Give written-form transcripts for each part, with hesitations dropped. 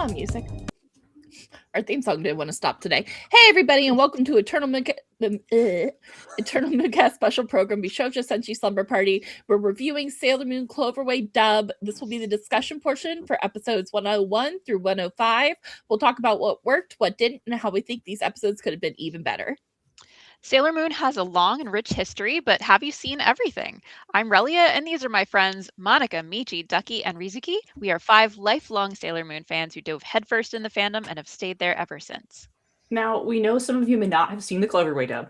Come on, music. Our theme song didn't want to stop today. Hey, everybody, and welcome to Eternal Mooncast special program, Bishoja Senshi Slumber Party. We're reviewing Sailor Moon Cloverway dub. This will be the discussion portion for episodes 101 through 105. We'll talk about what worked, what didn't, and how we think these episodes could have been even better. Sailor Moon has a long and rich history, but have you seen everything? I'm Relia, and these are my friends Monica, Michi, Ducky, and Rizuki. We are 5 lifelong Sailor Moon fans who dove headfirst in the fandom and have stayed there ever since. Now, we know some of you may not have seen the Cloverway dub,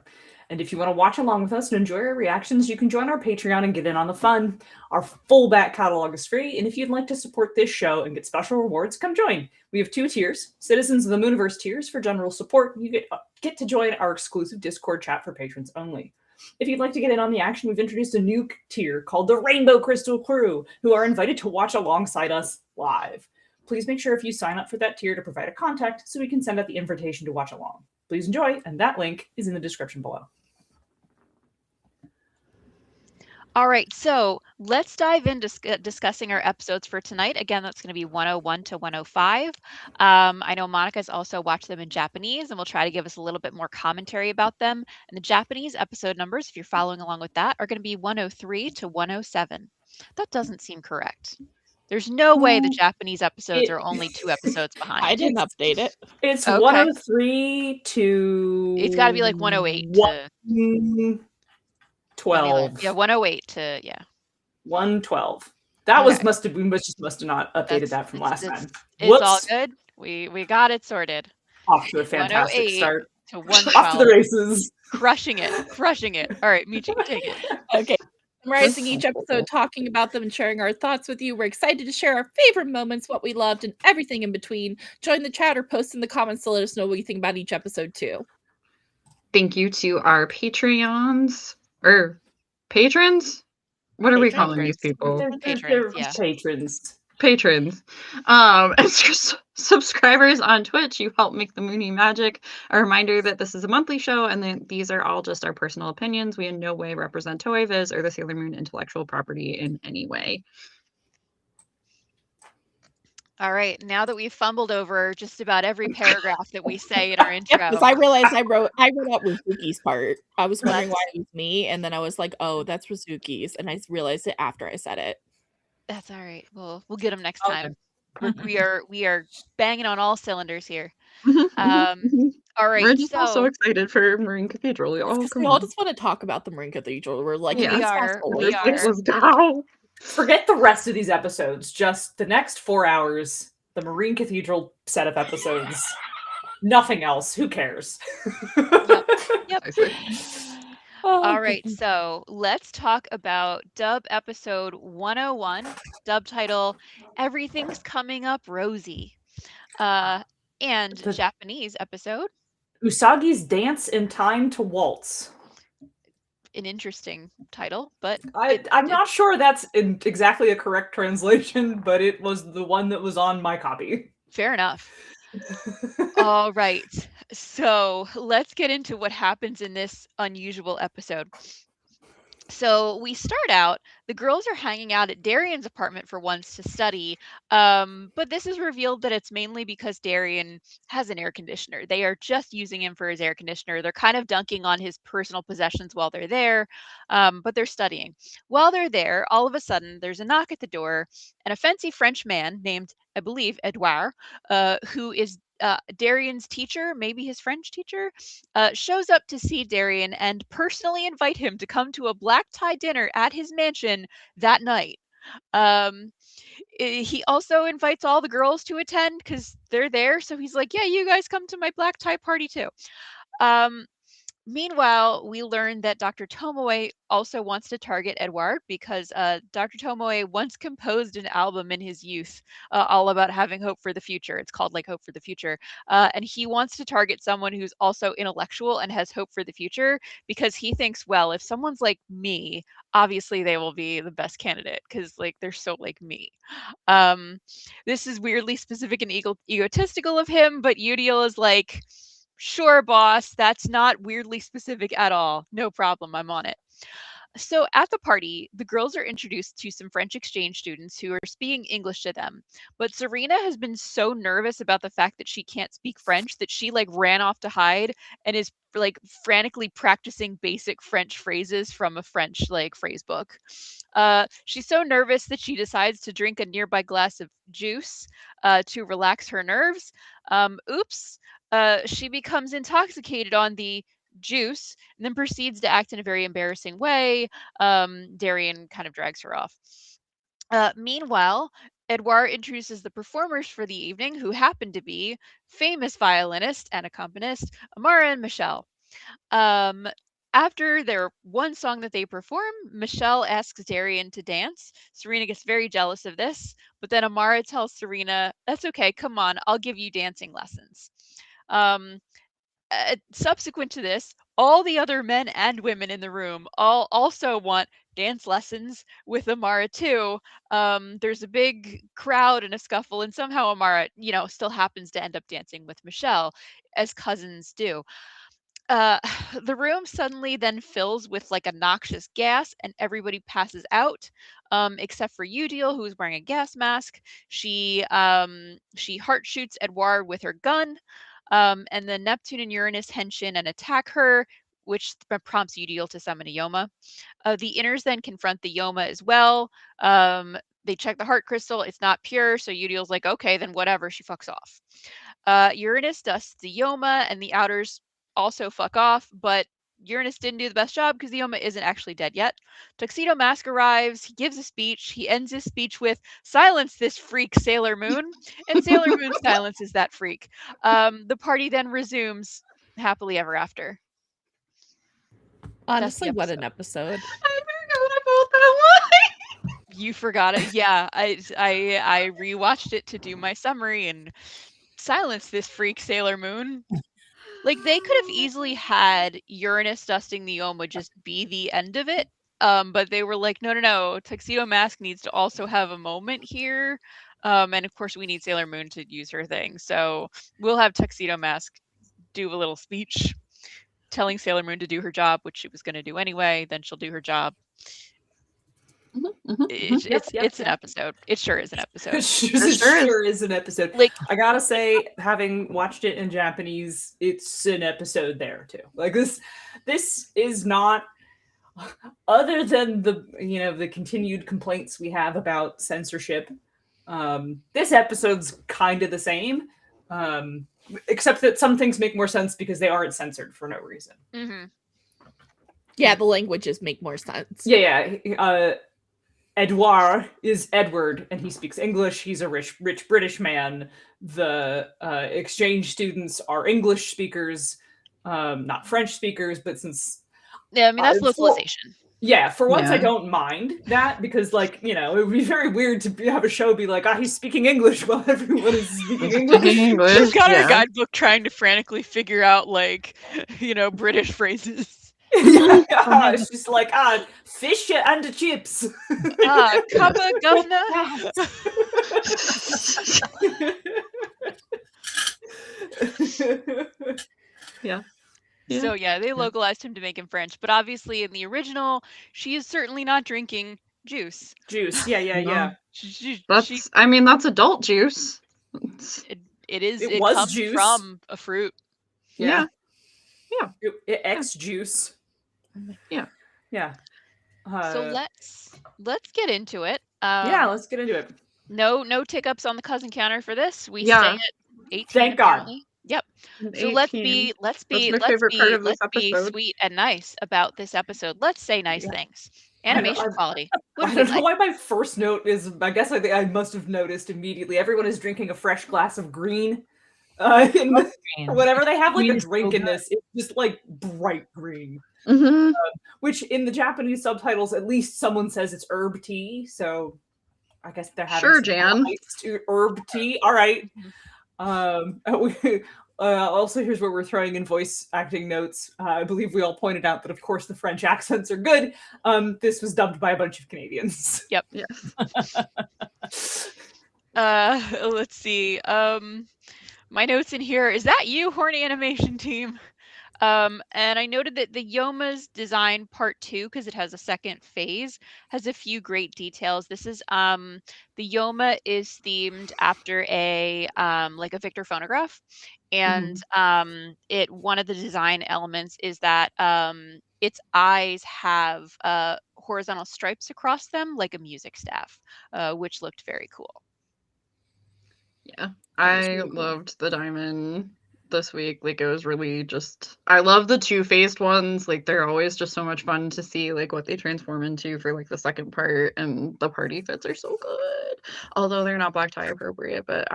and if you want to watch along with us and enjoy our reactions, you can join our Patreon and get in on the fun. Our full back catalog is free, and if you'd like to support this show and get special rewards, come join. We have 2 tiers. Citizens of the Mooniverse tiers for general support. You get to join our exclusive Discord chat for patrons only. If you'd like to get in on the action, we've introduced a new tier called the Rainbow Crystal Crew, who are invited to watch alongside us live. Please make sure if you sign up for that tier to provide a contact so we can send out the invitation to watch along. Please enjoy, and that link is in the description below. All right, so let's dive into discussing our episodes for tonight. Again, that's going to be 101 to 105. I know Monica's also watched them in Japanese, and we'll try to give us a little bit more commentary about them. And the Japanese episode numbers, if you're following along with that, are going to be 103 to 107. That doesn't seem correct. There's no way the Japanese episodes are only 2 episodes behind. I didn't update it. It's okay. 103 to... It's got to be like 108 to... 12. Yeah, 108 to 112. That was must have not updated that from last time. It's all good. We got it sorted. Off to a fantastic start. To 112. Off to the races. Crushing it. All right, Michi, take it. Okay. Summarizing each episode, talking about them, and sharing our thoughts with you. We're excited to share our favorite moments, what we loved, and everything in between. Join the chat or post in the comments to let us know what you think about each episode too. Thank you to our Patreons. Or patrons? What are we calling these people? Patrons. And subscribers on Twitch, you help make the Moony magic. A reminder that this is a monthly show, and these are all just our personal opinions. We in no way represent Toei Viz or the Sailor Moon intellectual property in any way. All right, now that we've fumbled over just about every paragraph that we say in our intro. Because I realized I wrote out Rizuki's part. I was wondering why it was me, and then I was like, oh, that's Rizuki's, and I realized it after I said it. That's all right. We'll get them next time. We are banging on all cylinders here. All right. We're just also excited for Marine Cathedral. We all just want to talk about the Marine Cathedral. We're like, we are. Let's go. Forget the rest of these episodes. Just the next 4 hours, the Marine Cathedral set of episodes. Nothing else. Who cares? Yep. All right, so let's talk about dub episode 101, dub title, Everything's Coming Up, Rosie. And the Japanese episode, Usagi's Dance in Time to Waltz. An interesting title, but I'm not sure that's exactly a correct translation, but it was the one that was on my copy. Fair enough. All right, so let's get into what happens in this unusual episode. So we start out, the girls are hanging out at Darian's apartment for once to study, but this is revealed that it's mainly because Darian has an air conditioner. They are just using him for his air conditioner. They're kind of dunking on his personal possessions while they're there, but they're studying. While they're there, all of a sudden, there's a knock at the door, and a fancy French man named, I believe, Edouard, who is Darian's teacher, maybe his French teacher, shows up to see Darian and personally invite him to come to a black tie dinner at his mansion that night. He also invites all the girls to attend because they're there. So he's like, yeah, you guys come to my black tie party too. Meanwhile, we learn that Dr. Tomoe also wants to target Edouard because Dr. Tomoe once composed an album in his youth all about having hope for the future. It's called like Hope for the Future. And he wants to target someone who's also intellectual and has hope for the future because he thinks, well, if someone's like me, obviously they will be the best candidate because like they're so like me. This is weirdly specific and egotistical of him, but Udiel is like, sure, boss, that's not weirdly specific at all. No problem, I'm on it. So at the party, the girls are introduced to some French exchange students who are speaking English to them. But Serena has been so nervous about the fact that she can't speak French that she like ran off to hide and is like frantically practicing basic French phrases from a French like phrase book. She's so nervous that she decides to drink a nearby glass of juice to relax her nerves. Oops. She becomes intoxicated on the juice and then proceeds to act in a very embarrassing way. Darian kind of drags her off. Meanwhile, Edouard introduces the performers for the evening, who happen to be famous violinist and accompanist Amara and Michelle. Um, After their one song that they perform, Michelle asks Darian to dance. Serena gets very jealous of this, but then Amara tells Serena, "That's okay, come on, I'll give you dancing lessons." Um, Subsequent to this, all the other men and women in the room all also want dance lessons with Amara too. There's a big crowd and a scuffle, and somehow Amara, still happens to end up dancing with Michelle, as cousins do. Uh, the room suddenly then fills with like a noxious gas, and everybody passes out, except for Udil, who's wearing a gas mask. She heart shoots Edouard with her gun, and then Neptune and Uranus hench in and attack her, which prompts Udil to summon a Yoma. The Inners then confront the Yoma as well. They check the heart crystal; it's not pure, so Udil's like, okay, then whatever. She fucks off. Uranus dusts the Yoma, and the Outers also fuck off, but Uranus didn't do the best job because the Yoma isn't actually dead yet. Tuxedo Mask arrives, he gives a speech, he ends his speech with, "Silence this freak, Sailor Moon," and Sailor Moon silences that freak. The party then resumes happily ever after. Honestly, what an episode. I forgot about that one. You forgot it. Yeah, I rewatched it to do my summary, and silence this freak, Sailor Moon. Like, they could have easily had Uranus dusting the Yoma just be the end of it. But they were like, no. Tuxedo Mask needs to also have a moment here. And of course, we need Sailor Moon to use her thing. So we'll have Tuxedo Mask do a little speech telling Sailor Moon to do her job, which she was going to do anyway. Then she'll do her job. It's an episode. It sure is an episode. It sure is an episode. Like, I gotta say, having watched it in Japanese, it's an episode there too. Like this is not, other than the continued complaints we have about censorship. This episode's kind of the same, except that some things make more sense because they aren't censored for no reason. mm-hmm. Yeah, the languages make more sense. Yeah. Edouard is Edward, and he speaks English. He's a rich British man. The exchange students are English speakers, not French speakers, but since... Yeah, I mean, that's localization. For once, I don't mind that, because, it would be very weird to have a show be like, he's speaking English while everyone is speaking English. She's got her guidebook trying to frantically figure out, British phrases. It's just like, fish and chips. Cuppa governor. Yeah. So they localized him to make him French, but obviously in the original, she is certainly not drinking juice. Yeah. That's adult juice. It was comes juice from a fruit. Yeah. X juice. Yeah. So let's get into it. Let's get into it. No tick-ups on the cousin counter for this. We stay at 18. Thank God. Apparently. Yep. So 18. let's be sweet and nice about this episode. Let's say nice things. Animation quality. I don't know why my first note is, I guess I must have noticed immediately, everyone is drinking a fresh glass of green. Whenever they have a drink in this, it's just bright green. Mm-hmm. Which in the Japanese subtitles, at least someone says it's herb tea. So I guess they're having Jan. Herb tea. All right. Also, here's where we're throwing in voice acting notes. I believe we all pointed out that, of course, the French accents are good. This was dubbed by a bunch of Canadians. Yep. Yes. Let's see. My notes in here. Is that you, horny animation team? And I noted that the Yoma's design part 2, because it has a second phase, has a few great details. This is the Yoma is themed after a like a Victor phonograph, and one of the design elements is that its eyes have horizontal stripes across them like a music staff, which looked very cool. Yeah, I loved the diamond this week. Like, it was really just, I love the two-faced ones. Like, they're always just so much fun to see, like, what they transform into for, like, the second part, and the party fits are so good. Although they're not black tie appropriate, but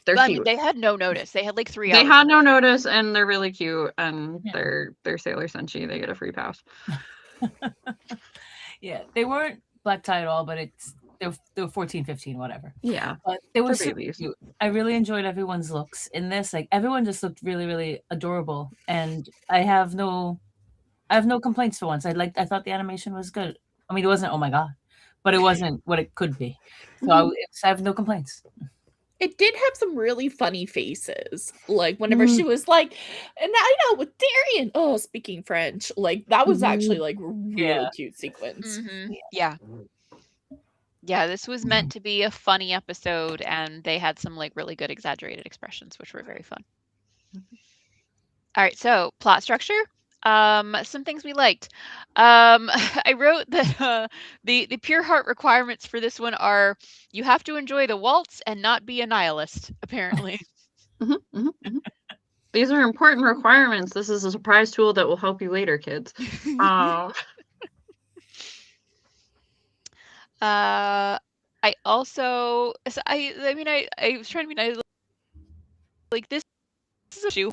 they're But, I cute. mean, they had no notice. They had like 3 They hours. had no notice, and they're really cute, and they're Sailor Senshi. They get a free pass. Yeah, they weren't black tie at all, but they were 14, 15, whatever. Yeah, but they were for so babies. cute. I really enjoyed everyone's looks in this. Like, everyone just looked really, really adorable, and I have no complaints for once. I thought the animation was good. I mean, it wasn't, oh my god, but it wasn't what it could be. So I have no complaints. It did have some really funny faces. Like, whenever she was like, and I know with Darian, oh, speaking French, like, that was actually like really cute sequence. Yeah. Yeah, this was meant to be a funny episode, and they had some like really good exaggerated expressions, which were very fun. All right, so plot structure. Some things we liked. I wrote that the pure heart requirements for this one are you have to enjoy the waltz and not be a nihilist, apparently. These are important requirements. This is a surprise tool that will help you later, kids. I also, I mean, I was trying to be nice. Like, this is a shoe.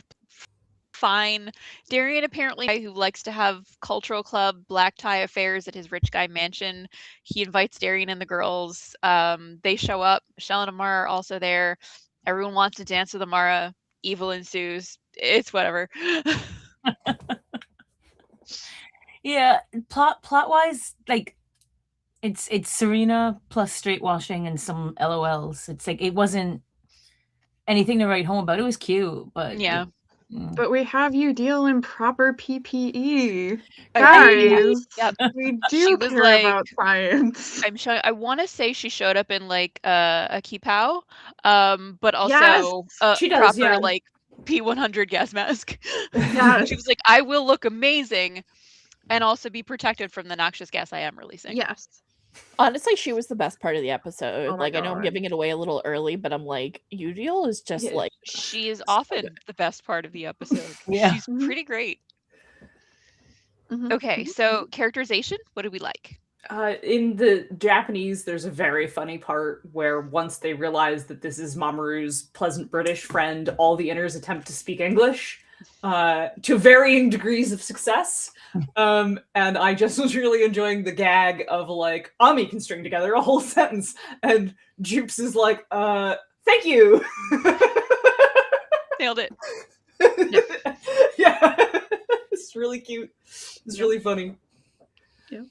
Fine. Darian apparently a guy who likes to have cultural club black tie affairs at his rich guy mansion. He invites Darian and the girls. They show up. Michelle and Amara are also there. Everyone wants to dance with Amara. Evil ensues. It's whatever. Yeah, plot wise, like, it's Serena plus straight washing and some LOLs. It's like, it wasn't anything to write home about. It was cute, but yeah. But we have you deal in proper PPE. Guys, we do care about science. I want to say she showed up in like a Kipao, but also she does, proper like P100 gas mask. Yeah, she was like, I will look amazing and also be protected from the noxious gas I am releasing. Yes. Honestly, she was the best part of the episode. Oh my like, I know I'm God. giving it away a little early, but I'm like, Udiel is just like... She is often the best part of the episode. Yeah. She's pretty great. Okay, so characterization, what do we like? In the Japanese, there's a very funny part where once they realize that this is Mamoru's pleasant British friend, all the inners attempt to speak English to varying degrees of success. And I just was really enjoying the gag of like, Ami can string together a whole sentence, and Jupes is like, thank you. Nailed it. Yeah. It's really cute. It's really funny. Yeah.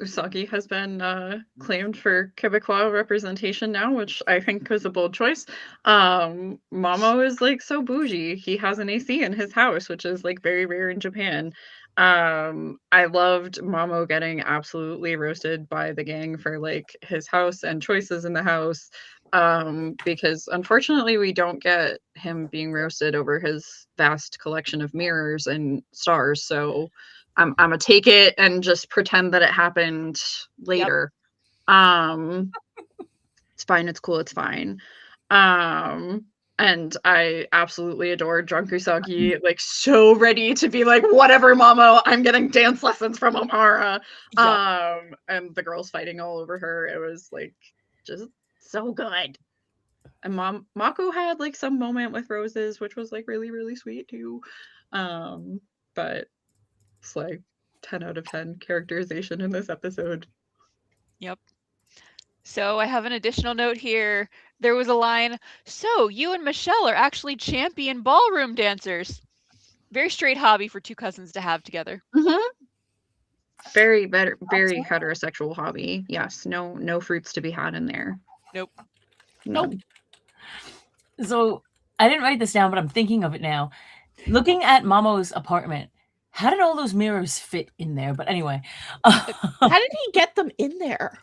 Usagi has been claimed for Quebecois representation now, which I think was a bold choice. Momo is like so bougie. He has an AC in his house, which is like very rare in Japan. I loved Momo getting absolutely roasted by the gang for like his house and choices in the house. Because unfortunately we don't get him being roasted over his vast collection of mirrors and stars. So I'm gonna take it and just pretend that it happened later. Yep. It's fine. It's cool. It's fine. And I absolutely adore Drunk Usagi, like so ready to be like, whatever, Momo, I'm getting dance lessons from Amara. Yep. And the girls fighting all over her. It was like just so good. And Mako had like some moment with roses, which was like really, really sweet too. But it's like 10 out of 10 characterization in this episode. Yep. So I have an additional note here. There was a line, so you and Michelle are actually champion ballroom dancers. Very straight hobby for two cousins to have together. Very heterosexual hobby. Yes, no fruits to be had in there. Nope. Nope. So I didn't write this down, but I'm thinking of it now. Looking at Mamo's apartment, how did all those mirrors fit in there? But anyway, How did he get them in there?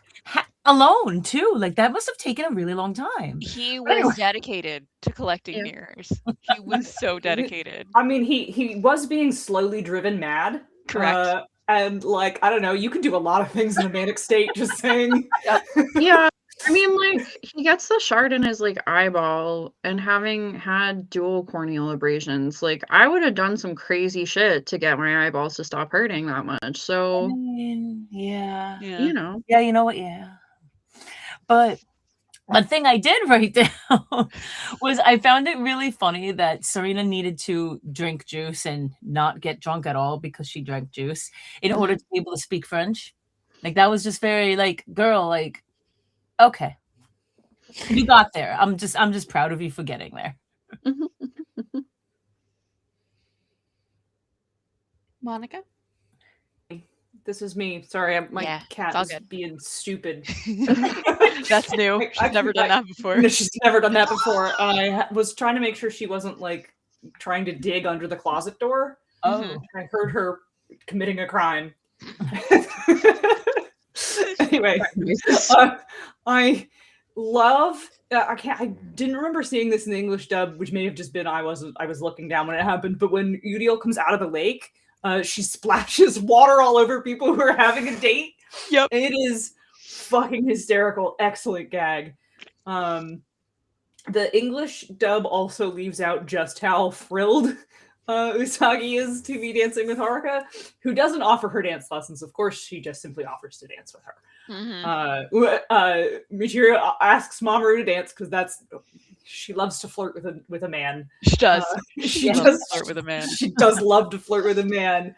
alone too. Like that must have taken a really long time. He But anyway. was dedicated to collecting Yeah. mirrors. He was so dedicated. I mean, he was being slowly driven mad. Correct. And like, I don't know, you can do a lot of things in a manic state, just saying. Yeah, I mean, like, he gets the shard in his, like, eyeball, and having had dual corneal abrasions, like, I would have done some crazy shit to get my eyeballs to stop hurting that much, I so, mean, yeah. Yeah. you know. Yeah, you know what? Yeah. But one thing I did write down was I found it really funny that Serena needed to drink juice and not get drunk at all because she drank juice in order to be able to speak French. Like that was just very like, girl, like, okay, you got there. I'm just proud of you for getting there. Monica? This is me. Sorry, my Yeah, cat it's all is good. being stupid. That's new. She's never done that before. No, she's never done that before. I was trying to make sure she wasn't like trying to dig under the closet door. Oh, I heard her committing a crime. Anyway, I love. I didn't remember seeing this in the English dub, which may have just been I was looking down when it happened. But when Uriel comes out of the lake, she splashes water all over people who are having a date. Yep. It is fucking hysterical. Excellent gag. The English dub also leaves out just how thrilled Usagi is to be dancing with Haruka, who doesn't offer her dance lessons. Of course, she just simply offers to dance with her. Michiru asks Mamoru to dance because she loves to flirt with a man. She does. She loves does to flirt with a man. She does love to flirt with a man,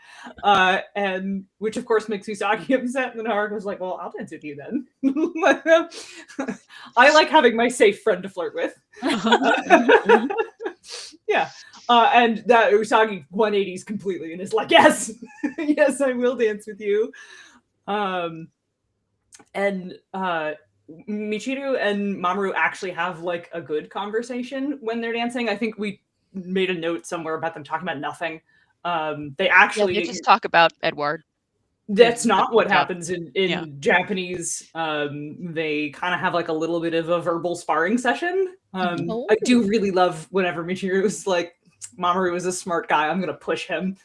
and which of course makes Usagi upset. And then Haruka's like, "Well, I'll dance with you then." I like having my safe friend to flirt with. Yeah. And that Usagi 180s completely and is like, yes, yes, I will dance with you. And Michiru and Mamoru actually have like a good conversation when they're dancing. I think we made a note somewhere about them talking about nothing. They actually they just talk about Edward. That's not what happens in Japanese. They kind of have like a little bit of a verbal sparring session. I do really love whenever Michiru's like, Mamoru is a smart guy, I'm gonna push him.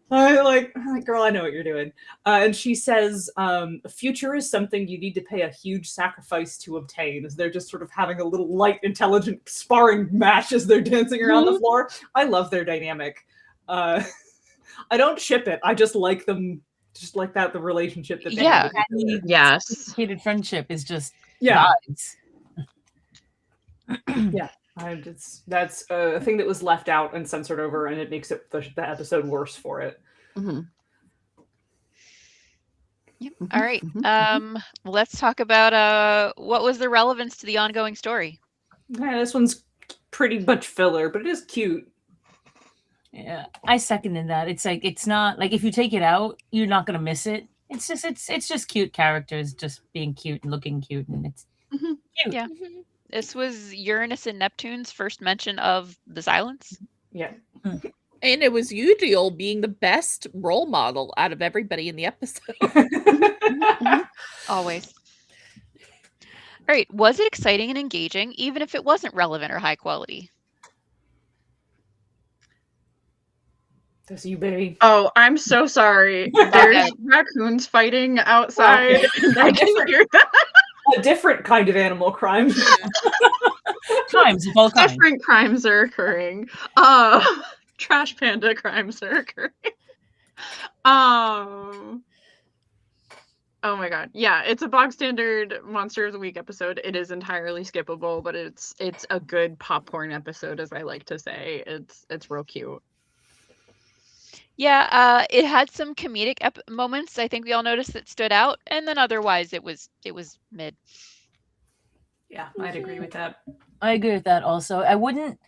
I'm like, girl, I know what you're doing. And she says, future is something you need to pay a huge sacrifice to obtain, as they're just sort of having a little light, intelligent sparring match as they're dancing around the floor. I love their dynamic. I don't ship it. I just like them, just like that, the relationship that they have. Yes. Sophisticated friendship is just vibes. Yeah. That's a thing that was left out and censored over, and it makes it the episode worse for it. Yep. All right. Let's talk about what was the relevance to the ongoing story. Yeah, this one's pretty much filler, but it is cute. Yeah, I second in that. It's like, it's not like if you take it out, you're not gonna miss it. It's just cute characters just being cute and looking cute, and it's cute. Yeah. This was Uranus and Neptune's first mention of the silence. Yeah. And it was Uriel being the best role model out of everybody in the episode. Always. All right. Was it exciting and engaging, even if it wasn't relevant or high quality? That's you, baby. Oh, I'm so sorry. There's raccoons fighting outside. I can hear that. A different kind of animal crime. Crimes of all kinds. Different crimes are occurring. Trash panda crimes are occurring. Oh my god. Yeah, it's a bog standard Monster of the Week episode. It is entirely skippable, but it's a good popcorn episode, as I like to say. It's real cute. Yeah, it had some comedic moments. I think we all noticed that stood out, and then otherwise it was mid. Yeah, I'd agree with that. I agree with that also. I wouldn't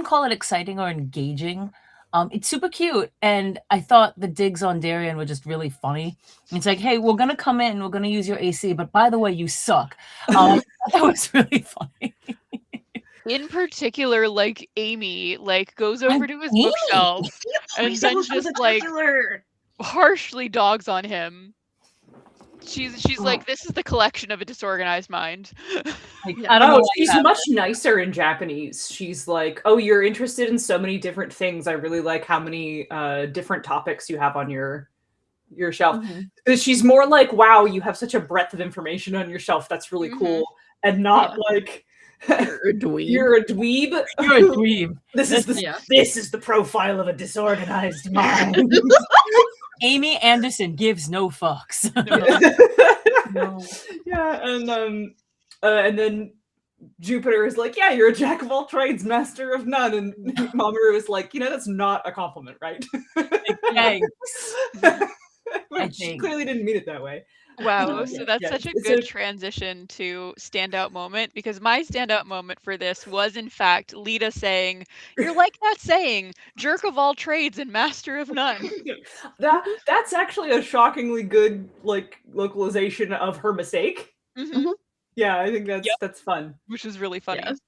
call it exciting or engaging. It's super cute, and I thought the digs on Darien were just really funny. It's like, hey, we're gonna come in, we're gonna use your AC, but by the way, you suck. That was really funny. In particular, like Amy, like goes over to his Amy? bookshelf and He's then almost just like spectacular. harshly dogs on him. She's Oh. like, this is the collection of a disorganized mind. Like, Yeah. I don't know Oh, why you she's have much nicer in Japanese. She's like, "Oh, you're interested in so many different things. I really like how many different topics you have on your shelf." Mhm. She's more like, "Wow, you have such a breadth of information on your shelf. That's really Mhm. cool," and not Yeah. like, You're a dweeb. "You're a dweeb." You're a dweeb. This is Yeah. this is the profile of a disorganized mind. Amy Anderson gives no fucks. No. Yeah, and then Jupiter is like, "Yeah, you're a jack of all trades, master of none," and Mamoru is like, "That's not a compliment, right?" Thanks. Which she think. clearly didn't mean it that way. Wow, so that's Yeah, such a it's good transition to standout moment, because my standout moment for this was in fact Lita saying, "You're like that saying, jerk of all trades and master of none." That's actually a shockingly good localization of her mistake. Mhm. Yeah, I think Yep. that's fun. Which is really funny. Yes.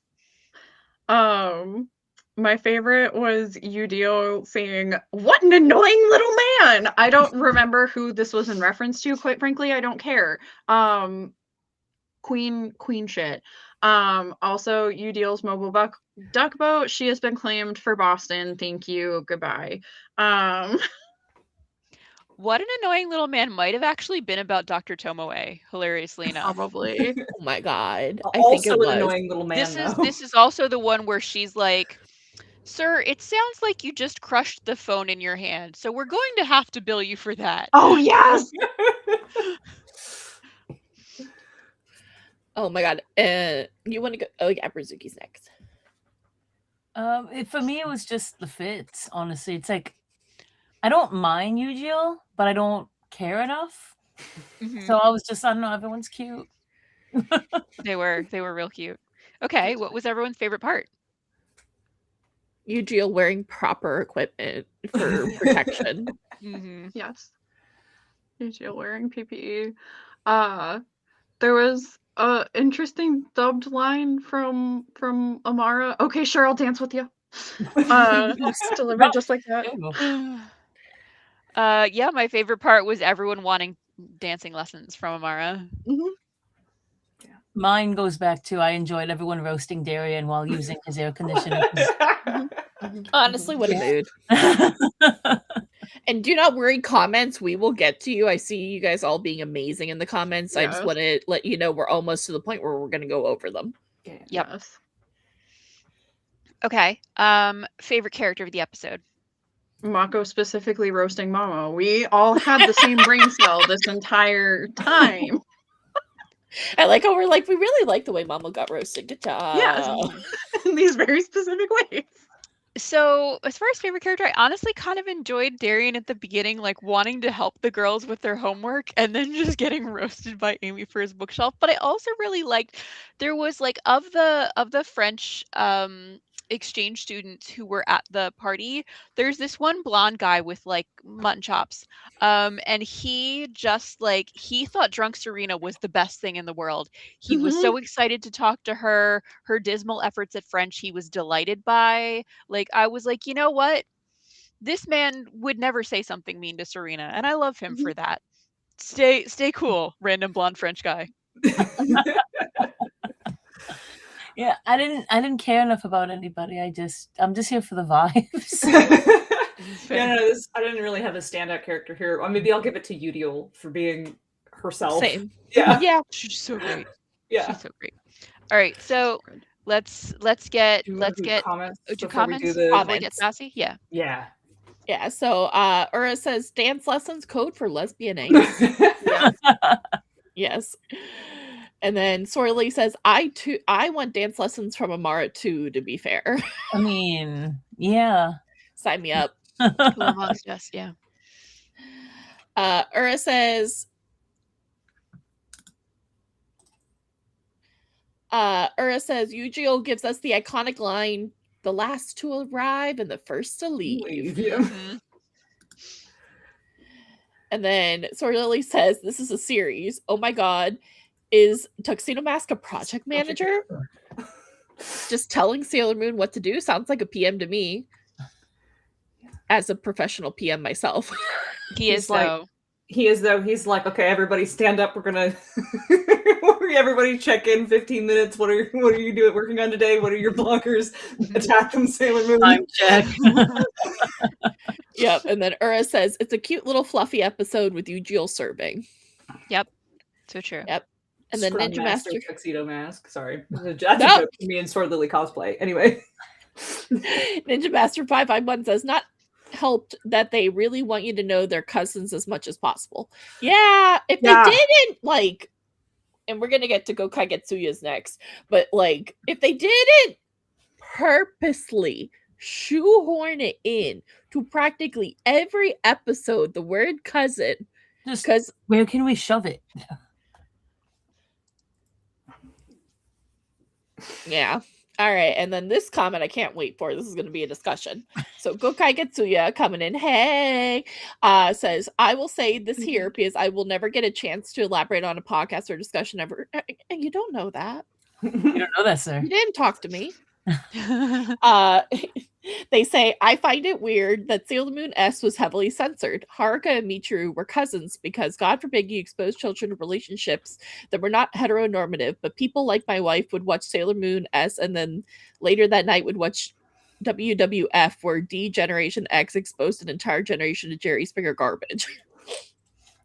My favorite was Udio saying, "What an annoying little man!" I don't remember who this was in reference to, quite frankly, I don't care. Queen shit. Also Udio's mobile duck boat, she has been claimed for Boston. Thank you. Goodbye. What an annoying little man might have actually been about Dr. Tomoe, hilariously enough. Probably. Oh my god. I think Also it an was. annoying little man, though. This is also the one where she's like, "Sir, it sounds like you just crushed the phone in your hand, so we're going to have to bill you for that." Oh yes. Oh my god. You want to go? Oh yeah, Brazuki's next. For me, it was just the fits. Honestly, it's like I don't mind Yu-Gi-Oh, but I don't care enough. Mhm. So I was just, I don't know, everyone's cute. They were real cute. Okay, what was everyone's favorite part? Yu-Gi-Oh wearing proper equipment for protection. Mm-hmm. Yes. Usually wearing PPE. There was a interesting dubbed line from Amara. "Okay, sure, I'll dance with you." Delivered just like that. Yeah, my favorite part was everyone wanting dancing lessons from Amara. Mine goes back to I enjoyed everyone roasting Darian while using his air conditioner. Honestly, what a mood. And do not worry, comments. We will get to you. I see you guys all being amazing in the comments. I just Yes. want to let you know we're almost to the point where we're going to go over them. Yep. Yes. Okay. Favorite character of the episode? Mako specifically roasting Mama. We all had the same brain cell this entire time. I like how we're like, we really like the way Mama got roasted. Good job. Yes. In these very specific ways. So, as far as favorite character, I honestly kind of enjoyed Darian at the beginning, like wanting to help the girls with their homework and then just getting roasted by Amy for his bookshelf. But I also really liked there was like of the French exchange students who were at the party, there's this one blonde guy with like mutton chops. And he just like he thought drunk Serena was the best thing in the world. He was so excited to talk to her, her dismal efforts at French, he was delighted by. Like, I was like, you know what? This man would never say something mean to Serena, and I love him for that. Stay cool, random blonde French guy. Yeah, I didn't care enough about anybody. I'm just here for the vibes. Yeah, no, I didn't really have a standout character here. Or maybe I'll give it to Udiel for being herself. Same. Yeah. Yeah, she's so great. Yeah. She's so great. All right, so let's get comments do before we comments do the before we get comments. sassy. Yeah. Yeah. Yeah, so Ura says dance lessons code for lesbian angst. Yes. And then Sorley says, I want dance lessons from Amara too, to be fair. I mean, yeah. Sign me up. Who amongst us? Yeah. Ura says Eugeo gives us the iconic line, the last to arrive and the first to leave. Yeah. Mhm. And then Sorley says, this is a series. Oh my god. Is Tuxedo Mask a project manager? just telling Sailor Moon what to do. Sounds like a PM to me. As a professional PM myself. He is though. He's like, okay, everybody stand up. We're gonna everybody check in 15 minutes. What are you doing working on today? What are your blockers? Attack them, Sailor Moon. Time check. Yep. And then Ura says it's a cute little fluffy episode with Eugeo serving. Yep. So true. Yep. And then Scrum Ninja Master tuxedo mask. Sorry, that's a joke for me and Sword Lily cosplay. Anyway, Ninja Master 551 says not helped that they really want you to know their cousins as much as possible. Yeah, if they didn't like, and we're gonna get to Gokai Getsuya's next, but like if they didn't purposely shoehorn it in to practically every episode, the word cousin, Just because where can we shove it? yeah. All right, and then this comment I can't wait for. This is going to be a discussion. So Gokai Getsuya coming in, hey, says, I will say this here because I will never get a chance to elaborate on a podcast or discussion ever. And you don't know that. You don't know that, sir. You didn't talk to me. They say, I find it weird that Sailor Moon S was heavily censored. Haruka and Michiru were cousins because God forbid you expose children to relationships that were not heteronormative, but people like my wife would watch Sailor Moon S and then later that night would watch WWF where D Generation X exposed an entire generation to Jerry Springer garbage.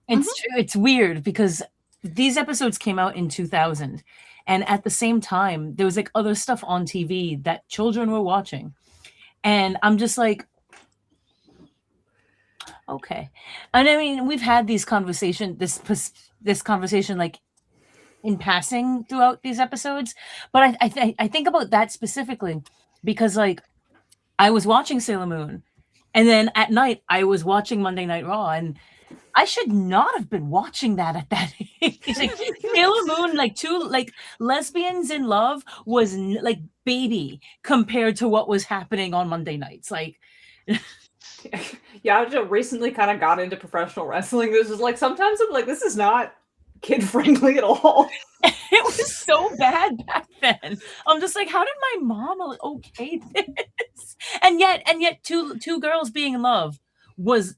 It's weird because these episodes came out in 2000 and at the same time there was like other stuff on TV that children were watching. And I'm just like, okay. And I mean, we've had these conversations, this conversation like in passing throughout these episodes, but I think about that specifically because like I was watching Sailor Moon, and then at night I was watching Monday Night Raw, and I should not have been watching that at that age. Like Sailor Moon, like two like lesbians in love was like baby compared to what was happening on Monday nights. Like, yeah, I just recently kind of got into professional wrestling. This is like sometimes I'm like, this is not kid friendly at all. it was so bad back then. I'm just like, how did my mom okay this? And yet two girls being in love was.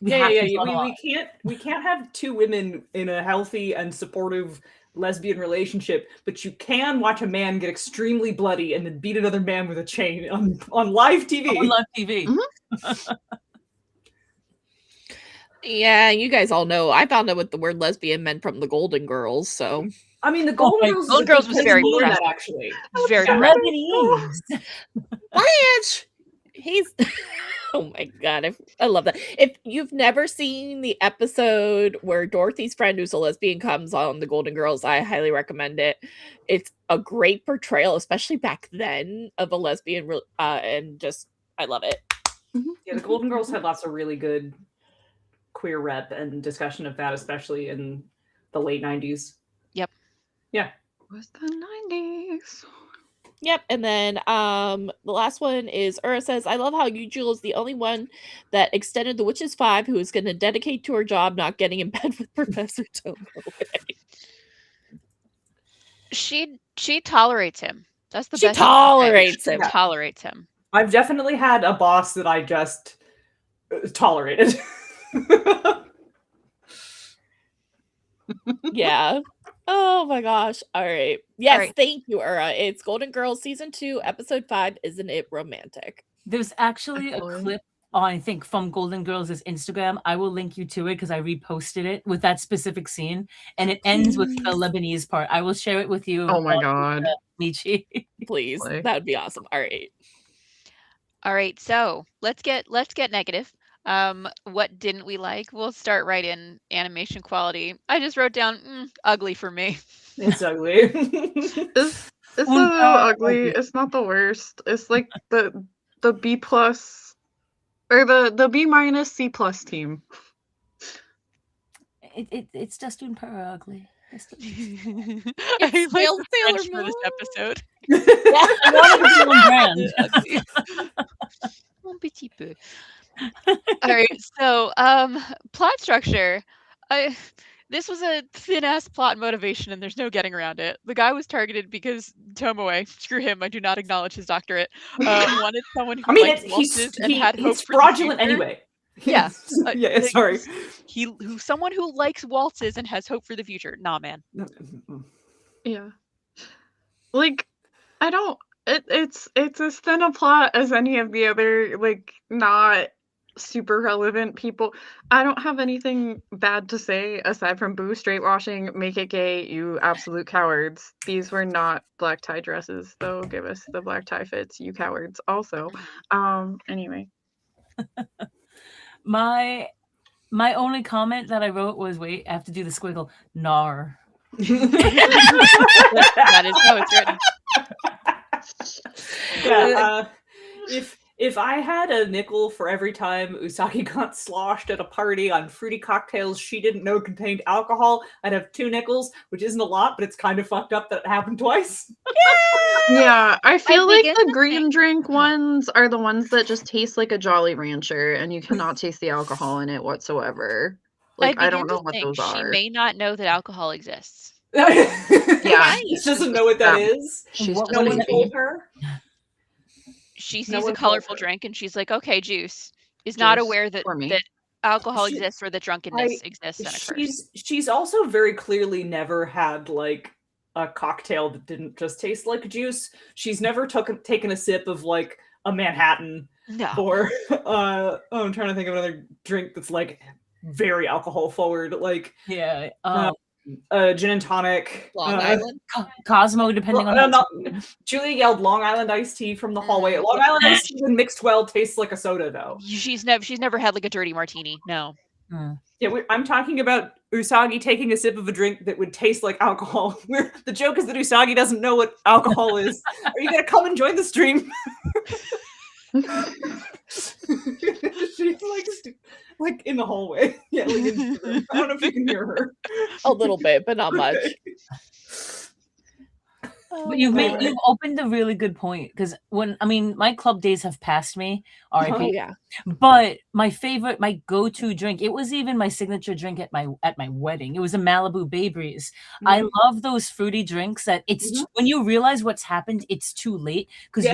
We can't have two women in a healthy and supportive lesbian relationship, but you can watch a man get extremely bloody and then beat another man with a chain on live TV. On live TV. Mm-hmm. Yeah, you guys all know. I found out what the word lesbian meant from the Golden Girls. So I mean, the Golden Girls was very that actually very Lebanese. Blanche. He's oh my god, I love that. If you've never seen the episode where Dorothy's friend who's a lesbian comes on the Golden Girls, I highly recommend it. It's a great portrayal, especially back then, of a lesbian and just I love it. Yeah, the Golden Girls had lots of really good queer rep and discussion of that, especially in the late 90s. Yep. Yeah. It was the 90s. Yep, and then the last one is Ura says, I love how Yujul is the only one that extended the Witches 5 who is going to dedicate to her job not getting in bed with Professor Tomoe. She tolerates him. That's the she best. Tolerates him. Tolerates him. I've definitely had a boss that I just tolerated. Yeah. Oh my gosh. All right. Yes, All right. Thank you, Ura. It's Golden Girls Season 2, Episode 5, Isn't It Romantic? There's actually a clip I think from Golden Girls' Instagram. I will link you to it because I reposted it with that specific scene. And it ends with the Lebanese part. I will share it with you. Oh my god. Michi. Please. That would be awesome. All right. So let's get negative. What didn't we like? We'll start right in animation quality. I just wrote down ugly for me. It's ugly. It's a little ugly. It's not the worst. It's like the B plus or the B minus C plus team. It's just doing per ugly. I like the French for this episode. Un petit peu. All right, so plot structure. This was a thin-ass plot and motivation, and there's no getting around it. The guy was targeted because Tomoe, screw him, I do not acknowledge his doctorate, wanted someone who I mean, liked waltzes and had hope he's for the fraudulent future. anyway. Yeah. Yeah, sorry. Someone who likes waltzes and has hope for the future. Nah, man. Yeah. Like, I don't. It's as thin a plot as any of the other, like, not super relevant people. I don't have anything bad to say aside from boo straight washing, make it gay, you absolute cowards. These were not black tie dresses, though. Give us the black tie fits, you cowards. Also, anyway. My only comment that I wrote was, wait, I have to do the squiggle. Nar. That is how it's written. Yeah, if I had a nickel for every time Usagi got sloshed at a party on fruity cocktails she didn't know contained alcohol, I'd have 2 nickels, which isn't a lot, but it's kind of fucked up that it happened twice. Yeah, I feel like begin the to green think- drink ones are the ones that just taste like a Jolly Rancher, and you cannot taste the alcohol in it whatsoever. Like, I don't know what those She are. may not know that alcohol exists. Yeah, she doesn't know what that is. She's What just No was one it? told her. She No sees one a told colorful her. drink and she's like, okay, juice. Is not Juice aware that for me. that alcohol She- exists or that drunkenness exists and occurs. She's also very clearly never had like a cocktail that didn't just taste like juice. She's never taken a sip of like a Manhattan No. or I'm trying to think of another drink that's like very alcohol forward, like Yeah. gin and tonic. Long Island. Cosmo, depending on how Julia yelled Long Island iced tea from the hallway. Long Island iced tea when mixed well tastes like a soda, though. She's never had like a dirty martini. No. Yeah, I'm talking about Usagi taking a sip of a drink that would taste like alcohol. Where the joke is that Usagi doesn't know what alcohol is. Are you gonna come and join the stream? She's like in the hallway. Yeah, like in the room. I don't know if you can hear her. A little bit, but not much. But you've opened a really good point, because my club days have passed me, RIP. Oh yeah. But my go-to drink, it was even my signature drink at my wedding. It was a Malibu Bay Breeze. I love those fruity drinks that it's when you realize what's happened, it's too late because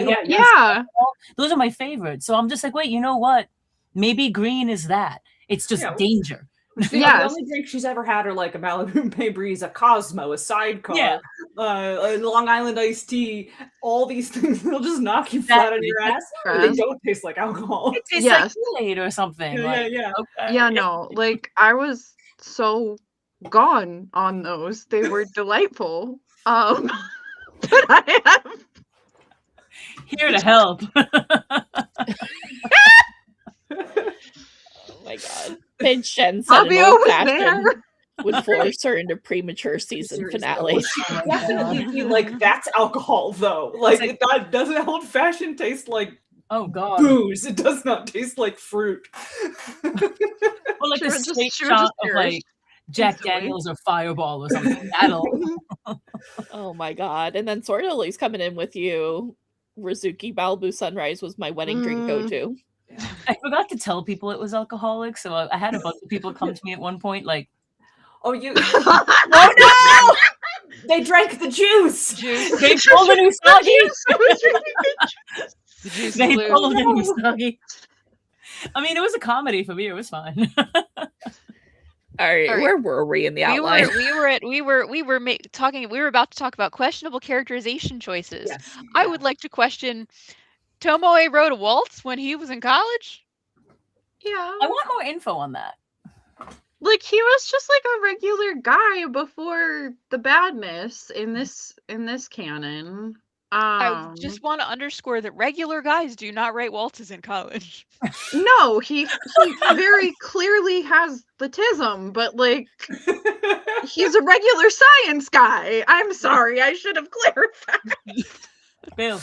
those are my favorites. So I'm just like, wait, you know what? Maybe green is that. It's just danger. The only drink she's ever had are like a Malibu Bay Breeze, a Cosmo, a Sidecar, a Long Island iced tea. All these things that'll just knock you flat on your ass. But they don't taste like alcohol. It tastes like Kool-Aid or something. Yeah. Okay. Yeah, no, like I was so gone on those. They were delightful. But I have here to help. Oh my god. Pinch and Fabio was there. Would force her into premature season finale. Definitely be like, that's alcohol though. Like that doesn't old fashioned taste like booze. It does not taste like fruit. Or like a straight shot of like Jack Daniels or Fireball or something. Oh my god. And then Sortoli's coming in with you. Rizuki Malibu Sunrise was my wedding drink go-to. I forgot to tell people it was alcoholic, so I had a bunch of people come to me at one point like, oh no! They drank the juice. They pulled an Usagi. They pulled an Usagi. I mean, it was a comedy for me. It was fine. All right, where were we in the outline? We were about to talk about questionable characterization choices. Yes. I would like to question Tomoe wrote a waltz when he was in college? Yeah. I want more info on that. Like, he was just like a regular guy before the badness in this canon. I just want to underscore that regular guys do not write waltzes in college. No, he very clearly has the tism, but like he's a regular science guy. I'm sorry, I should have clarified. Bill.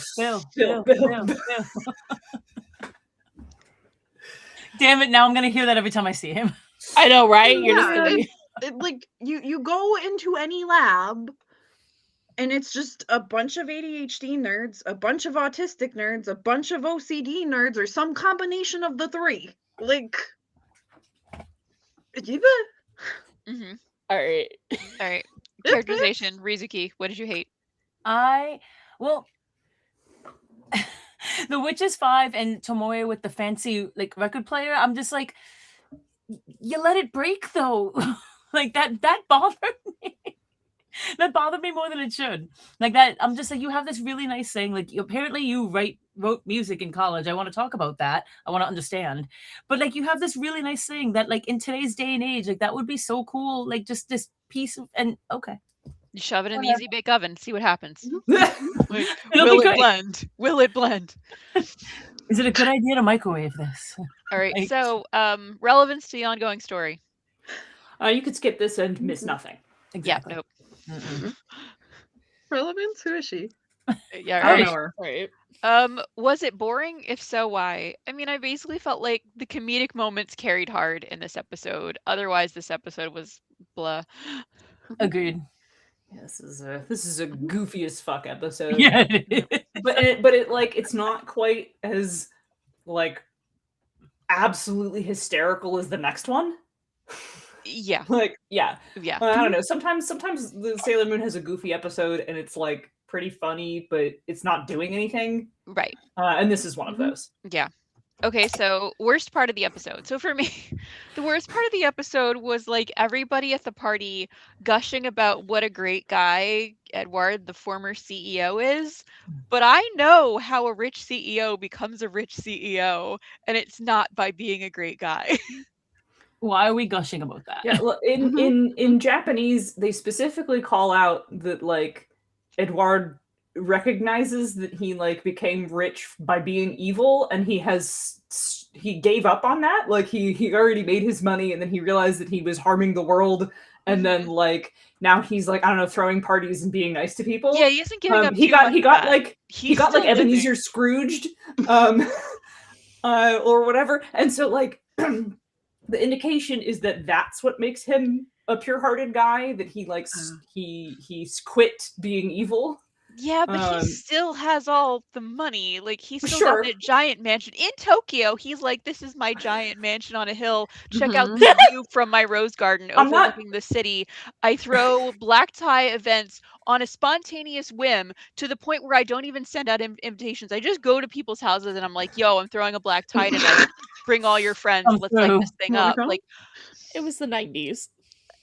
Damn it, now I'm gonna hear that every time I see him. I know, right? You're just like you go into any lab and it's just a bunch of ADHD nerds, a bunch of autistic nerds, a bunch of OCD nerds, or some combination of the three. Like, Mm-hmm. All right. All right. Characterization, Rizuki, what did you hate? Well, the Witches 5 and Tomoe with the fancy like record player, I'm just like, you let it break though. Like that bothered me. That bothered me more than it should. Like that, I'm just like, you have this really nice thing. Like apparently you wrote music in college. I want to talk about that. I want to understand. But like you have this really nice thing that like in today's day and age, like that would be so cool. Like just this piece of and okay. You shove it in the Whatever. easy bake oven, see what happens. Like, It'll will be it great. blend? Will it blend? Is it a good idea to microwave this? All right. Like- So, relevance to the ongoing story. You could skip this and miss nothing. Exactly. Yeah. Nope. Mm-mm. Relevance? Who is she? Yeah. I don't Right. know her. Right. Was it boring? If so, why? I mean, I basically felt like the comedic moments carried hard in this episode. Otherwise, this episode was blah. Agreed. Yeah, this is a goofy as fuck episode. Yeah. It is. But it like it's not quite as like absolutely hysterical as the next one. Yeah. Like yeah, Yeah. I don't know. Sometimes the Sailor Moon has a goofy episode and it's like pretty funny, but it's not doing anything. Right. And this is one of those. Yeah. Okay, so worst part of the episode. So for me, the worst part of the episode was like everybody at the party gushing about what a great guy Edward, the former CEO, is. But I know how a rich CEO becomes a rich CEO, and it's not by being a great guy. Why are we gushing about that? Yeah, well, in Japanese, they specifically call out that like Edward recognizes that he like became rich by being evil, and he gave up on that. Like he already made his money, and then he realized that he was harming the world, and then like now he's like I don't know, throwing parties and being nice to people. Yeah, he isn't giving up. He too got much he of got that. like he got like still living. Ebenezer Scrooged, or whatever, and so like. The indication is that that's what makes him a pure-hearted guy, that he likes he's quit being evil. Yeah, but he still has all the money. Like he's still Sure. got that giant mansion in Tokyo. He's like, this is my giant mansion on a hill. Check out Mhm. the view from my rose garden I'm not- overlooking the city. I throw black tie events on a spontaneous whim to the point where I don't even send out invitations. I just go to people's houses and I'm like, yo, I'm throwing a black tie tonight. Bring all your friends. Come Let's light through. this thing Wanna up. come? Like, It was the 90s.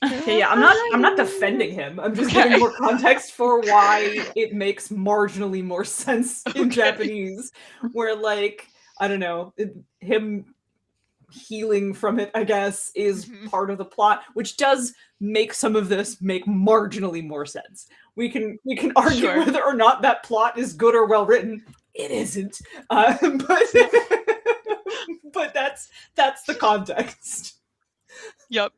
Okay, yeah, I'm not defending him. I'm just giving more context for why it makes marginally more sense in Japanese, where like I don't know, him healing from it, I guess, is Mhm. part of the plot, which does make some of this make marginally more sense. We can argue Sure. whether or not that plot is good or well written. It isn't, but that's the context. yep.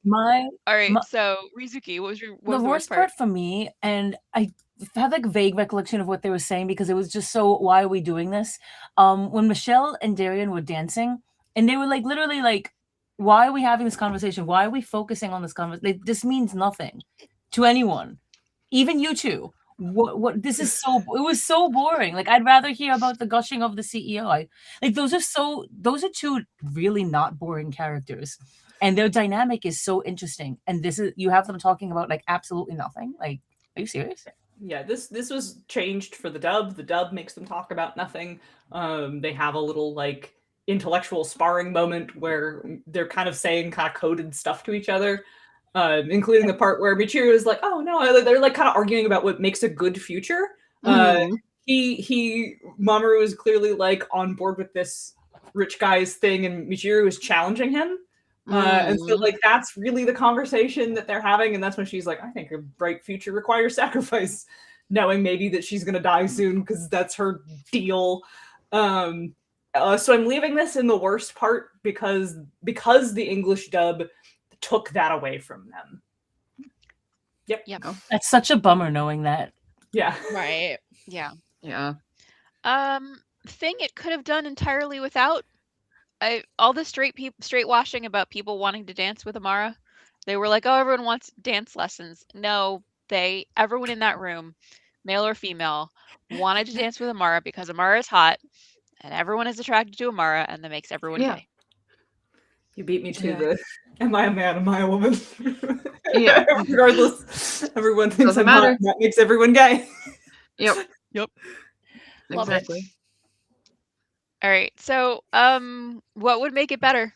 My All right. My- So Rizuki, what was the worst part for me, and I have like vague recollection of what they were saying because it was just so why are we doing this? When Michelle and Darian were dancing, and they were like literally like, why are we having this conversation? Why are we focusing on this conversation? Like, this means nothing to anyone, even you two. What this is so it was so boring. Like I'd rather hear about the gushing of the CEO. Those are two really not boring characters. And their dynamic is so interesting. And this is you have them talking about like absolutely nothing. Like, are you serious? Yeah, this was changed for the dub. The dub makes them talk about nothing. They have a little like intellectual sparring moment where they're kind of saying kind of coded stuff to each other, including the part where Michiru is like, "Oh no," they're like kind of arguing about what makes a good future. Mhm. Mamoru is clearly like on board with this rich guy's thing, and Michiru is challenging him. And so like that's really the conversation that they're having, and that's when she's like, I think a bright future requires sacrifice, knowing maybe that she's gonna die soon because that's her deal. So I'm leaving this in the worst part because the English dub took that away from them. Yep. That's such a bummer knowing that. Yeah. Right. Yeah. Yeah. Thing it could have done entirely without. All the straight washing about people wanting to dance with Amara. They were like, oh, everyone wants dance lessons. No, everyone in that room, male or female, wanted to dance with Amara because Amara is hot and everyone is attracted to Amara and that makes everyone Yeah. gay. You beat me to Yeah. the am I a man, am I a woman? Yeah. Regardless, everyone thinks Doesn't I'm hot, matter. and that makes everyone gay. Yep. Love it. Exactly. All right. So, what would make it better?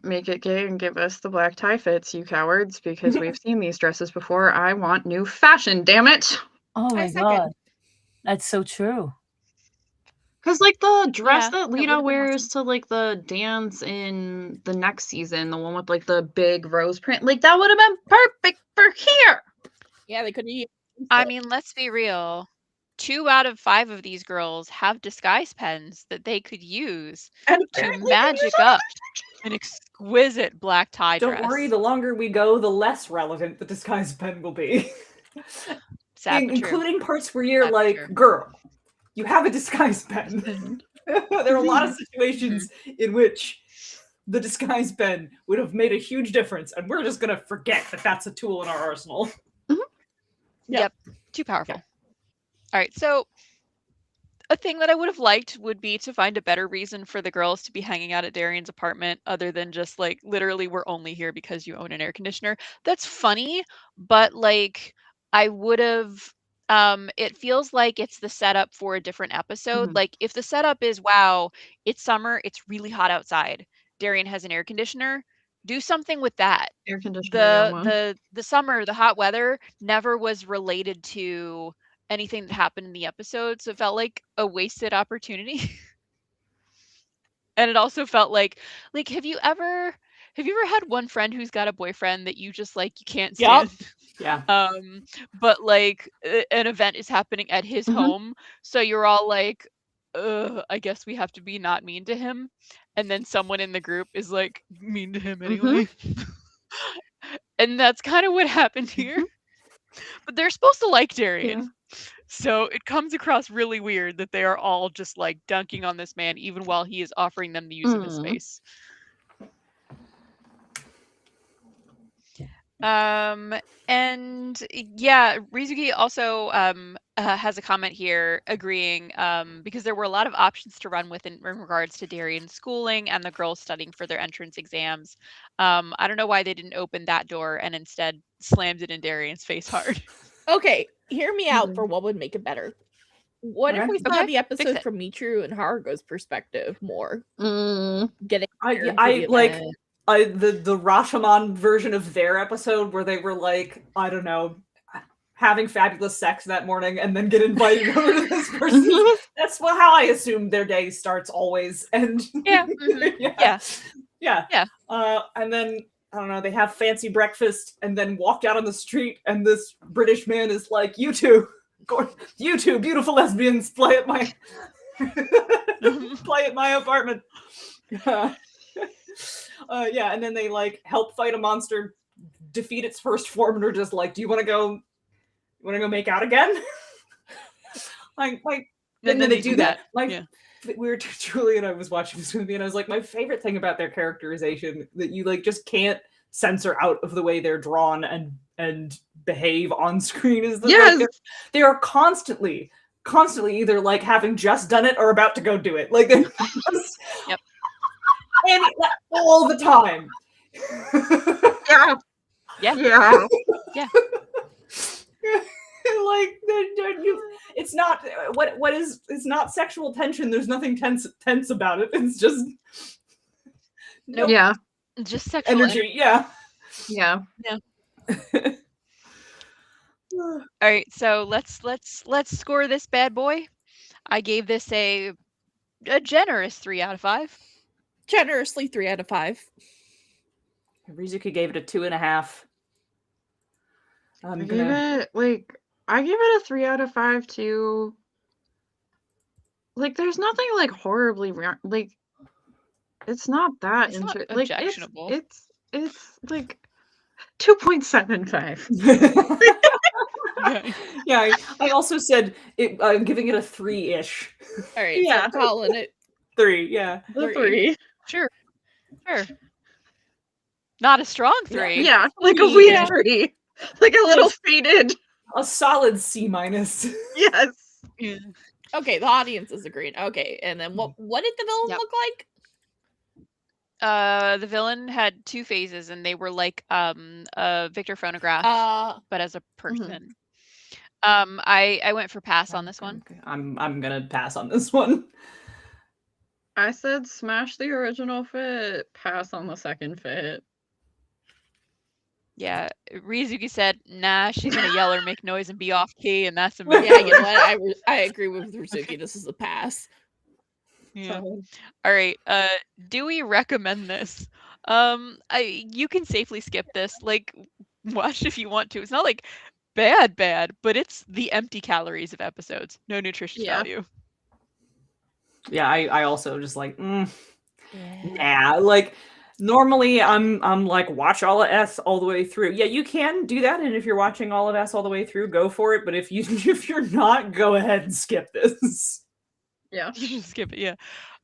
Make it gay and give us the black tie fits, you cowards, because we've seen these dresses before. I want new fashion, damn it. Oh I my second. god. That's so true. Because, like, the dress Yeah, that that Lita would've been wears to, like, the dance in the next season, the one with, like, the big rose print, like, that would have been perfect for here. Yeah, they couldn't use I it. mean, let's be real. 2 out of 5 of these girls have disguise pens that they could use And to apparently magic up an exquisite black tie don't dress. worry, the longer we go, the less relevant the disguise pen will be. Sad but true. Including parts where you're Sad but like, true. girl, you have a disguise pen. There are a lot of situations in which the disguise pen would have made a huge difference, and we're just gonna forget that that's a tool in our arsenal. Yep. Too powerful. All right. So, a thing that I would have liked would be to find a better reason for the girls to be hanging out at Darian's apartment other than just like literally we're only here because you own an air conditioner. That's funny, but like I would have it feels like it's the setup for a different episode. Mhm. Like if the setup is wow, it's summer, it's really hot outside. Darian has an air conditioner. Do something with that. Air conditioner. The summer, the hot weather never was related to anything that happened in the episode, so it felt like a wasted opportunity. And it also felt like have you ever had one friend who's got a boyfriend that you just like you can't Yup. stand? Yeah. But like an event is happening at his Mhm. home, so you're all like, I guess we have to be not mean to him. And then someone in the group is like mean to him anyway. And that's kind of what happened here. But they're supposed to like Darian. So it comes across really weird that they are all just like dunking on this man even while he is offering them the use of his space. And yeah, Rizuki also has a comment here agreeing because there were a lot of options to run with in regards to Darian's schooling and the girls studying for their entrance exams. I don't know why they didn't open that door and instead slammed it in Darian's face hard. Okay, hear me out for what would make it better. What if Okay. we saw Okay, the fix episode it. from Michiru and Harugo's perspective more? Mm. Getting I prepared for I the like event. the Rashomon version of their episode where they were like, I don't know, having fabulous sex that morning and then get invited over to this person. That's how I assume their day starts always. And Yeah, mhm, yeah. And then I don't know, they have fancy breakfast and then walk out on the street and this British man is like, you two beautiful lesbians play at my play at my apartment. And then they like help fight a monster, defeat its first form, and are just like, do you want to go make out again? like and then they do that. Julie and I was watching this movie and I was like, my favorite thing about their characterization that you like just can't censor out of the way they're drawn and behave on screen is that like, they are constantly either like having just done it or about to go do it. Like they're just, Yep. And all the time. Yeah. Like it's not it's not sexual tension. There's nothing tense about it. It's just Yeah. Just sexual energy. Yeah. All right, so let's score this bad boy. I gave this a generous 3 out of 5. Generously 3 out of 5. Rizuki gave it a 2.5. I give it a 3 out of 5 too. Like, there's nothing like horribly like. It's not that It's not like objectionable. it's like 2.75. Yeah, I also said I'm giving it a 3-ish. All right, so I'm calling it 3. Yeah, 3. Sure. Not a strong 3. Yeah, like a weak 3. Like a little faded. A solid C-. Yes. Yeah. Okay, the audience is agreeing. Okay, and then what did the villain look like? The villain had 2 phases, and they were like a Victor phonograph, but as a person. I went for pass on this one. Okay. I'm gonna pass on this one. I said smash the original fit, pass on the second fit. Yeah, Rizuki said, "Nah, she's gonna yell or make noise and be off key, and that's a Yeah, move." you know what? I agree with Rizuki. This is a pass. Yeah. So, All right. Do we recommend this? You can safely skip this. Like, watch if you want to. It's not like bad, but it's the empty calories of episodes. No nutritious Yeah. value. Yeah, I also just like, Yeah. nah. Like normally I'm like watch all of S all the way through. Yeah, you can do that, and if you're watching all of S all the way through, go for it. But if you're not, go ahead and skip this. yeah. You can skip it. Yeah.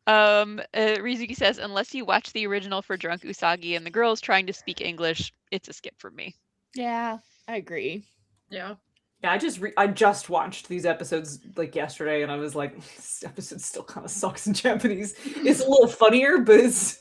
Rizuki says, unless you watch the original for Drunk Usagi and the girls trying to speak English, it's a skip for me. Yeah, I agree. Yeah. Yeah, I just watched these episodes like yesterday, and I was like, this episode still kind of sucks in Japanese. It's a little funnier, but it's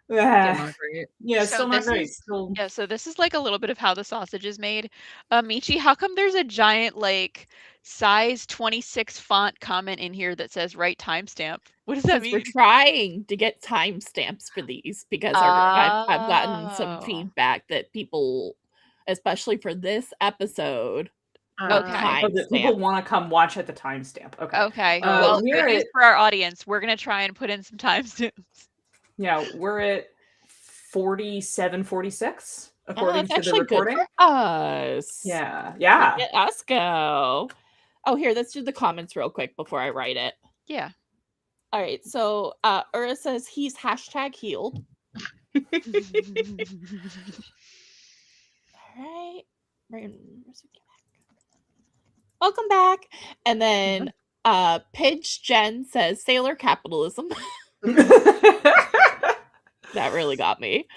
Still not great. yeah, So still not this great. is- Still... Yeah, so this is like a little bit of how the sausage is made. Michi, how come there's a giant like size 26 font comment in here that says right timestamp? What does that Because we're mean? trying to get timestamps for these because I've gotten some Oh. feedback that people, especially for this episode, Okay. Oh, that people want to come watch at the timestamp. Okay. Okay. Uh, Well, we're good news at- for our audience. We're gonna try and put in some timestamps. Yeah, we're at 47:46 Oh, according that's to the actually good recording. for us. Yeah. Let us go. Oh, here, let's do the comments real quick before I write it. Yeah. All right, so Ura says he's #healed. All right. Welcome back. And then Pidge Jen says Sailor capitalism. That really got me.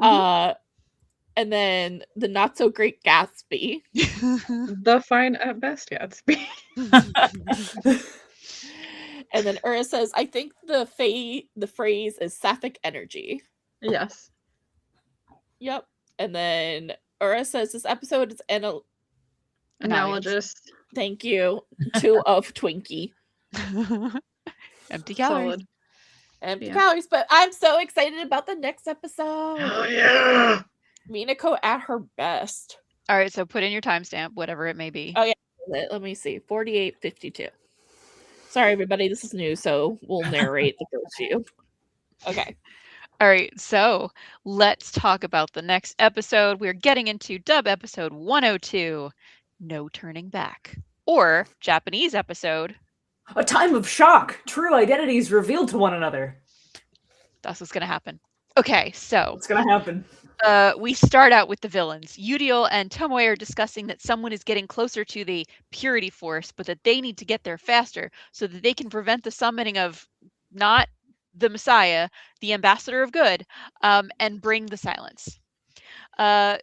And then the not so great Gatsby. The fine at best Gatsby. And then Ura says, I think the phrase is sapphic energy. Yes. Yep. And then Ura says this episode is Analogous. Thank you. To of Twinkie. Empty calories. Solid. Empty calories. But I'm so excited about the next episode. Oh yeah. Minako at her best. All right, so put in your timestamp, whatever it may be. Oh yeah. Let me see. 48:52. Sorry, everybody. This is new, so we'll narrate the first few. Okay. All right, so let's talk about the next episode. We're getting into dub episode 102, No Turning Back, or Japanese episode, A time of shock. True identities revealed to one another. That's what's going to happen. Okay, so What's gonna happen? we start out with the villains. Yudiel and Tomoe are discussing that someone is getting closer to the Purity Force, but that they need to get there faster so that they can prevent the summoning of not the Messiah, the Ambassador of Good, and bring the silence.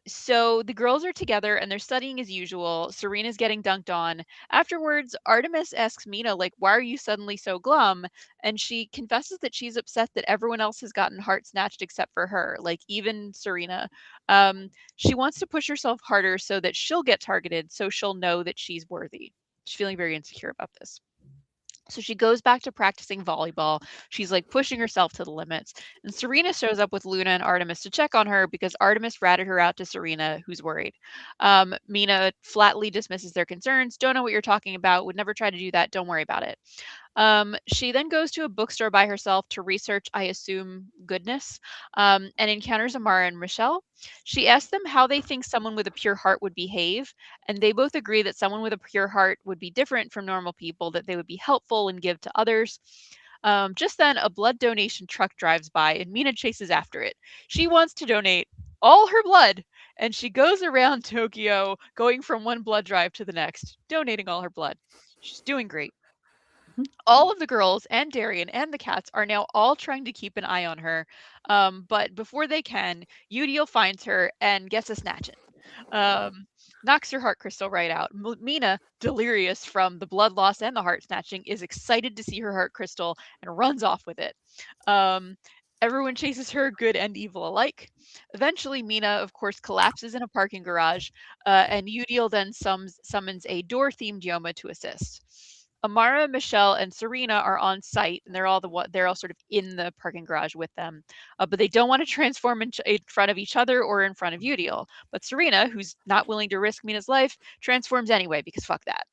So the girls are together and they're studying as usual. Serena's getting dunked on. Afterwards, Artemis asks Mina, like, why are you suddenly so glum? And she confesses that she's upset that everyone else has gotten heart snatched except for her, like even Serena. She wants to push herself harder so that she'll get targeted, so she'll know that she's worthy. She's feeling very insecure about this. So she goes back to practicing volleyball. She's like pushing herself to the limits. And Serena shows up with Luna and Artemis to check on her because Artemis ratted her out to Serena, who's worried. Mina flatly dismisses their concerns. Don't know what you're talking about. Would never try to do that. Don't worry about it. She then goes to a bookstore by herself to research, I assume, goodness, and encounters Amara and Michelle. She asks them how they think someone with a pure heart would behave, and they both agree that someone with a pure heart would be different from normal people, that they would be helpful and give to others. Just then, a blood donation truck drives by, and Mina chases after it. She wants to donate all her blood, and she goes around Tokyo, going from one blood drive to the next, donating all her blood. She's doing great. All of the girls and Darian and the cats are now all trying to keep an eye on her. But before they can, Udiel finds her and gets a snatching. Knocks her heart crystal right out. Mina, delirious from the blood loss and the heart snatching, is excited to see her heart crystal and runs off with it. Everyone chases her, good and evil alike. Eventually, Mina, of course, collapses in a parking garage, and Udiel then summons a door-themed Yoma to assist. Amara, Michelle, and Serena are on site, and they're all sort of in the parking garage with them, but they don't want to transform in front of each other or in front of Udiel. But Serena, who's not willing to risk Mina's life, transforms anyway because fuck that.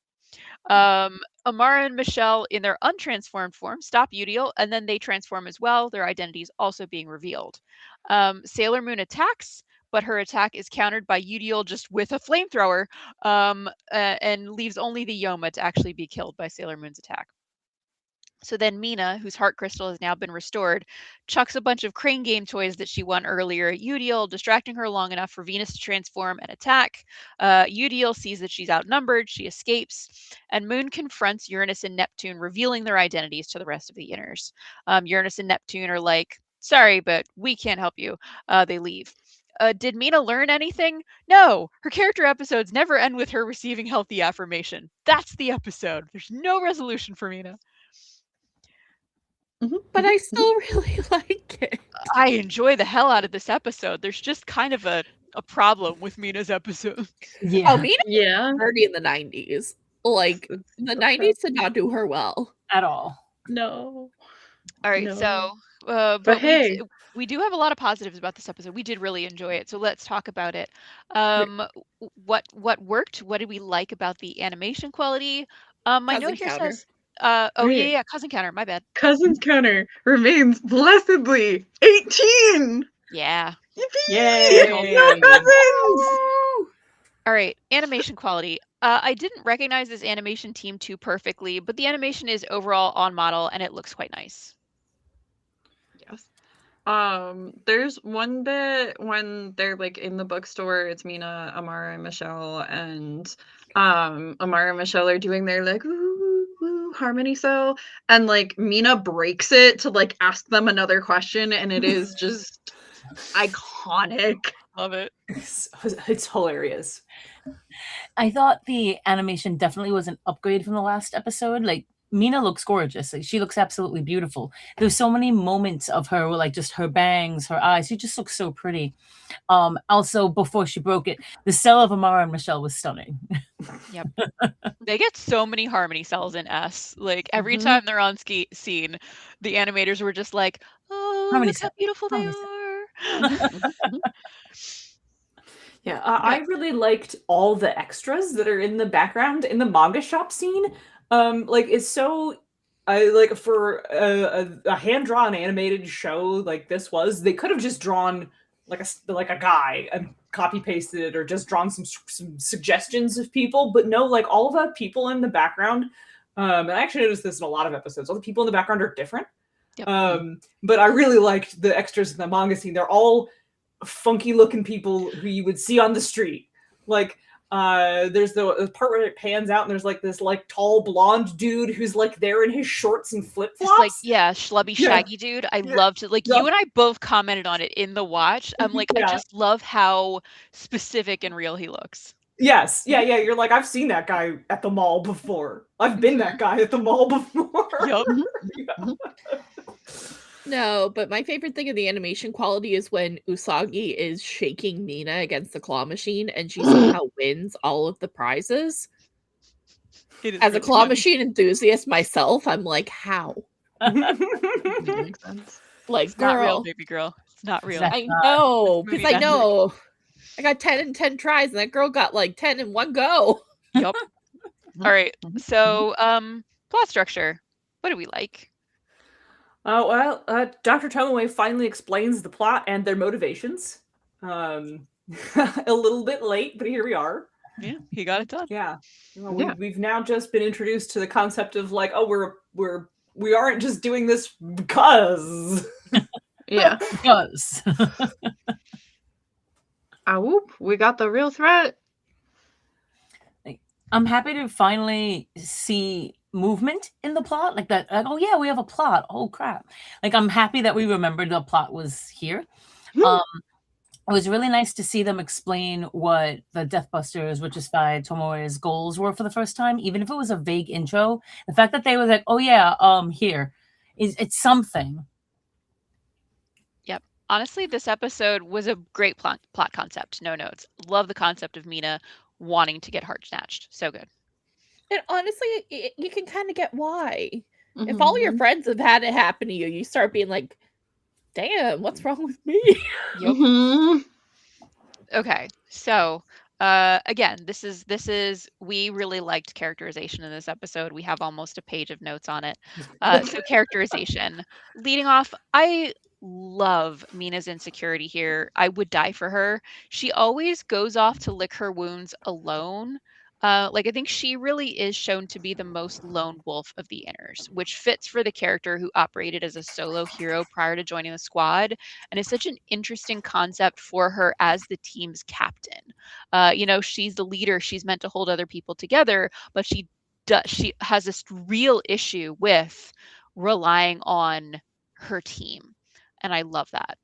Amara and Michelle, in their untransformed form, stop Udiel, and then they transform as well, their identities also being revealed. Sailor Moon attacks, but her attack is countered by Udiel just with a flamethrower, and leaves only the Yoma to actually be killed by Sailor Moon's attack. So then Mina, whose heart crystal has now been restored, chucks a bunch of Crane Game toys that she won earlier at Udiel, distracting her long enough for Venus to transform and attack. Udiel sees that she's outnumbered, she escapes, and Moon confronts Uranus and Neptune, revealing their identities to the rest of the Inners. Uranus and Neptune are like, sorry, but we can't help you. They leave. Did Mina learn anything? No. Her character episodes never end with her receiving healthy affirmation. That's the episode. There's no resolution for Mina. But I still really like it. I enjoy the hell out of this episode. There's just kind of a problem with Mina's episode. Yeah. Oh, Mina Yeah. was dirty in the 90s. Like, the 90s did not do her well. At all. No. All right, No. so But hey. we do have a lot of positives about this episode. We did really enjoy it, so let's talk about it. What worked? What did we like about the animation quality? My Cousin note here counter. says, Wait. yeah, cousin counter. My bad. Cousin's counter remains blessedly 18. Yeah. Yay! No cousins. All right, animation quality. I didn't recognize this animation team too perfectly, but the animation is overall on model and it looks quite nice. Yes. There's one bit when they're like in the bookstore, it's Mina, Amara, and Michelle, and Amara and Michelle are doing their like woo, woo, harmony cell, and like Mina breaks it to like ask them another question, and it is just iconic. Love it. It's hilarious. I thought the animation definitely was an upgrade from the last episode. Like, Mina looks gorgeous. Like, she looks absolutely beautiful. There's so many moments of her with like just her bangs, her eyes. She just looks so pretty. Also, before she broke it, the cell of Amara and Michelle was stunning. Yep. They get so many harmony cells in S. Like every Mhm. time they're on scene, the animators were just like, "Oh, Harmony look how cell, beautiful they harmony are." Yeah, I really liked all the extras that are in the background in the manga shop scene. Like it's so, I like for a hand drawn animated show like this was, they could have just drawn like a guy and copy pasted it, or just drawn some suggestions of people. But no, like all of the people in the background. And I actually noticed this in a lot of episodes. All the people in the background are different. Yep. But I really liked the extras in the manga scene. They're all funky looking people who you would see on the street. Like there's the part where it pans out and there's like this like tall blonde dude who's like there in his shorts and flip-flops. Just like, yeah, schlubby, shaggy dude. I loved it. Like, Yeah. you and I both commented on it in the watch. I'm like, Yeah. I just love how specific and real he looks. Yes. Yeah. You're like, I've seen that guy at the mall before. I've been that guy at the mall before. Yup. Yeah. No, but my favorite thing of the animation quality is when Usagi is shaking Mina against the claw machine and she somehow wins all of the prizes. It is As a really claw funny. machine enthusiast myself, I'm like, how? Makes sense. Like, It's not real, girl, baby girl. It's not real. Exactly. I know, Movie because I magic. know. I got 10 and 10 tries, and that girl got like 10 in one go. Yup. All right. So, plot structure. What do we like? Oh, well, Dr. Tomoe finally explains the plot and their motivations. A little bit late, but here we are. Yeah, he got it done. Yeah. Well, Yeah. We've now just been introduced to the concept of like, oh, we aren't just doing this because. Yeah. Because. Ah, whoop. We got the real threat. I'm happy to finally see movement in the plot, like that. Like, oh yeah, we have a plot. Oh crap! Like, I'm happy that we remembered the plot was here. It was really nice to see them explain what the Deathbusters, which is Tomoe's goals were for the first time, even if it was a vague intro. The fact that they were like, oh yeah, here, it's something. Honestly, this episode was a great plot concept. No notes. Love the concept of Mina wanting to get heart snatched. So good. And honestly, you can kind of get why. If all your Mhm. friends have had it happen to you, you start being like, damn, what's wrong with me? Yep. Mhm. Okay, so again, this is we really liked characterization in this episode. We have almost a page of notes on it. So characterization. Leading off, I love Mina's insecurity here. I would die for her. She always goes off to lick her wounds alone. Like I think she really is shown to be the most lone wolf of the inners, which fits for the character who operated as a solo hero prior to joining the squad, and is such an interesting concept for her as the team's captain. She's the leader, she's meant to hold other people together, but she has this real issue with relying on her team, and I love that.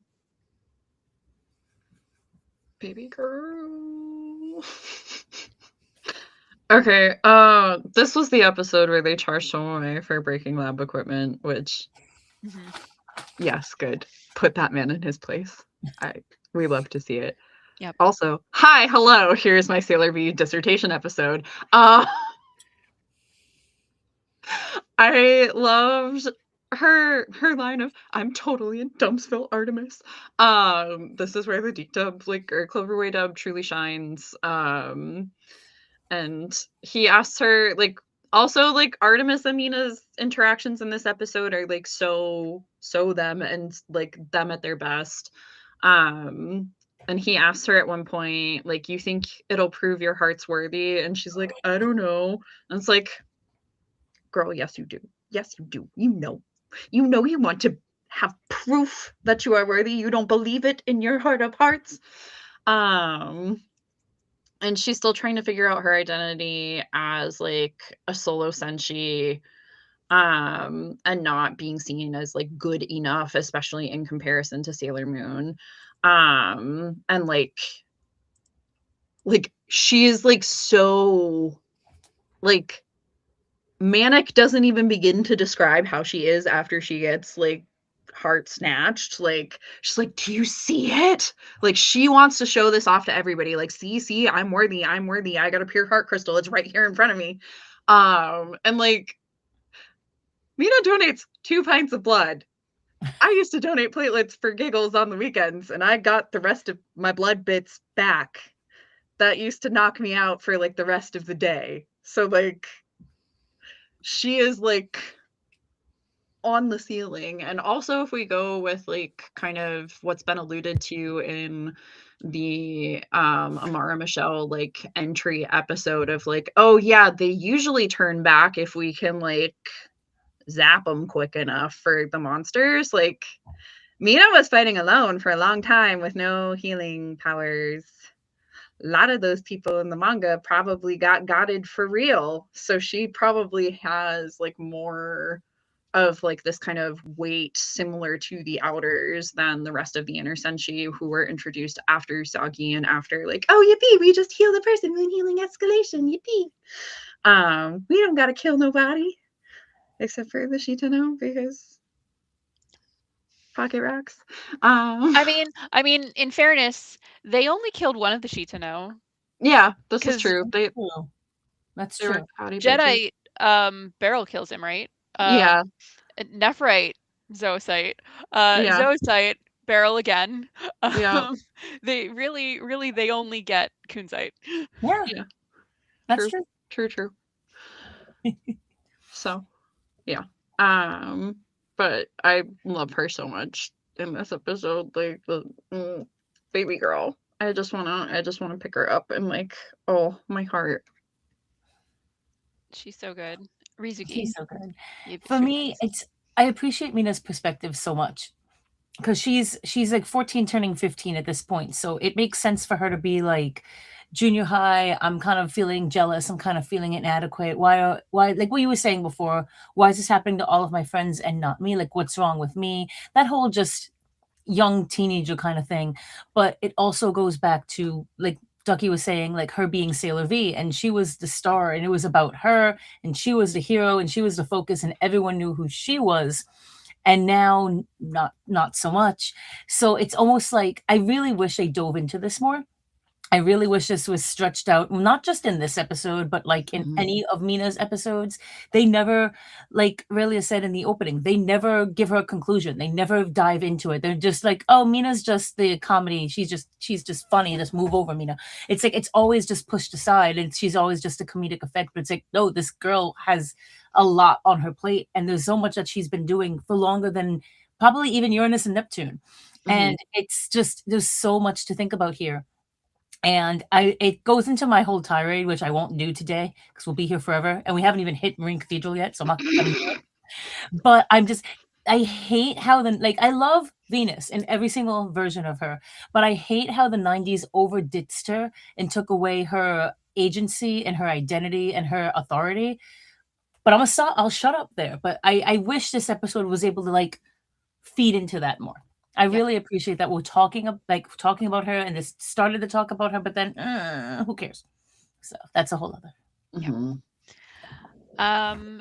Baby girl. Okay, this was the episode where they charged someone away for breaking lab equipment, which, Mhm. yes, good. Put that man in his place. We love to see it. Yep. Also, hi, hello, here's my Sailor V dissertation episode. I loved her line of "I'm totally in Dumpsville, Artemis." This is where the Deep dub, or Cloverway dub, truly shines. And he asks her, also, Artemis and Mina's interactions in this episode are so them, and them at their best. And he asks her at one point, you think it'll prove your heart's worthy? And she's like, I don't know. And it's like, girl, yes you do. Yes you do. You know you want to have proof that you are worthy. You don't believe it in your heart of hearts. And she's still trying to figure out her identity as a solo senshi, and not being seen as good enough, especially in comparison to Sailor Moon. And she is so manic doesn't even begin to describe how she is after she gets heart snatched. She's like, do you see it? She wants to show this off to everybody, see, I'm worthy, I got a pure heart crystal, it's right here in front of me. And Mina donates 2 pints of blood. I used to donate platelets for giggles on the weekends, and I got the rest of my blood bits back. That used to knock me out for the rest of the day. So she is on the ceiling. And also, if we go with kind of what's been alluded to in the Amara Michelle entry episode of oh yeah, they usually turn back if we can zap them quick enough for the monsters. Mina was fighting alone for a long time with no healing powers. A lot of those people in the manga probably got gotted for real, so she probably has more of this kind of weight similar to the outers than the rest of the inner senshi, who were introduced after Sagi and after oh yippee, we just heal the person, moon healing escalation, yippee. We don't gotta kill nobody except for the Shitano, because pocket rocks. I mean, in fairness, they only killed one of the Shitano. Yeah, this is true. That's they true. Jedi Beryl kills him, right? Yeah. Nephrite, Zoisite. Yeah. Zoisite, Beryl again. Yeah. They really they only get Kunzite. Yeah. Yeah. That's True. So, yeah. But I love her so much in this episode. Baby girl. I just wanna pick her up and oh, my heart. She's so good. Rizuki. She's so good. You For me, I appreciate Mina's perspective so much, because she's 14 turning 15 at this point, so it makes sense for her to be junior high. I'm kind of feeling jealous, I'm kind of feeling inadequate. Why like what you were saying before, why is this happening to all of my friends and not me? What's wrong with me? That whole just young teenager kind of thing. But it also goes back to Ducky was saying, her being Sailor V, and she was the star, and it was about her, and she was the hero, and she was the focus, and everyone knew who she was. and now not so much. So it's almost like I really wish they dove into this more. I really wish this was stretched out, not just in this episode, but like in any of Mina's episodes. They never, like Relia said in the opening, they never give her a conclusion. They never dive into it. They're just like, oh, Mina's just the comedy. She's just funny. Just move over, Mina. It's like it's always just pushed aside, and she's always just a comedic effect. But it's like, no, this girl has a lot on her plate, and there's so much that she's been doing for longer than probably even Uranus and Neptune. And it's just there's so much to think about here. And it goes into my whole tirade, which I won't do today because we'll be here forever, and we haven't even hit Marine Cathedral yet, so I'm not gonna do it. But I hate how I love Venus in every single version of her, but I hate how the 90s overditched her and took away her agency and her identity and her authority. But I'll shut up there. But I wish this episode was able to like feed into that more. I really appreciate that we're talking about her, and this started to talk about her, but then who cares? So that's a whole other.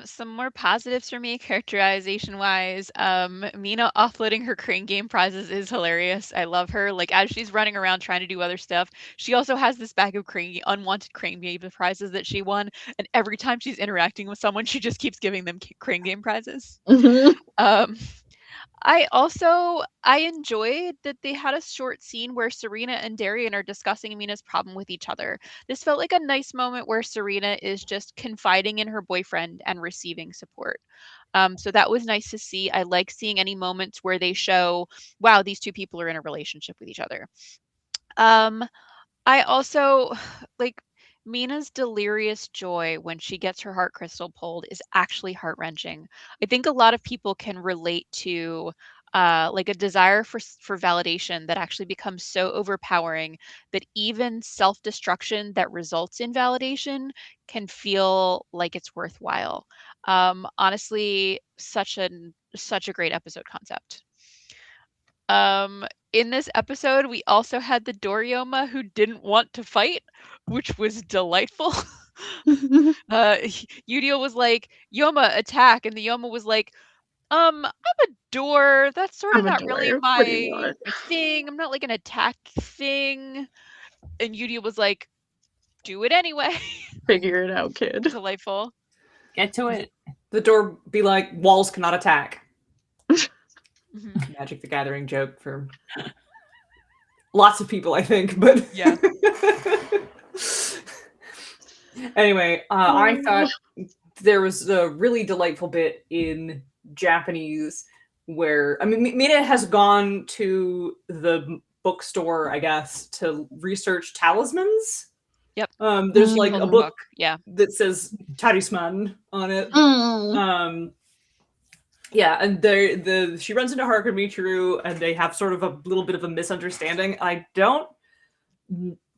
Some more positives for me, characterization wise. Mina offloading her crane game prizes is hilarious. I love her. Like as she's running around trying to do other stuff, she also has this bag of unwanted crane game prizes that she won, and every time she's interacting with someone, she just keeps giving them crane game prizes. I enjoyed that they had a short scene where Serena and Darian are discussing Mina's problem with each other. This felt like a nice moment where Serena is just confiding in her boyfriend and receiving support. So that was nice to see. I like seeing any moments where they show, wow, these two people are in a relationship with each other. I also like Mina's delirious joy when she gets her heart crystal pulled is actually heart-wrenching. I think a lot of people can relate to like a desire for validation that actually becomes so overpowering that even self-destruction that results in validation can feel like it's worthwhile. Honestly, such a great episode concept. In this episode, we also had the Dorioma who didn't want to fight, which was delightful. Yudio was like, Yoma, attack. And the Yoma was like, I'm a door. That's sort of not really my thing. I'm not like an attack thing. And Yudio was like, do it anyway. Figure it out, kid. Delightful. Get to it. The door be like, walls cannot attack. Magic the Gathering joke for lots of people, I think, but yeah. Anyway, I thought there was a really delightful bit in Japanese where Mina has gone to the bookstore, I guess, to research talismans. Yep. There's like a book that says talisman on it. Yeah, and she runs into Haruka Michiru, and they have sort of a little bit of a misunderstanding. I don't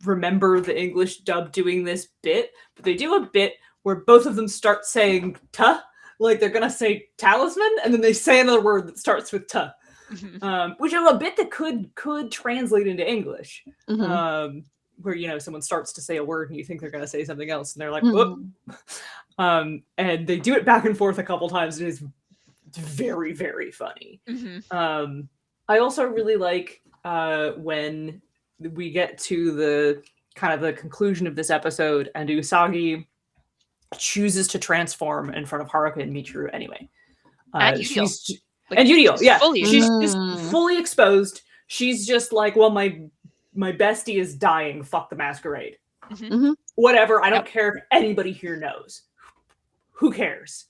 remember the English dub doing this bit, but they do a bit where both of them start saying "ta," like they're gonna say talisman, and then they say another word that starts with "ta," which is a bit that could translate into English. Where someone starts to say a word and you think they're gonna say something else, and they're like, "Whoop," and they do it back and forth a couple times. And it's very, very funny. I also really like when we get to the kind of the conclusion of this episode and Usagi chooses to transform in front of Haruka and Michiru anyway. And Yudio, yeah. She's just fully exposed. She's just like, well, my bestie is dying. Fuck the masquerade. Whatever. I don't care if anybody here knows. Who cares?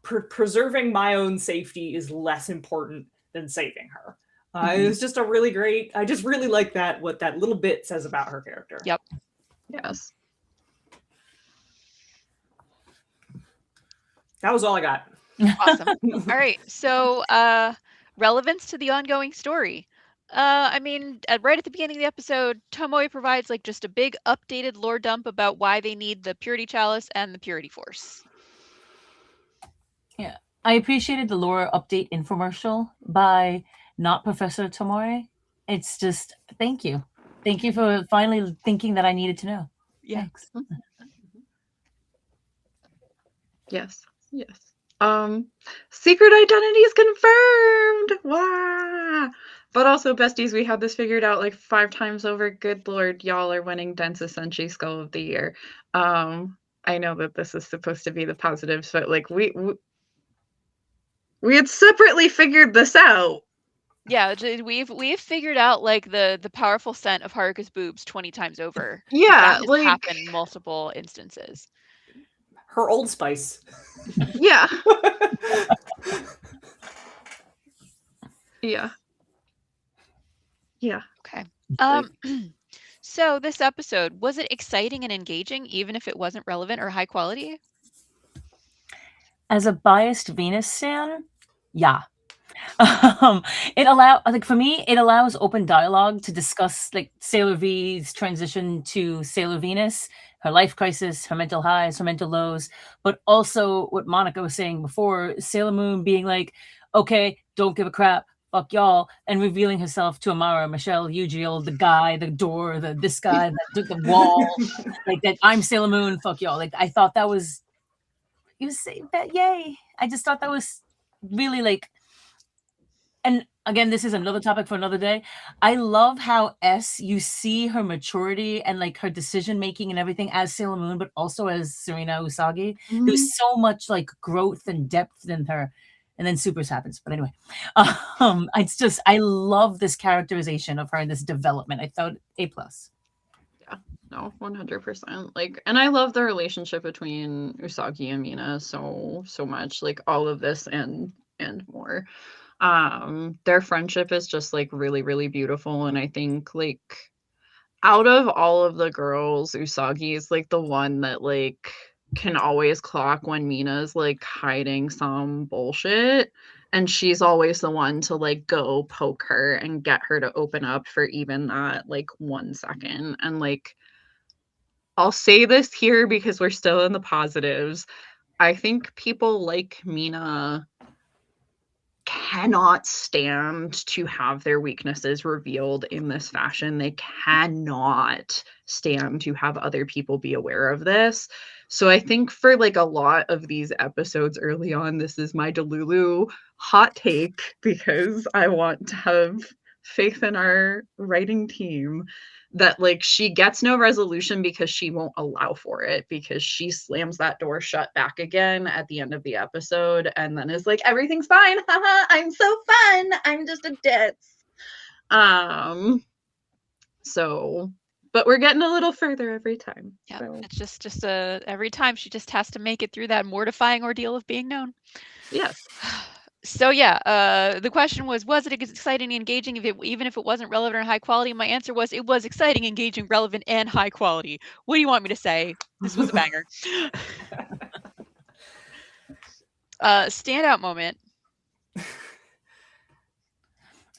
Preserving my own safety is less important than saving her. It's just a really great. I just really like what that little bit says about her character. Yep. Yes. That was all I got. Awesome. All right. So, relevance to the ongoing story. Right at the beginning of the episode, Tomoe provides like just a big updated lore dump about why they need the Purity Chalice and the Purity Force. Yeah, I appreciated the lore update infomercial by not Professor Tomoe. It's just thank you for finally thinking that I needed to know. Yeah. Thanks. Yes. Secret identities confirmed! Wow! But also, besties, we had this figured out like 5 times over. Good lord, y'all are winning Densest Senshi Skull of the Year. I know that this is supposed to be the positives, but like we had separately figured this out. Yeah, we've figured out like the powerful scent of Haruka's boobs 20 times over. Yeah, that has like happened multiple instances. Her Old Spice. yeah. Yeah. Yeah. Okay. Like, So this episode, was it exciting and engaging even if it wasn't relevant or high quality? As a biased Venus stan, yeah. For me, it allows open dialogue to discuss like Sailor V's transition to Sailor Venus, her life crisis, her mental highs, her mental lows, but also what Monica was saying before, Sailor Moon being like, okay, don't give a crap, fuck y'all, and revealing herself to Amara, Michelle, Yujiel, the guy, the door, this guy, the wall, like that. I'm Sailor Moon, fuck y'all. Like I thought that was, yay! I just thought that was really like. And again, this is another topic for another day. I love how you see her maturity and like her decision making and everything as Sailor Moon, but also as Serena Usagi. There's so much like growth and depth in her. And then Supers happens. But anyway, it's just I love this characterization of her and this development. I thought A+. Yeah, no, 100%. Like, and I love the relationship between Usagi and Mina so much. Like all of this and more. Their friendship is just like really, really beautiful. And I think like out of all of the girls, Usagi is like the one that like can always clock when Mina's like hiding some bullshit. And she's always the one to like go poke her and get her to open up for even that like 1 second. And like, I'll say this here because we're still in the positives. I think people like Mina cannot stand to have their weaknesses revealed in this fashion. They cannot stand to have other people be aware of this. So I think for like a lot of these episodes early on, this is my Delulu hot take because I want to have faith in our writing team that like she gets no resolution because she won't allow for it, because she slams that door shut back again at the end of the episode and then is like, everything's fine, haha, I'm so fun, I'm just a ditz. So but we're getting a little further every time. Yeah, so. It's just every time she just has to make it through that mortifying ordeal of being known. Yes. So yeah, the question was it exciting and engaging even if it wasn't relevant or high quality? My answer was it was exciting, engaging, relevant, and high quality. What do you want me to say? This was a banger. Standout moment.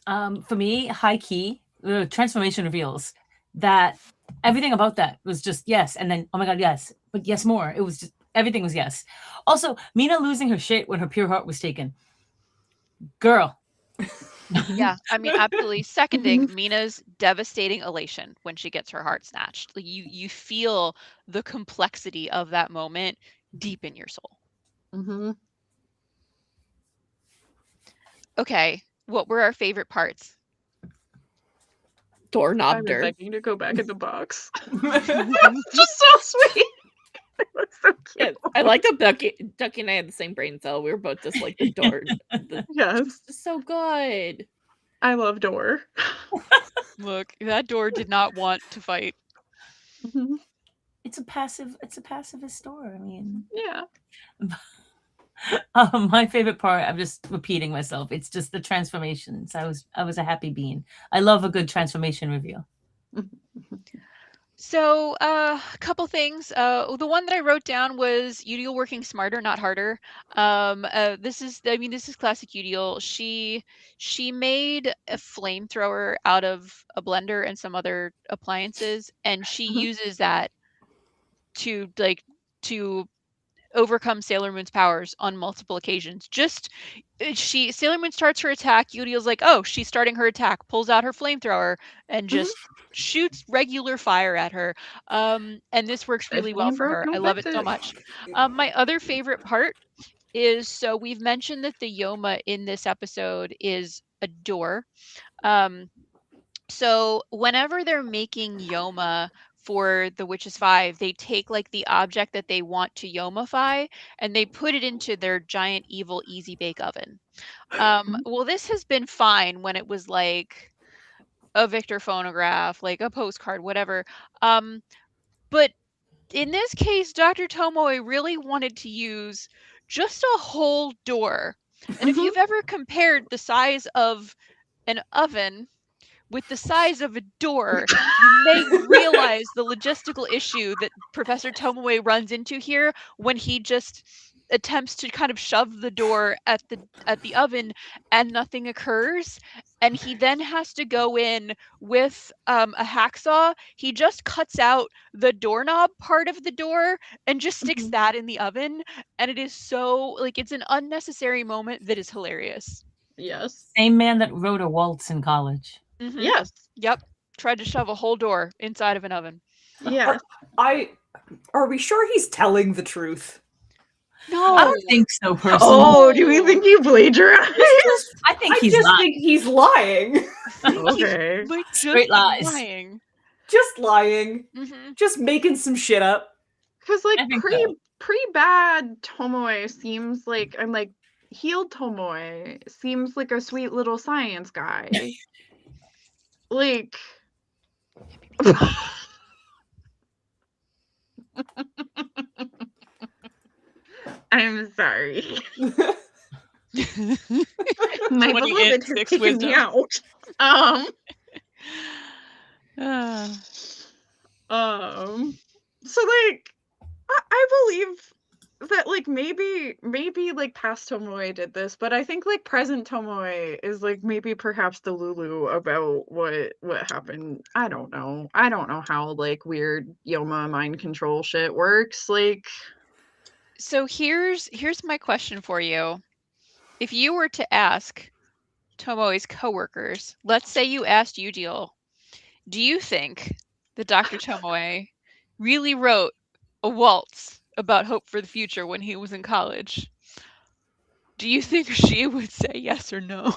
For me, high key, the transformation reveals that everything about that was just yes, and then oh my god, yes, but yes more. It was just everything was yes. Also, Mina losing her shit when her pure heart was taken. Girl. Yeah, I mean, absolutely. Seconding Mina's devastating elation when she gets her heart snatched. Like you feel the complexity of that moment deep in your soul. Mm-hmm. Okay, what were our favorite parts? Doorknob I've been dirt. begging to go back in the box. Just so sweet. It was so cute. Yeah, I like that Ducky and I had the same brain cell. We were both just like the door. Yes. It's so good. I love Door. Look, that door did not want to fight. Mm-hmm. It's a pacifist door. I mean, Yeah. My favorite part, I'm just repeating myself, it's just the transformations. I was a happy bean. I love a good transformation reveal. So, a couple things. The one that I wrote down was Udiel working smarter, not harder. This is classic Udiel. She made a flamethrower out of a blender and some other appliances, and she uses that to overcome Sailor Moon's powers on multiple occasions. Sailor Moon starts her attack, Udiel's like, oh, she's starting her attack, pulls out her flamethrower and just shoots regular fire at her. And this works really well for her. I love it so much. My other favorite part is, so we've mentioned that the Yoma in this episode is a door. So whenever they're making Yoma for the Witches 5, they take like the object that they want to Yomify and they put it into their giant evil easy bake oven. Well, this has been fine when it was like a Victor phonograph, like a postcard, whatever. But in this case, Dr. Tomoe really wanted to use just a whole door. And if you've ever compared the size of an oven with the size of a door, you may realize the logistical issue that Professor Tomoe runs into here when he just attempts to kind of shove the door at the oven and nothing occurs, and he then has to go in with a hacksaw. He just cuts out the doorknob part of the door and just sticks that in the oven, and it is so like it's an unnecessary moment that is hilarious. Yes. Same man that wrote a waltz in college. Yes. Yep. Tried to shove a whole door inside of an oven. Yes. Are we sure he's telling the truth? No. I don't think so, personally. Oh, do we think you plagiarized? I think I he's just lying. think he's lying. Okay. Like just Straight lies. lying. Just lying. Mhm. Just making some shit up. Because like I think pretty bad Tomoe seems like healed Tomoe seems like a sweet little science guy. Like I'm sorry. My 28 beloved has six taken me wisdom. out. So like I believe that like maybe like past Tomoe did this, but I think like present Tomoe is like maybe perhaps the Lulu about what happened. I don't know how like weird Yoma mind control shit works. Like, So here's my question for you. If you were to ask Tomoe's coworkers, let's say you asked Udiel, do you think that Dr. Tomoe really wrote a waltz about hope for the future when he was in college? Do you think she would say yes or no?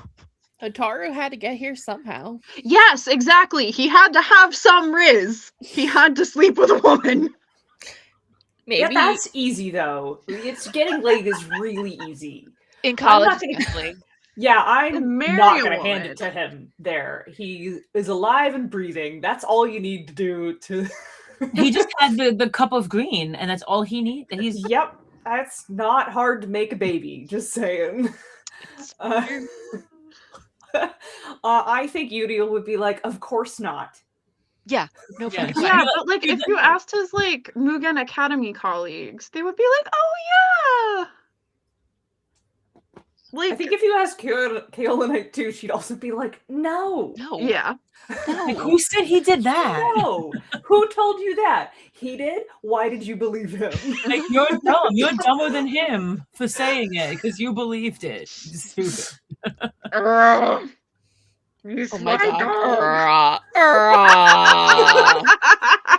Otaru had to get here somehow. yes, exactly. He had to have some riz. He had to sleep with a woman. Maybe Yeah, that's easy though. It's getting laid is really easy. In college, not gonna- especially. Yeah, I'm Marry not a gonna hand woman. it to him there. He is alive and breathing. That's all you need to do to He just had the cup of green, and that's all he needed. He's Yep. That's not hard to make a baby, just saying. I think Udiel would be like, of course not. Yeah, no Yeah. fucking way. Yeah, but like if you asked his like Mugen Academy colleagues, they would be like, "Oh yeah." Like, I think if you asked Kaolinite too, she'd also be like, no. No. yeah. like, who said he did that? No. Who told you that? He did? Why did you believe him? Like, you're dumb. You're dumber than him for saying it because you believed it. Stupid. Ugh. Oh my Sly god. dog.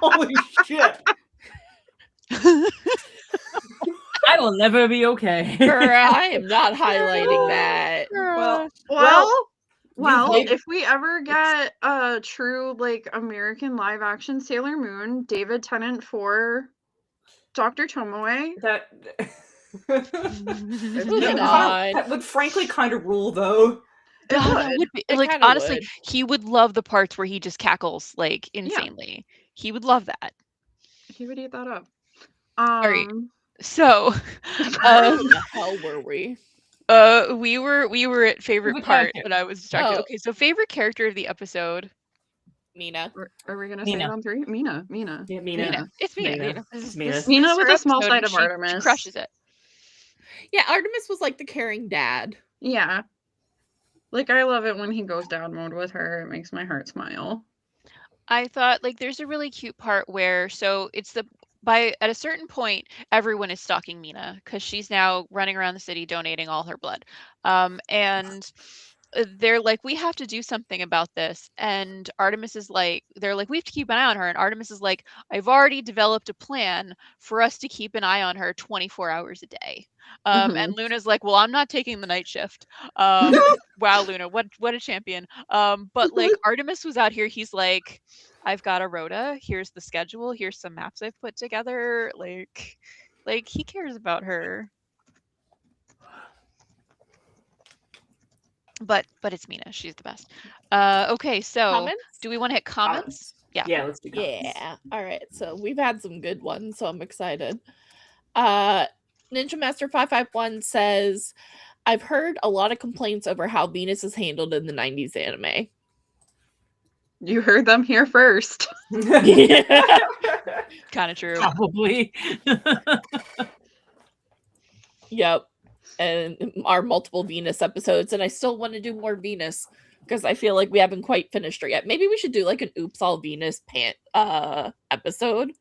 Holy shit. I will never be okay. I am not highlighting that. Well, You've- if we ever get a true like American live action Sailor Moon, David Tennant for Dr. Tomoe. That Moving on. that would frankly kind of rule though. God, It that would. would be It like kinda honestly, would. he would love the parts where he just cackles like insanely. He would love that. He would eat that up. Sorry. So, Where the hell were we? we were at favorite Favorite part, character. but I was distracted. Oh. Okay, so favorite character of the episode. Mina. Are we gonna say it Mina. on three? Mina. Yeah, Mina. It's Mina. Mina. This is- Mina. this is Mina with her a small episode, side and of she Artemis. crushes it. Yeah, Artemis was like the caring dad. Yeah. Like I love it when he goes down mode with her. It makes my heart smile. I thought like there's a really cute part where so it's at a certain point everyone is stalking Mina because she's now running around the city donating all her blood. And they're like, we have to do something about this. And Artemis is like, they're like, we have to keep an eye on her. And Artemis is like, I've already developed a plan for us to keep an eye on her 24 hours a day. And Luna's like, well, I'm not taking the night shift. Wow, Luna, what a champion. But like Artemis was out here, he's like, I've got a rota. Here's the schedule. Here's some maps I've put together. Like he cares about her. But it's Mina. She's the best. Okay, so Comments? do we want to hit comments? Yeah. Yeah, let's do comments. Yeah. All right. So we've had some good ones, so I'm excited. Ninja Master 551 says, I've heard a lot of complaints over how Venus is handled in the 90s anime. You heard them here first. Yeah. Kind of true. Probably. Yep. And our multiple Venus episodes. And I still want to do more Venus because I feel like we haven't quite finished her yet. Maybe we should do like an Oops All Venus episode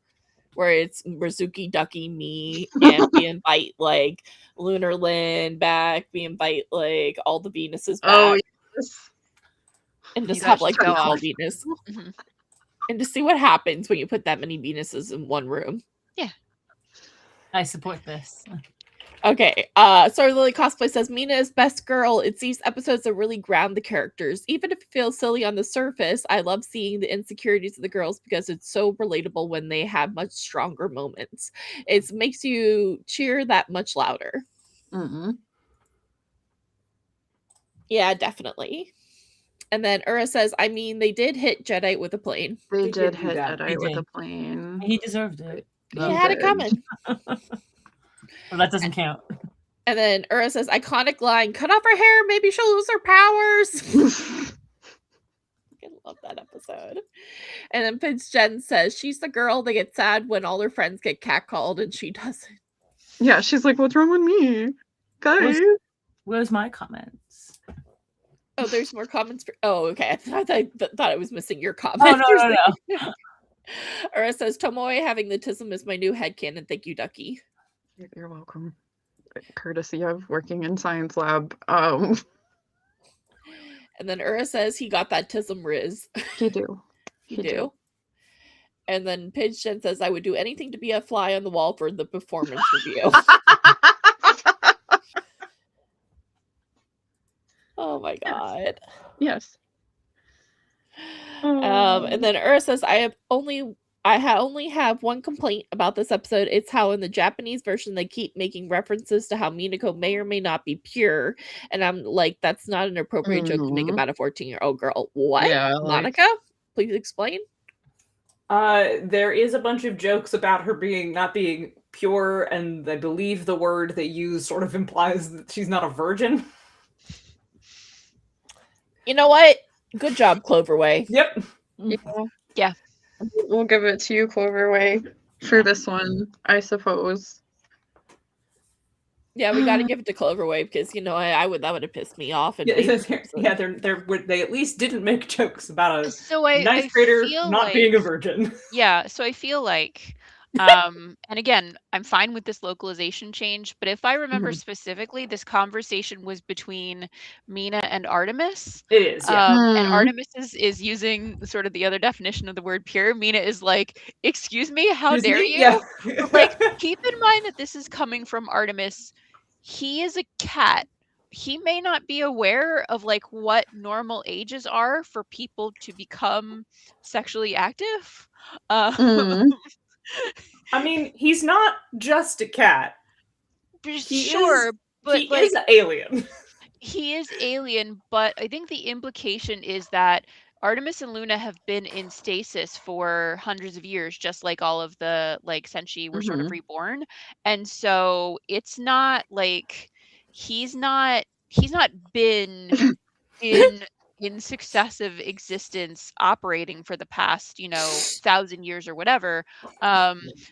where it's Rizuki, Ducky, me, and we invite like Lunar Lynn back. We invite like all the Venuses back. Oh, yes. And just You have guys like should go Oops All off. Venus. Mhm. And to see what happens when you put that many Venuses in one room. I support this. Okay, so Lily Cosplay says, Mina is best girl. It's these episodes that really ground the characters. Even if it feels silly on the surface, I love seeing the insecurities of the girls because it's so relatable when they have much stronger moments. It makes you cheer that much louder. Mm-hmm. Yeah, definitely. And then Ura says, I mean, they did hit Jedi with a plane. They They did did do hit that. Jedi They with did. a plane. He deserved it. He He had it did. coming. Well, that doesn't count. And then Ura says, iconic line, cut off her hair, maybe she'll lose her powers. I love that episode. And then Pitch Jen says, she's the girl that gets sad when all her friends get catcalled and she doesn't. Yeah, she's like, what's wrong with me? Guys. Where's my comments? Oh, there's more comments for. Oh, okay. I thought I was missing your comment. Oh, no. Ura says, Tomoe having the tism is my new headcanon. Thank you, Ducky. You're welcome. Courtesy of working in science lab. And then Ura says he got that tism riz. You do. You do. And then Pidge Jen says, I would do anything to be a fly on the wall for the performance review. Oh my god. Yes. And then Ura says, I only have one complaint about this episode. It's how in the Japanese version they keep making references to how Minako may or may not be pure. And I'm like, that's not an appropriate joke to make about a 14-year-old girl. What? Yeah, like- Monica? Please explain. There is a bunch of jokes about her not being pure, and I believe the word they use sort of implies that she's not a virgin. You know what? Good job, Cloverway. Yep. Yeah. We'll give it to you, Cloverway, for this one, I suppose. Yeah, we got to give it to Cloverway because that would have pissed me off. And They at least didn't make jokes about a So I ninth grader feel not like, being a virgin. Yeah, so I feel like and again, I'm fine with this localization change, but if I remember specifically, this conversation was between Mina and Artemis. It is, yeah. And Artemis is using sort of the other definition of the word pure. Mina is like, excuse me, how dare you? Yeah. Like, keep in mind that this is coming from Artemis. He is a cat. He may not be aware of like what normal ages are for people to become sexually active. I mean, he's not just a cat. Sure, but he like, is alien. he is alien, but I think the implication is that Artemis and Luna have been in stasis for hundreds of years, just like all of the like Senshi were sort of reborn. And so it's not like he's not been in successive existence operating for the past 1,000 years or whatever.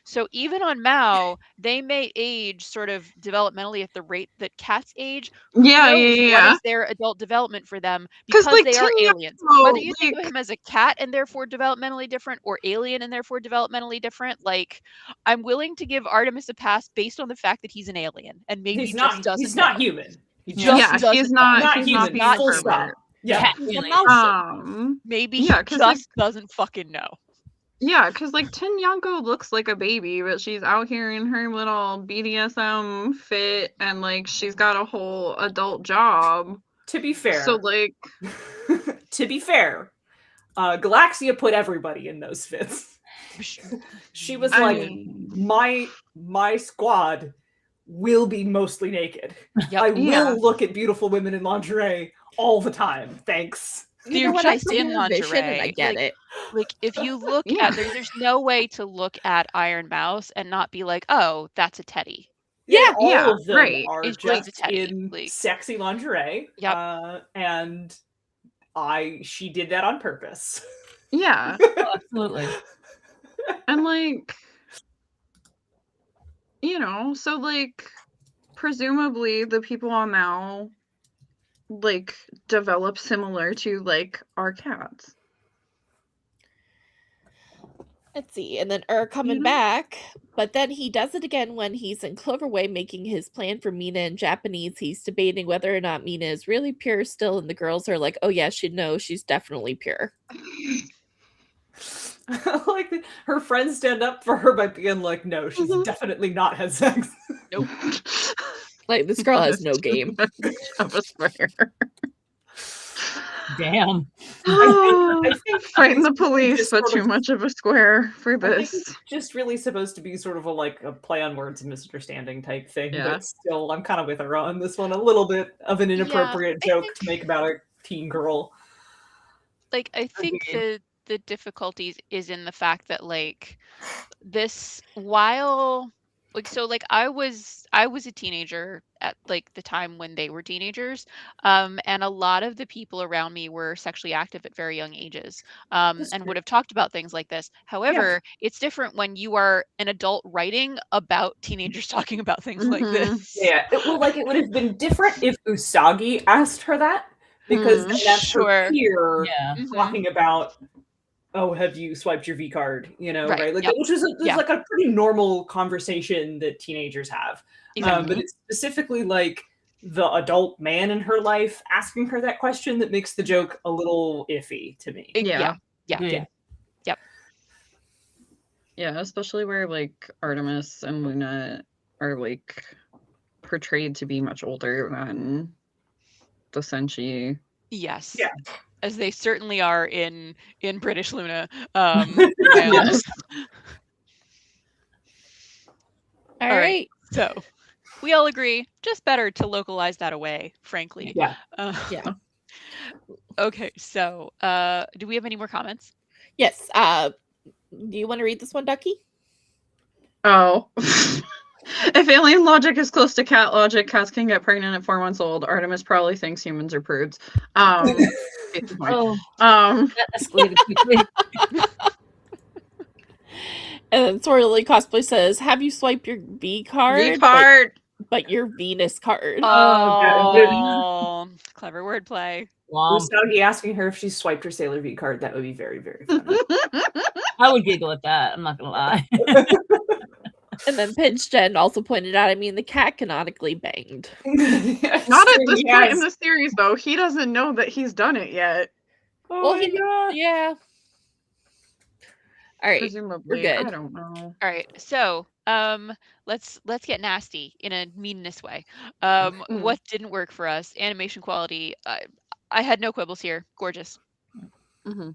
So even on Mao, they may age sort of developmentally at the rate that cats age. What is their adult development for them, because like, they are 10 years aliens. ago, Whether you think of like- him as a cat and therefore developmentally different, or alien and therefore developmentally different, like, I'm willing to give Artemis a pass based on the fact that he's an alien and maybe He's just not. doesn't He's not know. human. Just he's doesn't not Not he's human, not being a full stop. pervert. Yeah. He's a really. mouse. Maybe Yeah, he 'cause, just doesn't fucking know. Yeah, because like Tin Yanko looks like a baby, but she's out here in her little BDSM fit, and like she's got a whole adult job. To be fair, So like, Galaxia put everybody in those fits. She was I like, mean- my squad will be mostly naked. Yep. I Yeah. will look at beautiful women in lingerie all the time. Thanks. You They're know what? I just see in your vision and I lingerie. get Like, it. Like if you look Yeah. at there's no way to look at Iron Mouse and not be like, oh, that's a teddy. Yeah. all Yeah, of them right. are It's just just a teddy, in like- sexy lingerie. Yep. And she did that on purpose. Yeah, Oh, absolutely. and like, so like, presumably the people on Mal like develop similar to like our cats. Let's see. And then coming know? back, but then he does it again when he's in Cloverway making his plan for Mina in Japanese. He's debating whether or not Mina is really pure still, and the girls are like, oh yeah, she's definitely pure. Like her friends stand up for her by being like, no, she's Mhm. definitely not had sex. Nope. Like this girl has no game. Of a square. Damn. I think Fighting the police, just but sort too of- much of a square for I think this. it's just really supposed to be sort of a play on words and misunderstanding type thing, Yeah. but still, I'm kind of with her on this one. A little bit of an inappropriate I joke think- to make about a teen girl. Like I think Agreed. the difficulties is in the fact that like this while like so like I was a teenager at like the time when they were teenagers, and a lot of the people around me were sexually active at very young ages, That's and true. would have talked about things like this. However, it's different when you are an adult writing about teenagers talking about things like Mhm. this. Yeah, it would have been different if Usagi asked her that, because Mhm. then that's her Sure. peer Yeah. Mhm. talking about, oh, have you swiped your V card? Right, Right? Like, yep. which was Yeah. like a pretty normal conversation that teenagers have. Exactly. But it's specifically like the adult man in her life asking her that question that makes the joke a little iffy to me. Yeah. Agreed. Yeah, especially where like Artemis and Luna are like portrayed to be much older than the Senshi. Yes. Yeah. As they certainly are in British Luna. Yes. All right. right. So we all agree, just better to localize that away, frankly. Yeah. Yeah. Okay, so do we have any more comments? Yes. Do you want to read this one, Ducky? Oh. If alien logic is close to cat logic, cats can get pregnant at 4 months old. Artemis probably thinks humans are prudes. Case in point. Oh, Um, that escalated quickly. And then Sorely Cosplay says, have you swiped your V card? V-part. But your Venus card. Oh, clever wordplay. Womp. Usagi asking her if she swiped her Sailor V card, that would be very, very funny. I would giggle at that. I'm not gonna lie. And then Pinch Jen also pointed out, I mean, the cat canonically banged. Not at this point in the series, though. He doesn't know that he's done it yet. Oh Well, my he- god. Yeah. All right. Presumably, good. I don't know. All right, so let's get nasty in a meanness way. What didn't work for us? Animation quality. I had no quibbles here. Gorgeous. Mm-hmm.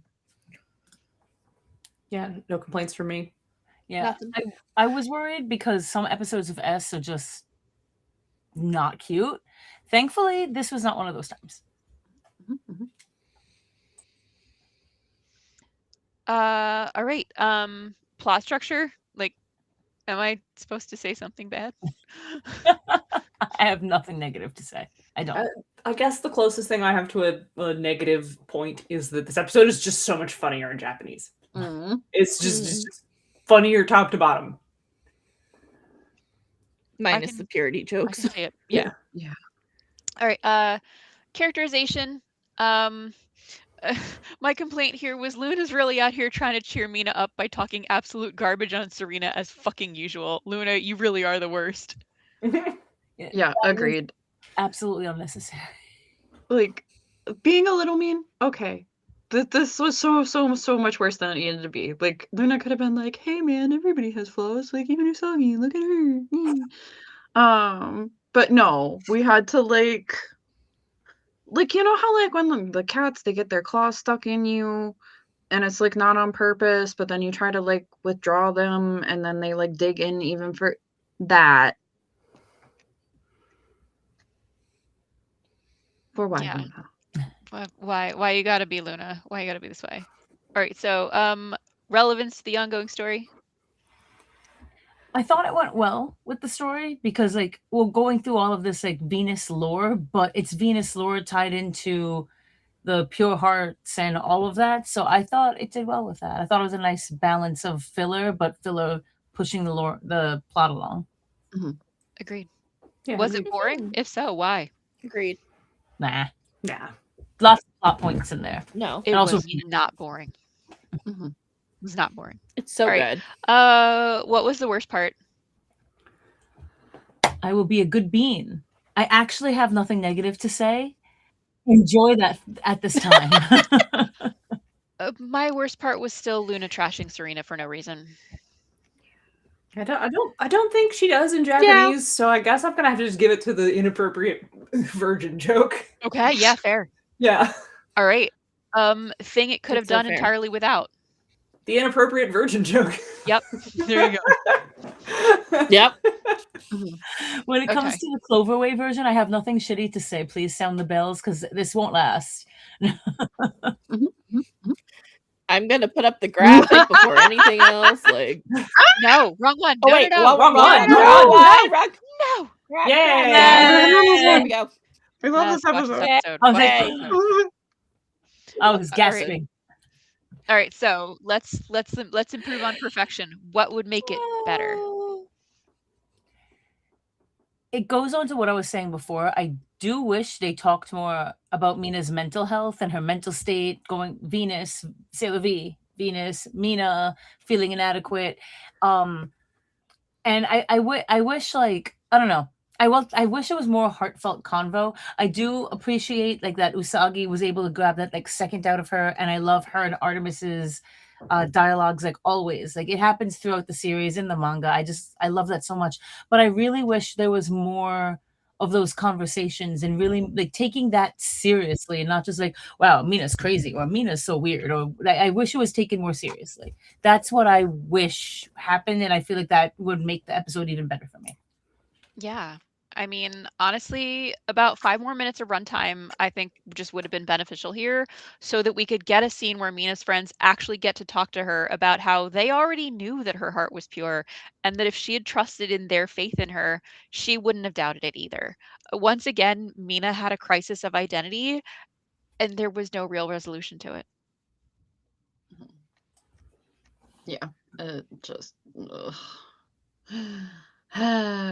Yeah, no complaints from me. Yeah, Nothing. I was worried because some episodes of S are just not cute. Thankfully, this was not one of those times. Mm-hmm. All right. Plot structure. Like, am I supposed to say something bad? I have nothing negative to say. I don't. I guess the closest thing I have to a negative point is that this episode is just so much funnier in Japanese. Mm-hmm. It's just funnier top to bottom. Minus can- the purity I jokes. can say it. Yeah. Yeah. All right. Characterization. My complaint here was Luna's really out here trying to cheer Mina up by talking absolute garbage on Serena as fucking usual. Luna, you really are the worst. Yeah, agreed. absolutely unnecessary. Like, being a little mean, okay. This was so much worse than it needed to be. Like, Luna could have been like, "Hey, man, everybody has flaws. Like, even Usagi, look at her." But no, we had to like, you know how like when the cats they get their claws stuck in you, and it's like not on purpose, but then you try to like withdraw them, and then they like dig in even for that. For why? Yeah. Luna? Why you gotta be Luna? Why you gotta be this way? All right, so relevance to the ongoing story. I thought it went well with the story because, like, we're going through all of this like Venus lore, but it's Venus lore tied into the pure hearts and all of that. So I thought it did well with that. I thought it was a nice balance of filler, but filler pushing the plot along. Agreed. Yeah, Was it boring? If so, why? Agreed. Nah, Nah. lots of plot points in there. No, It And also was not boring. Mhm. It was not boring. it's so All right. good. What was the worst part? I will be a good bean. I actually have nothing negative to say. Enjoy that at this time. My worst part was still Luna trashing Serena for no reason. I don't think she does in Japanese, so I guess I'm gonna have to just give it to the inappropriate virgin joke. Okay, yeah, fair. Yeah. All right. Thing it could have That's so done fair. entirely without. The inappropriate virgin joke. Yep. There you go. Yep. When it comes Okay. to the Cloverway version, I have nothing shitty to say. Please sound the bells because this won't last. I'm gonna put up the graphic before anything else. Like, No, wrong one. oh No, wait, no, no. wrong one. No, Wrong one. why? Wrong. No. There we go. We love Let's this watch this episode. episode. Oh, Watch thank this you. episode. I was All right. gasping. All right, so let's improve on perfection. What would make it better? It goes on to what I was saying before. I do wish they talked more about Mina's mental health and her mental state, going Venus, Sailor V, Venus, Mina feeling inadequate. And I wish, like, I don't know. I wish it was more heartfelt convo. I do appreciate like that Usagi was able to grab that like second out of her, and I love her and Artemis's dialogues like always. Like it happens throughout the series in the manga. I love that so much. But I really wish there was more of those conversations and really like taking that seriously and not just like, wow, Mina's crazy or Mina's so weird, or I wish it was taken more seriously. That's what I wish happened, and I feel like that would make the episode even better for me. Yeah. I mean, honestly, about 5 more minutes of runtime, I think just would have been beneficial here so that we could get a scene where Mina's friends actually get to talk to her about how they already knew that her heart was pure and that if she had trusted in their faith in her, she wouldn't have doubted it either. Once again, Mina had a crisis of identity and there was no real resolution to it. Yeah, it just. Ugh.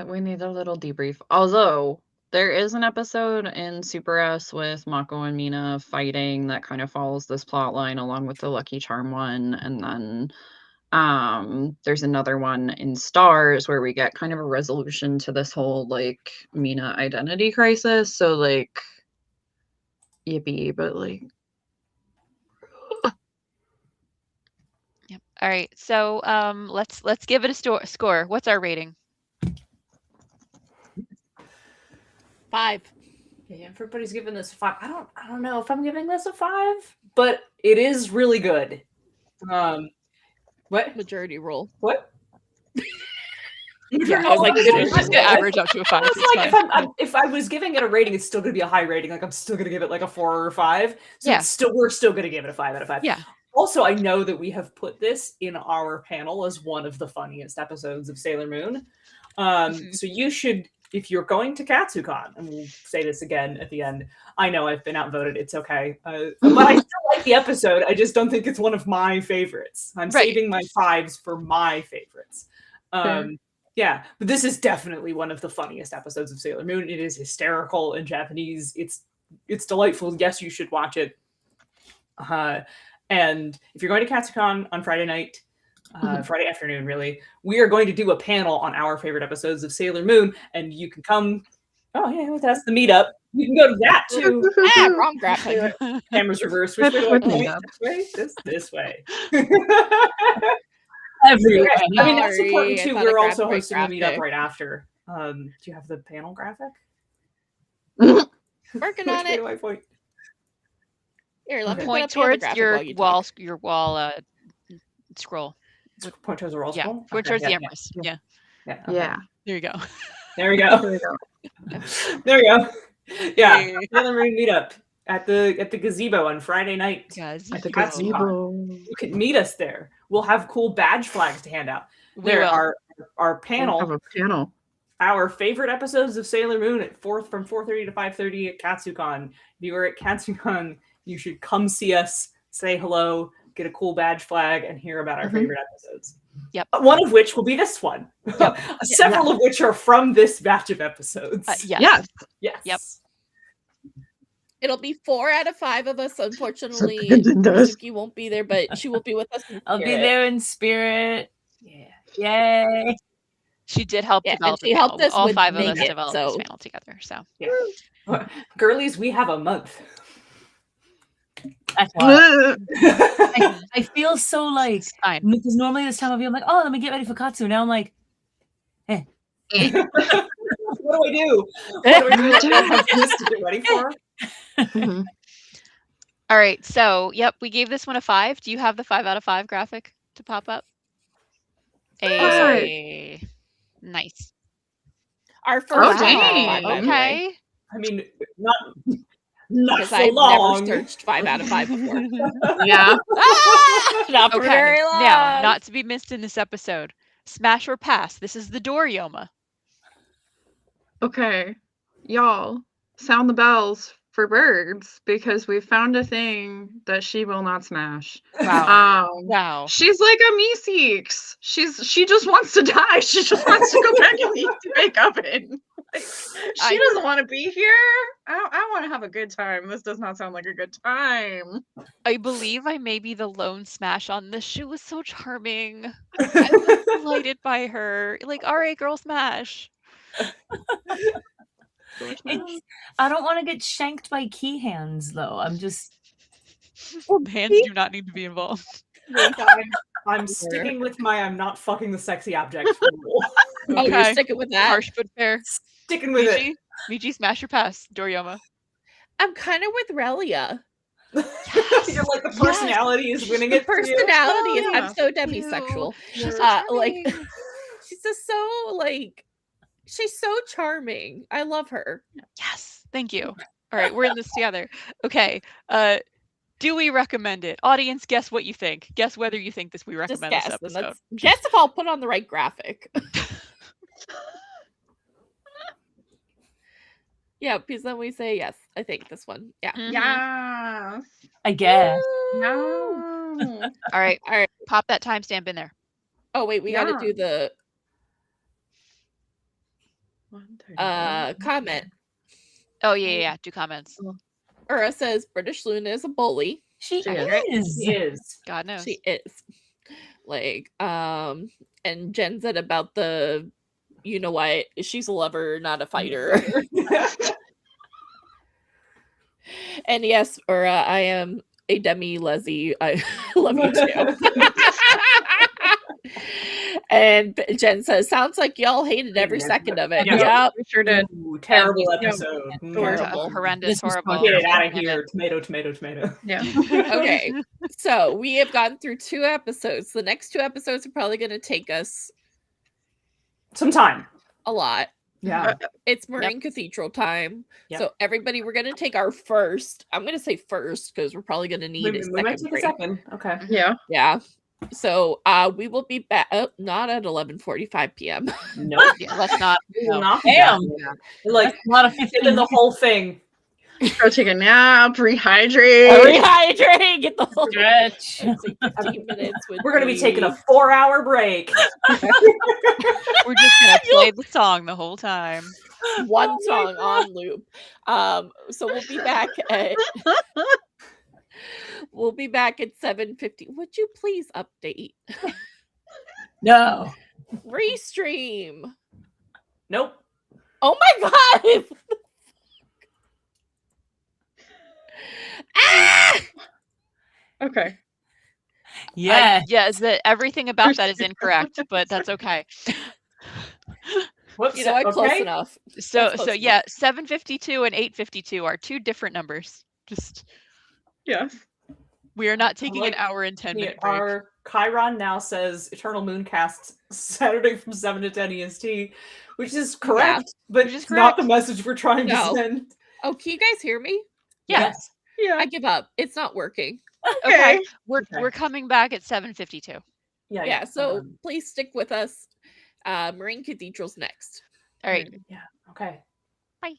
We need a little debrief. Although there is an episode in Super S with Mako and Mina fighting that kind of follows this plot line along with the Lucky Charm one, and then there's another one in Stars where we get kind of a resolution to this whole like Mina identity crisis. So like, yippee, but like. Yep. All right. So let's give it a score. What's our rating? 5. Yeah, everybody's giving this a 5. I don't know if I'm giving this a 5, but it is really good. What? Majority rule. What? Yeah, I was like, it's just gonna average up to a 5. It's like if I was giving it a rating, it's still gonna be a high rating. Like I'm still gonna give it like a 4 or 5. So Yeah. we're still gonna give it a 5 out of 5. Yeah. Also, I know that we have put this in our panel as one of the funniest episodes of Sailor Moon. So you should, if you're going to Katsucon, and we'll say this again at the end. I know I've been outvoted. It's okay. But I still like the episode. I just don't think it's one of my favorites. I'm saving my 5s for my favorites. Yeah, but this is definitely one of the funniest episodes of Sailor Moon. It is hysterical in Japanese. It's delightful. Yes, you should watch it. And if you're going to Katsucon on Friday night, Friday afternoon, really, we are going to do a panel on our favorite episodes of Sailor Moon, and you can come Oh yeah, that's the meetup. You can go to that too. Wrong graphic. Cameras reversed. Which way do I point? This way. Everywhere. I mean, that's important Sorry, I too. thought I We're grabbed also the right hosting the meetup graphic. right after. Do you have the panel graphic? Working Which on way it. do I point? Here, let me put Point up the other towards graphic your while you talk. wall scroll. Point towards the roll Yeah, scroll? point Okay, towards the yeah, Empress. yeah. Yeah, Yeah. Okay. Yeah. there you go. There we go. There we go. There we go. Yeah. Yay. Sailor Moon meetup at the gazebo on Friday night. At the That's gazebo. You can meet us there. We'll have cool badge flags to hand out. We There will. our panel. We'll have a panel. Our favorite episodes of Sailor Moon from 4:30 to 5:30 at KatsuCon. If you are at KatsuCon, you should come see us, say hello, get a cool badge flag, and hear about our favorite episodes. Yep. One of which will be this one. Yep. Several of which are from this batch of episodes. Yes. Yeah. Yes. Yep. It'll be 4 out of 5 of us. Unfortunately, Does. Suki won't be there, but she will be with us. In I'll be spirit. there in spirit. Yeah. Yay. She did help Yeah, develop and she the helped panel. us All with 5 of us make it, developed so- this panel together. So Girlies, we have a month. That's why. What? I feel so like, it's fine. because normally this time of year I'm like, oh, let me get ready for Katsu. Now I'm like, What do I do? What do I do? I don't have this to get ready for. Mhm. All right. So, yep, we gave this one a 5. Do you have the 5 out of 5 graphic to pop up? sorry. Our first Nice. Oh, 5 out of dang. 5, by the way. Okay. I mean, not Because so I've long. never searched 5 out of 5 before. Yeah. Not for Okay. very long. Now, not to be missed in this episode. Smash or pass. This is the Doriyoma. Okay. Y'all, sound the bells for birds because we found a thing that she will not smash. Wow. Um, Wow. She's like a Meeseeks. She just wants to die. She just wants to go back and eat the bake oven. Like, she doesn't want to be here. I want to have a good time. This does not sound like a good time. I believe I may be the lone smash on this. She was so charming. I was delighted by her. Like, all right, girl, smash. I don't want to get shanked by key hands though. I'm just Hands do not need to be involved. I'm sticking with my I'm not fucking the sexy object rule. Oh, you're Okay. sticking with that? Harsh but fair. Sticking with it. Miji, smash or pass, Doriyoma. I'm kind of with Relia. You're like the personality is winning it for you. Personality is, Yeah. I'm so demisexual. She's so Like, charming. she's just so, like, she's so charming. I love her. Yes, thank you. All right, we're in this together. Okay. Do we recommend it? Audience, guess what you think. Guess whether you think we Just recommend guess. this And episode. let's guess if I'll put on the right graphic. Yeah, because then we say yes. I think this one. Yeah. Mhm. Yes. I guess. No. All right, All right. pop that timestamp in there. Oh wait, we got to Yeah. do the comment. Oh yeah. Do comments. Ura says British Luna is a bully. She She is. is. He is. God knows. She is. Like, and Jen said about the, you know what, she's a lover, not a fighter. And yes, Ura, I am a demi-lezzy. I love you too. And Jen says, sounds like y'all hated every second of it. Yeah. Yep. We sure did. Ooh, terrible Yeah. episode. Terrible. Horrendous, This was horrible. Get it out of Damn here. Tomato, tomato, tomato. Yeah. Okay. So we have gone through 2 episodes. The next 2 episodes are probably going to take us Some time. a lot. Yeah. It's Marine Cathedral time. Yep. So everybody, we're going to take our first. I'm going to say first because we're probably going to need a We might second take a break. second. Okay. Yeah. Yeah. So we will be back. Not at 11:45 p.m. No. Yeah, let's not. We will No. not be Damn. back. Like, A lot of get 15. in the whole thing. Go take a nap, rehydrate. Rehydrate. Get the whole Stretch. It's like 15 minutes. Would We're going to be taking a 4-hour break. We're just gonna play the song the whole time. one Oh my song on loop. So we'll be back at 7:50. Would you please update? No. Restream. Nope. Oh my god! Ah! Okay. Yeah. Yes, everything about that is incorrect, but that's okay. Whoops. You know, I'm close okay. enough. So close yeah, 752 and 852 are two different numbers. Just Yes. we are not taking an Like, hour and 10-minute break. Our Chiron now says Eternal Mooncast Saturday from 7 to 10 EST, which is correct, but Which is it's not the correct. message we're trying No. to send. Oh, can you guys hear me? Yeah. Yes. Yeah. I give up. It's not working. Okay. We're Okay. coming back at 752. Yeah, so please stick with us. Marine Cathedral's next. All right. Yeah. Okay. Bye.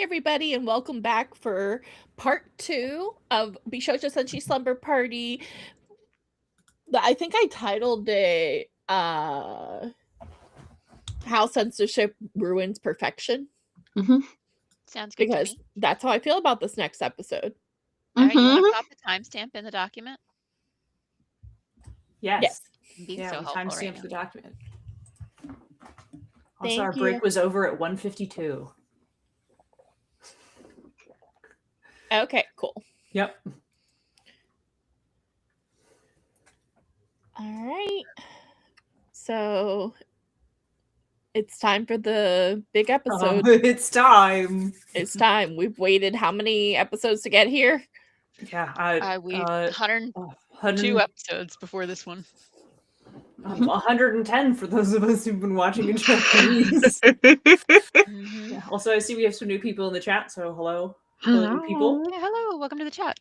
Hey everybody, and welcome back for part 2 of Bishoja Senshi Slumber Party. I think I titled it How Censorship Ruins Perfection. Sounds good to Because me. that's how I feel about this next episode. All right, you want to pop the timestamp in the document? Yes. I'm being Yeah, so we helpful timestamped right the now. document. Also, our Thank break you. was over at 1:52. Okay, cool. Yep. All right. So it's time for the big episode. It's time. It's time. We've waited how many episodes to get here? Yeah, We 102 100, episodes before this one. 110 for those of us who've been watching in Japanese. Mhm. Yeah. Also, I see we have some new people in the chat, so hello. Hello. New people. Yeah, hello, welcome to the chat.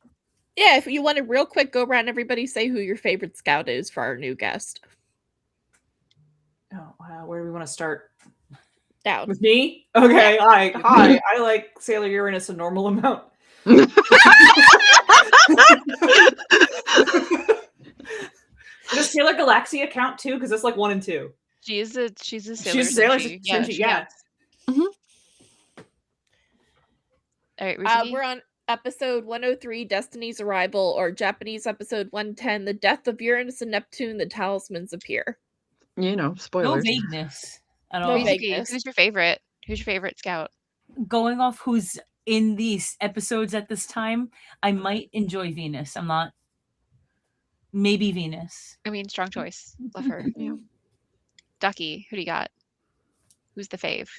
Yeah, if you want to real quick go around, everybody say who your favorite scout is for our new guest. Oh, where do we want to start? Down. With me? Okay, hi. I like Sailor Uranus a normal amount. Does Sailor Galaxia count too? Because that's like 1 and 2. She's a Sailor Senshi. Yeah, Senshi, she yeah. counts. All right, Rosie. We're on episode 103, Destiny's Arrival, or Japanese episode 110, The Death of Uranus and Neptune, the Talismans Appear. You know, No spoilers. vagueness at No all. vague- Rosie, who's your favorite? Who's your favorite scout? Going off who's in these episodes at this time, I might enjoy Venus. I'm not. Maybe Venus. I mean, strong choice. Love her. Yeah. Ducky, who do you got? Who's the fave?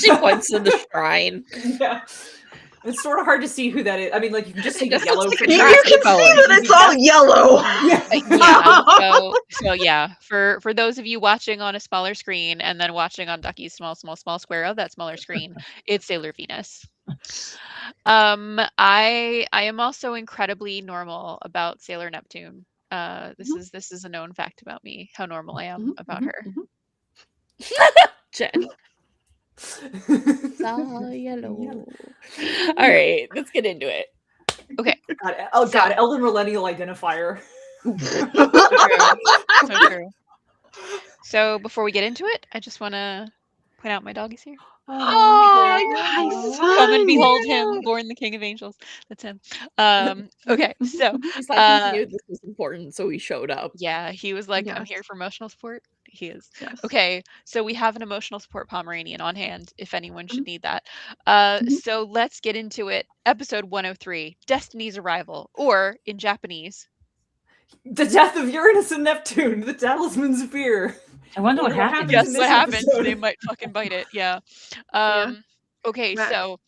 She points to the shrine. Yeah. It's sort of hard to see who that is. I mean, like, you can just see the Just yellow. looks from like the a You back. can see that it's all yellow. Yeah. So yeah, for those of you watching on a smaller screen and then watching on Ducky's small square of that smaller screen, it's Sailor Venus. I am also incredibly normal about Sailor Neptune. This is a known fact about me, how normal I am about her. Jen. Saw yellow. All right, let's get into it. Okay. God, Elden Millennial Identifier. So true. So before we get into it, I just want to point out my dog is here. Oh, Come and behold him, born the King of Angels. That's him. Okay, so He's like, he knew this was important, so he showed up. yeah, he was like, I'm Yes. here for emotional support. He is. Yes. Okay, so we have an emotional support Pomeranian on hand if anyone should need that. So let's get into it. Episode 103, Destiny's Arrival, or in Japanese, The Death of Uranus and Neptune, the Talismans Appear. I wonder what What happened. happens guess in what this happens? episode? They might fucking bite it. Yeah. Okay, Right. so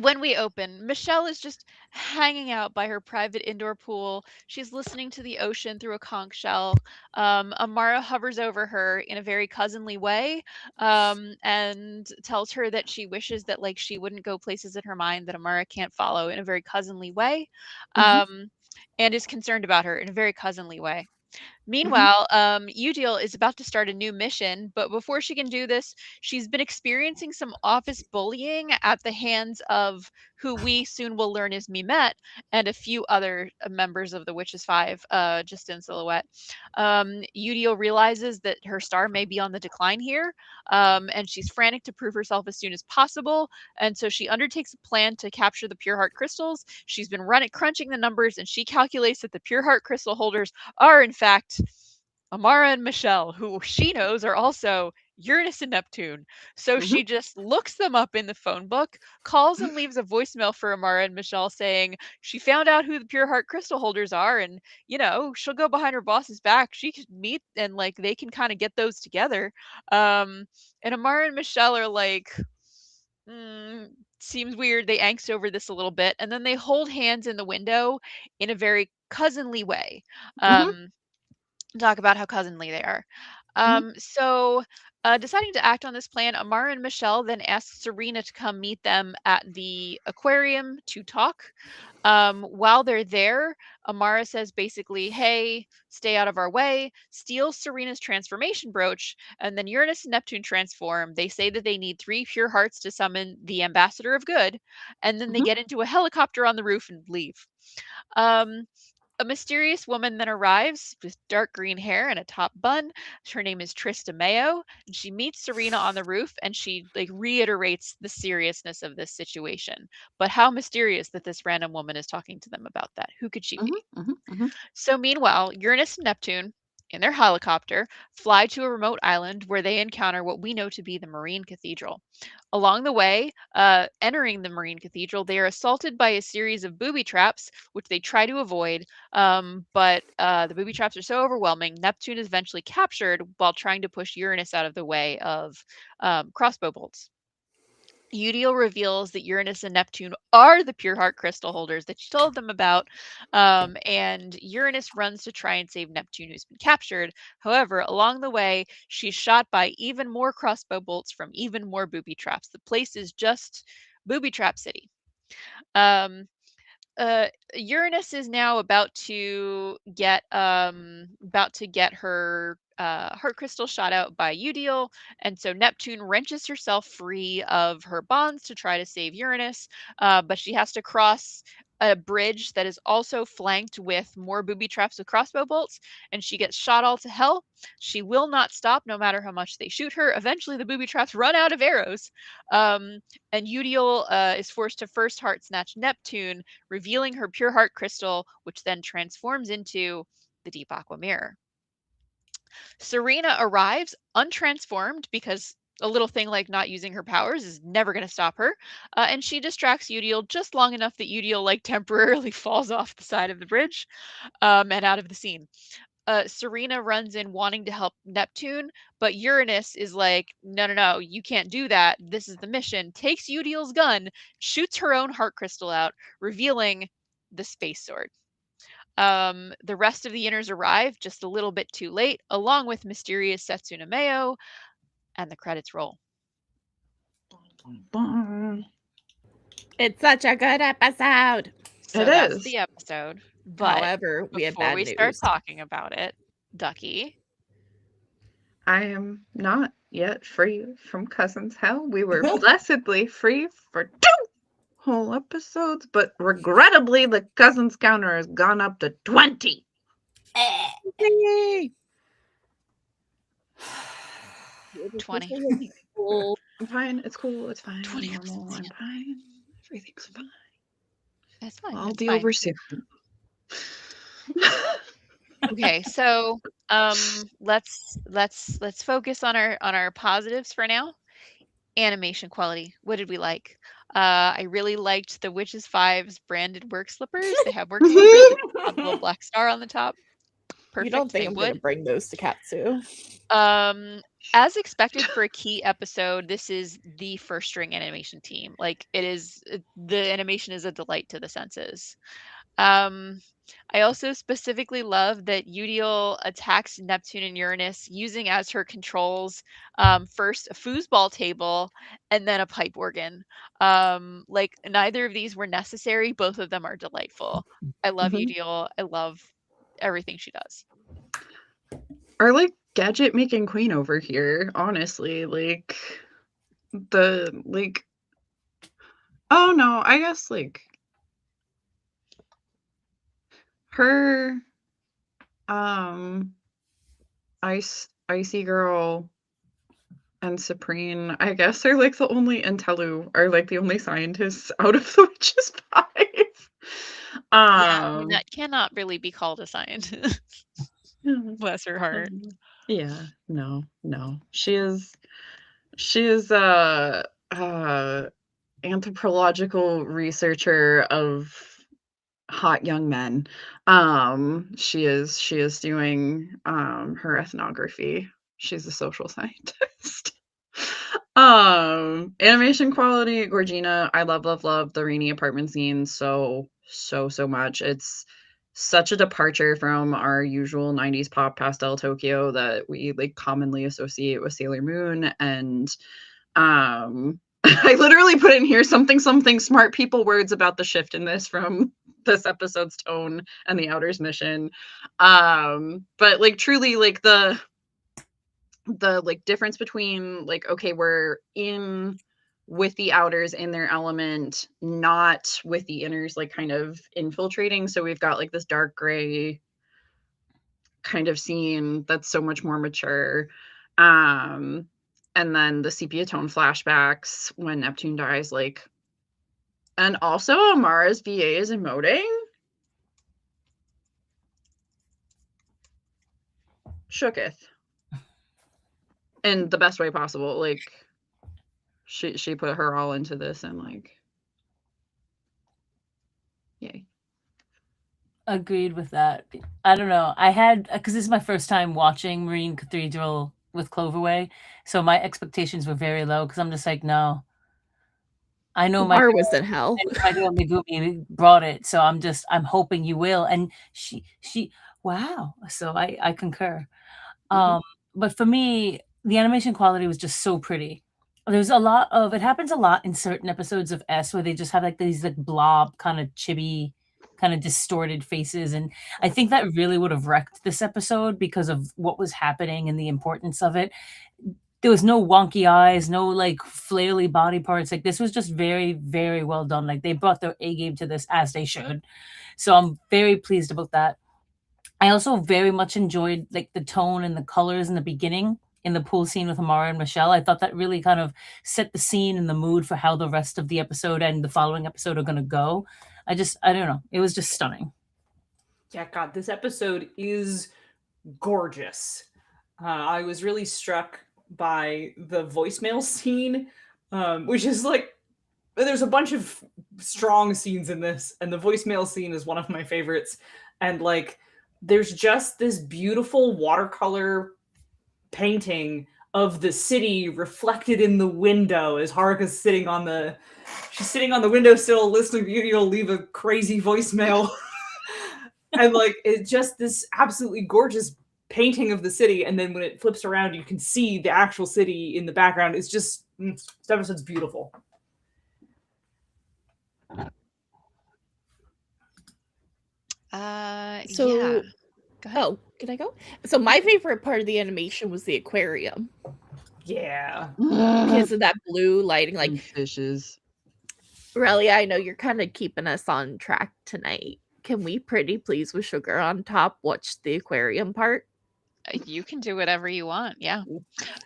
when we open, Michelle is just hanging out by her private indoor pool. She's listening to the ocean through a conch shell. Amara hovers over her in a very cousinly way, and tells her that she wishes that like she wouldn't go places in her mind that Amara can't follow in a very cousinly way, and is concerned about her in a very cousinly way. Meanwhile, Udiel is about to start a new mission, but before she can do this, she's been experiencing some office bullying at the hands of who we soon will learn is Mimette and a few other members of the Witches Five, just in silhouette. Udiel realizes that her star may be on the decline here, and she's frantic to prove herself as soon as possible. And so she undertakes a plan to capture the Pure Heart crystals. She's been crunching the numbers, and she calculates that the Pure Heart crystal holders are, in fact, Amara and Michelle, who she knows are also Uranus and Neptune. So she just looks them up in the phone book, calls and leaves a voicemail for Amara and Michelle saying she found out who the Pure Heart crystal holders are, and she'll go behind her boss's back. She could meet and like they can kind of get those together. And Amara and Michelle are like, seems weird. They angst over this a little bit, and then they hold hands in the window in a very cousinly way. Talk about how cousinly they are. So, deciding to act on this plan, Amara and Michelle then ask Serena to come meet them at the aquarium to talk. While they're there, Amara says basically, hey, stay out of our way, steals Serena's transformation brooch, and then Uranus and Neptune transform. They say that they need 3 pure hearts to summon the Ambassador of Good, and then they Mhm. get into a helicopter on the roof and leave. A mysterious woman then arrives with dark green hair and a top bun. Her name is Trista Mayo. And she meets Serena on the roof and she reiterates the seriousness of this situation. But how mysterious that this random woman is talking to them about that. Who could she be? So meanwhile, Uranus and Neptune, in their helicopter, fly to a remote island where they encounter what we know to be the Marine Cathedral. Along the way, entering the Marine Cathedral, they are assaulted by a series of booby traps, which they try to avoid. But the booby traps are so overwhelming, Neptune is eventually captured while trying to push Uranus out of the way of crossbow bolts. Udiel reveals that Uranus and Neptune are the pure heart crystal holders that she told them about, and Uranus runs to try and save Neptune, who's been captured. However, along the way, she's shot by even more crossbow bolts from even more booby traps. The place is just booby trap city. Uranus is now about to get her heart crystal shot out by Udiel, and so Neptune wrenches herself free of her bonds to try to save Uranus, but she has to cross a bridge that is also flanked with more booby traps with crossbow bolts, and she gets shot all to hell. She will not stop no matter how much they shoot her. Eventually, the booby traps run out of arrows, and Udiel is forced to first heart snatch Neptune, revealing her pure heart crystal, which then transforms into the deep aqua mirror. Serena arrives untransformed because a little thing like not using her powers is never going to stop her, and she distracts Udiel just long enough that Udiel temporarily falls off the side of the bridge and out of the scene. Serena runs in wanting to help Neptune, but Uranus is like, no, you can't do that. This is the mission. Takes Udiel's gun, shoots her own heart crystal out, revealing the space sword. The rest of the inners arrive just a little bit too late, along with mysterious Setsuna Mayo, and the credits roll. It's such a good episode. So It that's is. the episode. But However, we have before bad we news. start talking about it, Ducky, I am not yet free from Cousin's Hell. We were blessedly free for 2 whole episodes, but regrettably, the Cousins counter has gone up to 20. Yay! 20. I'm fine. It's cool. It's fine. 20 Normal. I'm fine. Everything's fine. That's fine. I'll that's be fine. over soon. Okay, so let's focus on our positives for now. Animation quality. What did we like? I really liked the Witches 5's branded work slippers. They have work slippers with a little black star on the top. Perfect. You don't think they I'm would. going to bring those to Katsu? As expected for a key episode, this is the first string animation team. Like it is, the animation is a delight to the senses. I also specifically love that Udiel attacks Neptune and Uranus using as her controls first a foosball table and then a pipe organ. Like neither of these were necessary. Both of them are delightful. I love Udiel. I love everything she does. Our gadget making queen over here, honestly, oh no, I guess her Icy Girl and Supreme, I guess, are the only the only scientists out of the Witches 5. Yeah, I mean, that cannot really be called a scientist. Bless her heart. Yeah, no. She is anthropological researcher of hot young men. She is doing her ethnography. She's a social scientist. Animation quality, Gorgina. I love the Rainy apartment scene so much. such a departure from our usual 90s pop pastel Tokyo that we like commonly associate with Sailor Moon. And I literally put in here something smart people words about the shift in this from this episode's tone and the Outer's mission. But like truly like the like difference between like, okay, we're in with the Outers in their element, not with the Inners like kind of infiltrating. So we've got like this dark gray kind of scene that's so much more mature. And then the sepia tone flashbacks when Neptune dies, like, and also Amara's VA is emoting. Shooketh. In the best way possible. Like, she put her all into this and like, yay. Agreed with that. I don't know. I had, because this is my first time watching Marine Cathedral with Cloverway, so my expectations were very low because I'm just like, no. I know my Bar was in hell. my girl Megumi brought it, so I'm hoping you will. And she wow. So I concur. But for me, the animation quality was just so pretty. There's a lot of it happens a lot in certain episodes of S where they just have like these like blob kind of chibi kind of distorted faces, and I think that really would have wrecked this episode because of what was happening and the importance of it. There was no wonky eyes, no like flaily body parts. Like this was just very, very well done. Like they brought their A game to this as they should. So I'm very pleased about that. I also very much enjoyed like the tone and the colors in the beginning in the pool scene with Amara and Michelle. I thought that really kind of set the scene and the mood for how the rest of the episode and the following episode are going to go. I don't know. It was just stunning. Yeah, God, this episode is gorgeous. I was really struck by the voicemail scene, which is like, there's a bunch of strong scenes in this, and the voicemail scene is one of my favorites. And like, there's just this beautiful watercolor painting of the city reflected in the window as Haruka's sitting on the windowsill listening to you leave a crazy voicemail. And like, it's just this absolutely gorgeous painting of the city, and then when it flips around you can see the actual city in the background. It's just, this episode's beautiful. So, yeah. Go ahead. oh, can I go? So my favorite part of the animation was the aquarium Yeah. because of that blue lighting. Like, And fishes. Aurelia, I know you're kind of keeping us on track tonight. Can we pretty please with sugar on top watch the aquarium part? You can do whatever you want. Yeah.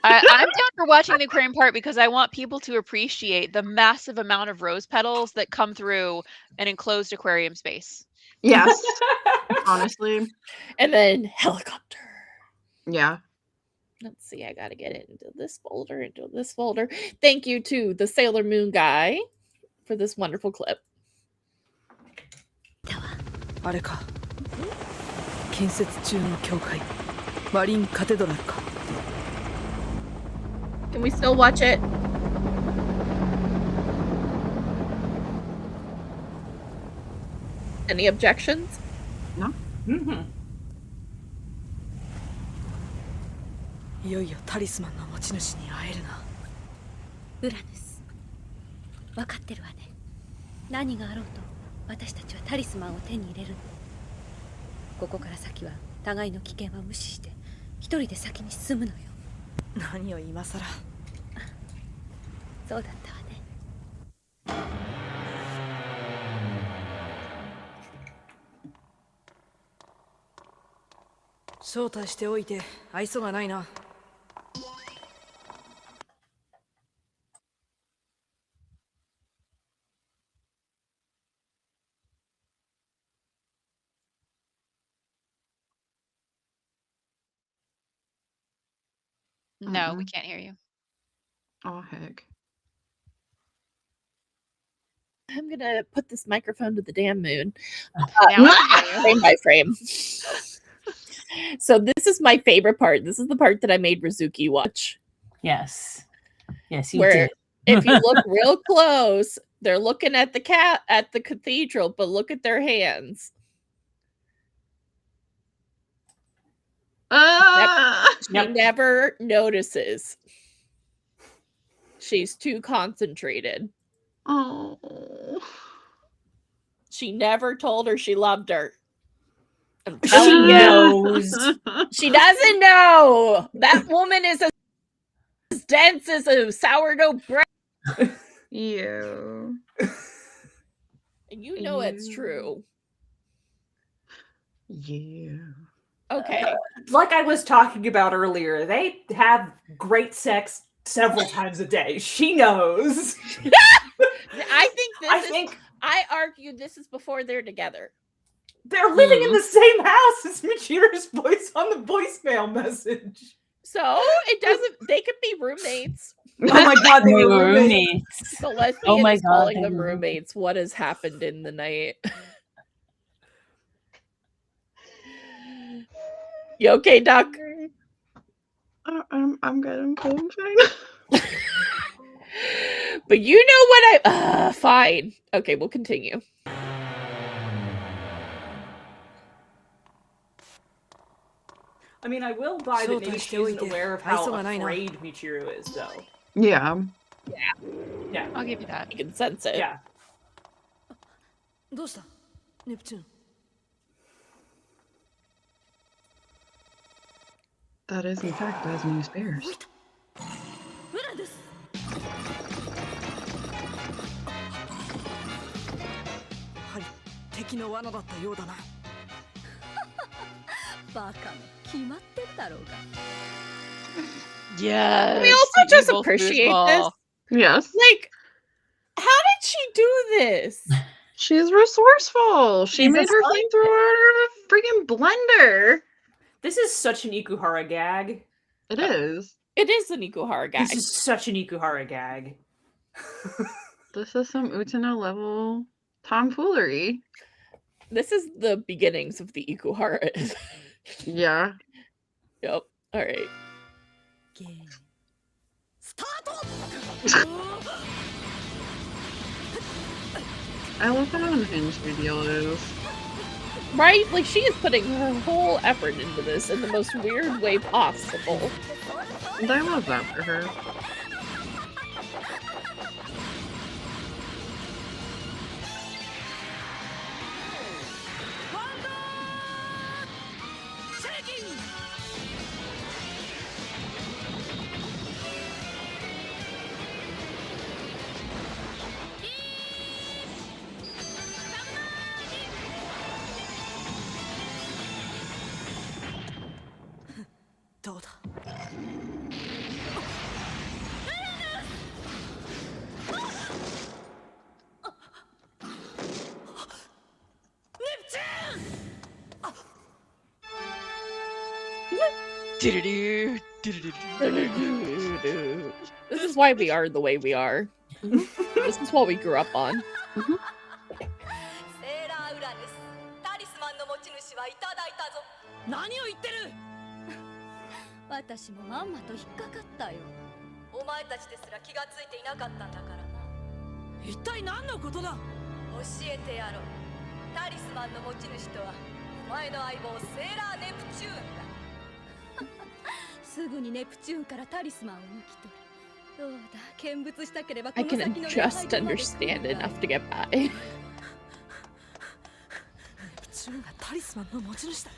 I'm down for watching the aquarium part because I want people to appreciate the massive amount of rose petals that come through an enclosed aquarium space. Yes. Honestly. And then helicopter. Yeah. Let's see, I gotta get it into this folder. Thank you to the Sailor Moon guy for this wonderful clip. あれか建設中の教会マリンカテドラルか Can we still watch it? Any objections? No. いよいよタリスマンの持ち主に会えるなウラヌス分かってるわね何があろうと私たちはタリスマンを手に入れるのここから先は互いの危険は無視して一人で先に進むのよ何を今さらそうだったわね招待しておいて愛想がないな No, we can't hear you. Oh, heck. I'm gonna put this microphone to the damn moon. Now I can hear you. Frame by frame. So this is my favorite part. This is the part that I made Rizuki watch. Yes. Yes, you Where did. if you look real close, they're looking at the cat at the cathedral, but look at their hands. She Yep. never notices. She's too concentrated. Oh. She never told her she loved her. I'm She telling you, knows. she doesn't know. That woman is as dense as a sourdough bread. Yeah. And you know it's Yeah. true. Yeah. Okay. Like I was talking about earlier, they have great sex several times a day. She knows. I think I argue this is before they're together. They're living in the same house as Michiru's voice on the voicemail message. So it doesn't. They could be roommates. Oh my god, they They were were roommates. roommates. The lesbian Oh my is God, calling they them were roommates. What has happened in the night? You okay, Duck? I'm good. I'm cool. I'm fine. But you know what I fine. Okay, we'll continue. I mean, I will buy that maybe she isn't aware of how afraid Michiru is, though. Yeah. Yeah. I'll give you that. You can sense it. Yeah. どうしたネプチューン That is, in fact, as many spares. ウラですはい敵の罠だったようだなバカめ決まってるだろうが Yes. We also the just evil appreciate foosball. this. Yes. Like, how did she do this? She's resourceful. She She's made a her flamethrower out of a freaking blender. This is such an Ikuhara gag. It is. It is an Ikuhara gag. This is such an Ikuhara gag. This is some Utena level tomfoolery. This is the beginnings of the Ikuhara. Yeah. Yep. All right. ゲームスタート I love how unhinged Reveal is. Right? Like, she is putting her whole effort into this in the most weird way possible. And I love that for her. Do-do-do, do-do-do. This is why we are the way we are. This is what we grew up on. セーラーウラヌスタリスマンの持ち主はいただいたぞ何を言ってる私もまんまと引っかかったよお前たちですら気がついていなかったんだからな一体何のことだ教えてやろうタリスマンの持ち主とはお前の相棒セーラーネプチューンだすぐにネプチューンからタリスマンを抜き取るどうだ見物したければこ I の can 先の just understand enough to get by. ネプチューンがタリスマンの持ち主だ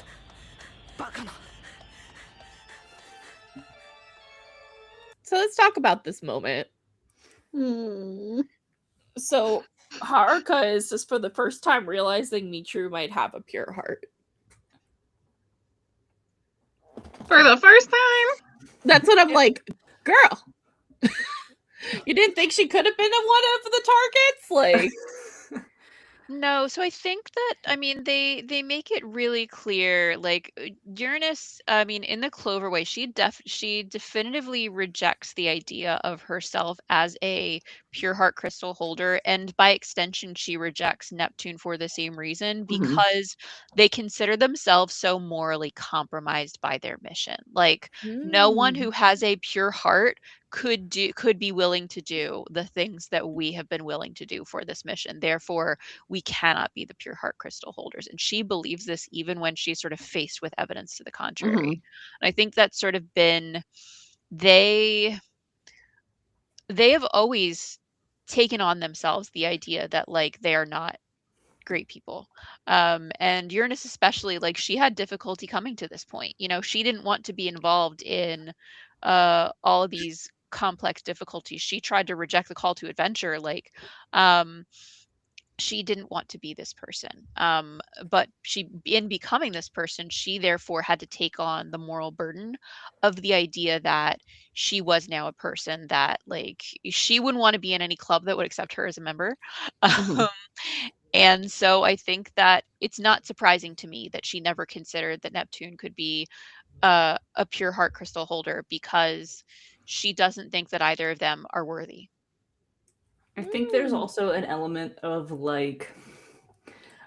バカな So let's talk about this moment. So Haruka is just for the first time realizing Michiru might have a pure heart. For the first time? That's what I'm like, girl. You didn't think she could have been one of the targets? Like, No, so I think that, I mean, they make it really clear, like Uranus, I mean, in the Cloverway, she definitively rejects the idea of herself as a pure heart crystal holder, and by extension, she rejects Neptune for the same reason, because they consider themselves so morally compromised by their mission. Like, no one who has a pure heart could be willing to do the things that we have been willing to do for this mission. Therefore, we cannot be the pure heart crystal holders. And she believes this even when she's sort of faced with evidence to the contrary. And I think that's sort of been they have always taken on themselves the idea that like they are not great people. And Uranus especially, like she had difficulty coming to this point. You know, she didn't want to be involved in all of these complex difficulties. She tried to reject the call to adventure. Like she didn't want to be this person. But in becoming this person, she therefore had to take on the moral burden of the idea that she was now a person that like she wouldn't want to be in any club that would accept her as a member. And so I think that it's not surprising to me that she never considered that Neptune could be a pure heart crystal holder, because she doesn't think that either of them are worthy. I think there's also an element of like,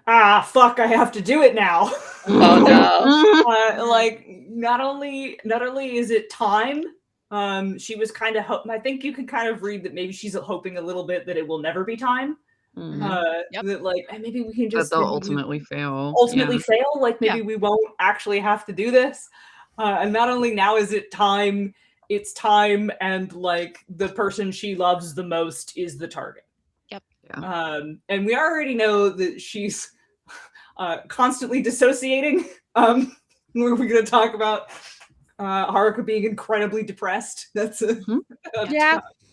fuck, I have to do it now. Oh no. Like not only is it time, she was kind of I think you can kind of read that maybe she's hoping a little bit that it will never be time. Yep. That like maybe we can But just they'll maybe ultimately fail. fail, like maybe we won't actually have to do this. And not only now is it time, it's time, and like the person she loves the most is the target. Yep. And we already know that she's constantly dissociating. We're going to talk about Haruka being incredibly depressed. That's a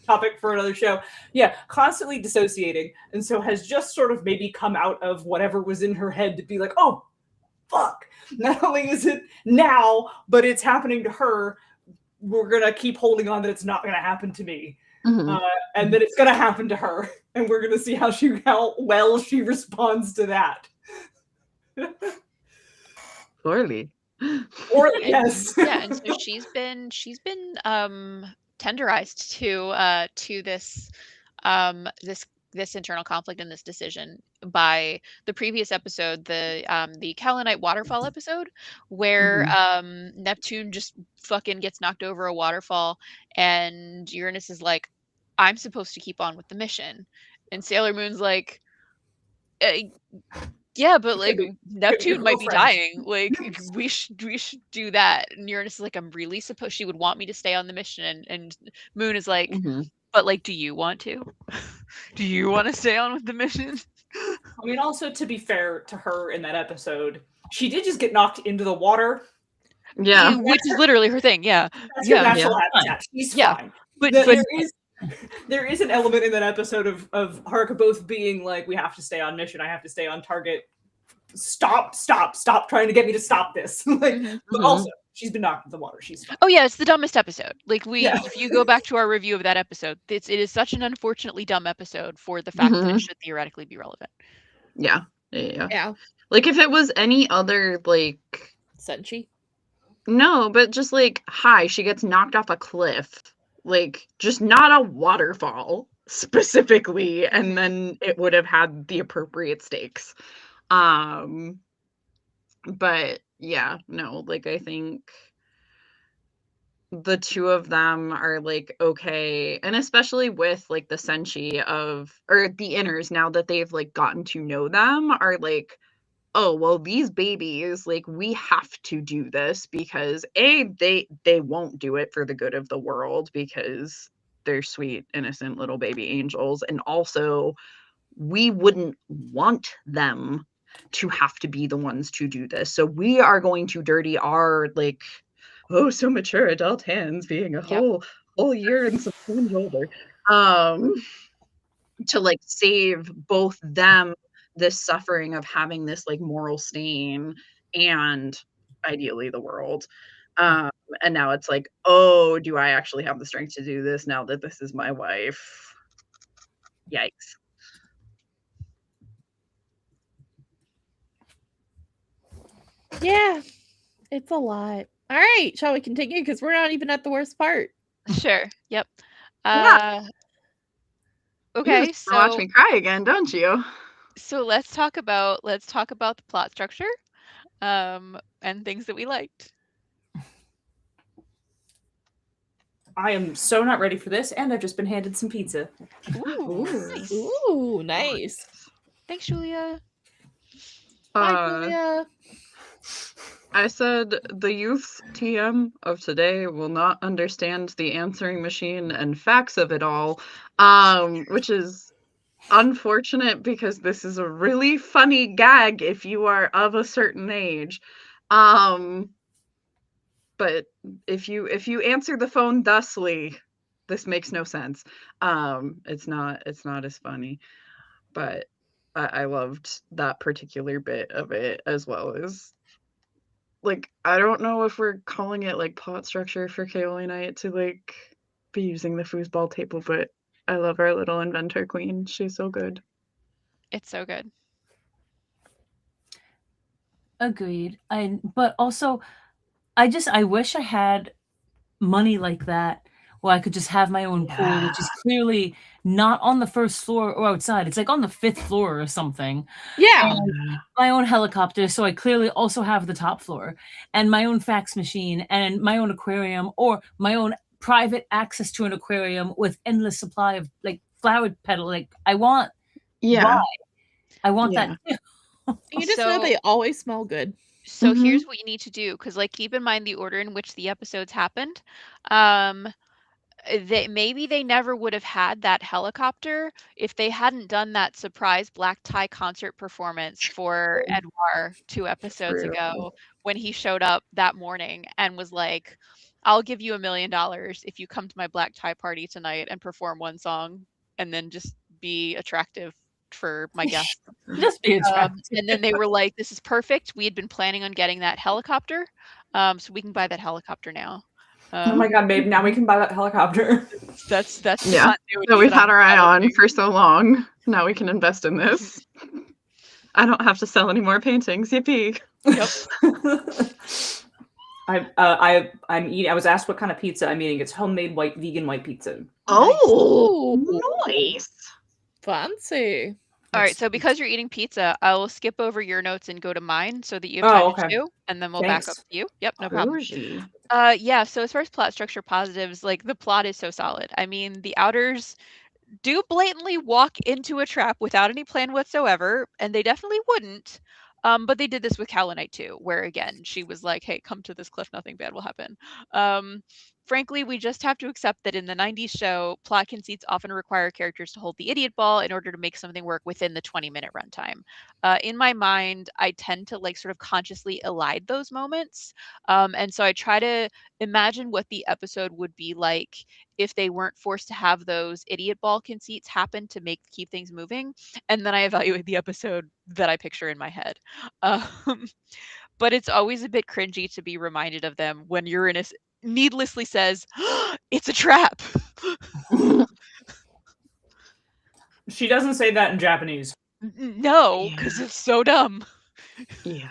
topic for another show. Yeah, constantly dissociating, and so has just sort of maybe come out of whatever was in her head to be like, oh, fuck. Not only is it now, but it's happening to her. We're going to keep holding on that it's not going to happen to me. And that it's going to happen to her. And we're going to see how well she responds to that. Poorly. Yes. Yeah, and so she's been tenderized to this internal conflict and this decision by the previous episode, the Kalanite waterfall episode, where Neptune just fucking gets knocked over a waterfall, and Uranus is like, I'm supposed to keep on with the mission, and Sailor Moon's like, yeah, but like Neptune might be dying. Like we should do that. And Uranus is like, I'm really supposed. She would want me to stay on the mission, and Moon is like, but like, do you want to? Do you want to stay on with the mission? I mean, also to be fair to her in that episode, she did just get knocked into the water. Yeah, which is literally her thing. Yeah, that's her natural habitat. She's fine. But there is an element in that episode of Haruka both being like, we have to stay on mission, I have to stay on target. Stop trying to get me to stop this. But also, she's been knocked into the water. She's fine. Oh yeah, it's the dumbest episode. Like if you go back to our review of that episode, it is such an unfortunately dumb episode for the fact that it should theoretically be relevant. Yeah. Like if it was any other like Senshi? No, but just like, hi, she gets knocked off a cliff. Like, just not a waterfall specifically, and then it would have had the appropriate stakes. But yeah, no, like I think the two of them are like okay, and especially with like the Senshi or the inners, now that they've like gotten to know them, are like, oh well, these babies, like we have to do this because they won't do it for the good of the world because they're sweet innocent little baby angels, and also we wouldn't want them to have to be the ones to do this, so we are going to dirty our like so mature adult hands, being a whole year and some change older, to like save both them this suffering of having this like moral stain and ideally the world. And now it's like, oh, do I actually have the strength to do this now that this is my wife? Yikes. Yeah, it's a lot. All right, shall we continue? Because we're not even at the worst part. Sure. Yep. Yeah. Okay, you just watch me cry again, don't you? So let's talk about the plot structure, and things that we liked. I am so not ready for this, and I've just been handed some pizza. Nice. Ooh, nice. Thanks, Julia. Bye, Julia. I said the youth TM of today will not understand the answering machine and facts of it all, which is unfortunate because this is a really funny gag if you are of a certain age. But if you answer the phone thusly, this makes no sense. It's not as funny. But I loved that particular bit of it, as well as, like, I don't know if we're calling it like plot structure for Kaoli Night to like be using the foosball table, but I love our little inventor queen. She's so good. It's so good. Agreed. But also, I wish I had money like that where I could just have my own pool, which is clearly not on the first floor or outside. It's like on the 5th floor or something. Yeah. And my own helicopter, so I clearly also have the top floor, and my own fax machine, and my own aquarium, or my own private access to an aquarium with endless supply of like flower petal. Like I want that too. You just know they always smell good. So here's what you need to do, because like keep in mind the order in which the episodes happened. Maybe they never would have had that helicopter if they hadn't done that surprise black tie concert performance for Edouard 2 episodes ago, when he showed up that morning and was like, I'll give you $1 million if you come to my black tie party tonight and perform one song and then just be attractive for my guests. Just be attractive. And then they were like, this is perfect. We had been planning on getting that helicopter, so we can buy that helicopter now. Oh my god, babe, now we can buy that helicopter. That's yeah. So we've had our eye on for so long. Now we can invest in this. I don't have to sell any more paintings. Yippee. Yep. I'm eating. I was asked what kind of pizza I'm eating. It's homemade vegan white pizza. Oh, nice. Fancy. All right, so because you're eating pizza, I'll skip over your notes and go to mine so that you have time to chew, and then we'll back up to you. Yep, no problem. Yeah, so as far as plot structure positives, like the plot is so solid. I mean, the Outers do blatantly walk into a trap without any plan whatsoever, and they definitely wouldn't. But they did this with Kaoli Night too, where again, she was like, hey, come to this cliff, nothing bad will happen. Frankly, we just have to accept that in the 90s show, plot conceits often require characters to hold the idiot ball in order to make something work within the 20-minute runtime. In my mind, I tend to like sort of consciously elide those moments. And so I try to imagine what the episode would be like if they weren't forced to have those idiot ball conceits happen to keep things moving. And then I evaluate the episode that I picture in my head. But it's always a bit cringy to be reminded of them when Uranus needlessly says, it's a trap. She doesn't say that in Japanese. No, because it's so dumb. Yeah.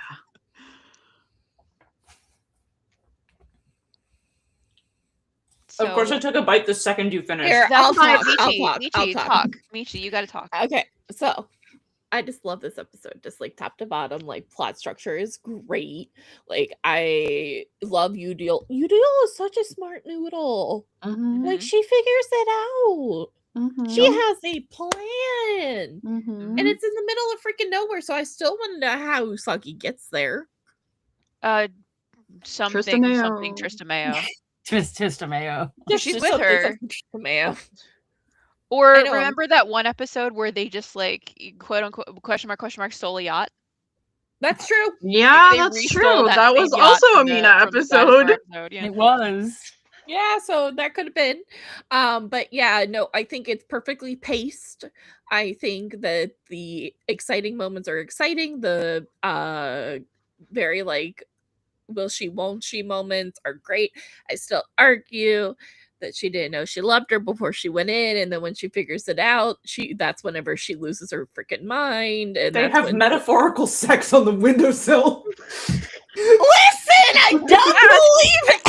Of course, I took a bite the second you finished. Here, I'll talk. Michi, you gotta talk. Okay, so I just love this episode, just like top to bottom. Like plot structure is great. Like I love Udil. Udil is such a smart noodle. Like she figures it out. She has a plan, and it's in the middle of freaking nowhere. So I still want to know how Usagi gets there. Something Tristameo. Tristameo. She's with her. Tristameo. Or remember that one episode where they just like quote unquote question mark stole a yacht? That's true. Yeah, that's true. That was also a Mina episode. Yeah. It was. Yeah, so that could have been. But yeah, no, I think it's perfectly paced. I think that the exciting moments are exciting. The very like will she won't she moments are great. I still argue that she didn't know she loved her before she went in, and then when she figures it out, that's whenever she loses her freaking mind. And they have metaphorical sex on the windowsill. Listen, I don't believe it.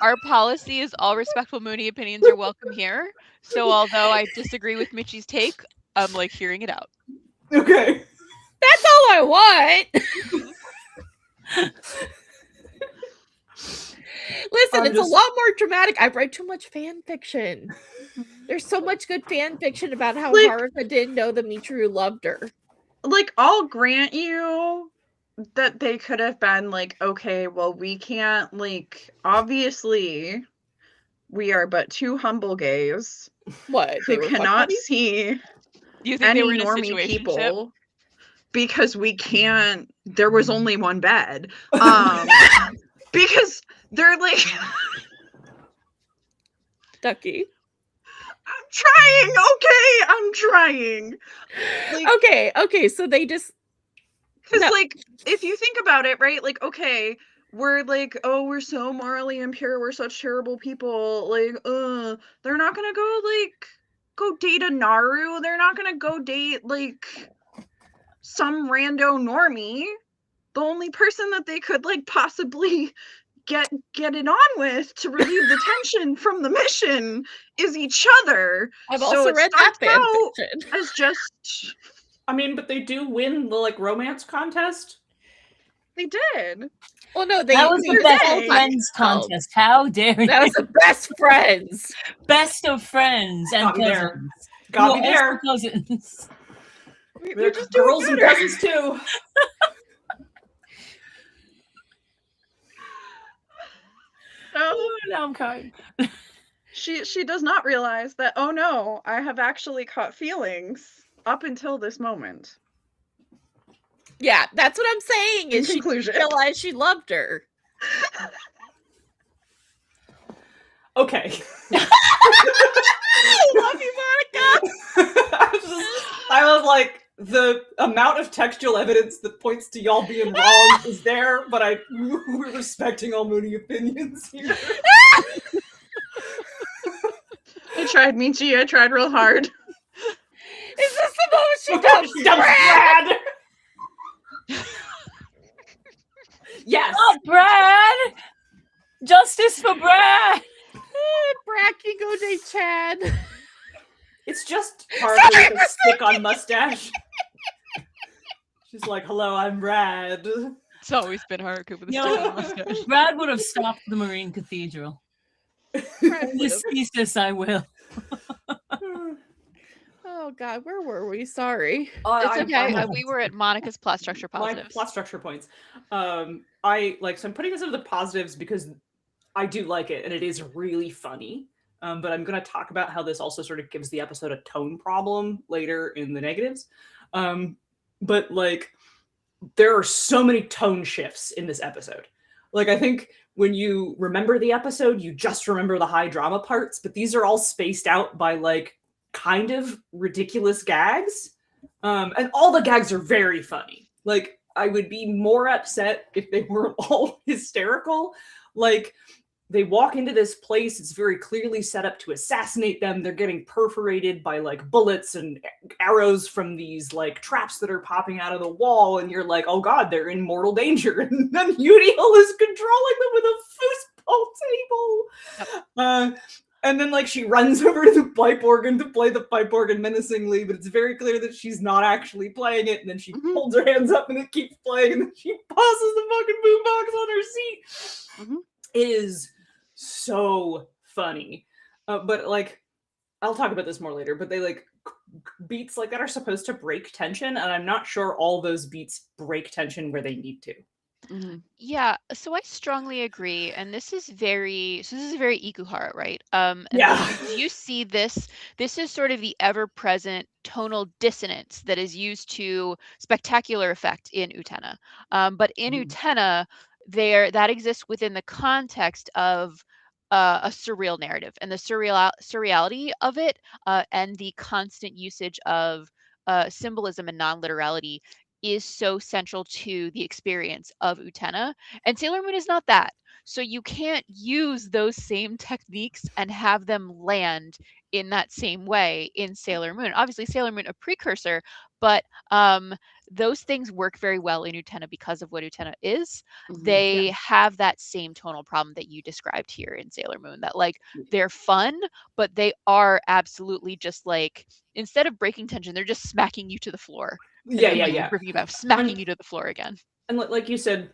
Our policy is all respectful Mooney opinions are welcome here. So although I disagree with Michi's take, I'm like hearing it out. Okay. That's all I want. Listen, I'm it's just- a lot more dramatic. I write too much fan fiction. There's so much good fan fiction about how Like- Haruka didn't know that Michiru loved her. Like, I'll grant you that they could have been like, okay, well, we can't, like, obviously, we are but two humble gays What? They who were fuck cannot buddies? see You think they any were in a normie situationship? people because we can't. There was only one bed. Because they're like, Ducky. I'm trying, okay, I'm trying. Like, Okay, so they just because No. like, if you think about it, right? Like, okay, we're like, oh, we're so morally impure, we're such terrible people. Like, they're not gonna go date a Naru. They're not gonna go date like some rando normie. The only person that they could like possibly get it on with to relieve the tension from the mission is each other. I've So also it read that starts fan out fiction. as just I mean, but they do win the like romance contest. they did. Well, no, they That was they the best qualified friends themselves. contest. How dare you? That was the best friends. Best of friends and Got me there. cousins. Gotta Who be are there. also cousins. We're They're just doing girls and better. cousins too. No, Oh, now I'm crying. she does not realize that, oh no, I have actually caught feelings up until this moment. Yeah, that's what I'm saying. In Is she conclusion. realized she loved her? Okay. I love you, Monica. I was like, the amount of textual evidence that points to y'all being wrong is there, but we're respecting all Mooney opinions here. I tried, Michi. I tried real hard. Is this the moment she Okay, dumps she dumps Brad? Brad. Yes. Not Brad! Justice for Brad! Brad can go date Chad. It's just Haruka with a stick-on mustache. She's like, hello, I'm Brad. It's always been Haruka with a You stick know, on mustache. Brad would have stopped the Marine Cathedral. Brad This would've. thesis I will. Oh God, where were we? Sorry. It's I'm okay. fine. We were at Monica's plot structure My positives. plot structure points. So I'm putting this into the positives because I do like it and it is really funny. But I'm going to talk about how this also sort of gives the episode a tone problem later in the negatives. But like, there are so many tone shifts in this episode. Like, I think when you remember the episode, you just remember the high drama parts, but these are all spaced out by like kind of ridiculous gags. And all the gags are very funny. Like, I would be more upset if they weren't all hysterical. Like, they walk into this place, it's very clearly set up to assassinate them. They're getting perforated by like bullets and arrows from these like traps that are popping out of the wall, and you're like, oh God, they're in mortal danger. And then Uriel is controlling them with a foosball table. And then like she runs over to the pipe organ to play the pipe organ menacingly, but it's very clear that she's not actually playing it. And then she holds her hands up and it keeps playing, and then she pauses the fucking boombox on her seat. It is so funny. But like, I'll talk about this more later, but they like beats like that are supposed to break tension, and I'm not sure all those beats break tension where they need to. Yeah, so I strongly agree, and this is very Ikuhara, right? And Yeah. you see this is sort of the ever-present tonal dissonance that is used to spectacular effect in Utena. But in Utena, that exists within the context of a surreal narrative, and the surreality of it, and the constant usage of symbolism and non-literality is so central to the experience of Utena. And Sailor Moon is not that. So you can't use those same techniques and have them land in that same way in Sailor Moon. Obviously, Sailor Moon a precursor, but those things work very well in Utena because of what Utena is. They have that same tonal problem that you described here in Sailor Moon, that like they're fun, but they are absolutely just like, instead of breaking tension, they're just smacking you to the floor. Yeah. Smacking you to the floor again. And like you said,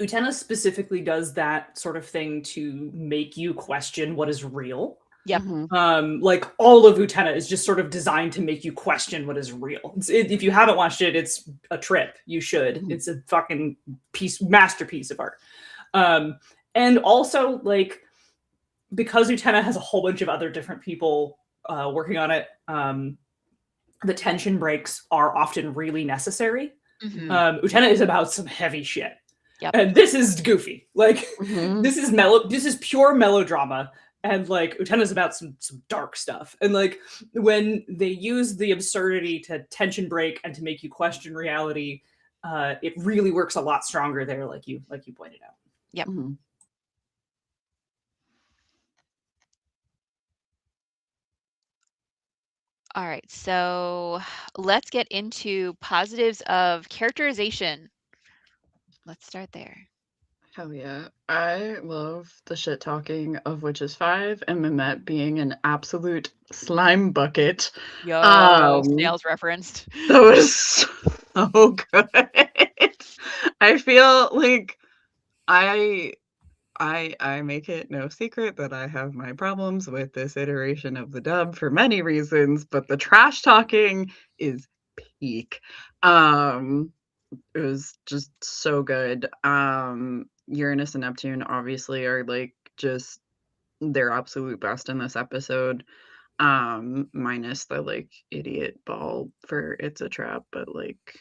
Utena specifically does that sort of thing to make you question what is real. Yep. Like all of Utena is just sort of designed to make you question what is real. If you haven't watched it, it's a trip. You should. It's a fucking masterpiece of art. And also, like, because Utena has a whole bunch of other different people working on it, the tension breaks are often really necessary. Utena is about some heavy shit. Yep. And this is goofy. Like, this is pure melodrama. And like Utena's about some dark stuff. And like when they use the absurdity to tension break and to make you question reality, it really works a lot stronger there, like you pointed out. Yep. All right, so let's get into positives of characterization. Let's start there. Hell yeah. I love the shit talking of Witches 5 and Mehmet being an absolute slime bucket. Yo, Snails referenced. That was so good. I feel like I make it no secret that I have my problems with this iteration of the dub for many reasons, but the trash talking is peak. It was just so good. Uranus and Neptune obviously are like just their absolute best in this episode. Minus the like idiot ball for It's a Trap, but like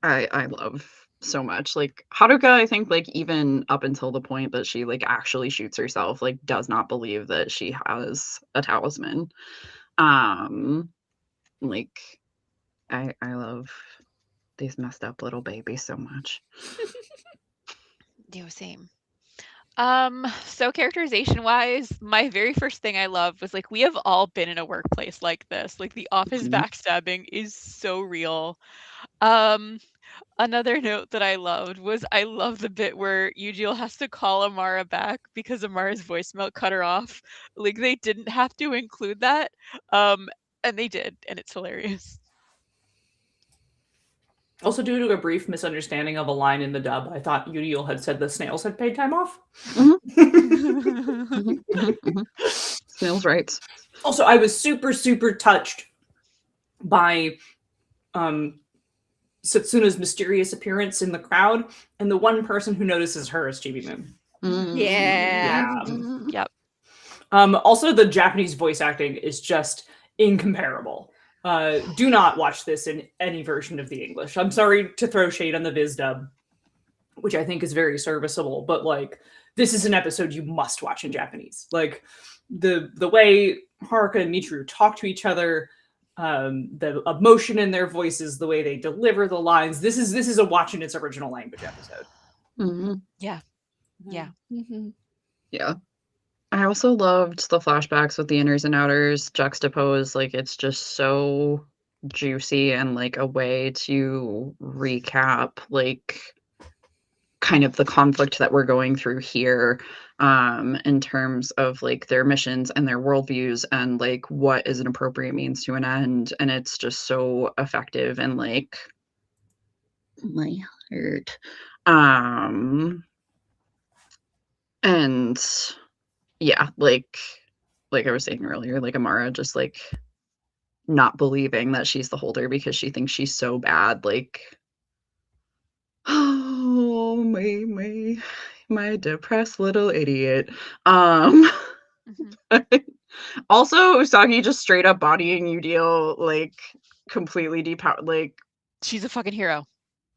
I love so much. Like Haruka, I think like even up until the point that she like actually shoots herself, like does not believe that she has a talisman. Like I love these messed up little babies so much. Yeah, same. So characterization wise, my very first thing I loved was like we have all been in a workplace like this. Like the office backstabbing is so real. Another note that I loved was I love the bit where Yujil has to call Amara back because Amara's voicemail cut her off. Like they didn't have to include that. And they did, and it's hilarious. Also, due to a brief misunderstanding of a line in the dub, I thought Udiel had said the snails had paid time off. Snails' rights. Also, I was super touched by Satsuna's mysterious appearance in the crowd, and the one person who notices her is Chibi Moon. Yeah. Yep. Also, the Japanese voice acting is just incomparable. Do not watch this in any version of the English. I'm sorry to throw shade on the Viz dub, which I think is very serviceable, but like this is an episode you must watch in Japanese. Like the way Haruka and Michiru talk to each other, the emotion in their voices, the way they deliver the lines. This is a watch in its original language episode. Yeah. Yeah. I also loved the flashbacks with the inners and outers juxtaposed. Like it's just so juicy and like a way to recap like kind of the conflict that we're going through here in terms of like their missions and their worldviews and like what is an appropriate means to an end. And it's just so effective and like my heart. And yeah, like I was saying earlier, like Amara just like not believing that she's the holder because she thinks she's so bad. Like, oh, my depressed little idiot. Also, Usagi just straight up bodying Udiel, like completely depowered. Like, she's a fucking hero.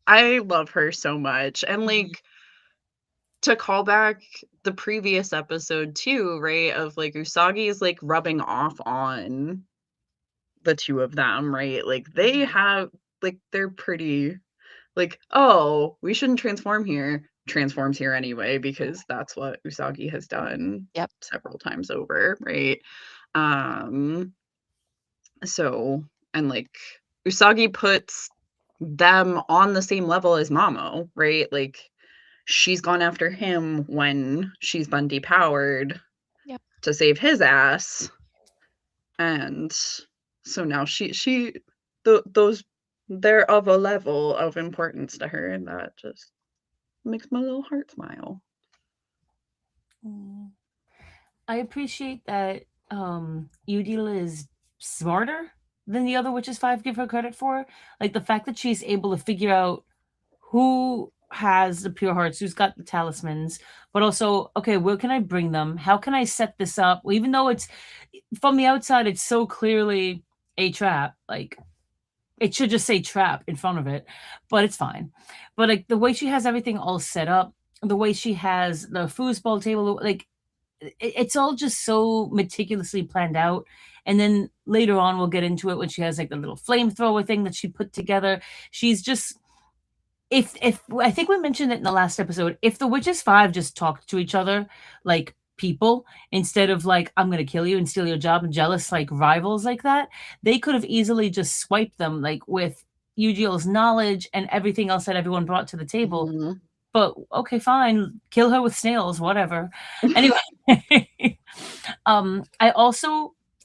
I love her so much, and like. To call back the previous episode too, right? Of like Usagi is like rubbing off on the two of them, right? Like they have like they're pretty like, oh, we shouldn't transform here. Transforms here anyway, because that's what Usagi has done several times over, right? So and like Usagi puts them on the same level as Mamo, right? Like she's gone after him when she's been depowered to save his ass. And so now those they're of a level of importance to her, and that just makes my little heart smile. I appreciate that Udila is smarter than the other Witches 5 give her credit for. Like the fact that she's able to figure out who has the pure hearts, who's got the talismans, but also, okay, where can I bring them? How can I set this up? Well, even though it's from the outside, it's so clearly a trap. Like it should just say trap in front of it, but it's fine. But like the way she has everything all set up, the way she has the foosball table, like it's all just so meticulously planned out. And then later on, we'll get into it when she has like the little flamethrower thing that she put together. She's just, if I think we mentioned it in the last episode, if the Witches 5 just talked to each other like people instead of like I'm gonna kill you and steal your job and jealous like rivals like that, they could have easily just swiped them like with Eugiel's knowledge and everything else that everyone brought to the table. Mhm. But okay, fine, kill her with snails, whatever. Anyway,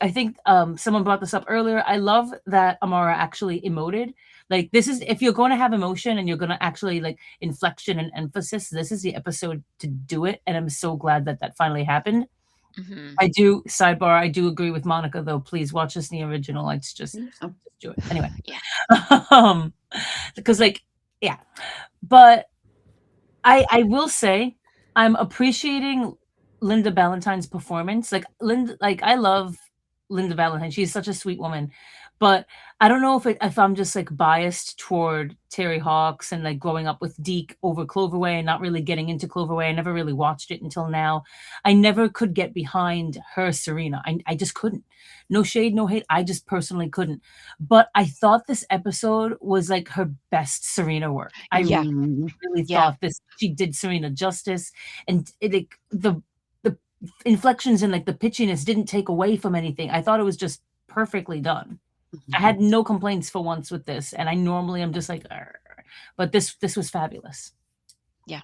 I think someone brought this up earlier. I love that Amara actually emoted. Like this is, if you're going to have emotion and you're going to actually like inflection and emphasis, this is the episode to do it. And I'm so glad that that finally happened. Mhm. I do agree with Monica though. Please watch this in the original. Let's just do it anyway. Yeah. Because like, yeah, but I will say I'm appreciating Linda Valentine's performance. Like I love Linda Valentine. She's such a sweet woman. But I don't know if I'm just like biased toward Terry Hawks and like growing up with Deke over Cloverway and not really getting into Cloverway. I never really watched it until now. I never could get behind her Serena. I just couldn't. No shade, no hate. I just personally couldn't. But I thought this episode was like her best Serena work. I Yeah. really Yeah. thought she did Serena justice, and the inflections and like the pitchiness didn't take away from anything. I thought it was just perfectly done. I had no complaints for once with this, and I normally am just like, "Arr." But this was fabulous. Yeah.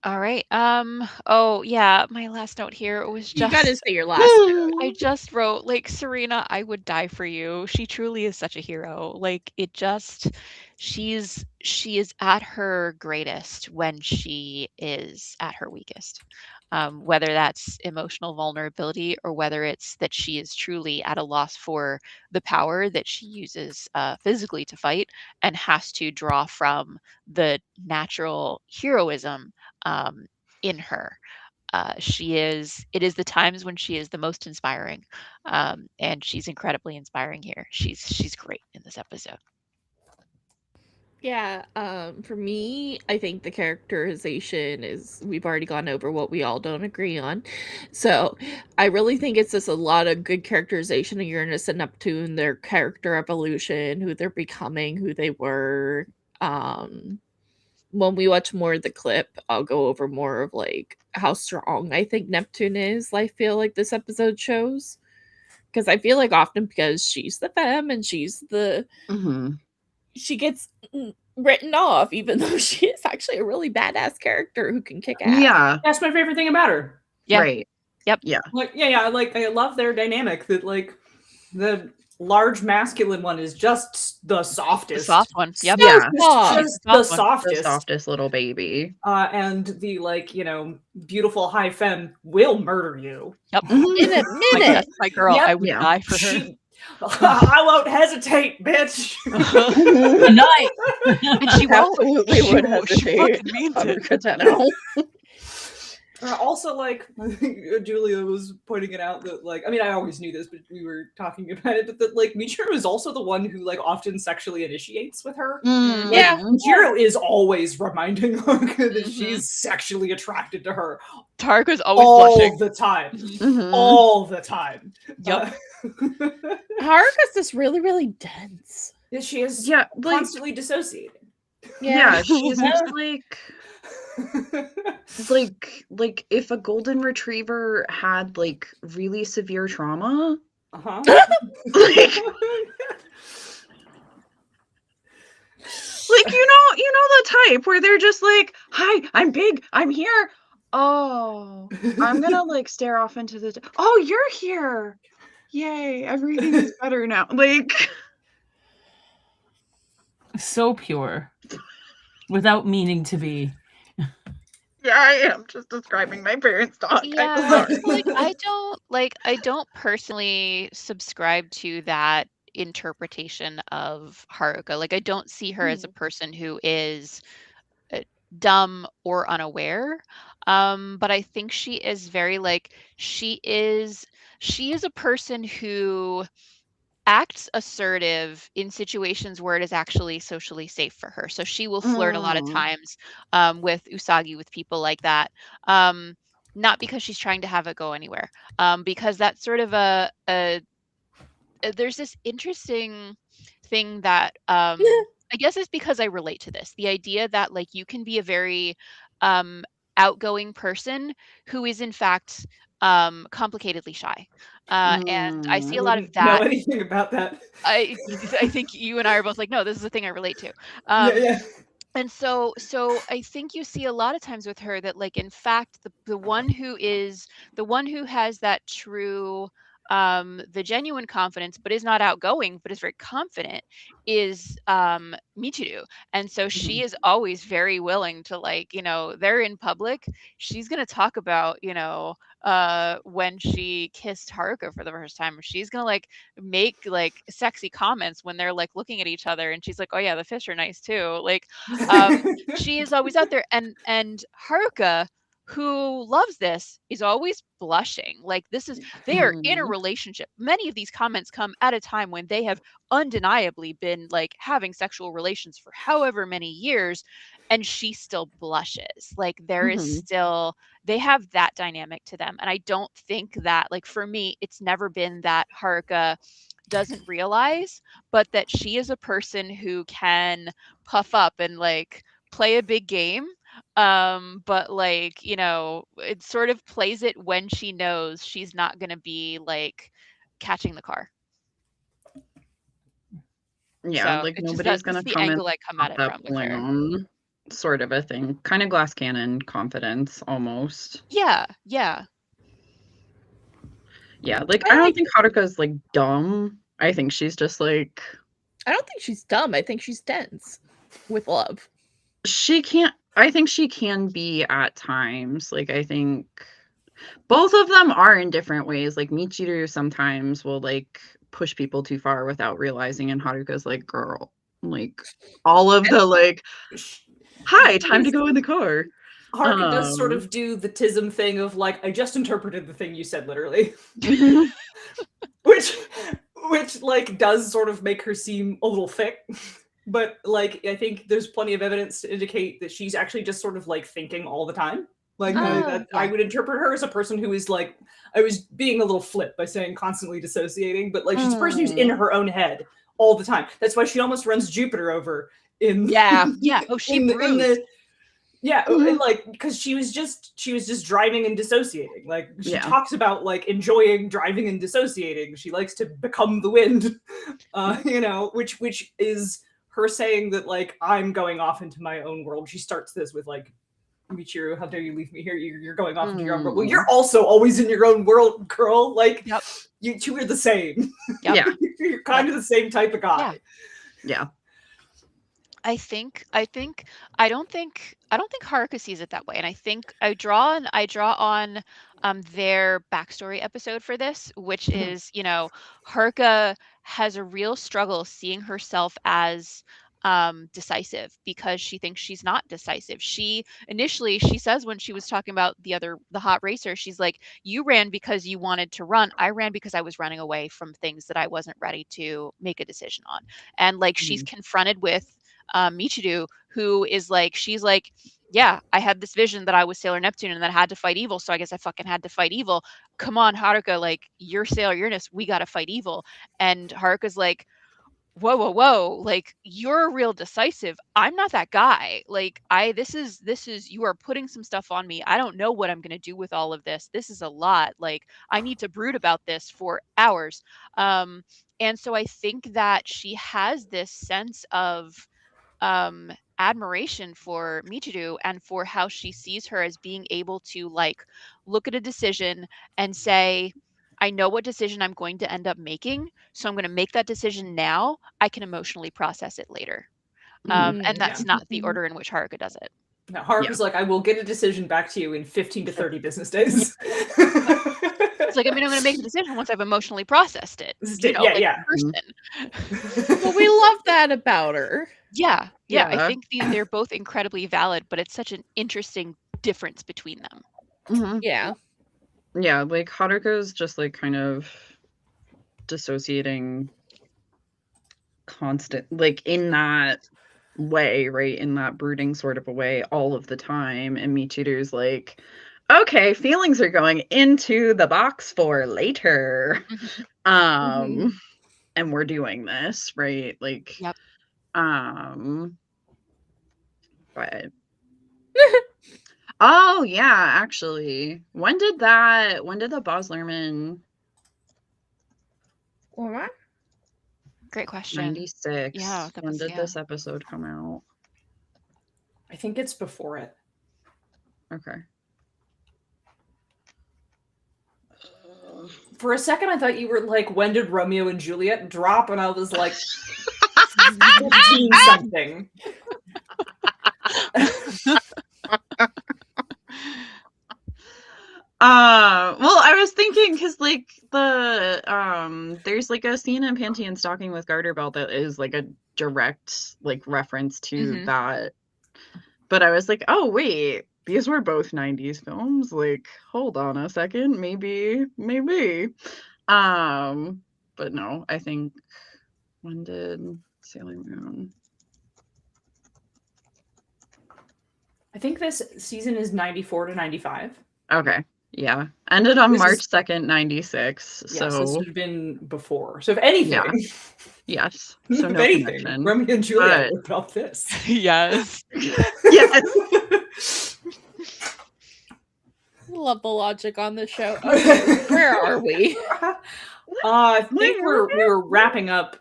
All right. Oh yeah, my last note here was You gotta just say your last note. I just wrote like Serena, I would die for you. She truly is such a hero. Like it just she is at her greatest when she is at her weakest. Whether that's emotional vulnerability or whether it's that she is truly at a loss for the power that she uses physically to fight and has to draw from the natural heroism in her. It is the times when she is the most inspiring, and she's incredibly inspiring here. She's great in this episode. Yeah, for me, I think the characterization is, we've already gone over what we all don't agree on. So I really think it's just a lot of good characterization of Uranus and Neptune, their character evolution, who they're becoming, who they were. When we watch more of the clip, I'll go over more of like how strong I think Neptune is. I feel like this episode shows. Because I feel like often because she's the femme and she's the she gets written off, even though she is actually a really badass character who can kick ass. Yeah. That's my favorite thing about her. Yeah. Right. Yep. Yeah. Like, yeah, like I love their dynamic. That like the large masculine one is just the softest. The soft one. Yep. Yeah. Just the The softest. The softest little baby. And the like, beautiful high femme will murder you. Yep. In a Like, minute. that's my girl. Yep. I would Yeah. die for her. I won't hesitate, bitch. Good night. And she won't. Absolutely would She hesitate. fucking means it. 100% no. Also, like, I think Julia was pointing it out that, like, I mean, I always knew this, but we were talking about it, but that, like, Michiru is also the one who, like, often sexually initiates with her. Mm. Yeah. Michiru is always reminding her that she's sexually attracted to her Tarka's always all blushing. the time. Mhm. All the time. Yep. Haruka's just really, really dense. She is Yeah, like, constantly dissociating. yeah, she's just like if a golden retriever had like really severe trauma, Uh-huh. like you know the type where they're just like, hi, I'm big, I'm here. Oh, I'm gonna like stare off into the oh, you're here. Yay, everything is better now. Like, So pure. Without meaning to be. yeah, I am just describing my parents' dog. Yeah, I'm sorry. I don't personally subscribe to that interpretation of Haruka. Like I don't see her as a person who is uh, dumb or unaware. But I think she is very like she is a person who acts assertive in situations where it is actually socially safe for her. So she will flirt a lot of times with Usagi, with people like that. Not because she's trying to have it go anywhere, because that's sort of there's this interesting thing that I guess it's because I relate to this. The idea that like you can be a very um, outgoing person who is in fact complicatedly shy. And I see I a lot of wouldn't know that. anything about that. I think you and I are both like, no, this is the thing I relate to. Yeah, yeah. And so I think you see a lot of times with her that like in fact the one who is the one who has that true the genuine confidence but is not outgoing but is very confident is Michiru. And so she is always very willing to like, you know, they're in public, she's going to talk about, you know, when she kissed Haruka for the first time, she's going to like make like sexy comments when they're like looking at each other and she's like, oh yeah, the fish are nice too. Like she is always out there, and Haruka, who loves this, is always blushing. Like this is they are in a relationship. Many of these comments come at a time when they have undeniably been like having sexual relations for however many years, and she still blushes. Like there is still they have that dynamic to them. And I don't think that like for me, it's never been that Haruka doesn't realize, but that she is a person who can puff up and like play a big game, but like, you know, it sort of plays it when she knows she's not going to be like catching the car. Yeah, So like it's just nobody's that's gonna the come and angle I come pop at it that from with her. balloon, sort of a thing. Kind of glass cannon confidence, almost. Yeah. Yeah, like I don't think Haruka's like dumb. I think she's just like I don't think she's dumb. I think she's dense with love. I think she can be at times. Like I think both of them are in different ways. Like Michiru sometimes will like push people too far without realizing, and Haruka's like, girl, like all of the like, hi, time to go in the car. Haruka does sort of do the tism thing of like, I just interpreted the thing you said literally. which like does sort of make her seem a little thick. But like I think there's plenty of evidence to indicate that she's actually just sort of like thinking all the time. Like I would interpret her as a person who is like, I was being a little flip by saying constantly dissociating, but like she's a person who's in her own head all the time. That's why she almost runs Jupiter over in Oh, she bruised. And like because she was just driving and dissociating. Like she talks about like enjoying driving and dissociating. She likes to become the wind, you know, which is her saying that like I'm going off into my own world. She starts this with like, Michiru, how dare you leave me here? You're going off into your own world. Well, you're also always in your own world, girl. Like you two are the same. Yeah, you're kind of the same type of guy. Yeah. I don't think Haruka sees it that way, and I think I draw on their backstory episode for this, which is, you know, Haruka has a real struggle seeing herself as decisive because she thinks she's not decisive. She says when she was talking about the hot racer, she's like, you ran because you wanted to run. I ran because I was running away from things that I wasn't ready to make a decision on. And like she's confronted with Michiru, who is like, she's like, yeah, I had this vision that I was Sailor Neptune and that I had to fight evil, so I guess I fucking had to fight evil. Come on, Haruka, like, you're Sailor Uranus, we gotta fight evil. And Haruka's like, whoa, like, you're real decisive. I'm not that guy. Like, this is you are putting some stuff on me. I don't know what I'm gonna do with all of this. This is a lot. Like, I need to brood about this for hours. And so I think that she has this sense of admiration for Michiru and for how she sees her as being able to like look at a decision and say, I know what decision I'm going to end up making, so I'm going to make that decision now. I can emotionally process it later. And that's not the order in which Haruka does it. Now, Haruka's like, I will get a decision back to you in 15 to 30 business days. It's like, I mean, I'm going to make the decision once I've emotionally processed it. You know, like a person. Well, we love that about her. Yeah. I think they're both incredibly valid, but it's such an interesting difference between them. Yeah. Yeah, like Haruka's just like kind of dissociating constant, like in that way, right? In that brooding sort of a way all of the time. And Michiru's like, okay, feelings are going into the box for later. And we're doing this, right? Like, but oh yeah, actually. When did the Baz Luhrmann What? Great question. 96. Yeah. When did this episode come out? I think it's before it. Okay. For a second, I thought you were like, when did Romeo and Juliet drop? And I was like, 15 something. Well, I was thinking because like there's like a scene in Panty and Stocking with Garter Belt that is like a direct like reference to that. But I was like, oh wait, these were both 90s films. Like, hold on a second, maybe. But no, I think when did Sailor Moon? I think this season is 94 to 95. Okay. Yeah. Ended on This March is- 2nd, 96. Yes, So this would have been before. So if anything, yes. So if no anything, connection. Romeo and Juliet But- looked up this. Yes. Yes. I love the logic on this show. Okay, where are we? I think we were wrapping up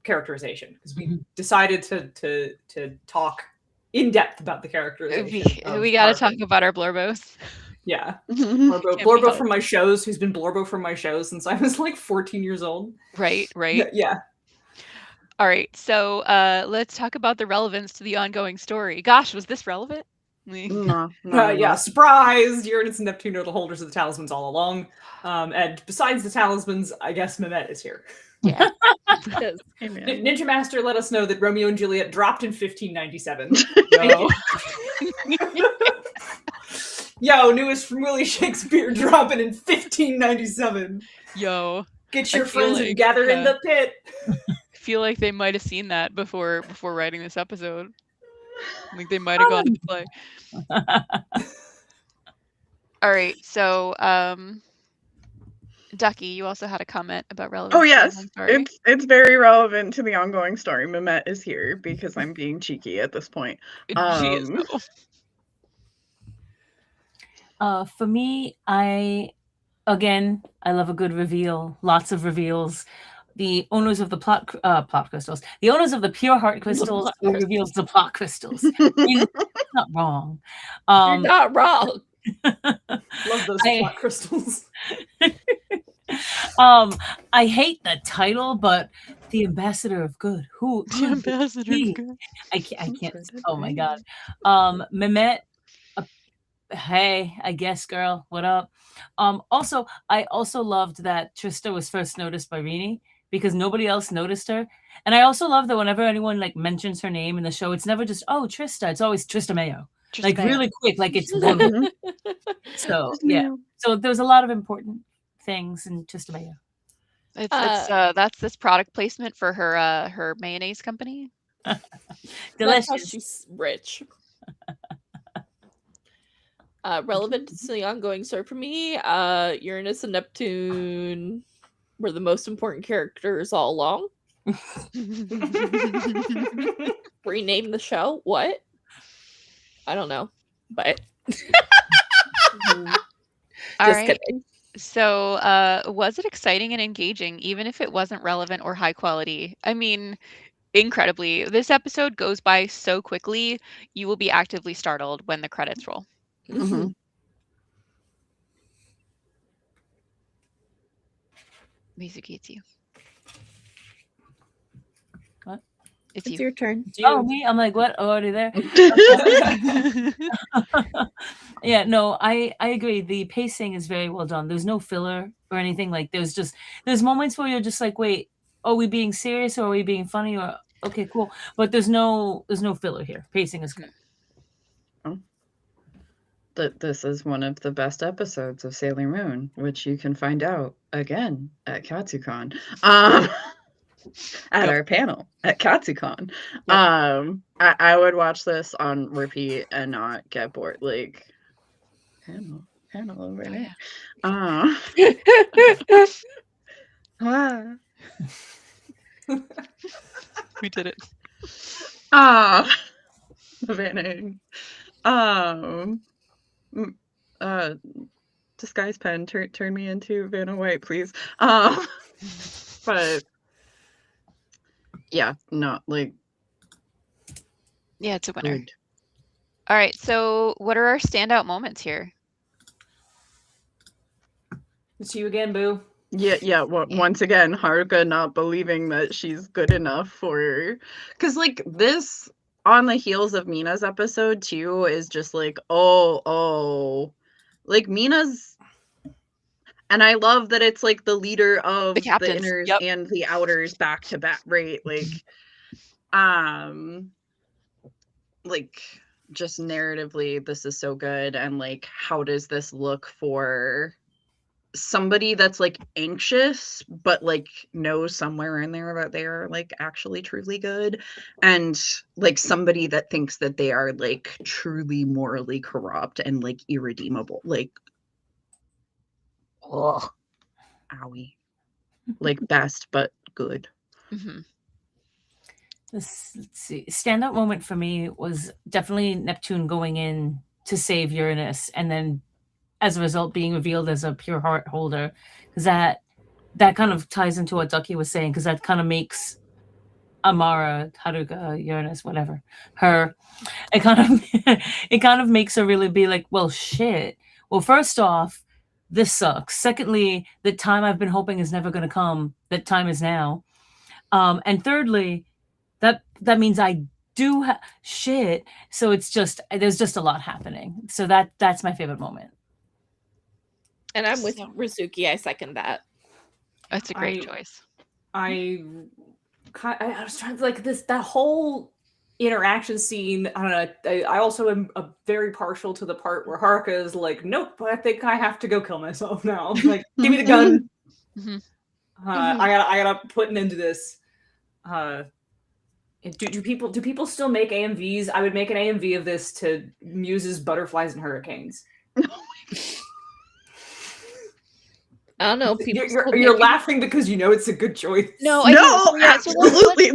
characterization because we decided to talk in depth about the characterization. We got to talk about our Blorbos. Yeah. Can't be Blorbo helped. from my shows, who's been Blorbo from my shows since I was like 14 years old. Right. Yeah. All right. So let's talk about the relevance to the ongoing story. Gosh, was this relevant? No. Yeah, surprise! Uranus and Neptune are the holders of the talismans all along. And besides the talismans, I guess Mehmet is here. Yeah. Ninja Master let us know that Romeo and Juliet dropped in 1597. Yo, newest from Willie Shakespeare dropping in 1597. Yo. Get your I feel friends and like, gather in the pit. I feel like they might have seen that before writing this episode. Like they might have gone to the play. All right. So, Ducky, you also had a comment about relevance. Oh yes, to the story. it's very relevant to the ongoing story. Mehmet is here because I'm being cheeky at this point. She is, though. For me, I love a good reveal. Lots of reveals. The owners of the plot crystals. The owners of the pure heart crystals reveals the plot crystals. You're not wrong. You're not wrong. Love those plot crystals. I hate the title, but the ambassador of good. Who? The ambassador of good. I can't. Oh my god. Mehmet. Hey, I guess, girl. What up? Also, I also loved that Trista was first noticed by Rini because nobody else noticed her. And I also love that whenever anyone like mentions her name in the show, it's never just Trista. It's always Trista Mayo. Like really quick, like it's one. So yeah. So there's a lot of important things in Trista Mayo. It's that's this product placement for her mayonnaise company. That's how she's rich. Relevant to the ongoing story for me, Uranus and Neptune were the most important characters all along. Rename the show? What? I don't know, but All right. kidding. So, was it exciting and engaging, even if it wasn't relevant or high quality? I mean, incredibly. This episode goes by so quickly, you will be actively startled when the credits roll. Mizuki, it's you. What? It's It's you. your turn. Oh, me? I'm like, what? Oh, already there? Yeah, no, I agree. The pacing is very well done. There's no filler or anything. Like there's moments where you're just like, wait, are we being serious or are we being funny or okay, cool. But there's no filler here. Pacing is good. This is one of the best episodes of Sailor Moon, which you can find out again at KatsuCon. At our panel at KatsuCon. Yep. I would watch this on repeat and not get bored. Like panel over there. We did it. Vanning. Disguise pen, turn me into Vanna White, please. But yeah, not like. Yeah, it's a winner. Good. All right, so what are our standout moments here? It's you again, Boo. Yeah. Once again, Haruka not believing that she's good enough for, because like this on the heels of Mina's episode too is just like like Mina's, and I love that it's like the leader of The captains, the inners yep. and the outers back to back, right? Like, like just narratively, this is so good, and like, how does this look for somebody that's like anxious but like knows somewhere in there that they are like actually truly good, and like somebody that thinks that they are like truly morally corrupt and like irredeemable, like owie, like best but good. Mm-hmm. Let's see. Standout moment for me was definitely Neptune going in to save Uranus and then as a result being revealed as a pure heart holder, because that kind of ties into what Ducky was saying, because that kind of makes Amara, Haruka, Uranus, whatever, her, it kind of makes her really be like, well, shit. Well, first off, this sucks. Secondly, the time I've been hoping is never going to come. That time is now. And thirdly, that means I do shit. So it's just there's just a lot happening. So that's my favorite moment. And I'm with Rizuki. I second that. That's a great choice. I was trying to like that whole interaction scene. I don't know. I also am very partial to the part where Haruka is like, "Nope, I think I have to go kill myself now. Like, give me the gun. I gotta put an end to this." Do people still make AMVs? I would make an AMV of this to Muse's Butterflies and Hurricanes. I don't know. You're laughing because you know it's a good choice. No, absolutely.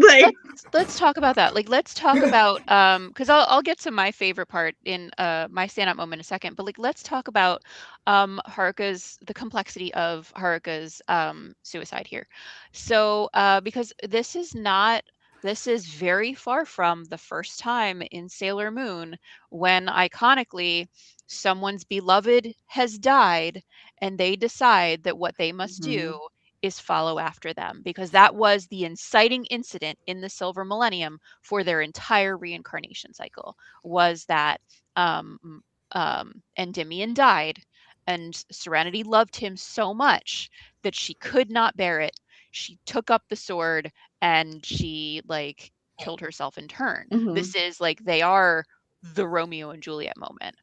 Let's talk about that. Like, let's talk about because I'll get to my favorite part in my stand-up moment in a second. But like, let's talk about the complexity of Haruka's suicide here. So because this is very far from the first time in Sailor Moon when iconically someone's beloved has died and they decide that what they must do is follow after them, because that was the inciting incident in the Silver Millennium for their entire reincarnation cycle, was that Endymion died and Serenity loved him so much that she could not bear it. She took up the sword and she like killed herself in turn. This is like, they are the Romeo and Juliet moment.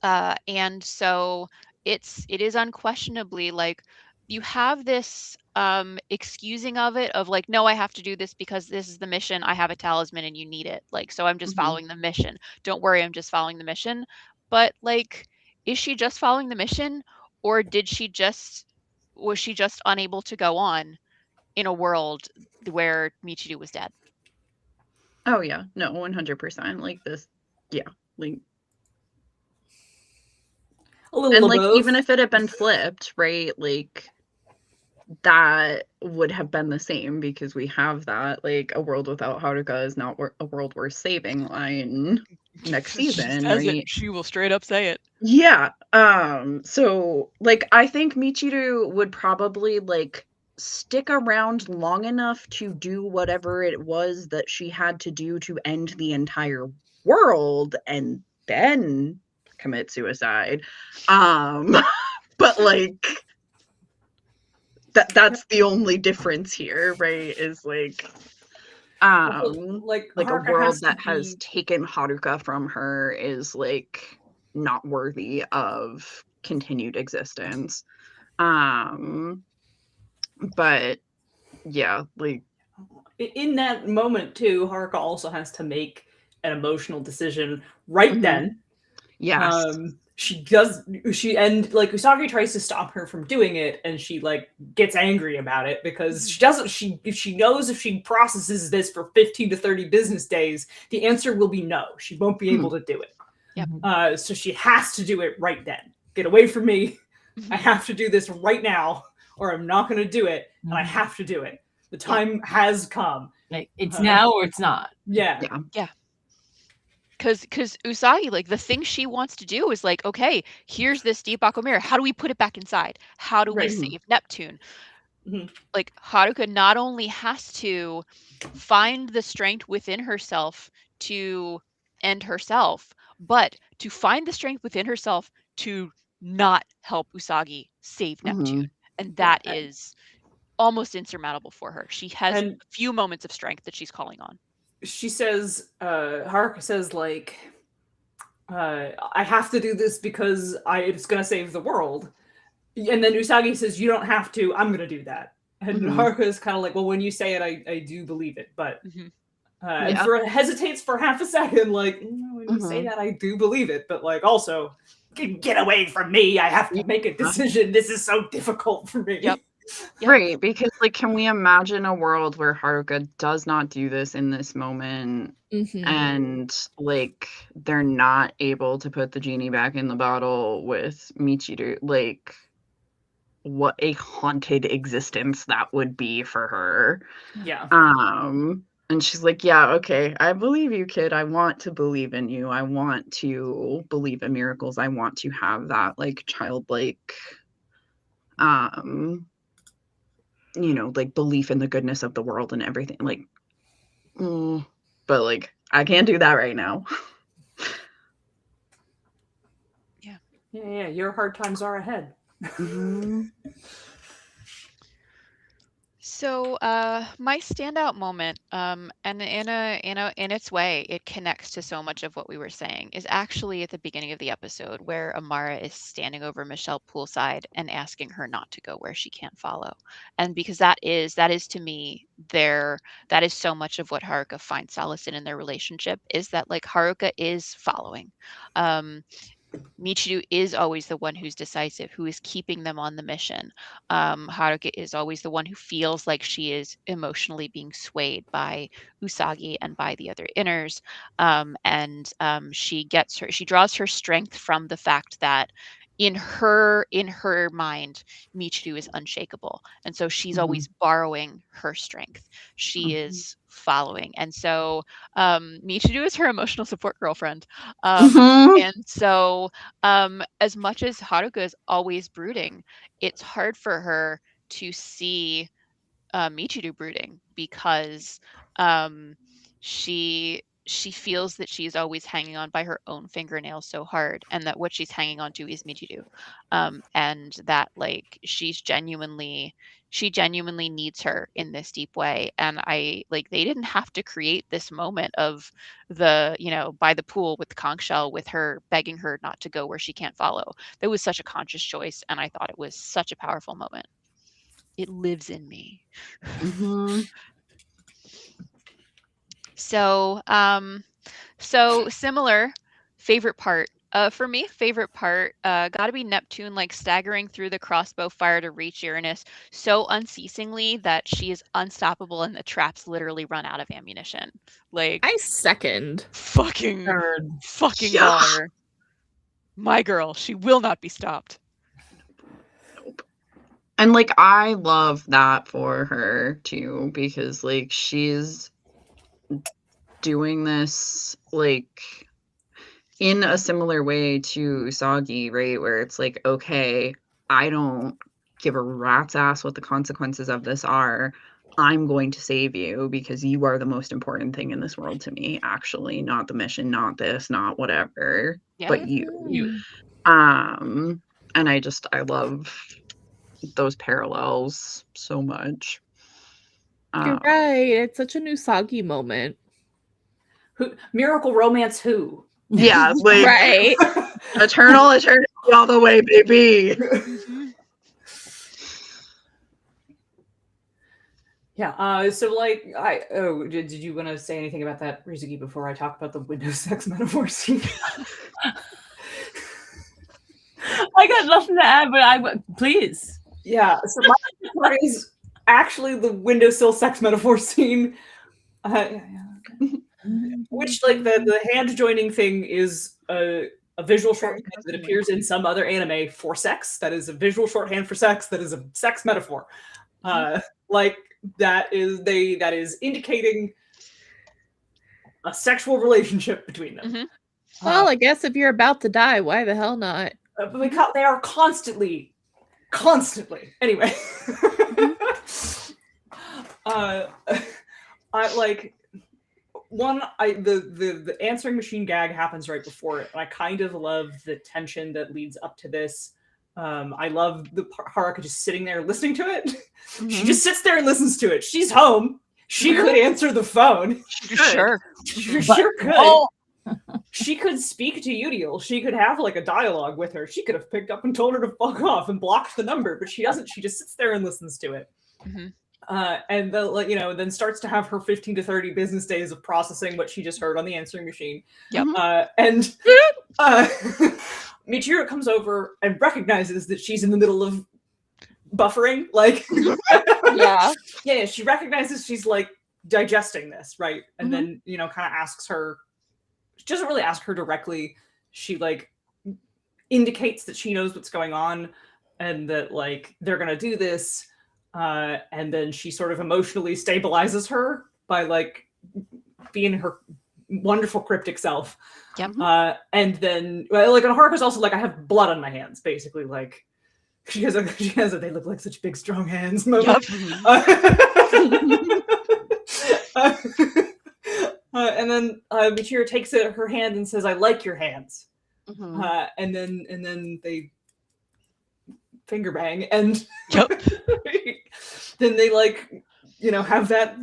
And so it is unquestionably like you have this excusing of it of like, no, I have to do this because this is the mission. I have a talisman and you need it. Like, so I'm just following the mission. Don't worry, I'm just following the mission. But like, is she just following the mission, or was she just unable to go on in a world where Michiru was dead? Oh yeah, no, 100%. Like this, yeah, like. A little and of like both. even if it had been flipped, right? Like that would have been the same, because we have that, like, a world without Haruka is not a world worth saving line next She season, says it. right? She will straight up say it. Yeah. So, like, I think Michiru would probably, like, stick around long enough to do whatever it was that she had to do to end the entire world and then commit suicide. But, like, that's the only difference here, right? Is like Like a Haruka world has to that has be taken Haruka from her is, like, not worthy of continued existence. But yeah, like, in that moment too. Haruka also has to make an emotional decision right Mhm. then. yes. She and like Usagi tries to stop her from doing it, and she like gets angry about it because she doesn't. She knows if she processes this for 15 to 30 business days, the answer will be no. She won't be able to do it. Yep. So she has to do it right then. Get away from me! I have to do this right now, or I'm not going to do it, and I have to do it. The time has come. Like, it's now or it's not. Yeah. Yeah. Because Usagi, like, the thing she wants to do is like, okay, here's this deep aqua mirror. How do we put it back inside? How do we Right. save Neptune? Mhm. Like, Haruka not only has to find the strength within herself to end herself, but to find the strength within herself to not help Usagi save Neptune. Mhm. And that is almost insurmountable for her. She has And a few moments of strength that she's calling on. she says, Haruka says, like, I have to do this because it's going to save the world. And then Usagi says, you don't have to, I'm going to do that. And Haruka is kind of like, well, when you say it, I do believe it. But and hesitates for half a second, like, when you say that, I do believe it. But, like, also, get away from me. I have to make a decision. This is so difficult for me. Yep. Right, because, like, can we imagine a world where Haruka does not do this in this moment, and, like, they're not able to put the genie back in the bottle with Michiru? Like, what a haunted existence that would be for her. Yeah. And she's like, yeah, okay, I believe you, kid. I want to believe in you. I want to believe in miracles. I want to have that, like, childlike, you know, like, belief in the goodness of the world and everything. Like, but, like, I can't do that right now. Yeah, your hard times are ahead. So my standout moment, and in its way, it connects to so much of what we were saying, is actually at the beginning of the episode where Amara is standing over Michelle poolside and asking her not to go where she can't follow. And because that is to me that is so much of what Haruka finds solace in their relationship, is that, like, Haruka is following. Michiru is always the one who's decisive, who is keeping them on the mission. Haruka is always the one who feels like she is emotionally being swayed by Usagi and by the other inners. She draws her strength from the fact that in her mind, Michiru is unshakable. And so she's always borrowing her strength. She is following. And so Michiru is her emotional support girlfriend. And so as much as Haruka is always brooding, it's hard for her to see Michiru brooding, because she feels that she's always hanging on by her own fingernails so hard, and that what she's hanging on to is Michiru, and that, like, she genuinely needs her in this deep way. And they didn't have to create this moment of by the pool with the conch shell, with her begging her not to go where she can't follow. That was such a conscious choice, and I thought it was such a powerful moment. It lives in me. So similar favorite part. For me, favorite part gotta be Neptune, like, staggering through the crossbow fire to reach Uranus so unceasingly that she is unstoppable and the traps literally run out of ammunition. Like, I second. fucking baller. My girl, she will not be stopped. And like I love that for her too, because like she's doing this like in a similar way to Usagi, right? Where it's like, okay, I don't give a rat's ass what the consequences of this are. I'm going to save you because you are the most important thing in this world to me, actually, not the mission, not this, not whatever, but you. And I love those parallels so much. You're right. It's such an Usagi moment. Miracle romance who? Yeah, like Right. eternity all the way, baby. Yeah. So like, did you want to say anything about that, Rizuki, before I talk about the window sex metaphor scene? I got nothing to add, but please. Yeah. So my part is actually the windowsill sex metaphor scene. Which, like, the hand joining thing is a visual shorthand that appears in some other anime for sex. That is a visual shorthand for sex. That is a sex metaphor. Like that is indicating a sexual relationship between them. Well, I guess if you're about to die, why the hell not? Because they are constantly. Anyway, I like. The answering machine gag happens right before it, and I kind of love the tension that leads up to this. I love the Haruka just sitting there listening to it. She just sits there and listens to it. She's home. She could answer the phone. Sure. She sure could. She could speak to Udiel. She could have like a dialogue with her. She could have picked up and told her to fuck off and blocked the number, but she doesn't. She just sits there and listens to it. And then starts to have her 15 to 30 business days of processing what she just heard on the answering machine. Yep. And Michiru comes over and recognizes that she's in the middle of buffering. Like, yeah, she recognizes she's like digesting this, right? And then kind of asks her. She doesn't really ask her directly. She like indicates that she knows what's going on and that like they're gonna do this. And then she sort of emotionally stabilizes her by like being her wonderful cryptic self. Yep. And then like, and Haruka's also like, I have blood on my hands, basically. Like she has a they look like such big strong hands moment. And then Michiru takes her hand and says, "I like your hands." And then they finger bang, and then they like have that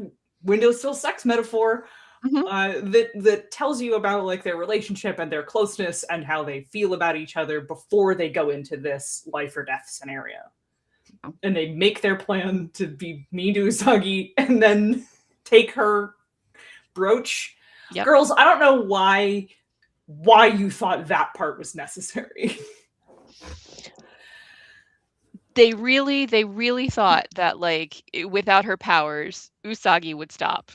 windowsill sex metaphor that tells you about like their relationship and their closeness and how they feel about each other before they go into this life or death scenario. And they make their plan to be mean to Usagi and then take her brooch. Girls, I don't know why you thought that part was necessary. They really thought that like without her powers, Usagi would stop.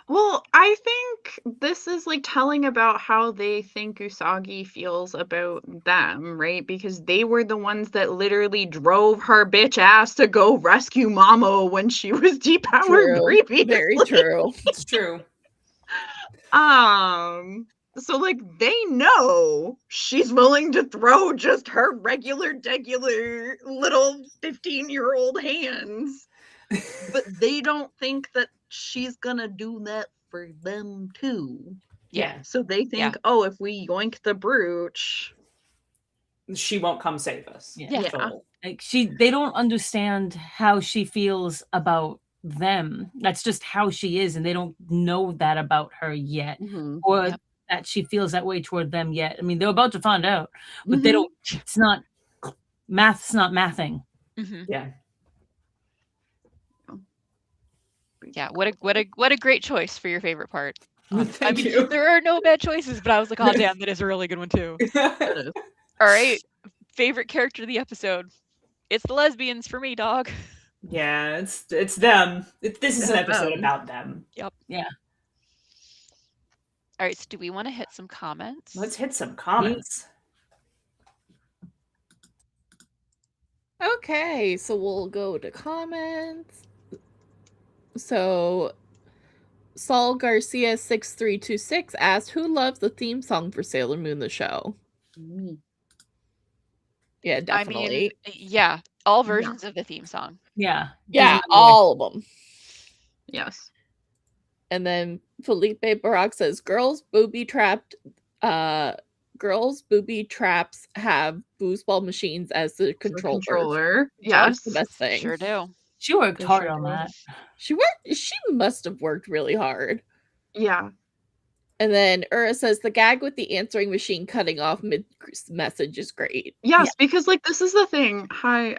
Well, I think this is like telling about how they think Usagi feels about them, right? Because they were the ones that literally drove her bitch ass to go rescue Mamo when she was depowered previously. Very true. It's true. So like they know she's willing to throw just her regular little 15-year-old hands. But they don't think that she's gonna do that for them too. Yeah. So they think, oh, if we yoink the brooch, she won't come save us. Yeah. Like they don't understand how she feels about them. That's just how she is, and they don't know that about her yet, or that she feels that way toward them yet. I mean, they're about to find out, but they don't. It's not math's not mathing. Yeah. Yeah, what a great choice for your favorite part. Thank you. There are no bad choices, but I was like, oh damn, that is a really good one too. All right, favorite character of the episode. It's the lesbians for me, dog. Yeah, it's them. This is an episode about them. Yep. Yeah. All right, so do we want to hit some comments? Let's hit some comments. Okay, so we'll go to comments. So Saul Garcia 6326 asked, who loves the theme song for Sailor Moon the show? Me. Yeah, I definitely. mean, yeah, all Yeah. versions of the theme song. Yeah. Yeah, doesn't matter. all of them. Yes. And then Felipe Barak says, girls booby traps have foosball machines as the The controller. controller. That's Yes. the best thing. Sure do. She worked They hard sure on do. that. She must have worked really hard. Yeah. And then Ura says the gag with the answering machine cutting off mid message is great. Yes, because like this is the thing. Hi,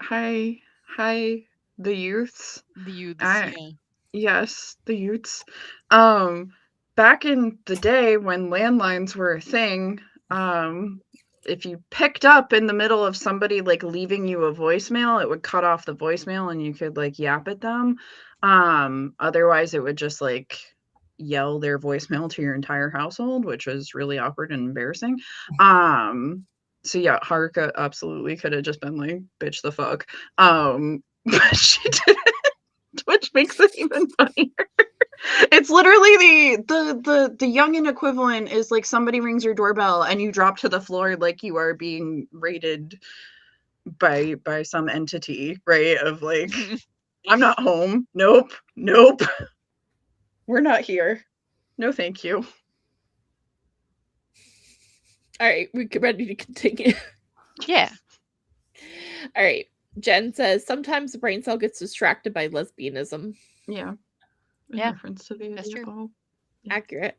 the youths. The youths, I- yeah. Yes, the youths. Back in the day when landlines were a thing, if you picked up in the middle of somebody like leaving you a voicemail, it would cut off the voicemail and you could like yap at them. Otherwise it would just like yell their voicemail to your entire household, which was really awkward and embarrassing. So yeah, Haruka absolutely could have just been like, bitch the fuck. But she didn't, which makes it even funnier. It's literally the youngin equivalent is like somebody rings your doorbell and you drop to the floor like you are being raided by some entity, right? Of like, I'm not home. Nope. We're not here. No, thank you. All right, we're ready to continue. Yeah. All right. Jen says sometimes the brain cell gets distracted by lesbianism. Yeah. In Yeah, reference to the that's idea true. of- Accurate.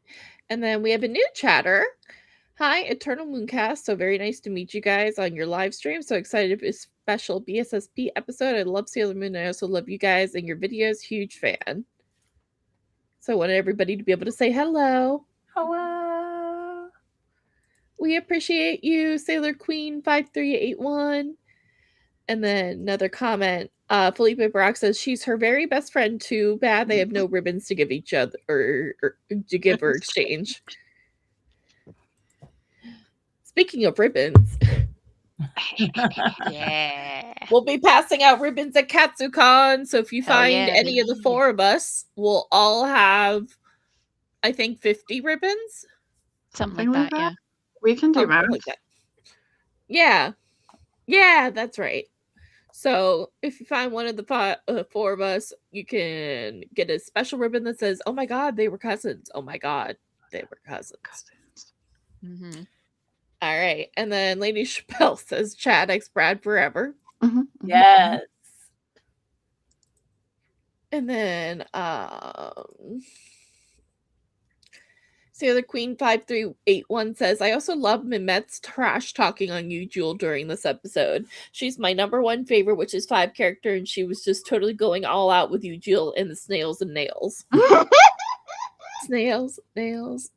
And then we have a new chatter. Hi, Eternal Mooncast. So very nice to meet you guys on your live stream. So excited for this special BSSP episode. I love Sailor Moon. I also love you guys and your videos. Huge fan. So I wanted everybody to be able to say hello. Hello. We appreciate you, Sailor Queen 5381. And then another comment. Felipe Barak says she's her very best friend. Too bad they have no ribbons to give each other or to give or exchange. Speaking of ribbons, Yeah. we'll be passing out ribbons at KatsuCon. So if you Hell find yeah, any of the baby. four of us, we'll all have, I think, 50 ribbons. Something like that, yeah. We can do Something math. like that. Yeah. Yeah, that's right. So if you find one of the four of us, you can get a special ribbon that says, oh my God, they were cousins. Oh my God, they were cousins. Mm-hmm. All right. And then Lady Chappelle says, Chad X Brad forever. Yes. And then Sailor Queen 5381 says, I also love Mimet's trash talking on Yujul during this episode. She's my number one favorite, which is 5 character, and she was just totally going all out with Yujul and the snails and nails. Snails, nails.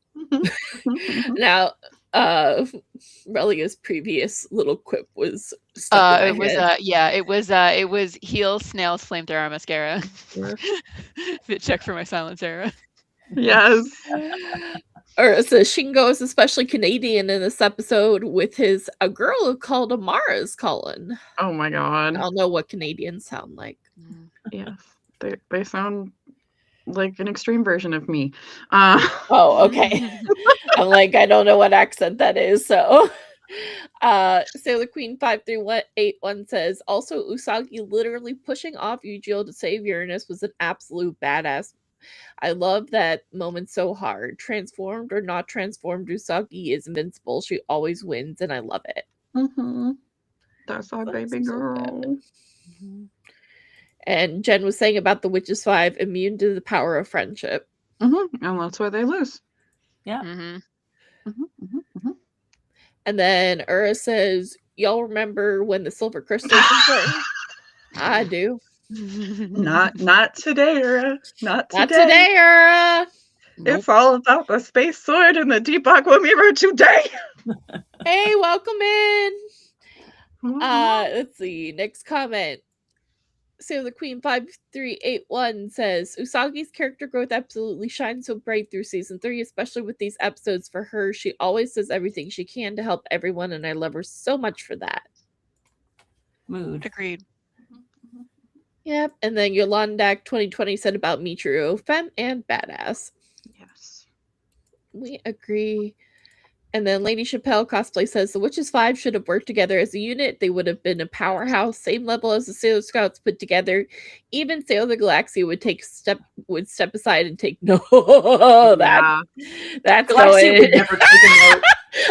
Now, Relia's previous little quip was stuck in my head. It was heels, snails, flamethrower, mascara. Check for my silence era. Yes. Or so Shingo is especially Canadian in this episode with a girl called Amara's calling. Oh my god. I'll know what Canadians sound like. Yes. They sound like an extreme version of me. Oh, okay. I'm like, I don't know what accent that is, so Sailor Queen 5381 says, also Usagi literally pushing off Yujiro to save Uranus was an absolute badass. I love that moment so hard. Transformed or not transformed, Usagi is invincible. She always wins, and I love it. That's our That's baby so girl. And Jen was saying about the Witches 5, immune to the power of friendship. And that's why they lose. Yeah. And then Ura says, y'all remember when the silver crystals were important? I do. Not today, Ura. Not today. Not today, Ura. It's all about the space sword and the deep aqua mirror today. Hey, welcome in. Let's see. Next comment. Sailor Queen 5381 says, Usagi's character growth absolutely shines so bright through season 3, especially with these episodes for her. She always does everything she can to help everyone, and I love her so much for that. Mood. Agreed. Yep. And then Yolandak 2020 said about Michiru, femme and badass. Yes. We agree. And then Lady Chappelle cosplay says the Witches 5 should have worked together as a unit. They would have been a powerhouse, same level as the Sailor Scouts put together. Even Sailor the Galaxy would step aside and take no. Yeah. That's Galaxy going. would never take a note.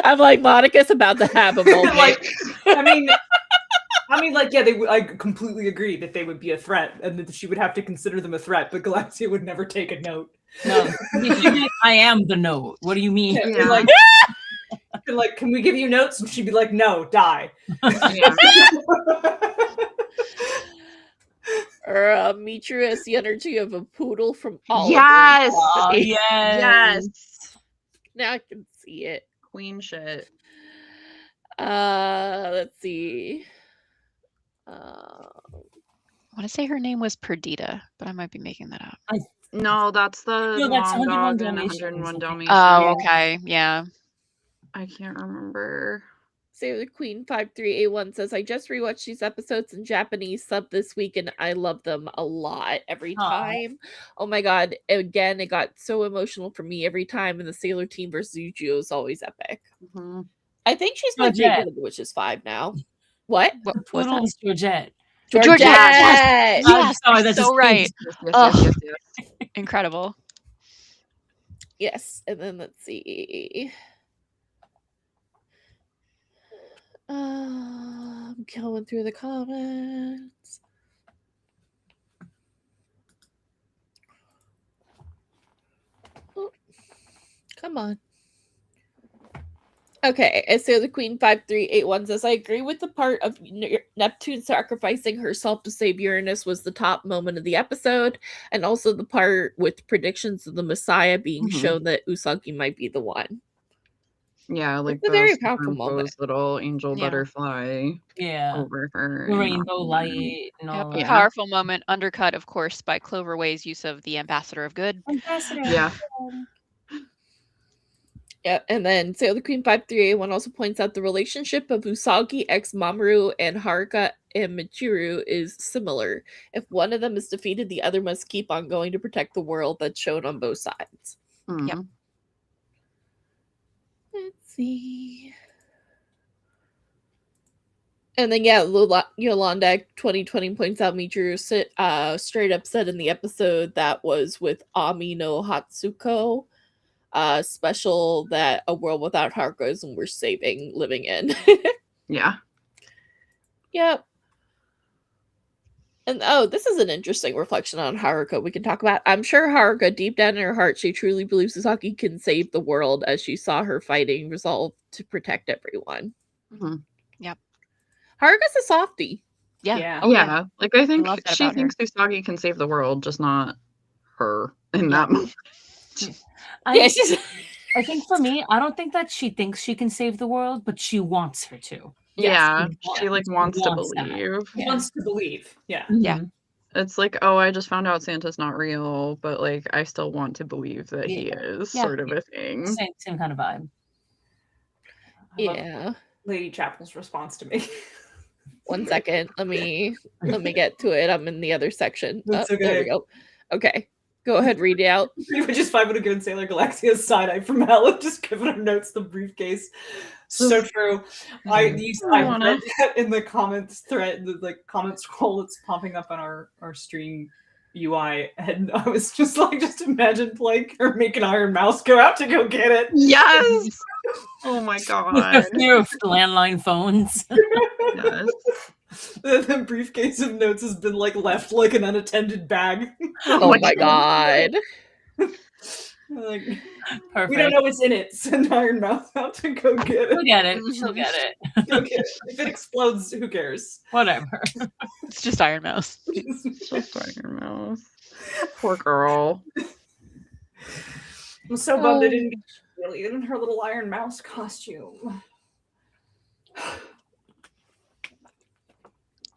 I'm like, Monica's about to have a moment. Like, I mean, like, yeah, I completely agree that they would be a threat, and that she would have to consider them a threat. But Galaxia would never take a note. No, I am the note. What do you mean? Yeah. Like, can we give you notes? And she'd be like, no, die. Yeah. Or Michiru has the energy of a poodle from Oliver. Yes. Oh, yes. Yes. Now I can see it. Queen shit. Let's see. I want to say her name was Perdita, but I might be making that up. No, that's the No, that's long 101 dog and Dalmatians, 101 I think. Dalmatians. Oh, Yeah. okay. Yeah. I can't remember. Sailor Queen 5381 says, I just rewatched these episodes in Japanese sub this week and I love them a lot every Aw. time. Oh my god. Again, it got so emotional for me every time, and the Sailor Team versus Yujio is always epic. Mhm. I think she's my Georgette. favorite of the Witches 5 now. What? What was Poodle that? is Georgette. Georgette! Yes! I'm Yes, sorry, you're that so just right. Yes. Incredible. Yes, and then let's see. I'm going through the comments. Oh, come on. Okay, and so the Queen 5381 says, I agree with the part of Neptune sacrificing herself to save Uranus was the top moment of the episode, and also the part with predictions of the Messiah being shown that Usagi might be the one. Yeah, like It's a very the powerful moment. superimposed little angel Yeah. butterfly Yeah. over her. The and rainbow on light and Yep, all a that. powerful moment, undercut, of course, by Cloverway's use of the Ambassador of Good. Ambassador. Yeah. Yeah, and then Sailor Queen 5381 also points out the relationship of Usagi x Mamoru and Haruka and Michiru is similar. If one of them is defeated, the other must keep on going to protect the world. That's shown on both sides. Mhm. Yep. Let's see. And then, yeah, Yolanda 2020 points out Michiru straight up said in the episode that was with Ami no Hatsuko, special that a world without Haruka isn't worth living in. Yeah. Yep. And this is an interesting reflection on Haruka we can talk about. I'm sure Haruka, deep down in her heart, she truly believes Usagi can save the world as she saw her fighting resolve to protect everyone. Mhm. Yep. Haruka's a softie. Yeah. Yeah. Oh, Yeah. Like, I think love that she about her. thinks Usagi can save the world, just not her in that moment. Yeah, she's I think for me, I don't think that she thinks she can save the world, but she wants her to. Yeah. Yes. She like wants to Wants that. believe. She wants to believe. Yeah. Yeah. Mhm. It's like, oh, I just found out Santa's not real, but like I still want to believe that he is, Yeah. sort of a thing. Same kind of vibe. I love yeah. Lady Chapel's response to me. 1 second. Let me get to it. I'm in the other section. That's There okay. we go. Okay. Go ahead, read it out. Which is fine. Would have given Sailor Galaxia's side eye from hell and just given her notes the briefcase. So true. I read that in the comments thread, the like comment scroll that's popping up on our stream UI, and I was just imagined like her making Iron Mouse go out to go get it. Yes. Oh my With god. the fear of landline phones. Yes. The briefcase of notes has been like left like an unattended bag. Oh my god. Like, Perfect. we don't know what's in it. Send Iron Mouse out to go get She'll it. get it. She'll get it. Go get it. If it explodes, who cares? Whatever. It's just Iron Mouse. Just Iron Mouse. Poor girl. I'm so bummed I didn't get really in her little Iron Mouse costume.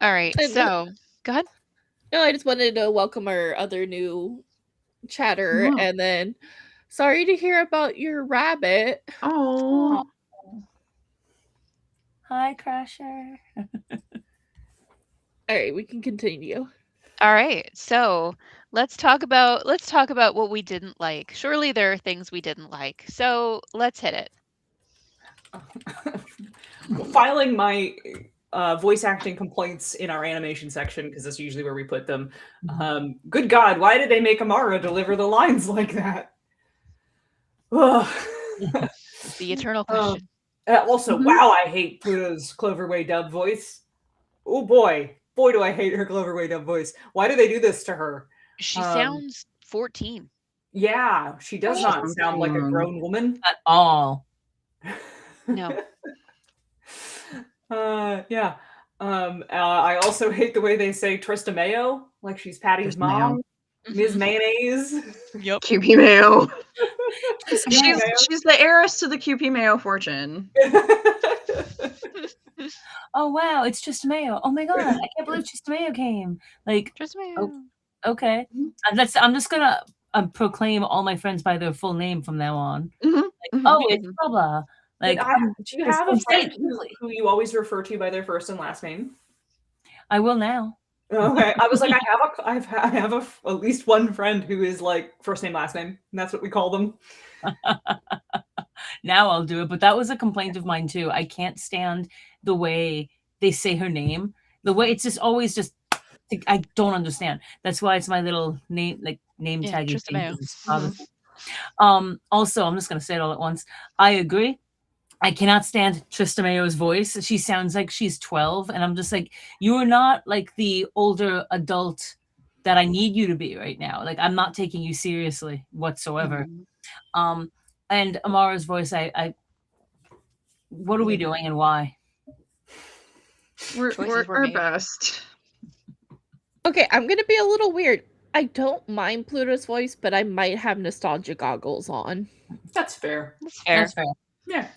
All right. And- So, go ahead. No, I just wanted to welcome our other new chatter, Wow. and then sorry to hear about your rabbit. Oh. Hi, Crasher. All right, we can continue. All All right. So let's talk about what we didn't like. Surely there are things we didn't like. So let's hit it. Filing my voice acting complaints in our animation section, because that's usually where we put them. Good God, why did they make Amara deliver the lines like that? Ugh. The eternal question. Also, wow, I hate Pluto's Cloverway dub voice. Oh boy, do I hate her Cloverway dub voice. Why do they do this to her? She sounds 14. Yeah, she does not sound like a grown woman At all. No. Yeah. I also hate the way they say Trista Mayo, like she's Patty's Trista Mayo. mom. Ms. Mayonnaise. Yep. QP Mayo. She's She's the heiress to the QP Mayo fortune. Oh wow, it's just Mayo. Oh my god, I can't believe just Mayo came. Like, Just me. okay, I'm just gonna proclaim all my friends by their full name from now on. Mhm, Like, mhm. oh, it's blah blah. Like, do you have a friend who you always refer to by their first and last name? I will now. Okay, I was like, I have at least one friend who is like first name last name, and that's what we call them. Now I'll do it, but that was a complaint of mine too. I can't stand the way they say her name. The way it's just always just I don't understand. That's why it's my little name tag. Trista Mayo. Also, I'm just gonna say it all at once. I agree. I cannot stand Trista Mayo's voice. She sounds like she's 12, and I'm just like, you are not like the older adult that I need you to be right now. Like, I'm not taking you seriously whatsoever. And Amara's voice, I what are we doing and why? We're our best. Okay, I'm gonna be a little weird. I don't mind Pluto's voice, but I might have nostalgia goggles on. That's fair. That's fair. Yeah.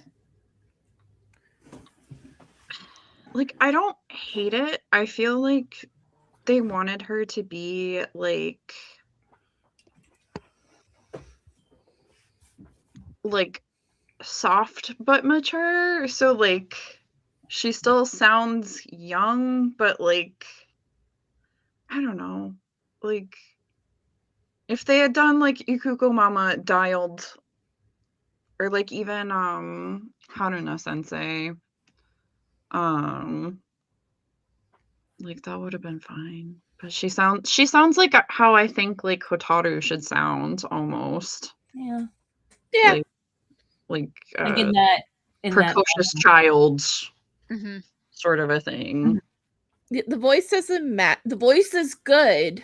Like, I don't hate it. I feel like they wanted her to be like soft but mature. So like she still sounds young, but like I don't know. Like if they had done like Ikuko Mama dialed, or like even Haruna Sensei, like that would have been fine. But she sounds like how I think like Hotaru should sound almost. Yeah. Yeah. Like in that precocious child Mm-hmm. sort of a thing. The voice doesn't match. The voice is good.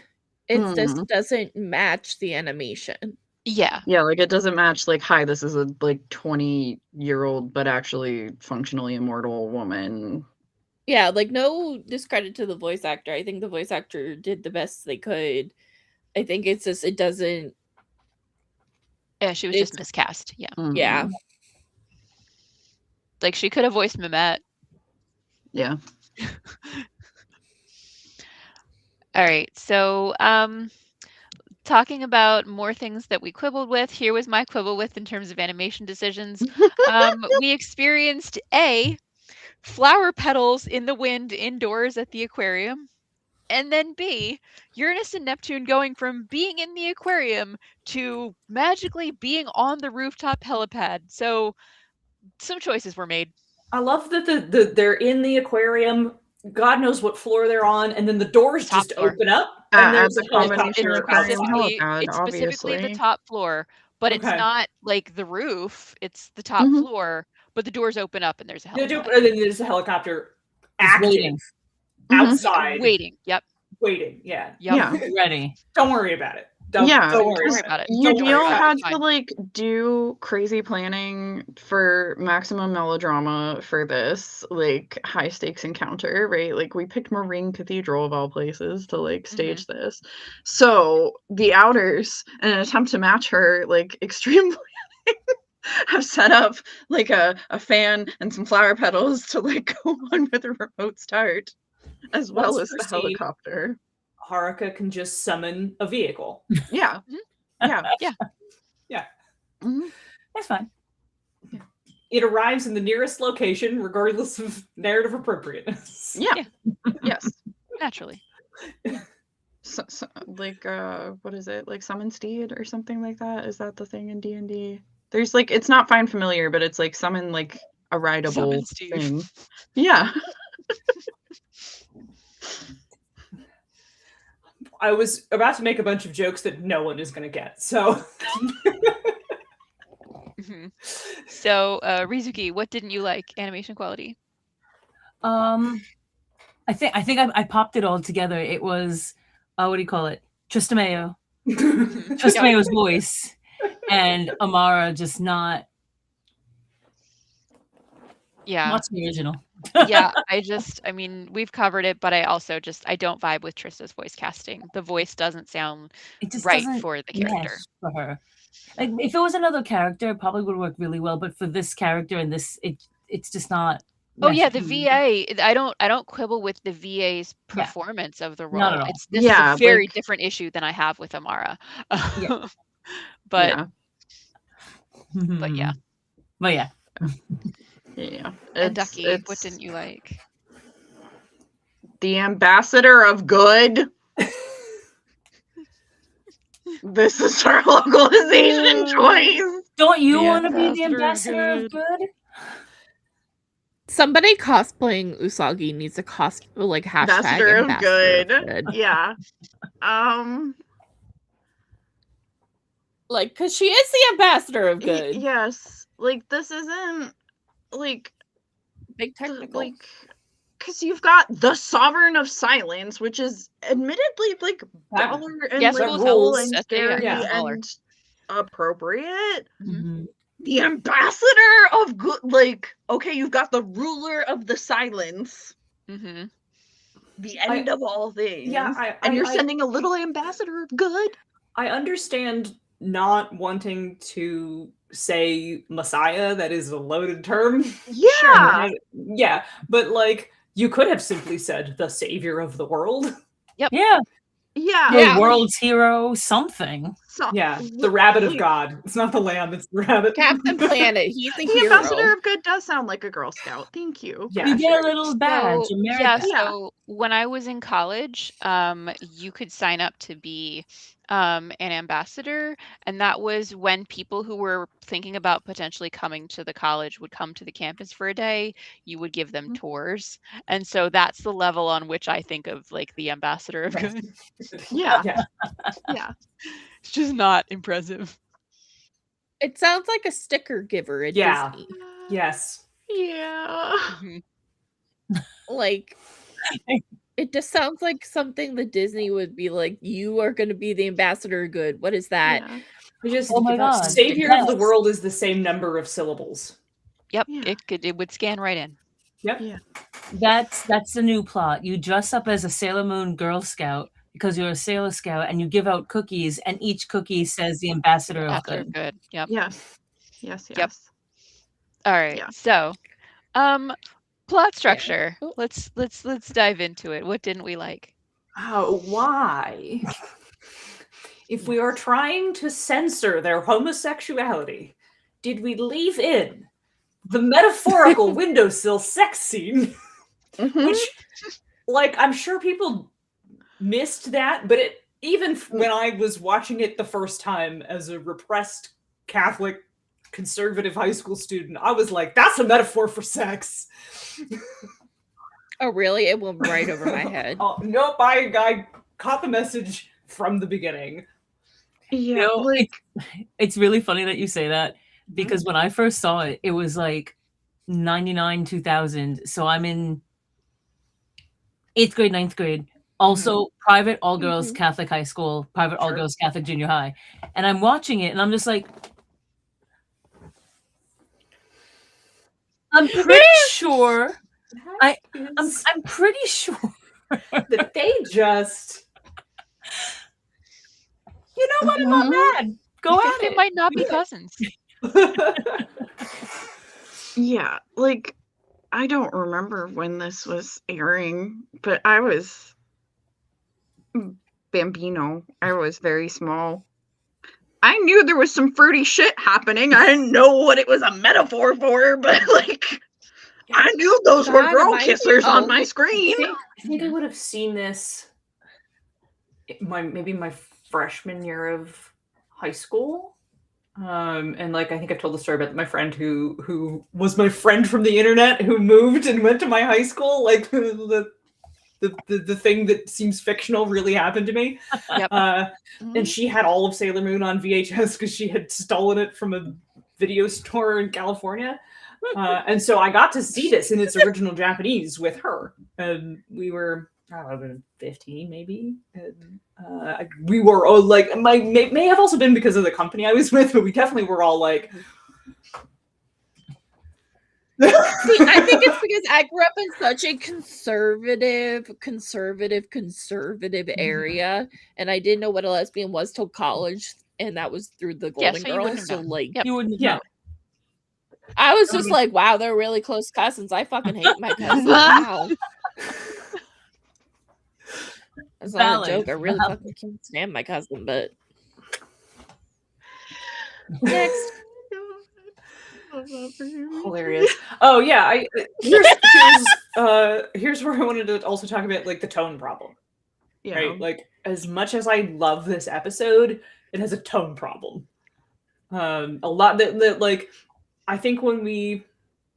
It just doesn't match the animation. Yeah. Yeah, like it doesn't match like, hi, this is a like 20-year-old but actually functionally immortal woman. Yeah, like no discredit to the voice actor. I think the voice actor did the best they could. I think it's just it doesn't. Yeah, she was just miscast. Yeah. Yeah. Like she could have voiced Mehmet. Yeah. All right. So talking about more things that we quibbled with, here was my quibble with in terms of animation decisions. We experienced A, flower petals in the wind indoors at the aquarium. And then B, Uranus and Neptune going from being in the aquarium to magically being on the rooftop helipad. So some choices were made. I love that they're in the aquarium. God knows what floor they're on, and then the doors Top just floor. open up, and there's a It's combination helicopter aquarium outside. helipad, It's specifically obviously. the top floor, but it's Okay. not like the roof. It's the top floor, but the doors open up and there's a And helipad. then there's a helicopter active waiting. outside. Waiting. Yep. Waiting. Yeah. Yep. Yeah. Ready. Don't worry about it. Don't worry about it. You Don't worry about had it. to like do crazy planning for maximum melodrama for this like high stakes encounter, right? Like we picked Marine Cathedral of all places to like stage this. So the Outers, in an attempt to match her like extreme planning, have set up like a fan and some flower petals to like go on with a remote start, as well as the helicopter. Haruka can just summon a vehicle. Yeah. Yeah. Yeah. Yeah. That's fine. It arrives in the nearest location, regardless of narrative appropriateness. Yeah. Yes. Naturally. like what is it, like summon steed or something like that? Is that the thing in D&D? There's like, it's not find familiar, but it's like summon like a rideable Summon Steve. thing. Yeah. I was about to make a bunch of jokes that no one is going to get. So, So, Rizuki, what didn't you like? Animation quality. I think I popped it all together. It was what do you call it? Tristameo. Tristameo's voice and Amara just not the original. Yeah, I mean, we've covered it, but I also I don't vibe with Trista's voice casting. The voice doesn't sound right for the character. For her. Like if it was another character, it probably would work really well, but for this character and this it's just not. Oh yeah, the VA. I don't quibble with the VA's performance of the role. Not at all. This is a very different issue than I have with Amara. But yeah. Yeah. And Ducky, what didn't you like? The ambassador of good. This is our localization choice. Don't you want to be the ambassador of good? Somebody cosplaying Usagi needs a like hashtag ambassador of good. Yeah. Like, because she is the ambassador of good. Yes. Like, this isn't like big technical. Like, because you've got the Sovereign of Silence, which is admittedly like baller and like rules and scary and appropriate. The ambassador of good, like, okay, you've got the ruler of the silence. The end of all things. Yeah, and you're sending a little ambassador of good. I understand not wanting to say Messiah, that is a loaded term. Yeah. Yeah, but like you could have simply said the savior of the world. Yep. Yeah. Yeah. The world's hero, something. Yeah, the rabbit of God. It's not the lamb, it's the rabbit. Captain Planet, he's a hero. The ambassador of good does sound like a Girl Scout. Thank you. Yeah, you get a little badge. So when I was in college, you could sign up to be an ambassador, and that was when people who were thinking about potentially coming to the college would come to the campus for a day. You would give them tours, and so that's the level on which I think of like the ambassador of good. Yeah. It's just not impressive. It sounds like a sticker giver at Disney. Yes. Yeah. Like, it just sounds like something that Disney would be like, you are going to be the ambassador of good. What is that? Oh my God. Savior of the world is the same number of syllables. Yep. It would scan right in. Yep. Yeah. That's the new plot. You dress up as a Sailor Moon Girl Scout because you're a Sailor Scout, and you give out cookies, and each cookie says the ambassador of good. Yep. Yes. Yep. All right. Yeah. So, plot structure. Let's dive into it. What didn't we like? Oh, why? If we are trying to censor their homosexuality, did we leave in the metaphorical windowsill sex scene? Which, like, I'm sure people missed that, but even when I was watching it the first time as a repressed Catholic conservative high school student, I was like, that's a metaphor for sex. Oh, really? It went right over my head. Nope, I caught the message from the beginning. Yeah, it's really funny that you say that, because when I first saw it, it was like 99, 2000. So I'm in 8th grade, 9th grade. Also, private all-girls Catholic high school, private all-girls Catholic junior high. And I'm watching it, and I'm just like, I'm pretty sure. I'm pretty sure that they just. You know what? I'm not mad. Go at it. They might not be cousins. Yeah, like, I don't remember when this was airing, but I was Bambino. I was very small. I knew there was some fruity shit happening. I didn't know what it was a metaphor for, but like, I knew those were girl kissers on my screen. I think I would have seen this maybe my freshman year of high school. And like I think I've told the story about my friend who was my friend from the internet who moved and went to my high school. Like the thing that seems fictional really happened to me. Yep. And she had all of Sailor Moon on VHS because she had stolen it from a video store in California. And so I got to see this in its original Japanese with her. And we were, I don't know, 15 maybe. And, we were all like, may have also been because of the company I was with, but we definitely were all like. See, I think it's because I grew up in such a conservative area, and I didn't know what a lesbian was till college, and that was through the Golden so you wouldn't Girls. have So known. like, Yep. You wouldn't Yeah. know. I was just like, wow, they're really close cousins. I fucking hate my cousin. Wow. That's not a joke. I really fucking can't stand my cousin, but next. Hilarious. Oh yeah, here's where I wanted to also talk about like the tone problem. Yeah. Right? Like as much as I love this episode, it has a tone problem. A lot that like I think when we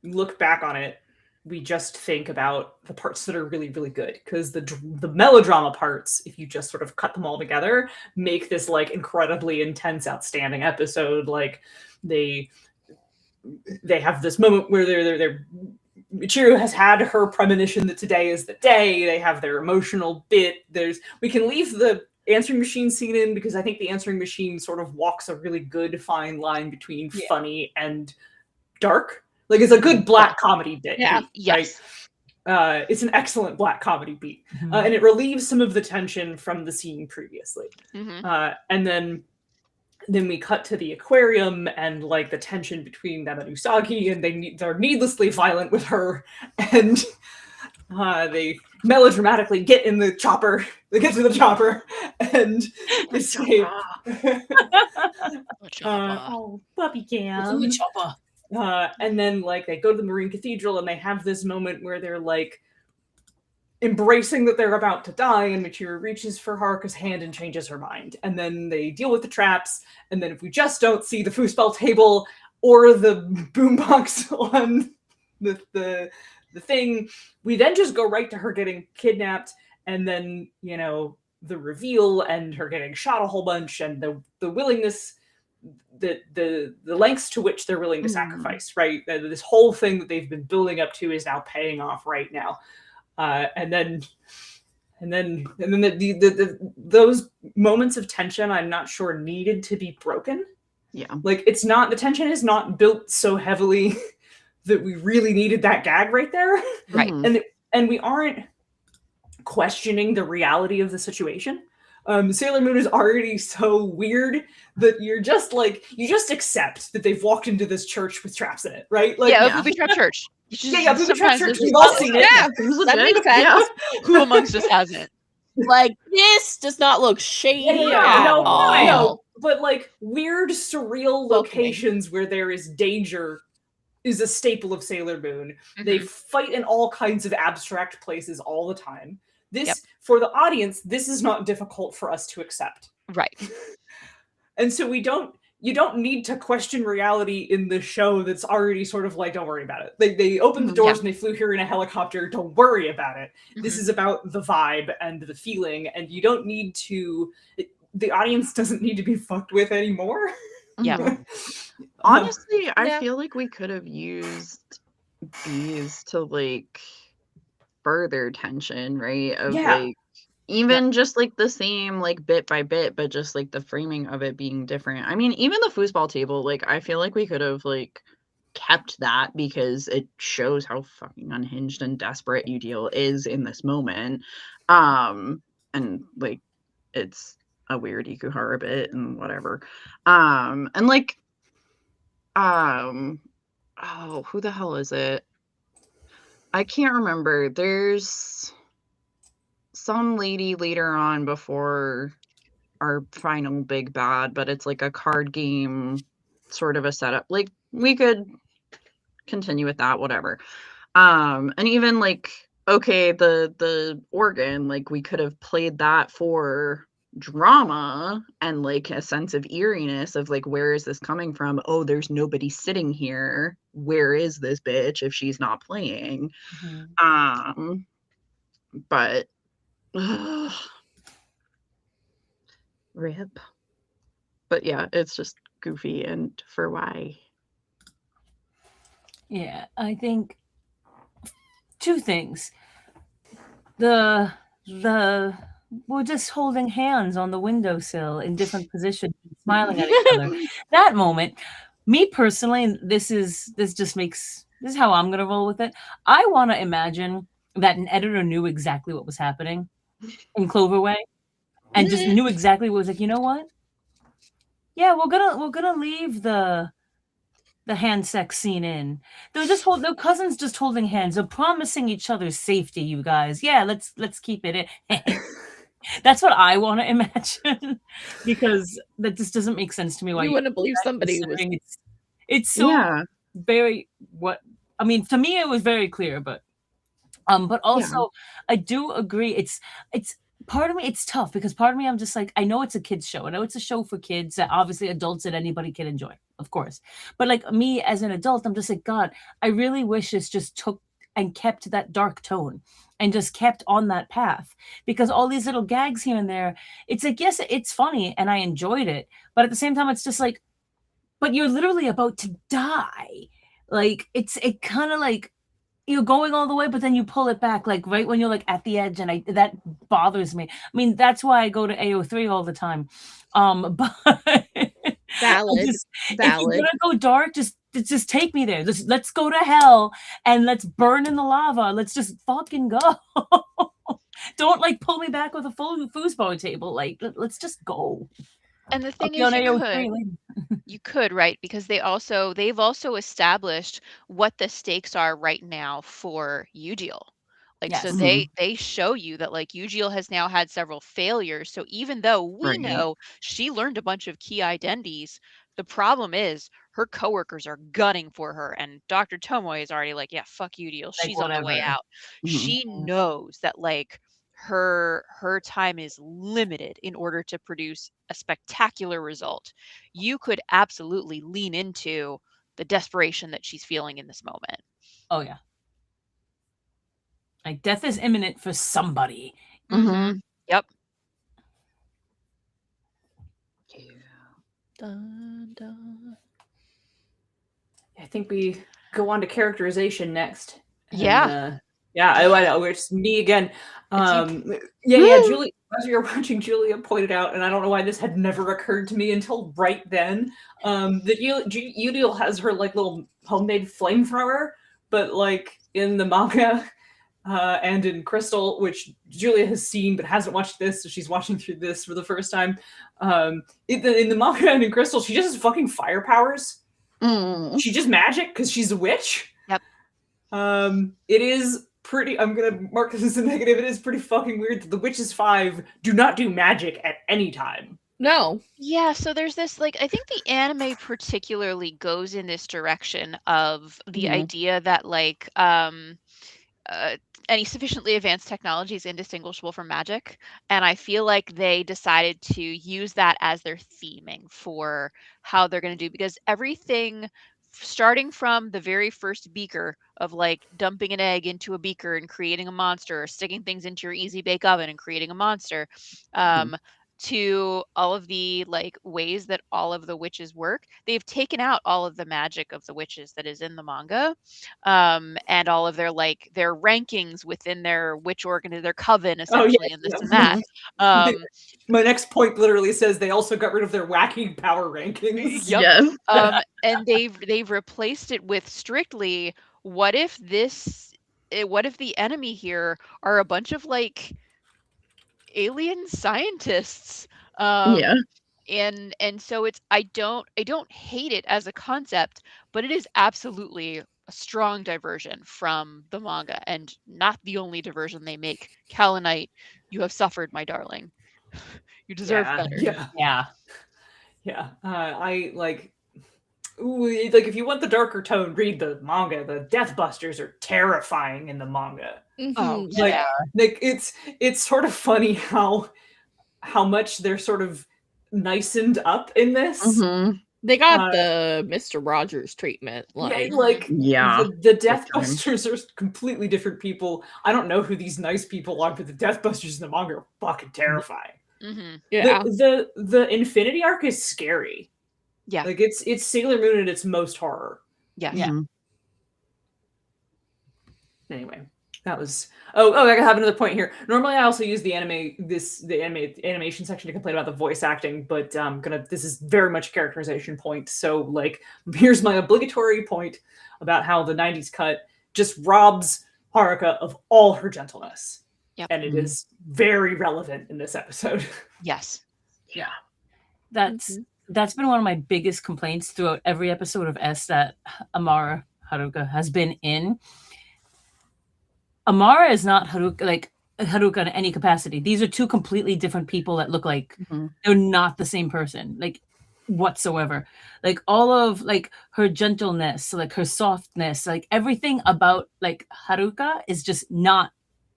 look back on it, we just think about the parts that are really, really good because the melodrama parts, if you just sort of cut them all together, make this like incredibly intense, outstanding episode. Like they have this moment where they're Michiru has had her premonition that today is the day. They have their emotional bit. We can leave the answering machine scene in because I think the answering machine sort of walks a really good fine line between funny and dark. Like it's a good black comedy bit. Yeah. Beat, Yes. right? It's an excellent black comedy beat, and it relieves some of the tension from the scene previously. And then we cut to the aquarium and like the tension between them and Usagi, and they're needlessly violent with her, and they melodramatically get in the chopper. They get to the chopper and escape. Oh, puppy cam. And then like they go to the Marine Cathedral and they have this moment where they're like embracing that they're about to die, and Michiru reaches for Haruka's hand and changes her mind. And then they deal with the traps, and then if we just don't see the foosball table or the boombox on the thing, we then just go right to her getting kidnapped, and then, you know, the reveal and her getting shot a whole bunch, and the willingness, the lengths to which they're willing to sacrifice, right? This whole thing that they've been building up to is now paying off right now. And then those moments of tension, I'm not sure needed to be broken. Yeah. Like the tension is not built so heavily that we really needed that gag right there. Right. And we aren't questioning the reality of the situation. Sailor Moon is already so weird that you just accept that they've walked into this church with traps in it, right? Like, a booby trap church. Booby trap church. We've all seen it. Yeah, that makes sense. Yeah. Who amongst us hasn't? Like, this does not look shady at all. No, but like weird, surreal locations where there is danger is a staple of Sailor Moon. They fight in all kinds of abstract places all the time. For the audience, this is not difficult for us to accept. Right. And so you don't need to question reality in the show that's already sort of like, don't worry about it. They opened the doors and they flew here in a helicopter. Don't worry about it. This is about the vibe and the feeling, and you don't need to, the audience doesn't need to be fucked with anymore. Yeah. Honestly, I feel like we could have used these to like further tension, right? Of like even just like the same like bit by bit, but just like the framing of it being different. I mean, even the foosball table, like I feel like we could have like kept that because it shows how fucking unhinged and desperate Udiel is in this moment. And like it's a weird Ikuhara bit and whatever. And like oh, who the hell is it? I can't remember. There's some lady later on before our final big bad, but it's like a card game sort of a setup. Like we could continue with that, whatever. And even like, okay, the organ, like we could have played that for drama and like a sense of eeriness of like, where is this coming from? Oh, there's nobody sitting here. Where is this bitch if she's not playing? But rip. But yeah, it's just goofy and for why. Yeah, I think two things. The we're just holding hands on the windowsill in different positions, smiling at each other. That moment, me personally, and this is how I'm gonna roll with it. I want to imagine that an editor knew exactly what was happening in Cloverway, and just knew exactly what was like. You know what? Yeah, we're gonna leave the hand sex scene in. Their cousins just holding hands. They're promising each other safety, you guys. Yeah, let's keep it in. That's what I want to imagine, because that just doesn't make sense to me. Why You wouldn't believe somebody was. It's so very what I mean. To me, it was very clear, but also I do agree. It's part of me. It's tough because part of me, I'm just like, I know it's a kids show. I know it's a show for kids that obviously adults that anybody can enjoy, of course. But like me as an adult, I'm just like, God, I really wish this just took and kept that dark tone and just kept on that path, because all these little gags here and there, it's like, yes, it's funny and I enjoyed it, but at the same time, it's just like, but you're literally about to die. Like it kind of like you're going all the way, but then you pull it back, like right when you're like at the edge, and that bothers me. I mean, that's why I go to AO3 all the time. But Valid. If you're gonna go dark, just take me there. Let's go to hell and let's burn in the lava. Let's just fucking go. Don't like pull me back with a full foosball table. Like let's just go. And the thing is, you could, right? Because they've also established what the stakes are right now for Ujiel. Like, yes. So they show you that like Ujiel has now had several failures. So even though we know she learned a bunch of key identities, the problem is her coworkers are gunning for her, and Dr. Tomoe is already like, yeah, fuck Ujiel. She's on the way out. She knows that like her time is limited in order to produce a spectacular result. You could absolutely lean into the desperation that she's feeling in this moment. Oh yeah. Like death is imminent for somebody. Yep. Yeah. Dun, dun. I think we go on to characterization next. Yeah. I know. It's me again. Julie, as we were watching, Julia pointed out, and I don't know why this had never occurred to me until right then, that Udiel has her like little homemade flamethrower, but like in the manga and in Crystal, which Julia has seen but hasn't watched this, so she's watching through this for the first time. In the manga and in Crystal, she just has fucking fire powers. She just magic because she's a witch. Yep. It is pretty, I'm gonna mark this as a negative, it is pretty fucking weird that the Witches 5 do not do magic at any time. No. Yeah, so there's this, like, I think the anime particularly goes in this direction of the idea that, like, any sufficiently advanced technology is indistinguishable from magic. And I feel like they decided to use that as their theming for how they're going to do, because everything starting from the very first beaker of like dumping an egg into a beaker and creating a monster, or sticking things into your easy bake oven and creating a monster, to all of the like ways that all of the witches work, they've taken out all of the magic of the witches that is in the manga, and all of their like their rankings within their witch their coven essentially, and this and that. My next point literally says they also got rid of their wacky power rankings. Yep. And they've replaced it with strictly, what if the enemy here are a bunch of like alien scientists? And so it's I don't hate it as a concept, but it is absolutely a strong diversion from the manga, and not the only diversion they make. Kalinite, you have suffered, my darling. You deserve better. I like, like if you want the darker tone, read the manga. The Death Busters are terrifying in the manga. Oh, like it's sort of funny how how much they're sort of nicened up in this. Mhm. They got the Mr. Rogers treatment. Like, Yeah, the big time. Deathbusters are completely different people. I don't know who these nice people are, but the Deathbusters in the manga are fucking terrifying. yeah. The Infinity arc is scary. Yeah. Like it's Sailor Moon at its most horror. Yes. Yeah. Mhm. Anyway, that was I have another point here. Normally I also use the animation section to complain about the voice acting, but this is very much a characterization point. So like here's my obligatory point about how the 90s cut just robs Haruka of all her gentleness. Yep. And it is very relevant in this episode. Yes. Yeah. That's been one of my biggest complaints throughout every episode of S that Amara Haruka has been in. Amara is not Haruka in any capacity. These are two completely different people that look like they're not the same person, like whatsoever. Like all of like her gentleness, like her softness, like everything about like Haruka is just not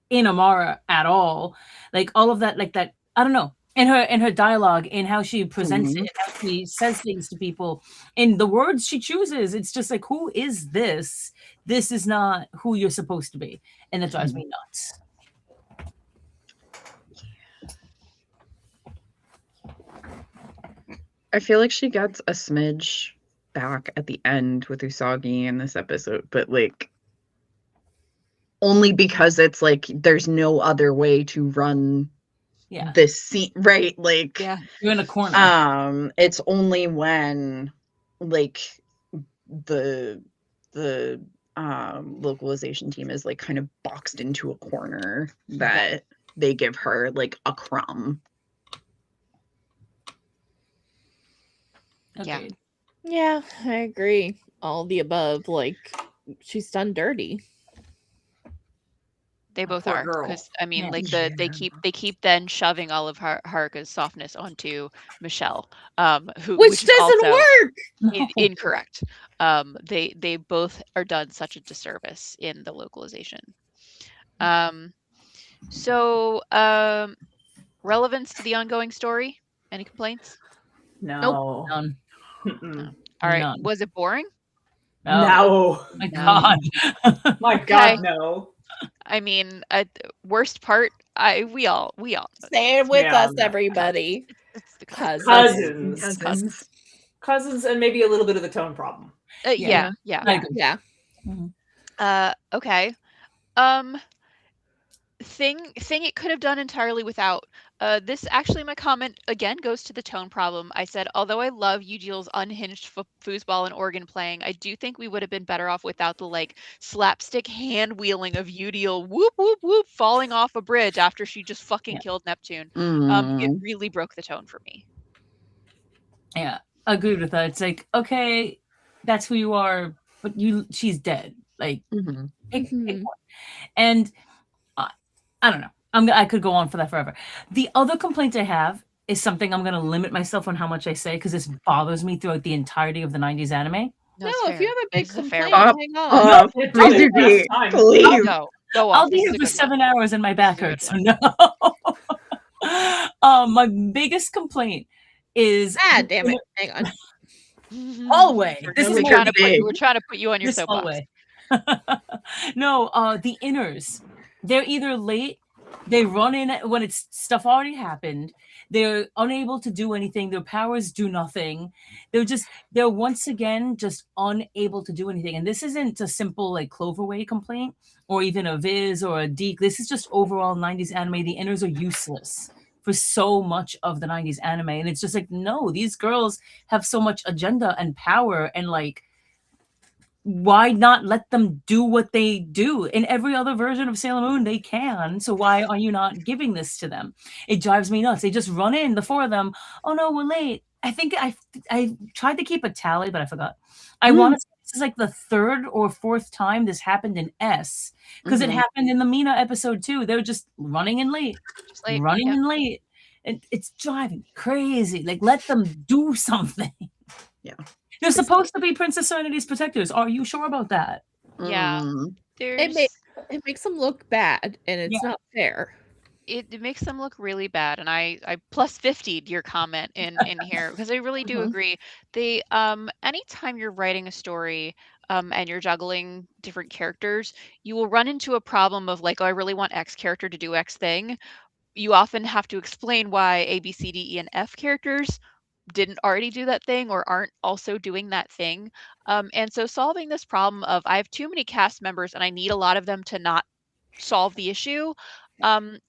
in Amara at all. Like all of that, like that, I don't know. In her dialogue, in how she presents it, how she says things to people, in the words she chooses, it's just like, who is this? This is not who you're supposed to be, and that drives me nuts. I feel like she gets a smidge back at the end with Usagi in this episode, but like only because it's like there's no other way to run this scene, right? Like you're in a corner. It's only when like the localization team is like kind of boxed into a corner that they give her like a crumb. Okay. Yeah, I agree. All the above, like she's done dirty. They both poor are, girl. because I mean, Yeah. like they keep then shoving all of Haruka's softness onto Michelle, Which is doesn't also work. incorrect. They both are done such a disservice in the localization. So relevance to the ongoing story. Any complaints? No. None. Mm-mm. All right. None. Was it boring? No. My God. My God, no. I mean, worst part. We all Say it with Yeah, us, no. everybody. It's the Cousins, and maybe a little bit of the tone problem. Yeah. Yeah. Okay. Thing it could have done entirely without. This actually, my comment again goes to the tone problem. I said, although I love Eujiel's unhinged foosball and organ playing, I do think we would have been better off without the like slapstick hand wheeling of Eudiel whoop whoop whoop falling off a bridge after she just fucking killed Neptune. It really broke the tone for me. Yeah, I agree with that. It's like, okay, that's who you are, but she's dead. Like, pick one. And I don't know. I could go on for that forever. The other complaint I have is something I'm going to limit myself on how much I say because this bothers me throughout the entirety of the 90s anime. No, if you have a big This is a fair complaint, one. hang on. Please. Go I'll off. be This here is a for good 7 one. hours and my back This is a hurts. good So no. My biggest complaint is Damn it. Hang on. hallway. This is We're more trying to big. put you on your This soapbox. hallway. No, the inners. They're either late, they run in when it's stuff already happened, they're unable to do anything, their powers do nothing. They're once again just unable to do anything. And this isn't a simple like Cloverway complaint or even a Viz or a Deke. This is just overall 90s anime. The inners are useless for so much of the 90s anime. And it's just like, no, these girls have so much agenda and power, and like, why not let them do what they do? In every other version of Sailor Moon, they can. So why are you not giving this to them? It drives me nuts. They just run in, the four of them. Oh no, we're late. I think I tried to keep a tally, but I forgot. I want to say this is like the third or fourth time this happened in S, because it happened in the Mina episode too. They're just running in late, in late. And it's driving me crazy. Like, let them do something. Yeah. They're supposed to be Princess Serenity's protectors. Are you sure about that? Yeah. It makes them look bad, and it's not fair. it makes them look really bad. And I plus 50'd your comment in here because I really do agree. They anytime you're writing a story and you're juggling different characters, you will run into a problem of like, oh, I really want X character to do X thing. You often have to explain why A, B, C, D, E, and F characters didn't already do that thing or aren't also doing that thing. And so solving this problem of I have too many cast members and I need a lot of them to not solve the issue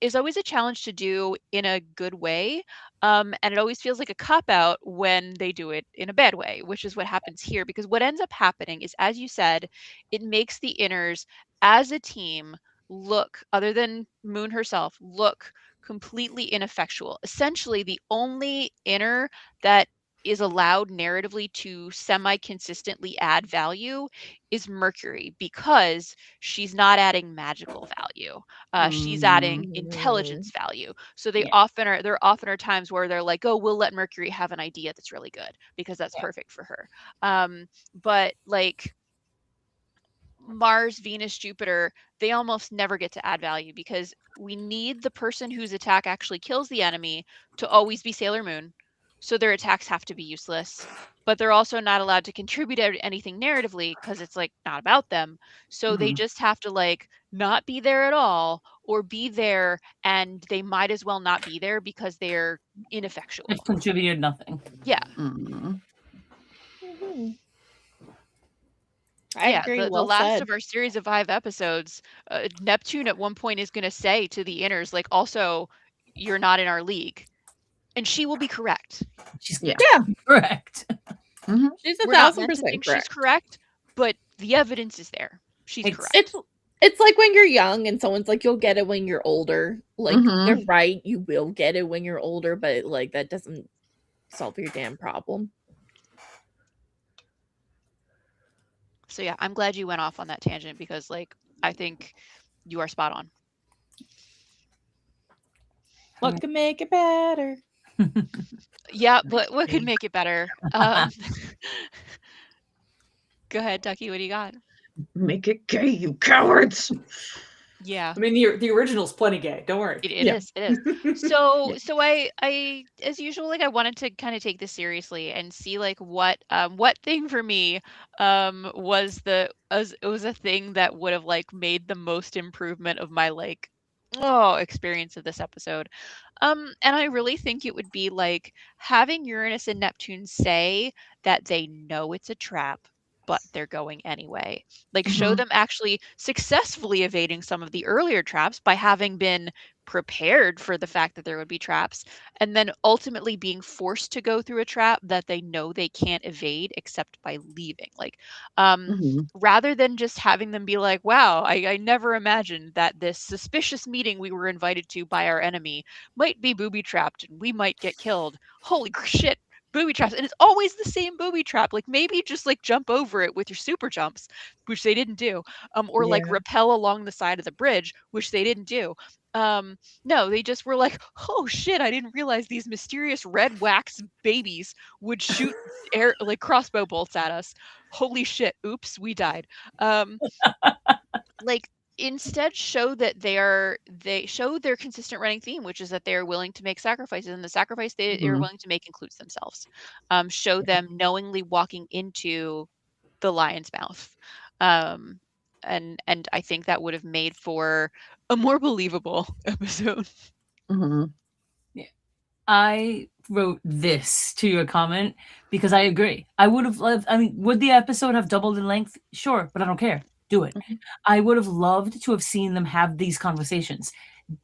is always a challenge to do in a good way. And it always feels like a cop out when they do it in a bad way, which is what happens here. Because what ends up happening is, as you said, it makes the inners as a team look, other than Moon herself, look completely ineffectual. Essentially, the only inner that is allowed narratively to semi-consistently add value is Mercury, because she's not adding magical value. She's adding intelligence value. So there often are times where they're like, oh, we'll let Mercury have an idea that's really good because that's perfect for her. But like Mars, Venus, Jupiter, they almost never get to add value because we need the person whose attack actually kills the enemy to always be Sailor Moon. So their attacks have to be useless, but they're also not allowed to contribute anything narratively because it's like not about them. So they just have to like not be there at all or be there, and they might as well not be there because they're ineffectual. They've contributed nothing. Yeah. I agree. The Well last said. of our series of 5 episodes, Neptune at one point is going to say to the inners, like, also, you're not in our league. And she will be correct. She's She's correct. 1,000% We're not meant to think correct. she's correct, but the evidence is there. She's correct. It's like when you're young and someone's like, you'll get it when you're older. Like, they're right, you will get it when you're older, but like that doesn't solve your damn problem. So yeah, I'm glad you went off on that tangent because like I think you are spot on. What could make it better? Yeah, but what could make it better? Go ahead, Ducky. What do you got? Make it gay, you cowards. Yeah. I mean, the original's plenty gay. Don't worry. It is. So I as usual, like I wanted to kind of take this seriously and see like what thing for me was a thing that would have like made the most improvement of my like experience of this episode. And I really think it would be like having Uranus and Neptune say that they know it's a trap, but they're going anyway. Like show them actually successfully evading some of the earlier traps by having been prepared for the fact that there would be traps, and then ultimately being forced to go through a trap that they know they can't evade except by leaving. Like rather than just having them be like, wow, I never imagined that this suspicious meeting we were invited to by our enemy might be booby trapped and we might get killed. Holy shit, booby traps. And it's always the same booby trap. Like maybe just like jump over it with your super jumps, which they didn't do, or like rappel along the side of the bridge, which they didn't do. No, they just were like, oh shit, I didn't realize these mysterious red wax babies would shoot air like crossbow bolts at us. Holy shit, oops, we died. Like instead show that they show their consistent running theme, which is that they're willing to make sacrifices, and the sacrifice they're willing to make includes themselves. Show them knowingly walking into the lion's mouth. And I think that would have made for a more believable episode. Yeah. I wrote this to your comment because I agree. I would have loved, I mean, would the episode have doubled in length? Sure, but I don't care. Do it. I would have loved to have seen them have these conversations,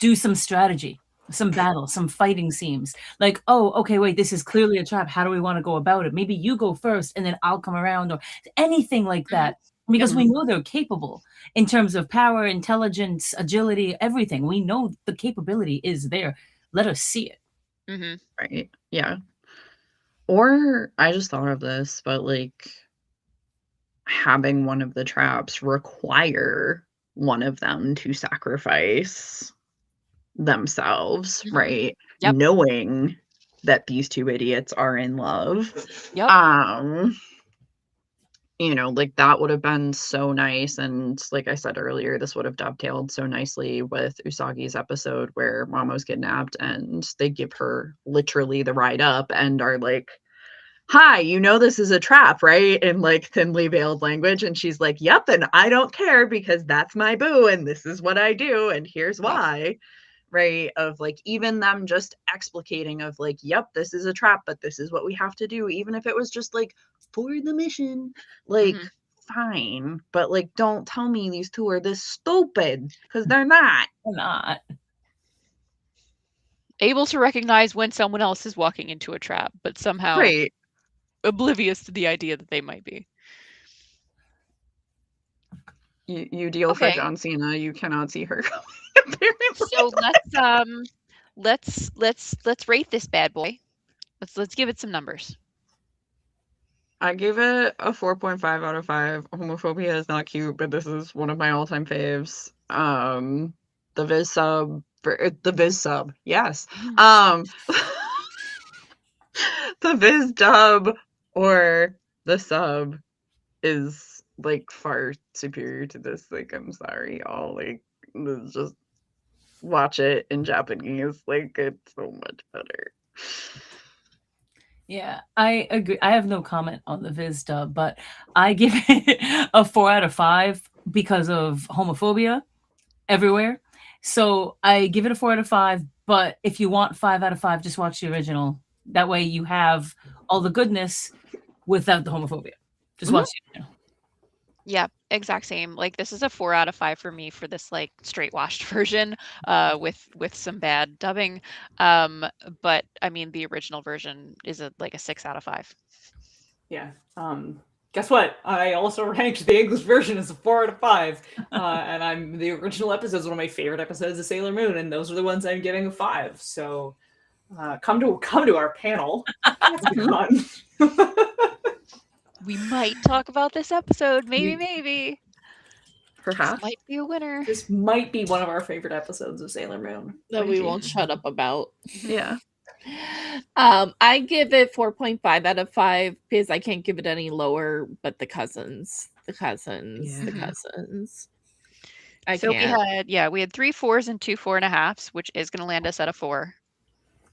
do some strategy, some battle, some fighting scenes. Like, oh, okay, wait, this is clearly a trap. How do we want to go about it? Maybe you go first and then I'll come around, or anything like that. Because we know they're capable in terms of power, intelligence, agility, everything. We know the capability is there. Let us see it. Right. Yeah. Or I just thought of this, but like having one of the traps require one of them to sacrifice themselves, right? Yep. you know, like that would have been so nice. And like I said earlier, this would have dovetailed so nicely with Usagi's episode where Momo's kidnapped and they give her literally the ride up and are like, hi, you know this is a trap, right? In like thinly veiled language. And she's like, yep, and I don't care because that's my boo and this is what I do and here's why. Right? Of like even them just explicating of like, yep, this is a trap, but this is what we have to do, even if it was just like for the mission, like fine, but like don't tell me these two are this stupid because they're not. They're not. Able to recognize when someone else is walking into a trap, but somehow Right. oblivious to the idea that they might be. You deal for Okay. John Cena, you cannot see her. So let's rate this bad boy. Let's give it some numbers. I gave it a 4.5 out of 5. Homophobia is not cute, but this is one of my all-time faves. The Viz sub, yes. The Viz dub or the sub is like far superior to this. Like, I'm sorry, y'all. Like, just watch it in Japanese. Like, it's so much better. Yeah, I agree. I have no comment on the Viz dub, but I give it a 4 out of 5 because of homophobia everywhere. So I give it a 4 out of 5, but if you want 5 out of 5, just watch the original. That way you have all the goodness without the homophobia. Just watch the original. Yeah, exact same. Like this is a 4 out of 5 for me for this like straight washed version with some bad dubbing. But I mean the original version is like a 6 out of 5. Yeah. Guess what? I also ranked the English version as a 4 out of 5. And the original episode is one of my favorite episodes of Sailor Moon, and those are the ones I'm giving a 5. So come to our panel. That's fun. We might talk about this episode. Maybe. Perhaps. This might be a winner. This might be one of our favorite episodes of Sailor Moon. That we won't shut up about. Yeah. I give it 4.5 out of 5 because I can't give it any lower, but the cousins. I So can't. we had 3 4s and 2 4.5s, which is going to land us at a 4.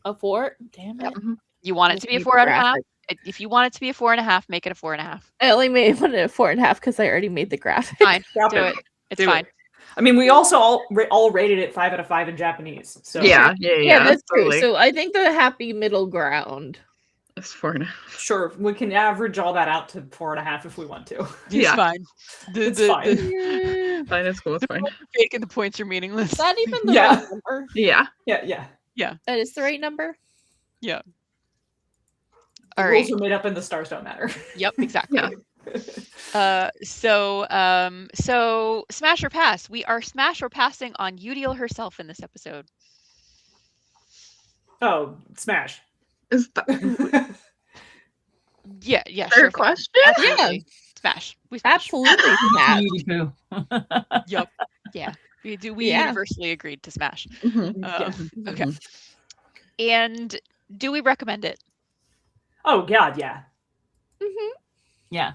A 4? Damn it. Yep. You want it to be a 4 out of 5? If you want it to be a 4.5, make it a 4.5. I only made it a 4.5 because I already made the graphic. Fine, do it. It's fine. I mean, we also all rated it 5 out of 5 in Japanese. So Yeah, That's totally. true. So I think the happy middle ground. It's 4.5. Sure, we can average all that out to 4.5 if we want to. It's fine. It's fine. Fine, it's cool, it's fine. Fake and the points are meaningless. Is that even the Yeah. right number? Yeah. Yeah. That is the right number? Yeah. The All rules right. are made up and the stars don't matter. Yep, exactly. Yeah. So smash or pass. We are smash or passing on Udiel herself in this episode. Oh, smash. Is that Yeah, fair sure. question? Absolutely. Smash. We smash. Absolutely. Matt. Beauty poo. Yep. Yeah. We Yeah. universally agreed to smash. Mhm. Okay. And do we recommend it? Oh God, yeah. Yeah.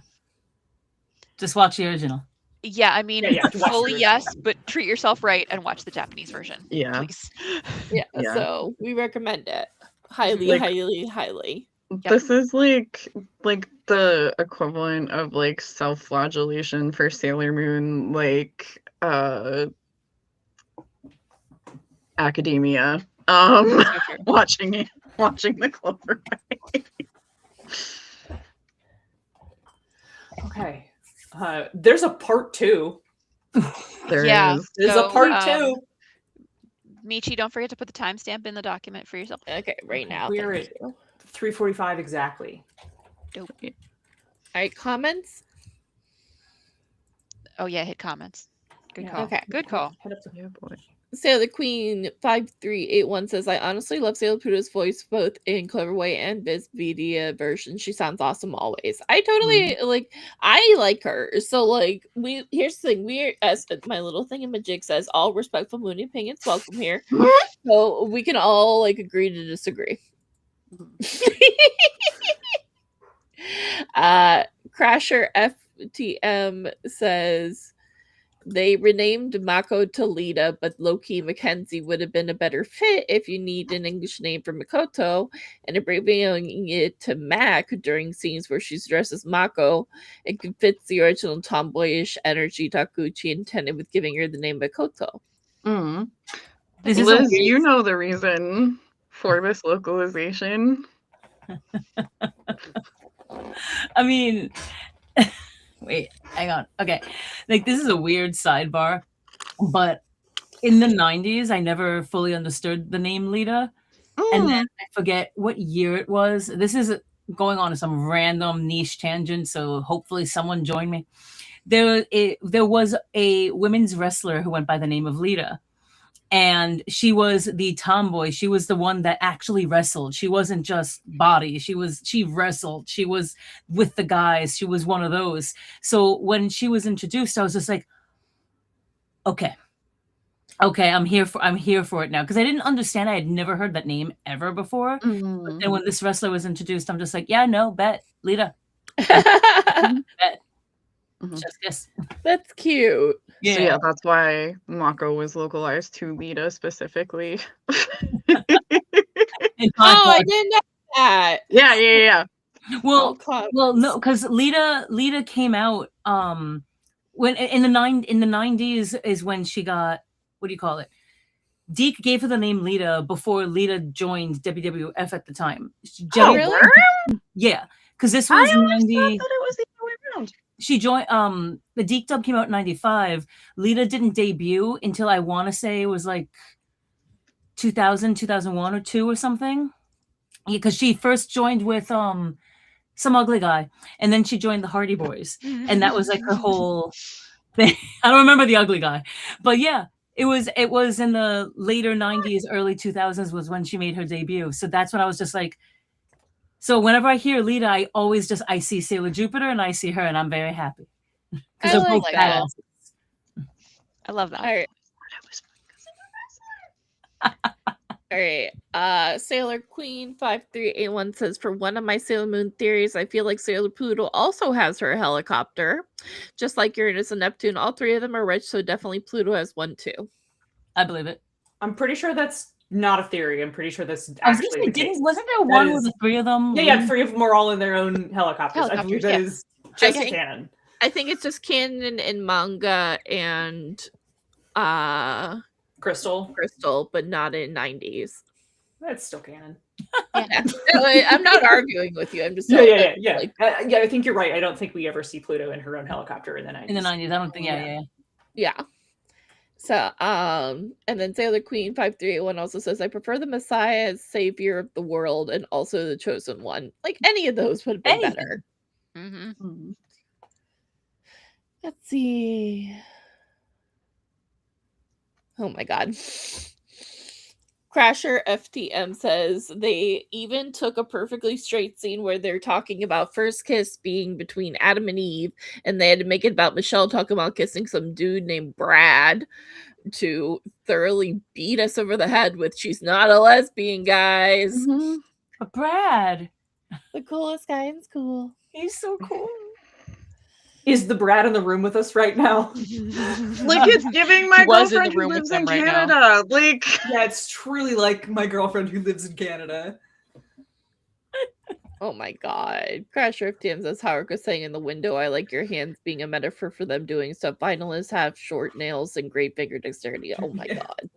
Just watch the original. Yeah, I mean, Yeah, watch the fully original. yes, but treat yourself right and watch the Japanese version. Yeah. Please. Yeah, Yeah. so we recommend it. Highly, Like- highly. This is like the equivalent of like self-flagellation for Sailor Moon, like academia. Watching the Clover Way. Okay. There's a part 2. There Yeah. is. There's So, a part 2. Michi, don't forget to put the timestamp in the document for yourself. Okay, right now. We're thank at you. 3:45 exactly. All right, comments? Oh yeah, hit comments. Good Yeah. call. Okay. Good call. Head up to Yeah, boy. Sailor Queen 5381 says, I honestly love Sailor Pluto's voice both in Cloverway and Biz Media version. She sounds awesome always. I totally I like her. So like here's the thing, we're as my little thingamajig says, all respectful Mooney opinions welcome here. So we can all like agree to disagree. Crasher TM says they renamed Mako to Lita, but low-key Mackenzie would have been a better fit if you need an English name for Makoto, and abbreviating it to Mac during scenes where she's dressed as Mako, it fits the original tomboyish energy Takuchi intended with giving her the name Makoto. Mm. This is Liz, a you know the reason for this localization. I mean, wait, hang on. Okay. Like, this is a weird sidebar, but in the 90s, I never fully understood the name Lita. And then I forget what year it was. This is going on some random niche tangent, so hopefully someone join me. There was a women's wrestler who went by the name of Lita. And she was the tomboy. She was the one that actually wrestled. She wasn't just body. She wrestled. She was with the guys. She was one of those. So when she was introduced, I was just like, okay, I'm here for it now. Because I didn't understand. I had never heard that name ever before. Mm. But then when this wrestler was introduced, I'm just like, yeah, no, bet, Lita. Bet. Just yes. That's cute. Yeah. So yeah, that's why Mako was localized to Lita specifically. I didn't know that. Yeah. Well, no, because Lita came out when in the 90s is when she got, what do you call it? Deke gave her the name Lita before Lita joined WWF at the time. Really? Yeah, because this was I always 90. thought that it was the other way around. She joined. The Deke dub came out in 95. Lita didn't debut until I want to say it was like 2000, 2001 or 2 or something. Because she first joined with some ugly guy, and then she joined the Hardy Boys, and that was like her whole thing. I don't remember the ugly guy, but yeah, it was in the later 90s, early 2000s was when she made her debut. So that's when I was just like. So whenever I hear Lita, I see Sailor Jupiter and I see her, and I'm very happy. I like that. I love that. All right. All right. Sailor Queen 5381 says, for one of my Sailor Moon theories, I feel like Sailor Pluto also has her helicopter. Just like Uranus and Neptune, all three of them are rich, so definitely Pluto has one too. I believe it. I'm pretty sure that's not a theory. I'm pretty sure that's actually the case. Wasn't there one with the three of them? Yeah, 3 of them are all in their own helicopters. I believe that is just canon. I think it's just canon in manga and Crystal, but not in 90s. That's still canon. Yeah. I'm not arguing with you. I'm just yeah. I think you're right. I don't think we ever see Pluto in her own helicopter in the 90s. In the 90s, I don't think. Yeah. So, and then Sailor Queen 5381 also says, I prefer the Messiah as savior of the world and also the chosen one. Like any of those would have been better. Mm-hmm. Let's see. Oh my god. Crasher FTM says they even took a perfectly straight scene where they're talking about first kiss being between Adam and Eve, and they had to make it about Michelle talking about kissing some dude named Brad to thoroughly beat us over the head with she's not a lesbian, guys. Mm-hmm. But Brad, the coolest guy in school. He's so cool. Is the Brad in the room with us right now? Like, it's giving my girlfriend who lives in Canada. Like, yeah, it's truly like my girlfriend who lives in Canada. Oh my god. Crasher FTM says, Howard was saying in the window, I like your hands being a metaphor for them doing stuff. Finalists have short nails and great finger dexterity. Oh my god.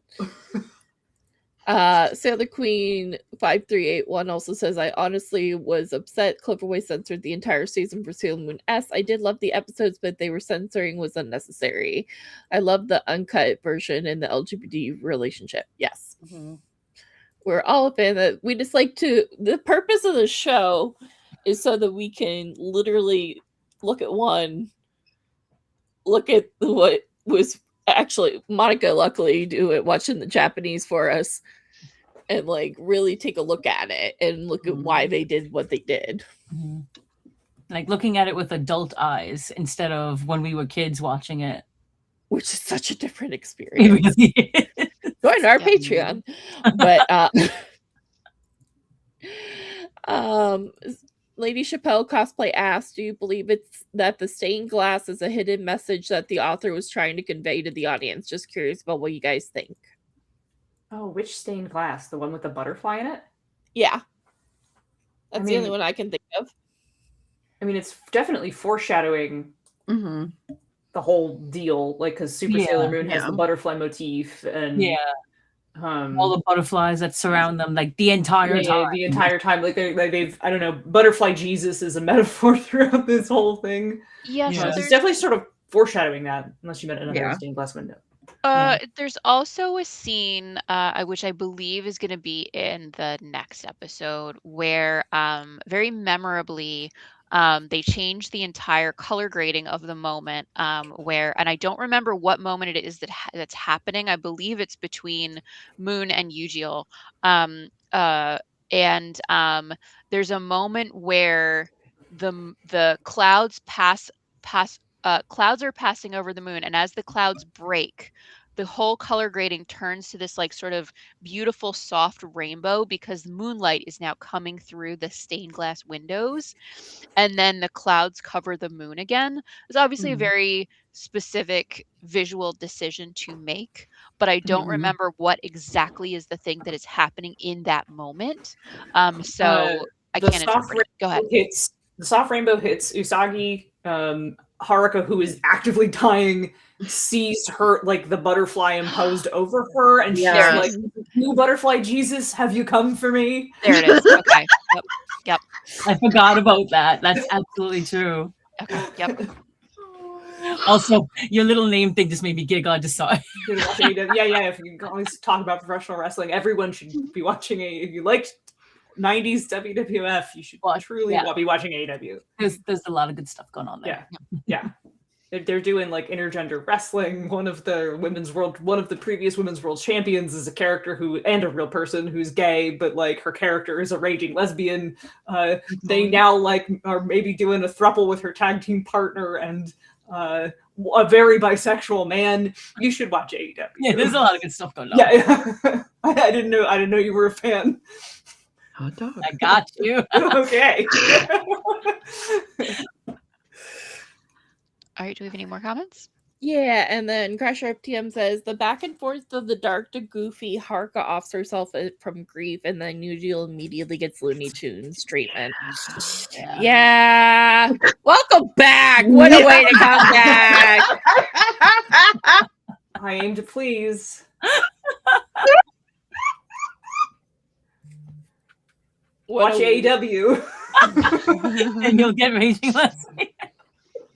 Sailor Queen 5381 also says, I honestly was upset Cloverway censored the entire season for Sailor Moon S. I did love the episodes, but they were censoring was unnecessary. I love the uncut version and the LGBT relationship. Yes. Mm-hmm. We're all a fan that we just like to. The purpose of the show is so that we can literally look at what was actually Monica luckily do it watching the Japanese for us and like really take a look at it and look at why they did what they did. Mm-hmm. Like looking at it with adult eyes instead of when we were kids watching it, which is such a different experience. Join our Patreon. But Lady Chappelle cosplay asked, "Do you believe it's that the stained glass is a hidden message that the author was trying to convey to the audience?" Just curious about what you guys think. Oh, which stained glass? The one with the butterfly in it? Yeah, that's the only mean- one I can think of. I mean, it's definitely foreshadowing Mm-hmm. the whole deal, like because Super Yeah, Sailor Moon has yeah. the butterfly motif, and Yeah, all the butterflies that surround them, like the entire time. the entire time, like they've I don't know, butterfly Jesus is a metaphor throughout this whole thing. Yeah, Yeah. so It's there's definitely sort of foreshadowing that, unless you meant another Yeah. stained glass window. there's also a scene which I believe is going to be in the next episode where very memorably they change the entire color grading of the moment where, and I don't remember what moment it is that's happening. I believe it's between Moon and Yujiel. And there's a moment where the clouds clouds are passing over the moon, and as the clouds break, the whole color grading turns to this like sort of beautiful soft rainbow because moonlight is now coming through the stained glass windows, and then the clouds cover the moon again. It's obviously a very specific visual decision to make, but I don't remember what exactly is the thing that is happening in that moment. So I The can't soft interpret it. Go ahead. the soft rainbow hits Usagi. Haruka, who is actively dying, sees her, like, the butterfly imposed over her, and she's Yeah. like, "New butterfly Jesus, have you come for me?" There it is. Okay. Yep. I forgot about that. That's absolutely true. Okay. Yep. Also, your little name thing just made me giggle. I just saw it. You know, watching AEW. Yeah. If you can always talk about professional wrestling, everyone should be watching If you liked 90s WWF, you should truly be watching AEW. There's a lot of good stuff going on there. Yeah. They're doing like intergender wrestling. One of the previous women's world champions is a character and a real person who's gay, but like her character is a raging lesbian. They now like are maybe doing a throuple with her tag team partner and a very bisexual man. You should watch AEW. Yeah, there's a lot of good stuff going on. Yeah. I didn't know you were a fan. Hot dog. I got you. Okay. All right. Do we have any more comments? Yeah, and then Crasher FTM says the back and forth of the dark to goofy, Haruka offs herself from grief, and then Yujiel immediately gets Looney Tunes treatment. Yeah. Welcome back. What a way to come back. I aim to please. Watch AEW. And you'll get Raging Leslie.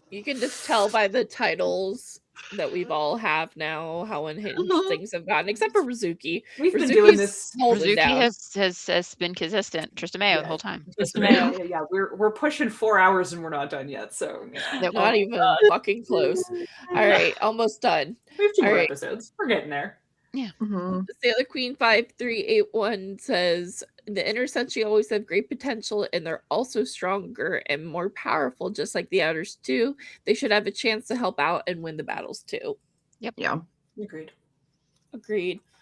You can just tell by the titles that we've all have now how unhinged things have gotten, except for Rizuki. We've been doing this. Rizuki has been consistent. Trista Mayo the whole time. Yeah, we're pushing 4 hours and we're not done yet. So not even fucking close. All right, almost done. We have 2 All more right. episodes. We're getting there. Yeah. Sailor Queen 5381 says the inner senshi always have great potential, and they're also stronger and more powerful, just like the outers too. They should have a chance to help out and win the battles too. Yep. Yeah. Agreed.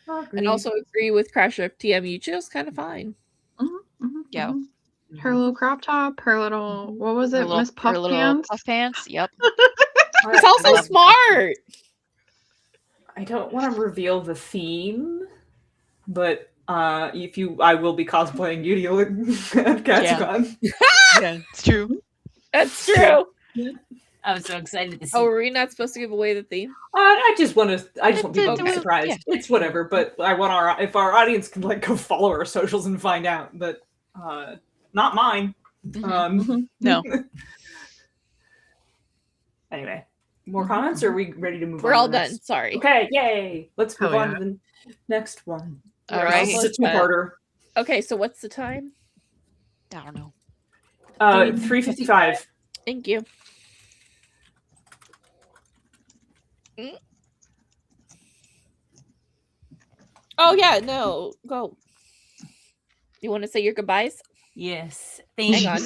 And also agree with Crasher FTM. Yujiel's kind of fine. Yeah. Her little crop top, her little, what was it, Miss Puff her little Pants? Puff pants. Yep. It's also smart. I don't want to reveal the theme, but I will be cosplaying Yujiel at Katsucon. Yeah, it's true. That's true. I was so excited to see. Oh, were we not supposed to give away the theme? I just want people to be surprised. Yeah. It's whatever, but I want if our audience can like go follow our socials and find out. But not mine. No. Anyway, more comments? Or are we ready to move on? We're all to the done. next? Sorry. Okay, yay! Let's move Hell on yeah. to the next one. All right. This is a two-parter. Okay, so what's the time? I don't know. 3:55. Thank you. Oh yeah, no, go. You want to say your goodbyes? Yes. Thank Hang you on.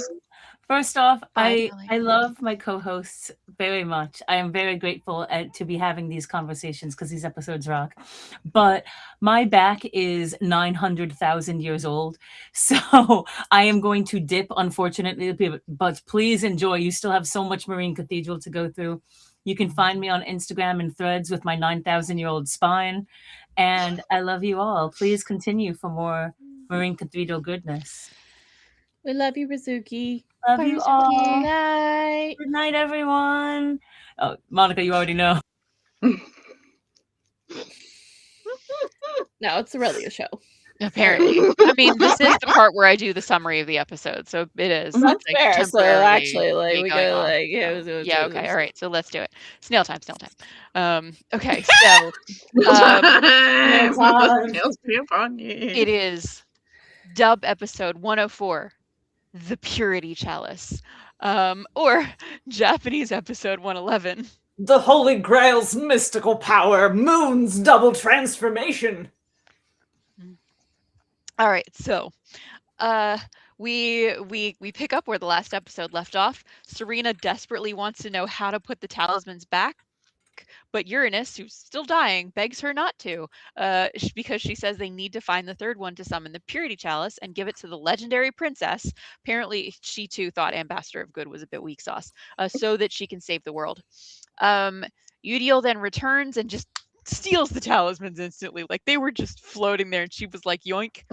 First off, I Finally. love my co-hosts very much. I am very grateful to be having these conversations because these episodes rock. But my back is 900,000 years old, so I am going to dip, unfortunately. But please enjoy. You still have so much Marine Cathedral to go through. You can find me on Instagram and Threads with my 9,000-year-old spine. And I love you all. Please continue for more Marine Cathedral goodness. We love you, Rizuki. Love Bye, you Rizuki. all. Night. Good night, everyone. Oh, Monica, you already know. No, it's really a show. Apparently. I mean, this is the part where I do the summary of the episode, so it is. That's like, fair. So temporarily actually, like me we going go off, like so- yeah, okay, all right. So let's do it. Snail time. Okay, so it is dub episode 104, The Purity Chalice. Or Japanese episode 111. The Holy Grail's mystical power, Moon's double transformation. All right, so we pick up where the last episode left off. Serena desperately wants to know how to put the talismans back, but Uranus, who's still dying, begs her not to, because she says they need to find the third one to summon the Purity Chalice and give it to the legendary princess. Apparently, she too thought Ambassador of Good was a bit weak sauce, so that she can save the world. Udiel then returns and just steals the talismans instantly. Like they were just floating there, and she was like, yoink.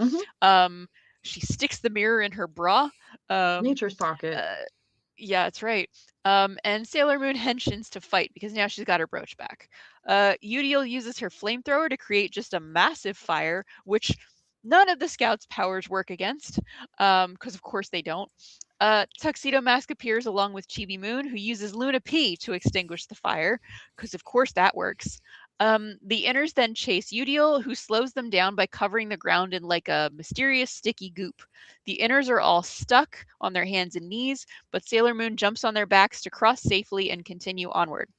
She sticks the mirror in her bra. Nature's pocket. Yeah, that's right. And Sailor Moon henshins to fight because now she's got her brooch back. Udiel uses her flamethrower to create just a massive fire, which none of the scouts' powers work against, because of course they don't. Tuxedo Mask appears along with Chibi Moon, who uses Luna P to extinguish the fire, because of course that works. The inners then chase Udiel, who slows them down by covering the ground in like a mysterious sticky goop. The inners are all stuck on their hands and knees, but Sailor Moon jumps on their backs to cross safely and continue onward.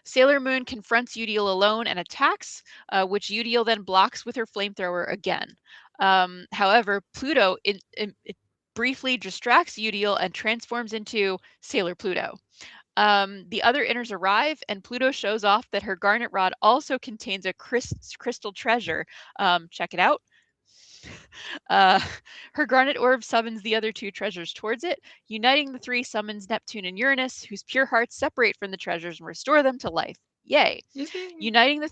Sailor Moon confronts Udiel alone and attacks, which Udiel then blocks with her flamethrower again. However, Pluto it briefly distracts Udiel and transforms into Sailor Pluto. The other inners arrive, and Pluto shows off that her garnet rod also contains a crystal treasure. Check it out. Her garnet orb summons the other two treasures towards it. Uniting the three summons Neptune and Uranus, whose pure hearts separate from the treasures and restore them to life. Yay! Uniting the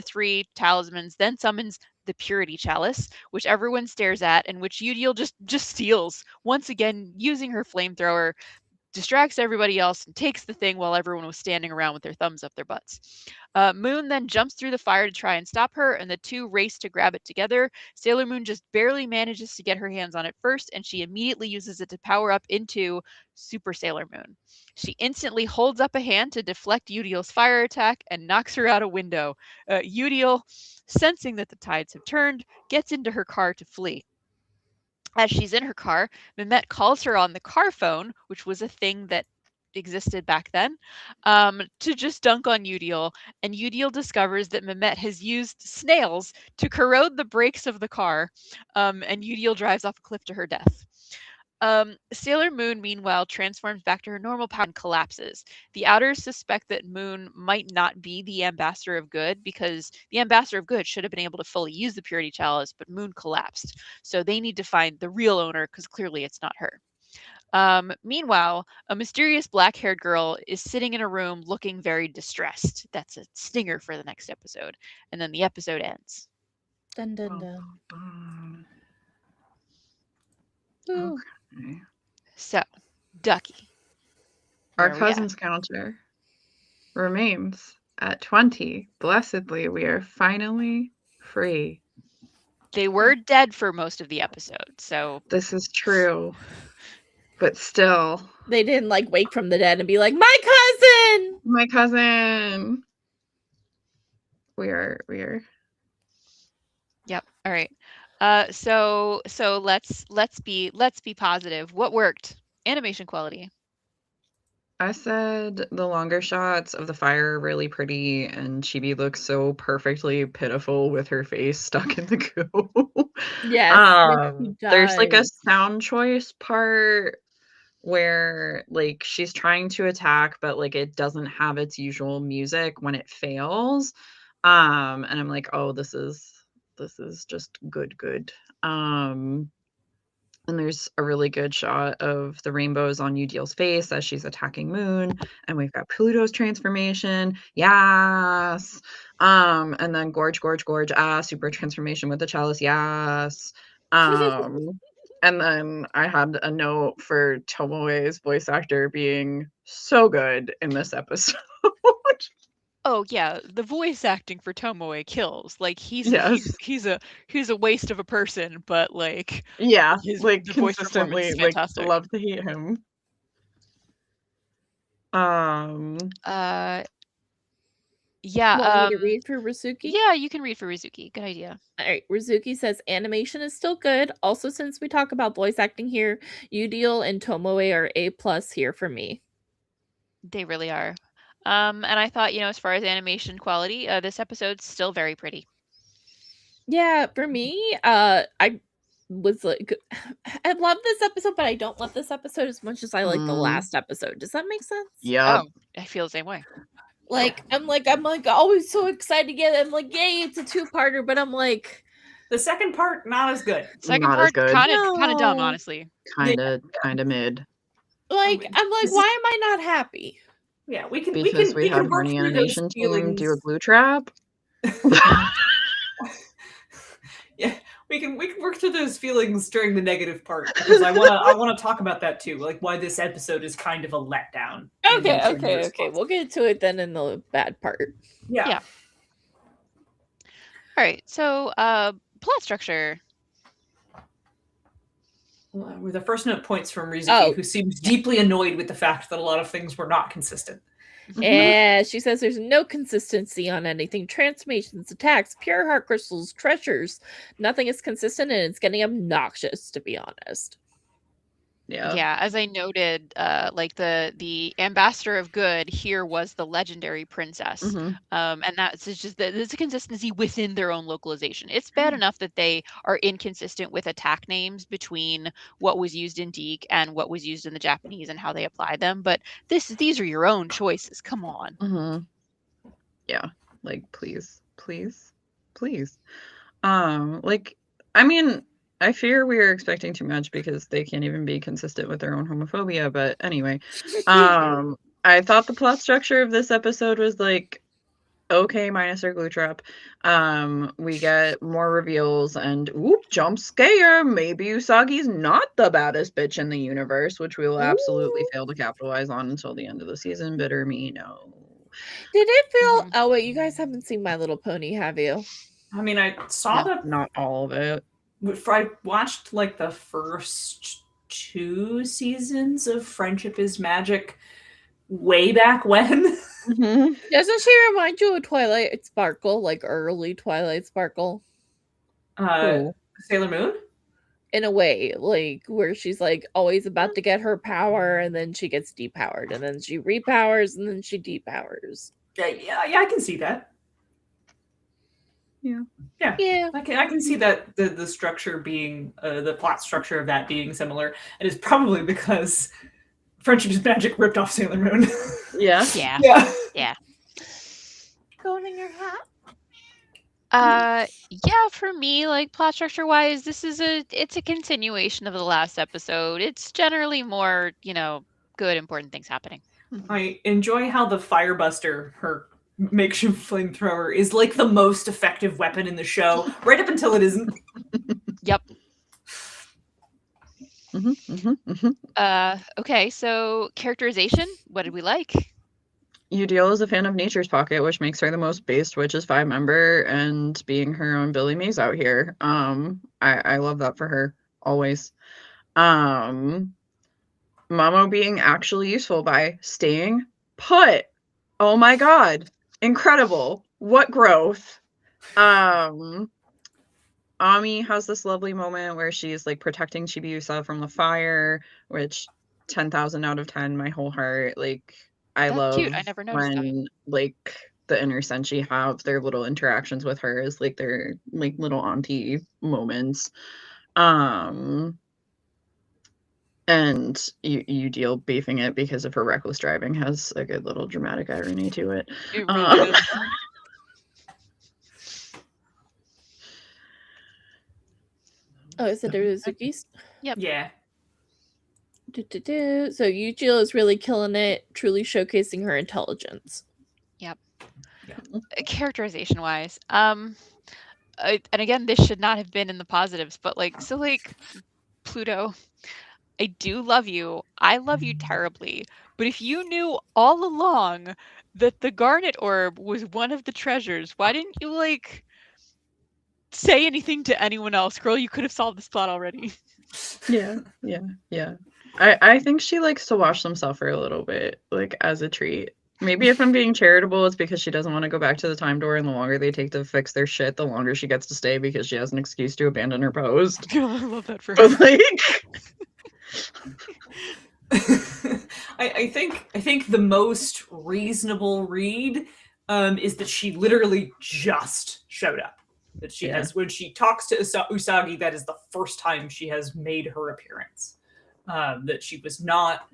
three talismans then summons the Purity Chalice, which everyone stares at and which Udiel just steals. Once again, using her flamethrower, distracts everybody else and takes the thing while everyone was standing around with their thumbs up their butts. Moon then jumps through the fire to try and stop her, and the two race to grab it together. Sailor Moon just barely manages to get her hands on it first, and she immediately uses it to power up into Super Sailor Moon. She instantly holds up a hand to deflect Udiel's fire attack and knocks her out a window. Udiel, sensing that the tides have turned, gets into her car to flee. As she's in her car, Mehmet calls her on the car phone, which was a thing that existed back then, to just dunk on Udiel, and Udiel discovers that Mehmet has used snails to corrode the brakes of the car, and Udiel drives off a cliff to her death. Sailor Moon, meanwhile, transforms back to her normal power and collapses. The Outers suspect that Moon might not be the Ambassador of Good because the Ambassador of Good should have been able to fully use the Purity Chalice, but Moon collapsed. So they need to find the real owner because clearly it's not her. Meanwhile, a mysterious black-haired girl is sitting in a room looking very distressed. That's a stinger for the next episode. And then the episode ends. Dun dun dun. Okay. So, Ducky. Our where are we at? cousin's counter remains at 20. Blessedly, we are finally free. They were dead for most of the episode, so This is true. But still, They didn't like wake from the dead and be like, my cousin. my cousin. We are. Yep. All right. So let's be positive. What worked? Animation quality. I said the longer shots of the fire are really pretty, and Chibi looks so perfectly pitiful with her face stuck in the goo. Yes, he There's like a does. sound choice part where like she's trying to attack, but like it doesn't have its usual music when it fails. And I'm like, oh, this is just good. And there's a really good shot of the rainbows on Udil's face as she's attacking Moon, and we've got Pluto's transformation. Yes. And then Gorge, super transformation with the Chalice. Yes. And then I had a note for Tomoe's voice actor being so good in this episode. Oh yeah, the voice acting for Tomoe kills. Like Yes. he's a waste of a person, but like Yeah, like the voice performance consistently, is like fantastic. love to hate him. Yeah. Want me to read for Rizuki? Yeah, you can read for Rizuki. Good idea. All right, Rizuki says animation is still good. Also, since we talk about voice acting here, Udil and Tomoe are A+ here for me. They really are. And I thought, as far as animation quality, this episode's still very pretty. Yeah, for me, I was like, I love this episode, but I don't love this episode as much as I like the last episode. Does that make sense? Yeah. Oh, I feel the same way. Like, I'm always so excited to get it. I'm like, yay, it's a 2-parter, but I'm like, The second part, not as good. Second Not as part, good. kind of dumb, No. honestly. Kind of mid. like, I'm like, why am I not happy? Yeah, we can Because we had work horny through those animation team feelings. do a glue trap. Yeah, we can work through those feelings during the negative part, because I wanna talk about that too, like why this episode is kind of a letdown. Okay. We'll get to it then in the bad part. Yeah. All right. So, plot structure. Well, with the first note points from Rizuki, Oh. who seems deeply annoyed with the fact that a lot of things were not consistent. Yeah, she says there's no consistency on anything. Transformations, attacks, pure heart crystals, treasures. Nothing is consistent, and it's getting obnoxious, to be honest. Yeah, as I noted, like the ambassador of good here was the legendary princess, and that's just there's a consistency within their own localization. It's bad enough that they are inconsistent with attack names between what was used in Deke and what was used in the Japanese and how they apply them, but these are your own choices. Come on. Yeah, like please. Like, I mean, I fear we are expecting too much because they can't even be consistent with their own homophobia, but anyway. I thought the plot structure of this episode was like okay, minus their glue trap. We get more reveals and jump scare. Maybe Usagi's not the baddest bitch in the universe, which we will absolutely fail to capitalize on until the end of the season. Bitter me, no. Did it feel oh wait, you guys haven't seen My Little Pony, have you? I mean, I saw not all of it. I watched like the first 2 seasons of Friendship is Magic way back when. Doesn't she remind you of Twilight Sparkle, like early Twilight Sparkle? Sailor Moon? In a way, like where she's like always about to get her power and then she gets depowered and then she repowers and then she depowers. Yeah, I can see that. Yeah. I can see that the structure being the plot structure of that being similar, and it's probably because Friendship is Magic ripped off Sailor Moon. Yeah. Going in your hat. Yeah, for me, like plot structure wise, it's a continuation of the last episode. It's generally more, good, important things happening. I enjoy how the Firebuster, her makeshift flamethrower, is like the most effective weapon in the show, right up until it isn't. Yep. Okay, so characterization, what did we like? Udil is a fan of Nature's Pocket, which makes her the most based Witches 5 member, and being her own Billy Mays out here. I love that for her, always. Momo being actually useful by staying put. Oh my god. Incredible. What growth. Ami has this lovely moment where she's like protecting Chibiusa from the fire, which 10,000 out of 10, my whole heart. Like, I That's love cute. I never noticed that. when, like, the inner senshi have their little interactions with her as, like, their, like, little auntie moments. And you deal beefing it because of her reckless driving has a good little dramatic irony to it. It really does. Oh, is it Uzuki's? Yep. Yeah. So Yujiro is really killing it, truly showcasing her intelligence. Characterization wise, and again, this should not have been in the positives, but like, so like, Pluto, I do love you. I love you terribly. But if you knew all along that the Garnet Orb was one of the treasures, why didn't you like say anything to anyone else, girl? You could have solved this plot already. Yeah. I think she likes to wash them suffer a little bit, like, as a treat. Maybe if I'm being charitable, it's because she doesn't want to go back to the time door, and the longer they take to fix their shit, the longer she gets to stay because she has an excuse to abandon her post. I love that for her. But, like, I think the most reasonable read is that she literally just showed up. That she has, when she talks to Usagi, that is the first time she has made her appearance. That she was not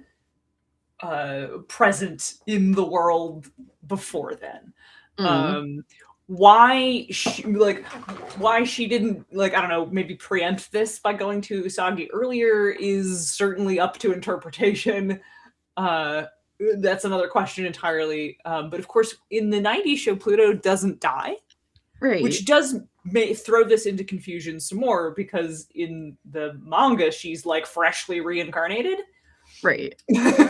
present in the world before then. Why she didn't, like, I don't know, maybe preempt this by going to Usagi earlier is certainly up to interpretation. That's another question entirely. But of course, in the 90s show, Pluto doesn't die. right. Which does throw this into confusion some more, because in the manga, she's like freshly reincarnated. Right.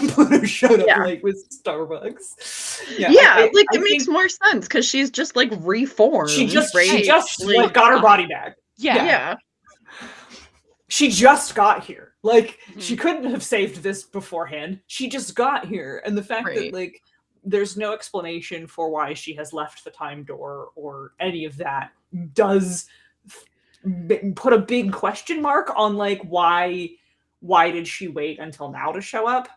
Pluto showed up Yeah. like with Starbucks. It makes more sense because she's just like reformed. She just right? like got her body back. Yeah. She just got here. Like, she couldn't have saved this beforehand. She just got here. And the fact that, like, there's no explanation for why she has left the time door or any of that does put a big question mark on, like, why did she wait until now to show up?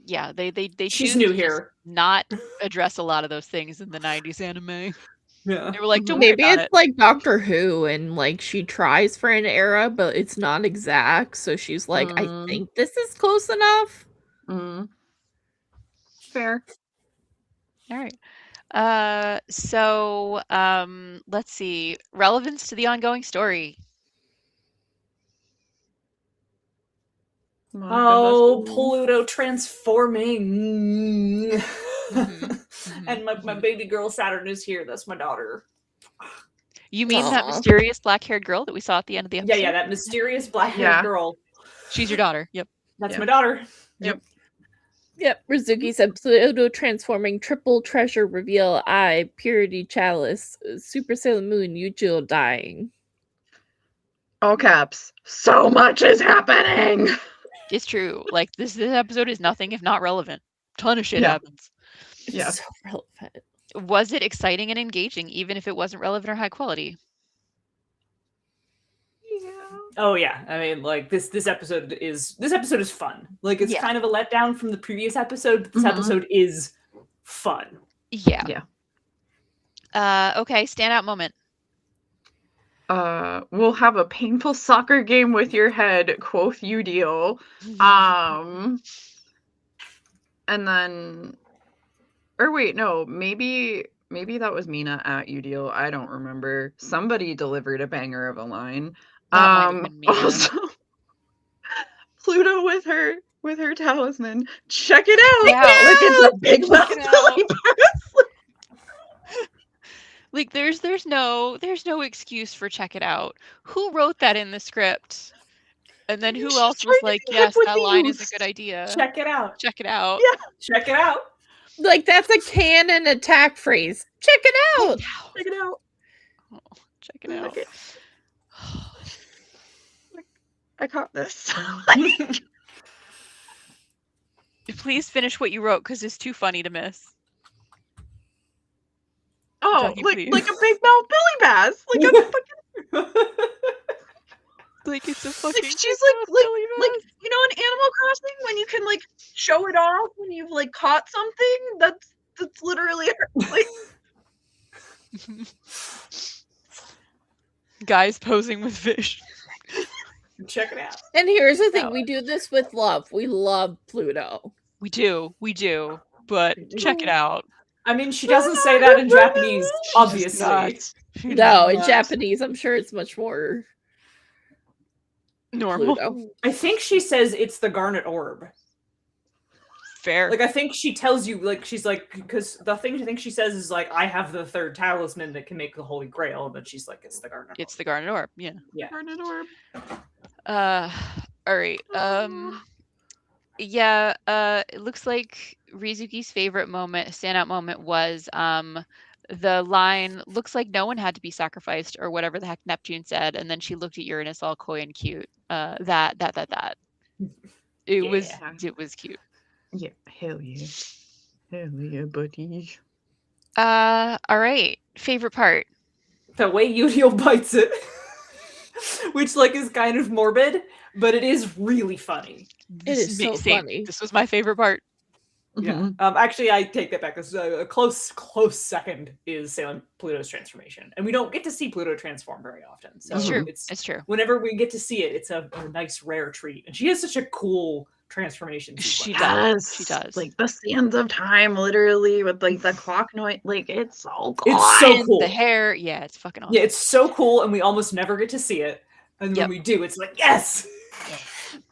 Yeah, they She's choose new to here. not address a lot of those things in the 90s anime. Yeah. They were like, don't Maybe worry it's about it. like Doctor Who, and like she tries for an era, but it's not exact. So she's like, I think this is close enough. Fair. All right. So let's see. Relevance to the ongoing story. Oh, Pluto transforming. And my baby girl Saturn is here. That's my daughter. You mean that mysterious black-haired girl that we saw at the end of the episode? Yeah, that mysterious black-haired girl. She's your daughter. Yep. That's my daughter. Yep. Rizuki said Pluto transforming triple treasure reveal Purity Chalice Super Sailor Moon Yujiro dying. All caps. So much is happening. It's true. Like this episode is nothing if not relevant. Ton of shit happens. It's so relevant. Was it exciting and engaging, even if it wasn't relevant or high quality? Oh yeah, I mean, like this episode is fun. Like, it's kind of a letdown from the previous episode, but this episode is fun. Yeah. Okay, standout moment. We'll have a painful soccer game with your head, quoth you deal. And then, or wait, no, maybe that was Mina at Udeal. I don't remember. Somebody delivered a banger of a line. That might have been Mina. Also, Pluto with her talisman. Check it out. Like, it's a big mouth. Like there's no excuse for check it out. Who wrote that in the script? And then who else was like, yes, that line is a good idea. Check it out. Check it out. Yeah, check it out. Like, that's a canon attack phrase. Check it out. Check it out. Oh, check it out. Okay. I caught this. Please finish what you wrote because it's too funny to miss. Oh, Jackie, like please. a big mouth Billy Bass. Like a fucking Like it's a fucking. She's silly like mess. you know, in Animal Crossing when you can like show it off when you've like caught something. That's literally her. Like, Guys posing with fish. Check it out. And here's the thing: No. we do this with love. We love Pluto. We do. But check it out. I mean, she doesn't say that in Japanese, obviously. No, in Japanese, I'm sure it's much more Normal. Pluto. I think she says it's the garnet orb. Fair. Like, I think she tells you, like, she's like, because the thing I think she says is, like, I have the third talisman that can make the Holy Grail, but she's like, it's the garnet It's the garnet orb. Yeah. Yeah. Garnet orb. All right. Yeah. It looks like Rizuki's favorite moment, standout moment, was the line, "Looks like no one had to be sacrificed," or whatever the heck Neptune said, and then she looked at Uranus all coy and cute. That. It was cute. Yeah, hell yeah. Hell yeah, buddy. All right. Favorite part. The way Yu-Gi-Oh bites it. Which, like, is kind of morbid, but it is really funny. It is so funny. This was my favorite part. Yeah. Actually, I take that back. A close second is Sailor Pluto's transformation, and we don't get to see Pluto transform very often. So It's true. It's It's true. whenever we get to see it, it's a nice rare treat. And she has such a cool transformation She sequence. does. She does. Like the sands of time, literally, with like the clock noise. Like, it's so cool. It's so And cool. the hair, yeah, it's fucking awesome. Yeah, it's so cool, and we almost never get to see it. And Yep. when we do, it's like, yes!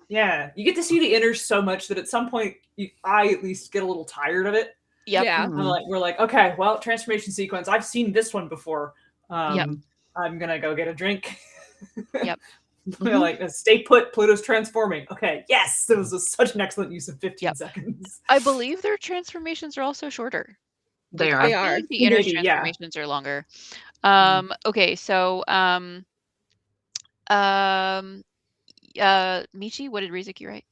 Yeah, you get to see the inner so much that at some point, I at least get a little tired of it. Yep. Yeah. We're like, okay, well, transformation sequence. I've seen this one before. Yep. I'm gonna go get a drink. Yep. We're like, stay put. Pluto's transforming. Okay, yes, that was such an excellent use of 15 Yep. seconds. I believe their transformations are also shorter. They I are. They feel are. like the inner Maybe, yeah. transformations are longer. Okay, so Michi, what did Rizuki write?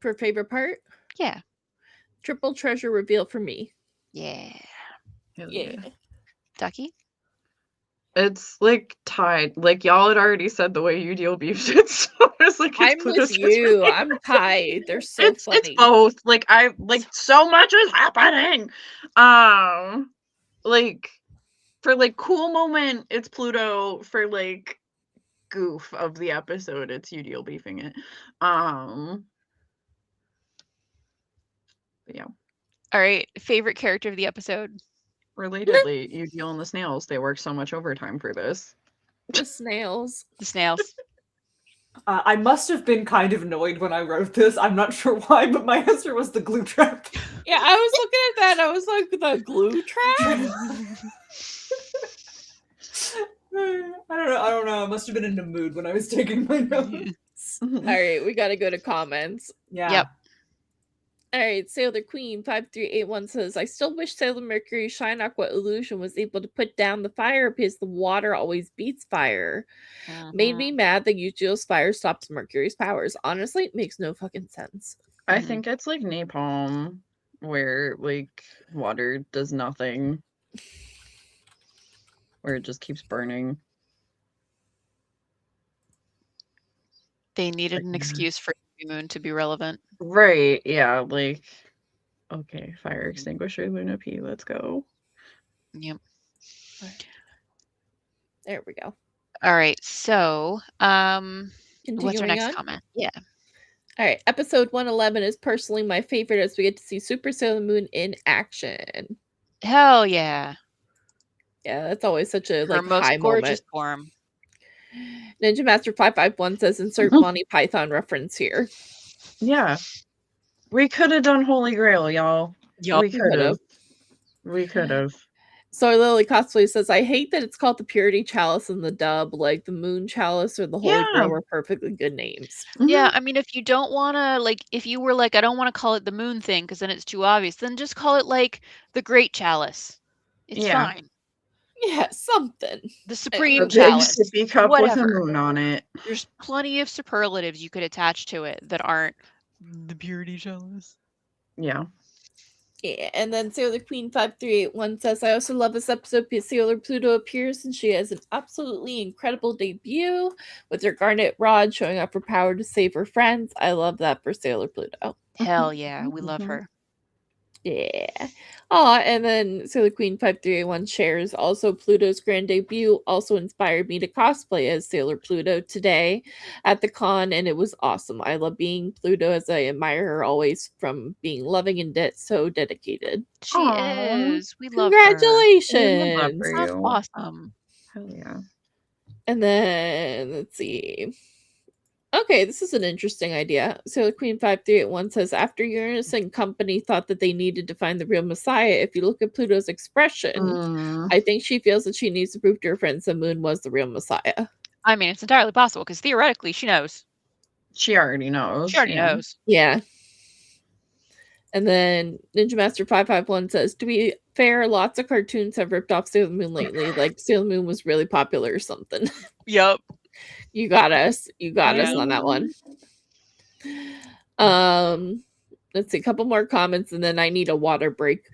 For favorite part, Yeah. triple treasure reveal for me. Yeah. Hell Yeah. Ducky? It's like tied. Like, y'all had already said the way you deal beef shit. So it's like, it's I'm Pluto's with you. transformation. I'm tied. They're so It's funny. both. Like, I like so much is happening. Like, for like cool moment, it's Pluto. For like goof of the episode, it's Udiel beefing it. But yeah. All right. Favorite character of the episode? Relatedly, Udiel and the snails, they work so much overtime for this. The snails. The snails. I must have been kind of annoyed when I wrote this. I'm not sure why, but my answer was the glue trap. Yeah, I was looking at that. I was like, the glue trap? I don't know. I must have been in the mood when I was taking my notes. All right, we got to go to comments. Yeah. Yep. All right, Sailor Queen 5381 says, I still wish Sailor Mercury Shine Aqua Illusion was able to put down the fire because the water always beats fire. Made me mad that Yuji's fire stops Mercury's powers. Honestly, it makes no fucking sense. I think it's like napalm, where like water does nothing, where it just keeps burning. They needed an excuse for Moon to be relevant. Right, yeah, like, okay, fire extinguisher, Luna P, let's go. Yep. There we go. All right. So, what's our Continuing next on. comment? Yeah. All right, episode 111 is personally my favorite as we get to see Super Sailor Moon in action. Hell yeah. Yeah, that's always such a Her like most high gorgeous moment. form. Ninja Master 551 says insert Monty Python reference here. Yeah. We could have done Holy Grail, y'all. Yup. We could have. We could have. So Lily Cosplay says, I hate that it's called the Purity Chalice in the dub, like the Moon Chalice or the Holy Yeah. Grail were perfectly good names. Yeah, I mean, if you don't want to, like, if you were like, I don't want to call it the moon thing because then it's too obvious, then just call it like the Great Chalice. It's Yeah. fine. Yeah, something. The A Supreme big Chalice. sippy cup with a Whatever. moon on it. There's plenty of superlatives you could attach to it that aren't the Purity Chalice. Yeah. Yeah, and then Sailor Queen 5381 says, I also love this episode because Sailor Pluto appears and she has an absolutely incredible debut with her garnet rod showing up her power to save her friends. I love that for Sailor Pluto. Hell yeah, we love her. Yeah. And then Sailor Queen 5381 shares also Pluto's grand debut also inspired me to cosplay as Sailor Pluto today at the con, and it was awesome. I love being Pluto as I admire her always from being loving and so dedicated. She Aw. is. We love her. Congratulations. for That's you. awesome. Hell yeah. And then let's see. Okay, this is an interesting idea. Sailor Queen 5381 says, after Uranus and company thought that they needed to find the real Messiah, if you look at Pluto's expression, Mm. I think she feels that she needs to prove to her friends the moon was the real Messiah. I mean, it's entirely possible because theoretically she knows. She already knows. She already yeah. knows. Yeah. And then Ninja Master 551 says, to be fair, lots of cartoons have ripped off Sailor Moon lately. Like Sailor Moon was really popular or something. Yep. You got us. You got us Yeah. on that one. Let's see, a couple more comments and then I need a water break.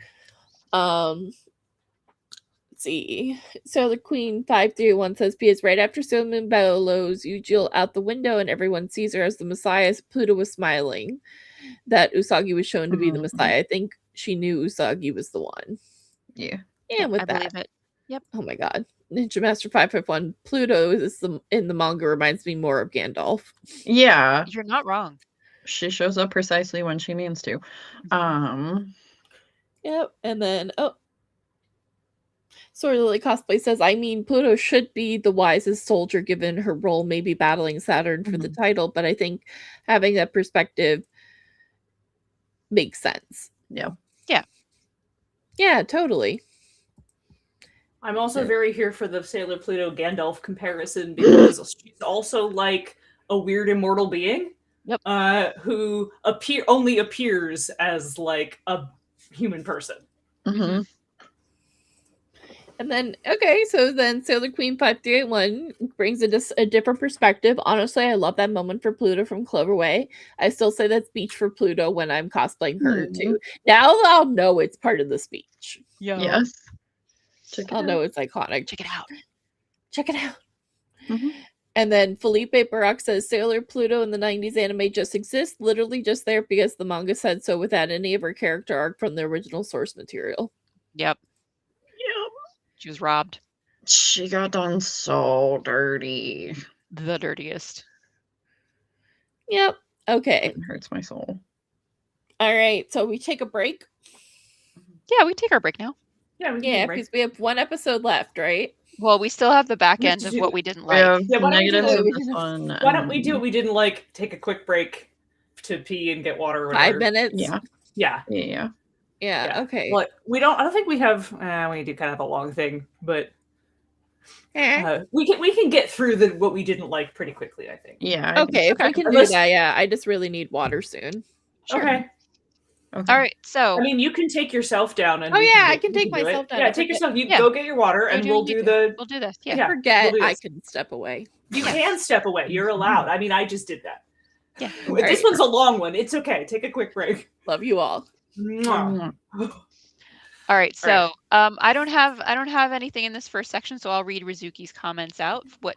Let's see. Sailor Queen 531 says, because right after Sailor Moon blows Eugil out the window and everyone sees her as the Messiah, Pluto was smiling that Usagi was shown to be the Messiah. I think she knew Usagi was the one. Yeah. Yeah, with I that. believe it. Yep. Oh my god. Ninja Master 551. Pluto is in the manga reminds me more of Gandalf. Yeah. You're not wrong. She shows up precisely when she means to. Yep. And then Sword Lily Cosplay says, I mean, Pluto should be the wisest soldier given her role, maybe battling Saturn for the title, but I think having that perspective makes sense. Yeah. Yeah. Yeah, totally. I'm also very here for the Sailor Pluto Gandalf comparison because she's also like a weird immortal being. Yep. Who only appears as like a human person. Mm-hmm. And then, okay, so then Sailor Queen 5381 brings a different perspective. Honestly, I love that moment for Pluto from Cloverway. I still say that speech for Pluto when I'm cosplaying her too. Now I'll know it's part of the speech. Yo. Yes. I'll know it's iconic. Check it out. Check it out. Mm-hmm. And then Felipe Barak says Sailor Pluto in the 90s anime just exists, literally just there because the manga said so without any of her character arc from the original source material. Yep. She was robbed. She got done so dirty. The dirtiest. Yep. Okay. It hurts my soul. All right. So we take a break. Yeah, we take our break now. Yeah, because we have one episode left, right? Well, we still have the back end of what we didn't like. Yeah, why don't we do negatives that? of this one. Why don't we do it? We didn't like take a quick break to pee and get water or whatever. 5 minutes? Yeah. Yeah. Yeah. Yeah, okay. Well, I don't think we have we do kind of a long thing, but we can get through what we didn't like pretty quickly, I think. Yeah. Okay, if we can do that, yeah. I just really need water soon. Sure. Okay. All right, so I mean, you can take yourself down and I can take myself down. Yeah, take yourself. Go get your water, and we'll do this. Yeah. Forget I can step away. You can step away. You're allowed. I mean, I just did that. Yeah. This one's a long one. It's okay. Take a quick break. Love you all. Mwah. All right, so I don't have anything in this first section, so I'll read Rizuki's comments out. What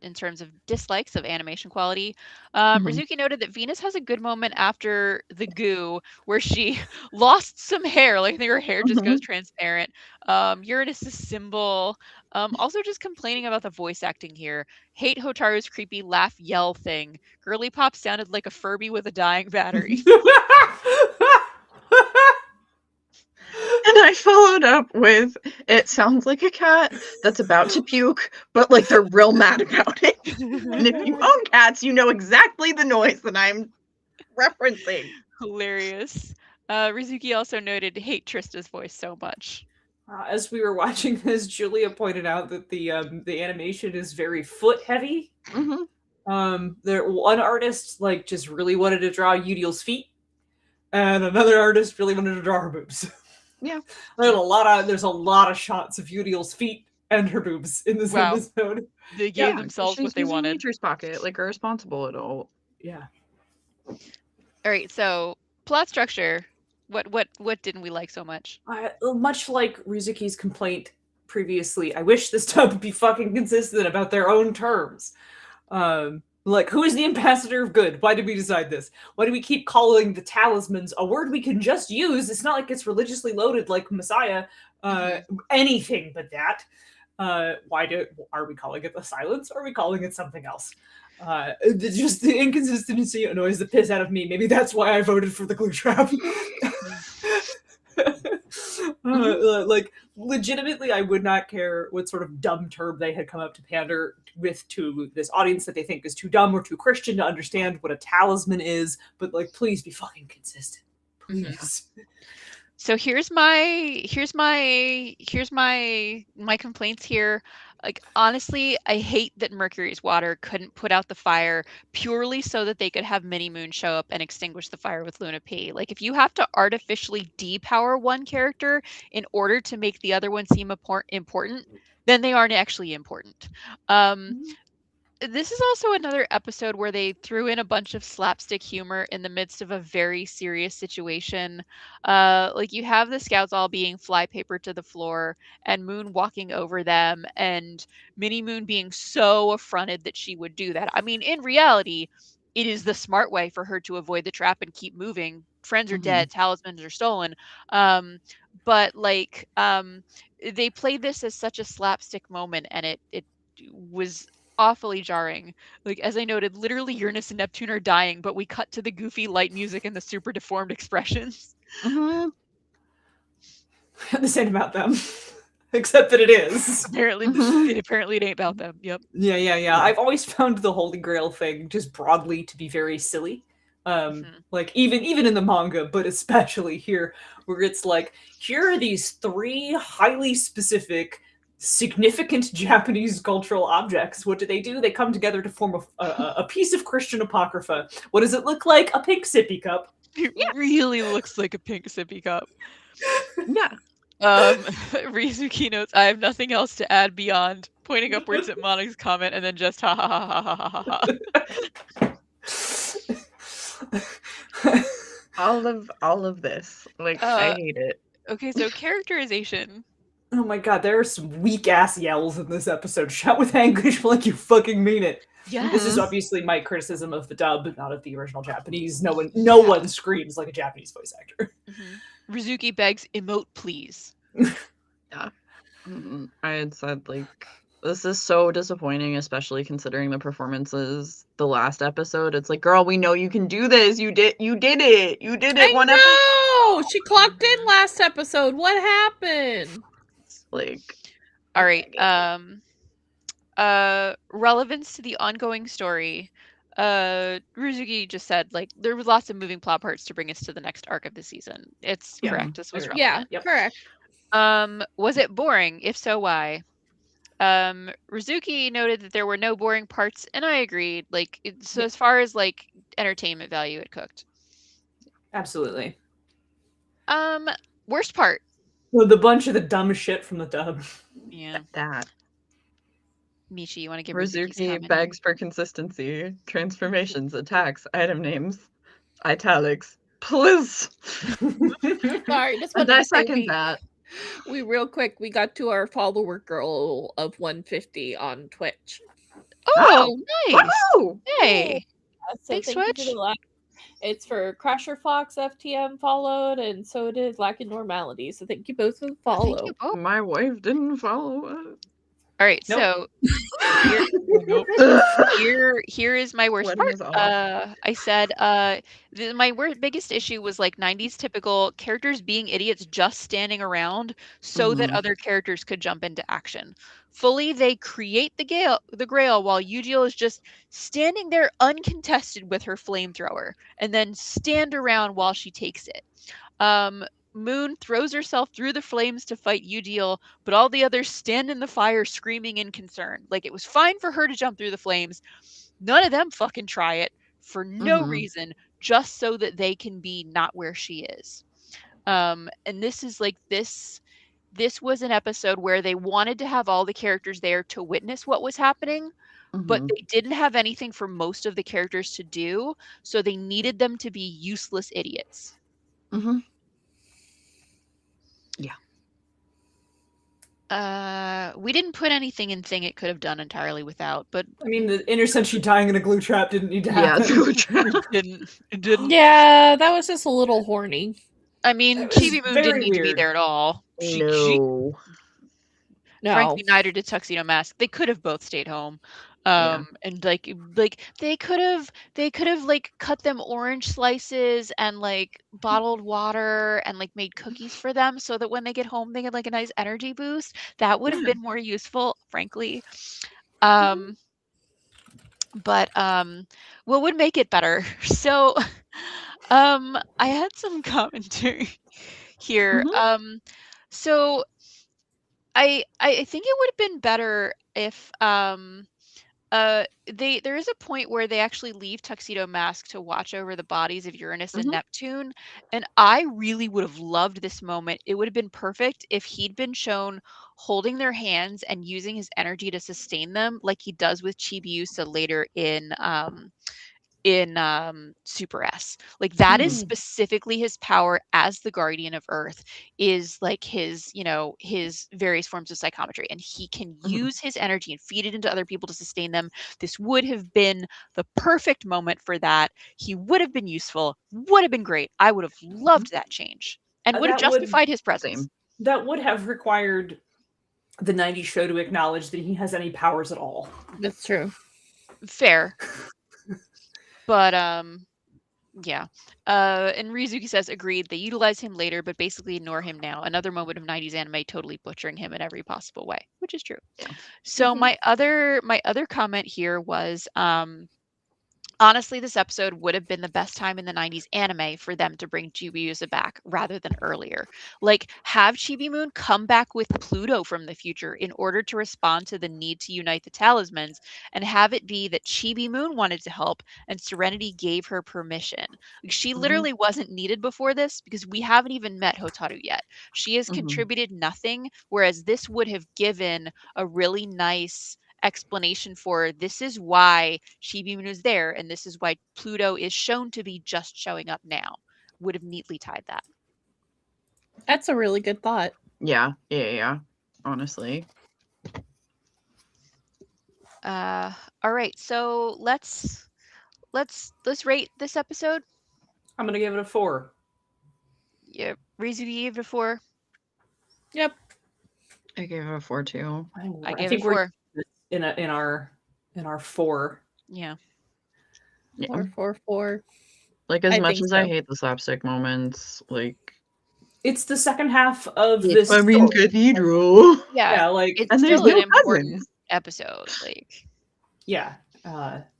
in terms of dislikes of animation quality, Rizuki noted that Venus has a good moment after the goo where she lost some hair, like her hair just goes transparent. Uranus' symbol. Also just complaining about the voice acting here. Hate Hotaru's creepy laugh yell thing. Girly Pop sounded like a Furby with a dying battery. And I followed up with, it sounds like a cat that's about to puke, but like they're real mad about it. And if you own cats, you know exactly the noise that I'm referencing. Hilarious. Rizuki also noted hate Trista's voice so much. As we were watching this, Julia pointed out that the animation is very foot heavy. One artist just really wanted to draw Udil's feet, and another artist really wanted to draw her boobs. Yeah, there's a lot of shots of Udil's feet and her boobs in this episode. They gave themselves what they wanted. Nature's pocket, like a responsible adult. Yeah. All right, so plot structure. What didn't we like so much? Much like Rizuki's complaint previously, I wish this dub would be fucking consistent about their own terms. Like, who is the ambassador of good? Why did we decide this? Why do we keep calling the talismans a word we can just use? It's not like it's religiously loaded like Messiah. Anything but that. Are we calling it the silence, or are we calling it something else? Just the inconsistency annoys the piss out of me. Maybe that's why I voted for the glue trap. Like, legitimately, I would not care what sort of dumb term they had come up to pander with to this audience that they think is too dumb or too Christian to understand what a talisman is. But, like, please be fucking consistent, please. So here's my complaints here. Like, honestly, I hate that Mercury's water couldn't put out the fire purely so that they could have Mini Moon show up and extinguish the fire with Luna P. Like, if you have to artificially depower one character in order to make the other one seem important, then they aren't actually important. This is also another episode where they threw in a bunch of slapstick humor in the midst of a very serious situation. Like, you have the scouts all being flypaper to the floor and Moon walking over them and Mini Moon being so affronted that she would do that. I mean, in reality, it is the smart way for her to avoid the trap and keep moving. Friends are dead, talismans are stolen. But like, they played this as such a slapstick moment, and it was awfully jarring. Like, as I noted, literally Uranus and Neptune are dying, but we cut to the goofy light music and the super deformed expressions. The same about them. Except that it is. Apparently, it ain't about them. Yep. Yeah. I've always found the Holy Grail thing just broadly to be very silly. Like, even in the manga, but especially here, where it's like, here are these 3 highly specific, significant Japanese cultural objects. What do? They come together to form a piece of Christian apocrypha. What does it look like? A pink sippy cup. It really looks like a pink sippy cup. Yeah. Rizuki notes, I have nothing else to add beyond pointing upwards at Monika's comment and then just ha ha ha ha ha ha ha. all of this. Like, I hate it. Okay, so characterization. Oh my god, there are some weak ass yells in this episode. Shout with anguish like you fucking mean it. Yes. This is obviously my criticism of the dub, not of the original Japanese. No one screams like a Japanese voice actor. Rizuki begs, emote please. Yeah. I had said, like, this is so disappointing, especially considering the performances the last episode. It's like, girl, we know you can do this. You did it. You did it. I know! She clocked in last episode. What happened? Like, all right. Relevance to the ongoing story. Rizuki just said, like, there was lots of moving plot parts to bring us to the next arc of the season. It's correct. This was relevant. Yeah, correct. Was it boring? If so, why? Rizuki noted that there were no boring parts, and I agreed. Like, so as far as like entertainment value, it cooked. Absolutely. Worst part. Well, the bunch of the dumb shit from the dub. Yeah. that. Michi, you want to give Rizuki begs for consistency. Transformations, attacks, item names, italics. Please. Sorry, just And I second that. We real quick, we got to our follower goal of 150 on Twitch. Oh, nice. Woohoo! Hey. So Thanks, thank you for Twitch. the like. It's for Crasher Fox FTM followed, and so did Lacking Normality. So thank you both for the follow. Thank you both. My wife didn't follow it. All right, Nope. so here is my worst Wedding part. is off. I said my biggest issue was like 90s typical characters being idiots just standing around so that other characters could jump into action. Fully, they create the Grail while Yujiel is just standing there uncontested with her flamethrower and then stand around while she takes it. Moon throws herself through the flames to fight Yujiel, but all the others stand in the fire screaming in concern. Like, it was fine for her to jump through the flames. None of them fucking try it for no reason, just so that they can be not where she is. And this is like this was an episode where they wanted to have all the characters there to witness what was happening, but they didn't have anything for most of the characters to do, so they needed them to be useless idiots. We didn't put anything in thing it could have done entirely without, but I mean, the inner Senshi dying in a glue trap didn't need to Yeah, happen. it didn't. Yeah, that was just a little horny. I mean, It was Chibi Moon didn't very need to be weird. there at all. She, No. No. frankly, neither did Tuxedo Mask. They could have both stayed home. And like they could have like cut them orange slices and like bottled water and like made cookies for them so that when they get home they get like a nice energy boost. That would have been more useful, frankly. But what would make it better? So I had some commentary here. So I think it would have been better if there is a point where they actually leave Tuxedo Mask to watch over the bodies of Uranus and Neptune, and I really would have loved this moment. It would have been perfect if he'd been shown holding their hands and using his energy to sustain them like he does with Chibiusa later in Super S. Like that is specifically his power as the guardian of Earth, is like his, you know, his various forms of psychometry, and he can use his energy and feed it into other people to sustain them. This would have been the perfect moment for that. He would have been useful, would have been great. I would have loved that change and would have That would- justified his presence. Same. That would have required the 90s show to acknowledge that he has any powers at all. That's true. Fair. But yeah. And Rizuki says agreed. They utilize him later, but basically ignore him now. Another moment of 90s anime totally butchering him in every possible way, which is true. So my other comment here was honestly, this episode would have been the best time in the 90s anime for them to bring Chibiusa back rather than earlier. Like, have Chibi Moon come back with Pluto from the future in order to respond to the need to unite the talismans, and have it be that Chibi Moon wanted to help and Serenity gave her permission. Like, she literally wasn't needed before this because we haven't even met Hotaru yet. She has contributed nothing, whereas this would have given a really nice explanation for this is why Chibi Moon is there and this is why Pluto is shown to be just showing up now. Would have neatly tied that. That's a really good thought. Yeah. Honestly. All right, so let's rate this episode. I'm gonna give it a 4. Yeah, Rizuki gave it a 4. Yep. I gave it a 4 too. I gave it a 4. In our 4. Yeah. 4. Like, as I much think as I so. hate the slapstick moments, like, It's the second half of this Marine Cathedral. Yeah, like, it's and there's still an no important cousins. episode. Like, yeah,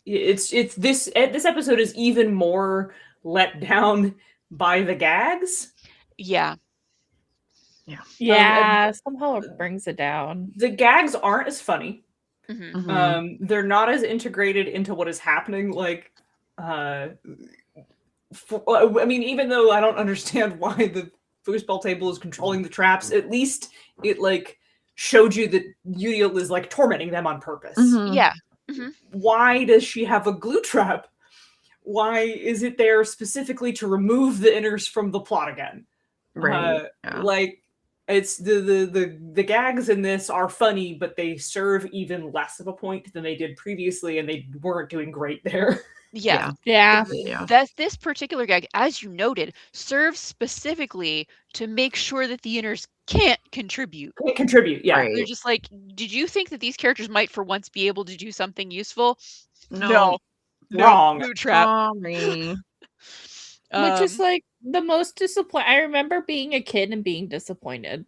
it's this episode is even more let down by the gags. yeah. Yeah, somehow it brings it down. The gags aren't as funny. Mhm. They're not as integrated into what is happening. Like, I mean, even though I don't understand why the foosball table is controlling the traps, at least it like showed you that Uriel is like tormenting them on purpose. Yeah. Why does she have a glue trap? Why is it there specifically to remove the inners from the plot again? Right. Yeah. Like, it's the gags in this are funny, but they serve even less of a point than they did previously, and they weren't doing great there. Yeah. Yeah. This particular gag, as you noted, serves specifically to make sure that the inners can't contribute. Can't contribute, yeah. They're just like, did you think that these characters might for once be able to do something useful? No. Wrong. Glue trap. Sorry. Which is like the most disappointing. I remember being a kid and being disappointed.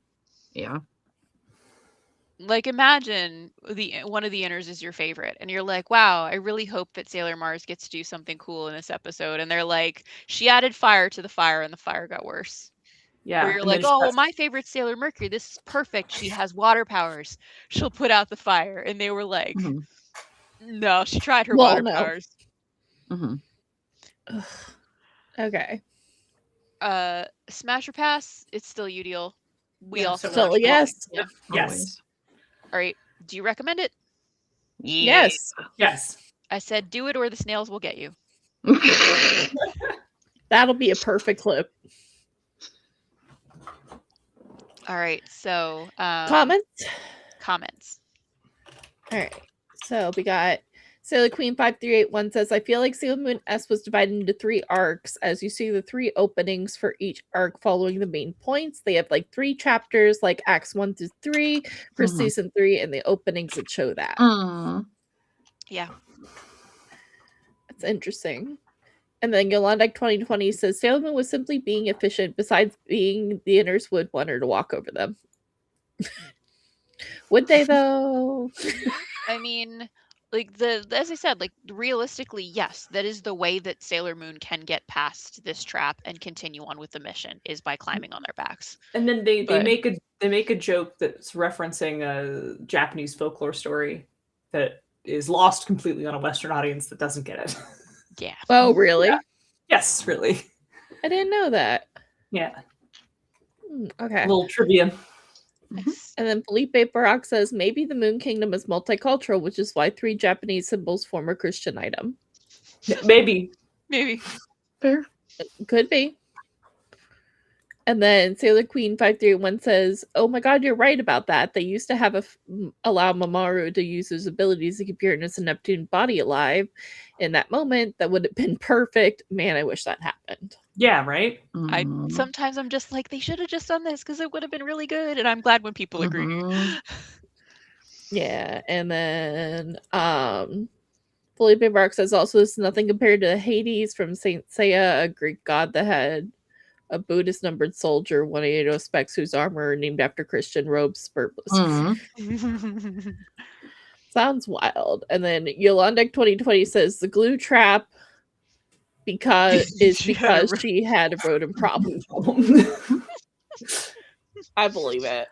Yeah. Like, imagine one of the inners is your favorite, and you're like, wow, I really hope that Sailor Mars gets to do something cool in this episode. And they're like, she added fire to the fire, and the fire got worse. Yeah. Or you're and like, then oh, well, my favorite Sailor Mercury, this is perfect. She has water powers. She'll put out the fire. And they were like, no, she tried her water powers. Okay. Smash or pass? It's still Udiel. We Yeah, also still watched it. yes. Yeah. Yes. All right. Do you recommend it? Yes. Yes. I said do it or the snails will get you. That'll be a perfect clip. All right. So Comments? comments. All right. So we got Sailor Queen 5381 says, I feel like Sailor Moon S was divided into 3 arcs, as you see the 3 openings for each arc following the main points. They have like 3 chapters, like acts 1 through 3 for Mhm. season 3, and the openings that show that. Yeah. That's interesting. And then Yolanda 2020 says Sailor Moon was simply being efficient, besides being the inners would want her to walk over them. Would they though? I mean, like as I said, like realistically, yes, that is the way that Sailor Moon can get past this trap and continue on with the mission is by climbing on their backs. And then they But- make a joke that's referencing a Japanese folklore story that is lost completely on a Western audience that doesn't get it. Yeah. Oh, really? Yeah. Yes, really. I didn't know that. Yeah. Okay. A little trivia. Nice. And then Felipe Barak says maybe the Moon Kingdom is multicultural, which is why 3 Japanese symbols form a Christian item. Maybe. Maybe. Fair. Could be. And then Sailor Queen 531 says, oh my god, you're right about that. They used to have allow Mamoru to use his abilities to keep Uranus and Neptune body alive. In that moment, that would have been perfect. Man, I wish that happened. Yeah, right? Sometimes I'm just like, they should have just done this because it would have been really good. And I'm glad when people agree. Yeah, and then Felipe Barak says also this is nothing compared to Hades from Saint Seiya, a Greek god that had a Buddhist numbered soldier, 180 specs, whose armor are named after Christian robes. Sounds wild. And then Yolanda 2020 says the glue trap because she had a rodent problem. I believe it.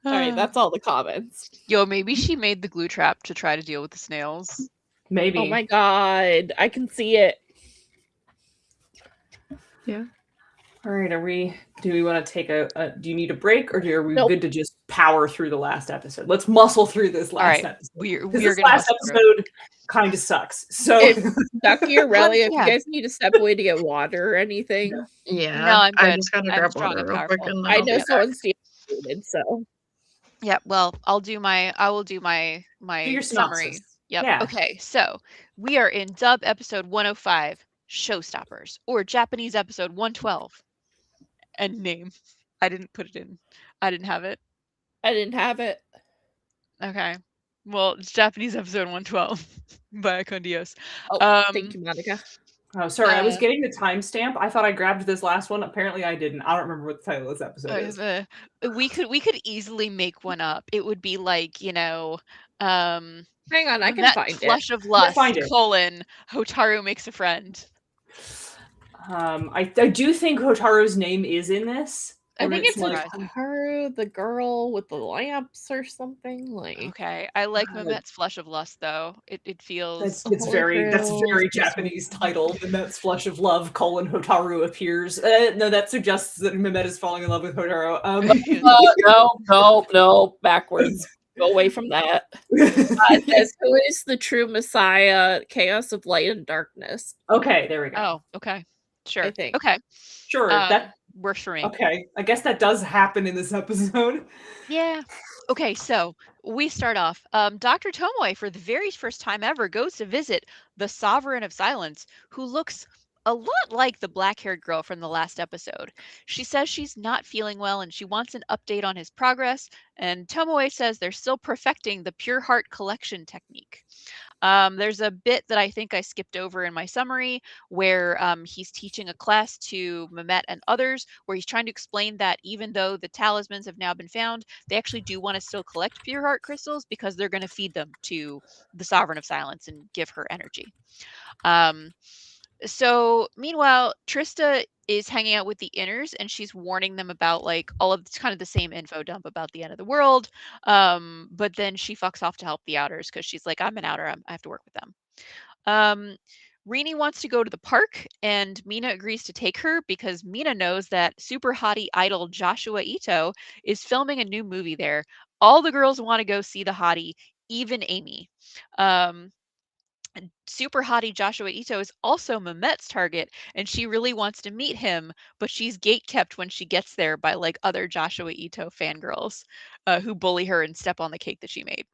All right, that's all the comments. Yo, maybe she made the glue trap to try to deal with the snails. Maybe. Oh my god, I can see it. Yeah. All right, do we want to take do you need a break, or are we Nope. good to just power through the last episode? Let's muscle through this All last right, episode. we're This gonna last muscle through episode kind of sucks. So Ducky or Relly, if Yeah. you guys need to step away to get water or anything, Yeah. No, I'm I good. just gotta I'm grab strong water and real quick powerful. and then I I'll know be back. someone's dehydrated, so Yeah, well, I will do my do your summary. synopsis. Yep. Yeah. Okay, so we are in dub episode 105, Showstoppers, or Japanese episode 112. And name. I didn't put it in. I didn't have it. I didn't have it. Okay. Well, it's Japanese episode 112 by Con Dios. Oh, thank you, Monica. Oh, sorry, I was Uh, getting the timestamp. I thought I grabbed this last one. Apparently, I didn't. I don't remember what the title of this episode is. We could easily make one up. It would be like, Hang on, I can that find it. flush of lust, find it. Hotaru makes a friend. I do think Hotaru's name is in this. I and think it's like- her, the girl with the lamps or something like. Okay, I like God. Mamet's flush of lust though. It feels That's very Girl. Japanese title. Mamet's Flush of Love, Hotaru appears. No, that suggests that Mamet is falling in love with Hotaru. No, backwards. Go away from that. It says, who is the true Messiah? Chaos of light and darkness. Okay, there we go. Oh, okay. Sure. I think. Okay. Sure, that Works for me. okay. I guess that does happen in this episode. Yeah. Okay, so we start off. Dr. Tomoe, for the very first time ever, goes to visit the Sovereign of Silence, who looks a lot like the black-haired girl from the last episode. She says she's not feeling well and she wants an update on his progress. And Tomoe says they're still perfecting the Pure Heart collection technique. There's a bit that I think I skipped over in my summary where he's teaching a class to Mamet and others, where he's trying to explain that even though the talismans have now been found, they actually do want to still collect Pure Heart crystals because they're going to feed them to the Sovereign of Silence and give her energy. So meanwhile, Trista is hanging out with the inners and she's warning them about like all of it's kind of the same info dump about the end of the world. But then she fucks off to help the outers because she's like, I'm an outer, I have to work with them. Rini wants to go to the park and Mina agrees to take her because Mina knows that super hottie idol Joshua Ito is filming a new movie there. All the girls want to go see the hottie, even Amy. Super hottie Joshua Ito is also Mehmet's target, and she really wants to meet him, but she's gatekept when she gets there by like other Joshua Ito fangirls who bully her and step on the cake that she made.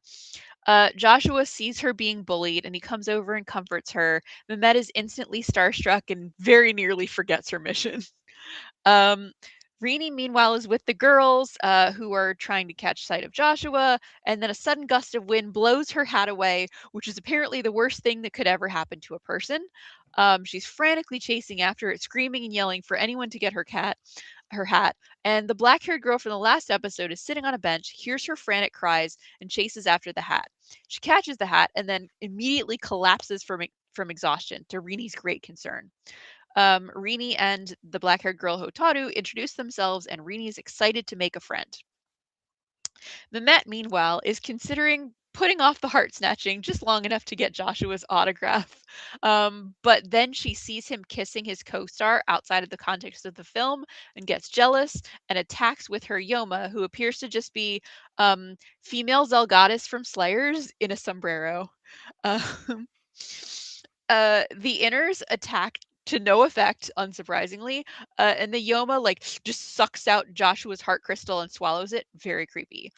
Joshua sees her being bullied and he comes over and comforts her. Mehmet is instantly starstruck and very nearly forgets her mission. Rini, meanwhile, is with the girls who are trying to catch sight of Joshua, and then a sudden gust of wind blows her hat away, which is apparently the worst thing that could ever happen to a person. She's frantically chasing after it, screaming and yelling for anyone to get her hat. And the black-haired girl from the last episode is sitting on a bench, hears her frantic cries, and chases after the hat. She catches the hat and then immediately collapses from exhaustion, to Rini's great concern. Rini and the black-haired girl Hotaru introduce themselves, and Rini is excited to make a friend. Mehmet, meanwhile, is considering putting off the heart snatching just long enough to get Joshua's autograph. But then she sees him kissing his co-star outside of the context of the film and gets jealous and attacks with her Yoma, who appears to just be female Zelgadis from Slayers in a sombrero. Um, the inners attack to no effect, unsurprisingly, and the Yoma like just sucks out Joshua's heart crystal and swallows it. Very creepy.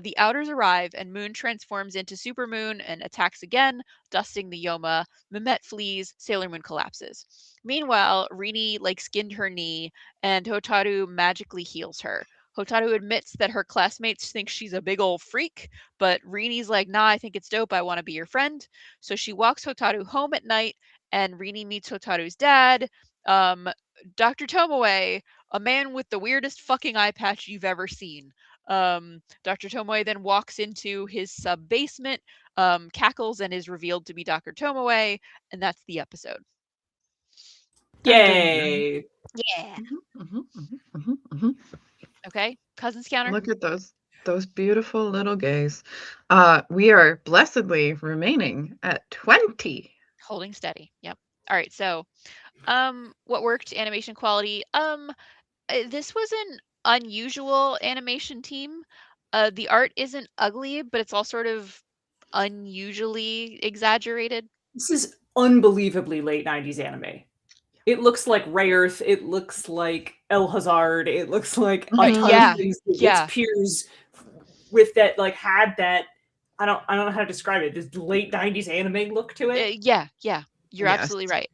The outers arrive, and Moon transforms into Super Moon and attacks again, dusting the Yoma. Mehmet flees. Sailor Moon collapses. Meanwhile, Rini like skinned her knee, and Hotaru magically heals her. Hotaru admits that her classmates think she's a big old freak, but Rini's like, nah, I think it's dope. I want to be your friend. So she walks Hotaru home at night, and Rini meets Hotaru's dad, Dr. Tomoe, a man with the weirdest fucking eye patch you've ever seen. Dr. Tomoe then walks into his sub basement, cackles, and is revealed to be Dr. Tomoe, and that's the episode. Yay! Yeah. Mhm, mhm. Okay, Cousins counter. Look at those beautiful little gays. We are blessedly remaining at 20. Holding steady. Yep. All right. So, what worked? Animation quality. This was an unusual animation team. The art isn't ugly, but it's all sort of unusually exaggerated. This is unbelievably late 90s anime. It looks like Ray Earth. It looks like El Hazard. It looks like a ton Yeah, of things that yeah. its peers with that like had that. I don't know how to describe it. This late 90s anime look to it. Yeah. You're Yes. absolutely right.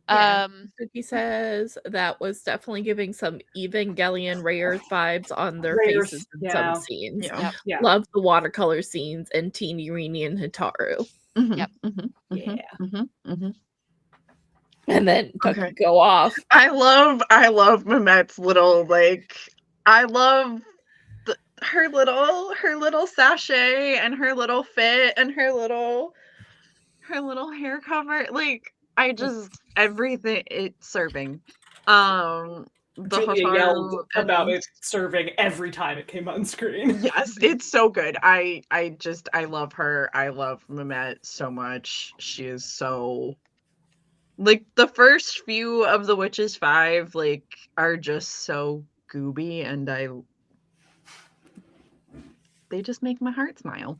Yeah. Suki says that was definitely giving some Evangelion Ray Earth vibes on their Ray Earth, faces in yeah. some scenes. Yeah. Yeah. Love the watercolor scenes and Teeny Rini and Hitaru. Mhm, Yep. mhm, mhm, Yeah. mhm, mhm. And then Okay. go off. I love Mehmet's little like I love her little sachet and her little fit and her little hair cover. Like I just everything it's serving. The Julia yelled Hotaru about and it serving every time it came on screen. yes, it's so good. I love her. I love Mehmet so much. She is so like the first few of the Witches 5 like are just so gooby and they just make my heart smile.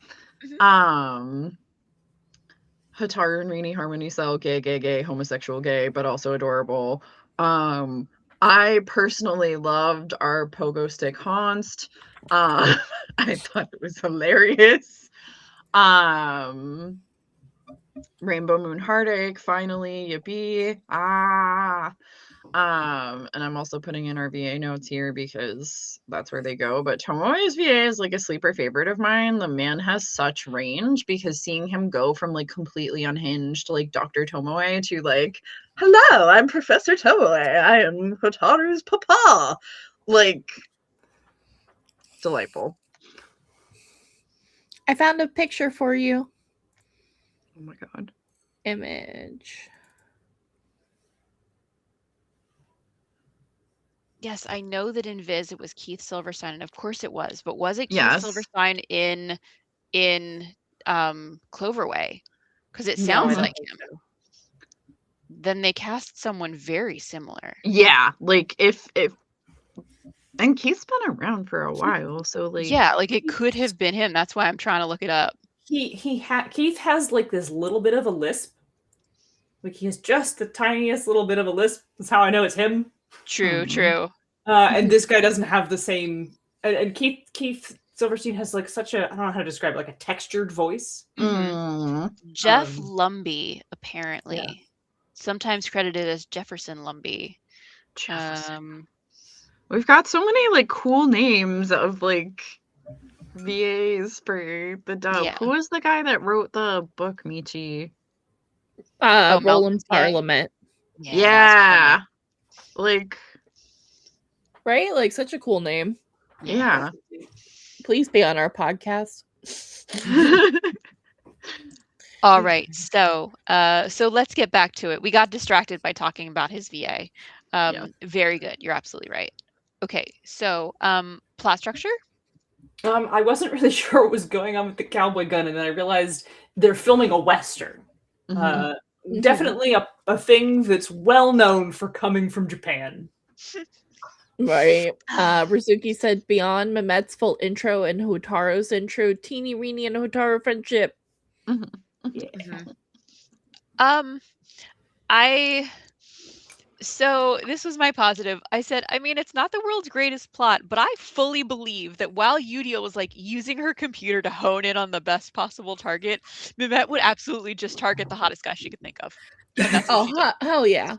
Hataru and Rini Harmony Cell, gay, homosexual gay, but also adorable. I personally loved our pogo stick Honst. I thought it was hilarious. Rainbow Moon Heartache, finally, yippee. And I'm also putting in our VA notes here because that's where they go. But Tomoe's VA is like a sleeper favorite of mine. The man has such range because seeing him go from like completely unhinged, like Dr. Tomoe, to like, hello, I'm Professor Tomoe. I am Hotaru's papa. Like, delightful. I found a picture for you. Oh my god. Image. Yes, I know that in Viz it was Keith Silverstein, and of course it was. But was it Keith Yes. Silverstein in Cloverway? Because it No, sounds I don't like think him. so. Then they cast someone very similar. Yeah, like if and Keith's been around for a while, so like Yeah, like it could have been him. That's why I'm trying to look it up. Keith has like this little bit of a lisp. Like he has just the tiniest little bit of a lisp. That's how I know it's him. True, true. And this guy doesn't have the same. And Keith Silverstein has like such a, I don't know how to describe it, like a textured voice. Jeff Lumbee, apparently. Yeah. Sometimes credited as Jefferson Lumbee. Jefferson. We've got so many like cool names of like VAs for the dub. Yeah. Who was the guy that wrote the book, Michi? Roland yeah. Parliament. Yeah. Like, Right? Like such a cool name. yeah. Please be on our podcast. All right, so let's get back to it. We got distracted by talking about his VA. Very good. You're absolutely right. Okay, so plot structure. I wasn't really sure what was going on with the cowboy gun, and then I realized they're filming a western. Definitely a thing that's well known for coming from Japan. Right. Rizuki said beyond Mehmet's full intro and Hotaro's intro, Teeny Reenie and Hotaro friendship. So this was my positive. I said, I mean, it's not the world's greatest plot, but I fully believe that while Yudio was like using her computer to hone in on the best possible target, Mehmet would absolutely just target the hottest guy she could think of. And that's what she did. Hell yeah.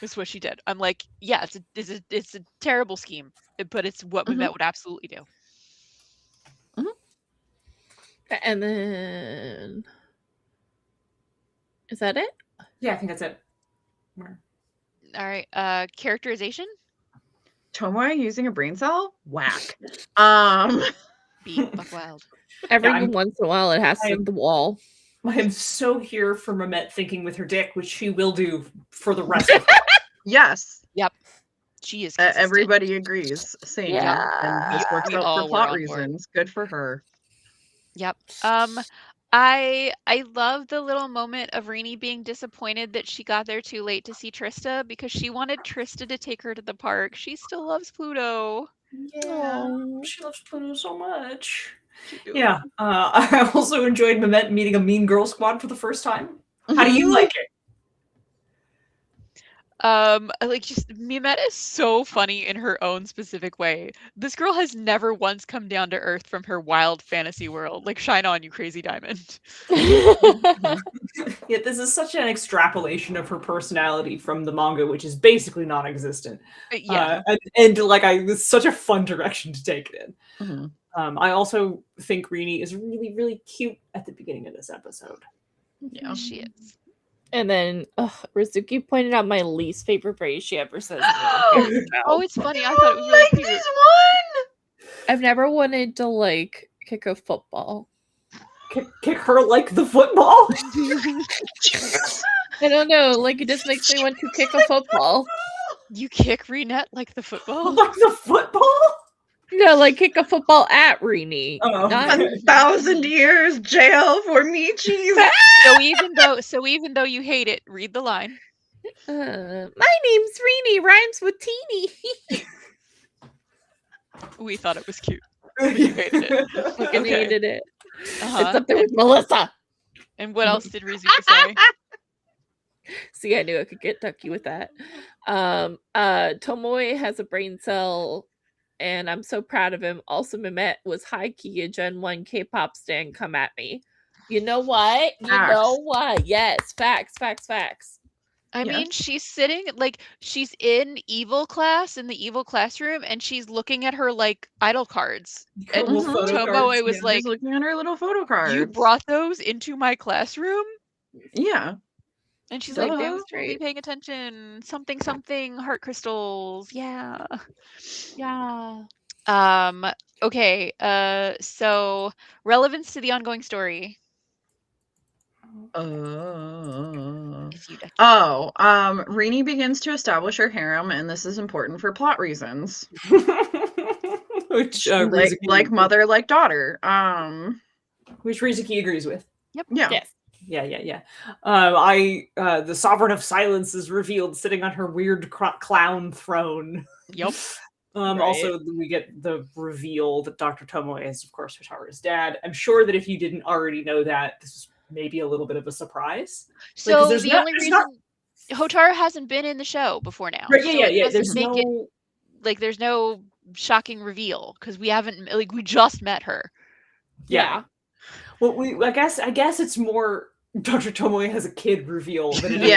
That's what she did. I'm like, yeah, it's a terrible scheme, but it's what Mehmet would absolutely do. And then is that it? Yeah, I think that's it. All right. Characterization? Tomoe using a brain cell? Whack. Beat buck wild. Every once in a while it has to hit the wall. I am so here for Mehmet thinking with her dick, which she will do for the rest of her. Yes. Yep. She is consistent. Everybody agrees. Same. Yeah. And this works We out all for were plot on board. reasons. Good for her. Yep. I love the little moment of Rini being disappointed that she got there too late to see Trista because she wanted Trista to take her to the park. She still loves Pluto. Yeah, she loves Pluto so much. Yeah. I also enjoyed Mehmet meeting a Mean Girl Squad for the first time. How do you like it? Like just Mehmet is so funny in her own specific way. This girl has never once come down to earth from her wild fantasy world. Like, shine on, you crazy diamond. Yeah, this is such an extrapolation of her personality from the manga, which is basically non-existent. Yeah. And like, it's such a fun direction to take it in. I also think Rini is really, really cute at the beginning of this episode. Yeah, she is. And then Rizuki pointed out my least favorite phrase she ever says. Oh, it's funny. I thought it was really cute. One. I've never wanted to like kick a football. Kick her like the football? I don't know. Like, it just makes me want to kick a football. You kick Renette like the football? Like the football? No, like kick a football at Rini. Oh. Not 1,000 years jail for Michi. So even though you hate it, read the line. my name's Rini, rhymes with teeny. We thought it was cute. But you hated it. Fucking hated it. Uh-huh. It's up there with Melissa. And what else did Rizuki say? See, I knew I could get Ducky with that. Tomoe has a brain cell, and I'm so proud of him. Also, Mehmet was high key a Gen 1 K-pop stan. Come at me. You know what? Yes, facts. I mean, she's sitting, like, she's in evil class, in the evil classroom, and she's looking at her, like, idol cards. And Tomoe was like, She's looking at her little photo cards. you brought those into my classroom? Yeah. And she's Duh. like, thanks for be paying attention. Something, heart crystals. Yeah. Okay, so relevance to the ongoing story. Rini begins to establish her harem, and this is important for plot reasons. Which like mother, like daughter. Which Rizuki agrees with. Yep. Yeah. Yes. Yeah. The Sovereign of Silence is revealed sitting on her weird clown throne. Yep. Right. Also, we get the reveal that Dr. Tomoe is, of course, Hotaru's dad. I'm sure that if you didn't already know that, this is maybe a little bit of a surprise. So the only reason Hotaru hasn't been in the show before now. Right, so yeah. it There's doesn't make it no like there's no shocking reveal because we haven't like we just met her. Yeah. Well, I guess it's more Dr. Tomoe has a kid reveal than it is.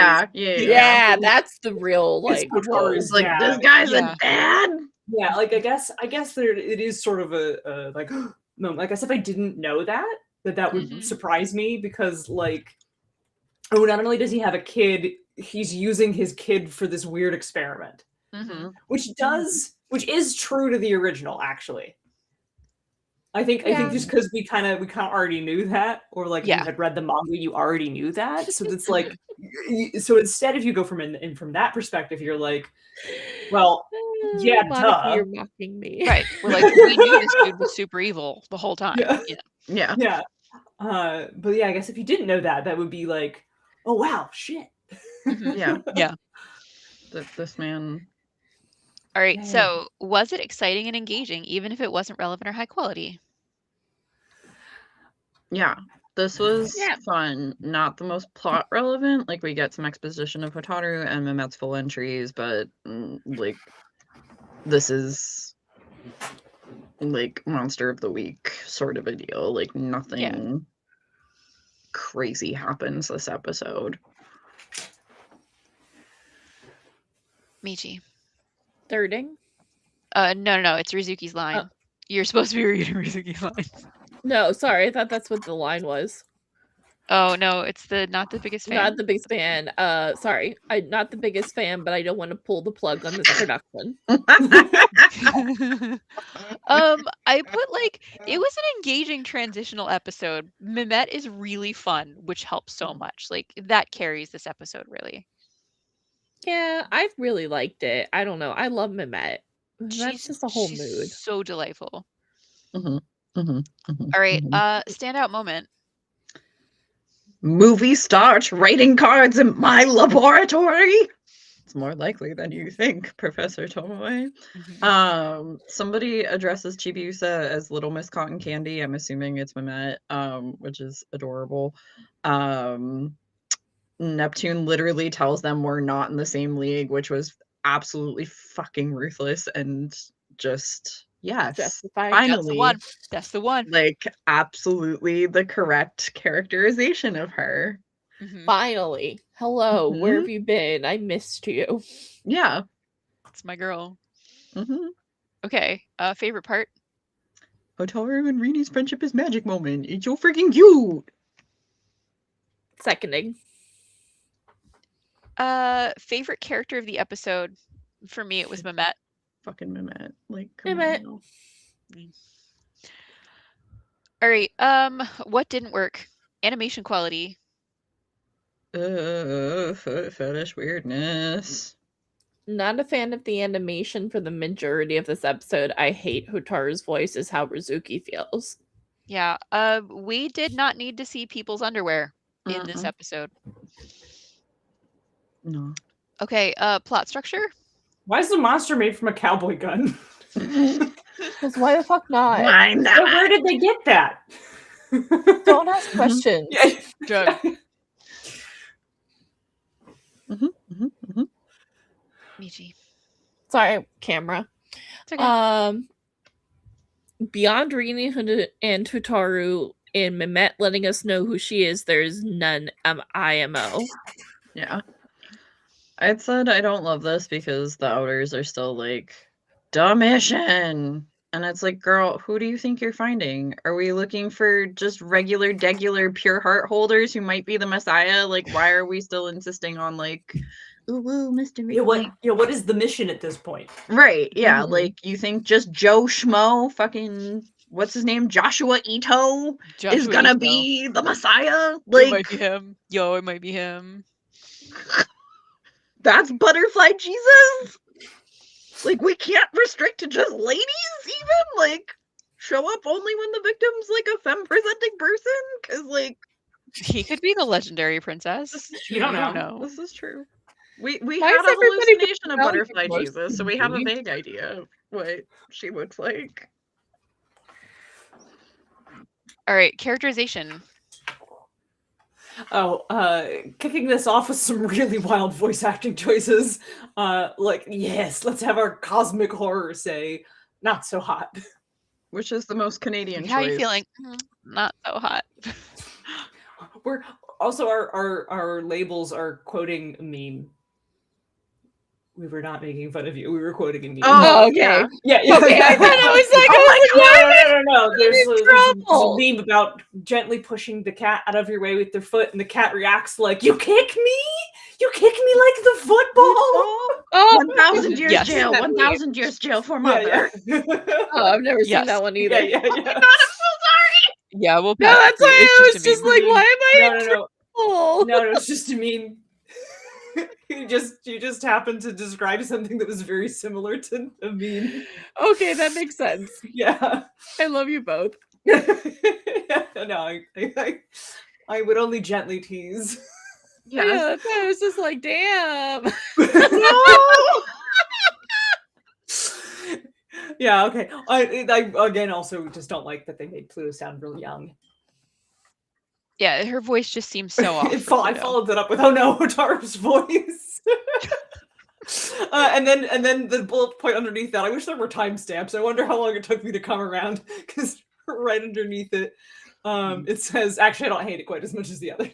Yeah, that's the real like. Hotaru's It's like dad. this guy's Yeah. a dad. Yeah, like I guess there it is sort of a like no, I guess if I didn't know that would Mhm. surprise me because like not only does he have a kid, he's using his kid for this weird experiment. Mm-hmm. Which is true to the original, actually. I think just because we kind of already knew that, or like if you had read the manga, you already knew that. So it's like, so instead, if you go from that perspective, you're like, well, yeah, duh. You're mocking me, right? We're like, we knew this dude was super evil the whole time. Yeah. But yeah, I guess if you didn't know that, that would be like, oh wow, shit. Mm-hmm. Yeah. This man. All right. So, was it exciting and engaging, even if it wasn't relevant or high quality? Yeah, this was fun. Not the most plot relevant. Like we get some exposition of Hotaru and Mimet's full entries, but like this is like monster of the week sort of a deal. Like nothing crazy happens this episode. Michi. Thirding? No, it's Rizuki's line. You're supposed to be reading Rizuki's line. No, sorry, I thought that's what the line was. Oh no, it's not the biggest fan. Not the biggest fan. Sorry, I'm not the biggest fan, but I don't want to pull the plug on this production. I put like it was an engaging transitional episode. Mimet is really fun, which helps so much. Like that carries this episode really. Yeah, I really liked it. I don't know. I love Mimet. That's just a whole mood. So delightful. Mm-hmm. Mm-hmm. All right. Standout moment. Movie starts writing cards in my laboratory. It's more likely than you think, Professor Tomoe. Mm-hmm. Somebody addresses Chibiusa as Little Miss Cotton Candy. I'm assuming it's Mimet, which is adorable. Neptune literally tells them we're not in the same league, which was absolutely fucking ruthless and just finally that's the one. Like absolutely the correct characterization of her. Mm-hmm. Finally. Hello, where have you been? I missed you. Yeah, it's my girl. Mm-hmm. Okay, favorite part? Hotaru and Rini's friendship is magic moment. It's so freaking cute. Seconding. Favorite character of the episode? For me, it was Mimet. Fucking Mimet. Like, Mimet. All right. What didn't work? Animation quality. Fetish weirdness. Not a fan of the animation for the majority of this episode. I hate Hotaru's voice is how Rizuki feels. Yeah. We did not need to see people's underwear in this episode. No. Okay, plot structure? Why is the monster made from a cowboy gun? Because why the fuck not? Why not? But where did they get that? Don't ask questions. Drug. Michi. Sorry, camera. It's okay. Beyond Rini and Hotaru and Mimet letting us know who she is, there's none IMO. Yeah. I'd said I don't love this because the outers are still like, dumb mission. And it's like, girl, who do you think you're finding? Are we looking for just regular, degular, pure heart holders who might be the Messiah? Like, why are we still insisting on like, ooh, Mr. What is the mission at this point? Right, yeah. Like, you think just Joe Schmo, fucking, what's his name? Joshua Ito is gonna be the Messiah? Like, it might be him. Yo, it might be him. That's Butterfly Jesus? Like, we can't restrict to just ladies, even? Like, show up only when the victim's, like, a femme-presenting person? Because, like... He could be the legendary princess. You don't know. This is true. We had a hallucination of Butterfly Jesus, so we have a vague idea. what she looks like. All right, characterization. Oh, kicking this off with some really wild voice acting choices. Like, yes, let's have our cosmic horror say, not so hot. Which is the most Canadian How are you choice. feeling? Not so hot. We're also our labels are quoting a meme. We were not making fun of you. We were quoting a meme. Oh, okay. yeah. Yeah. Okay, I thought it was like, No. There's a trouble. meme about gently pushing the cat out of your way with their foot, and the cat reacts like, "You kick me? You kick me like the football?" Oh, 1,000 years Yes. jail. That 1,000 years jail for mother. Yeah. oh, I've never seen Yes. that one either. Yeah. God, I'm so sorry. Yeah, we'll No, pass. that's through. why It's I was just just a meme. like, why am I in No. trouble? No, it's just a meme. You just happened to describe something that was very similar to a meme. Okay, that makes sense. Yeah. I love you both. No, I would only gently tease. Yeah, Yes. that's why I was just like, damn. Yeah, okay. I again also just don't like that they made Pluto sound really young. Yeah, her voice just seems so off. I for Pluto. followed it up with, oh no, Hotaru's voice. And then the bullet point underneath that. I wish there were timestamps. I wonder how long it took me to come around, because right underneath it, it says, actually, I don't hate it quite as much as the others.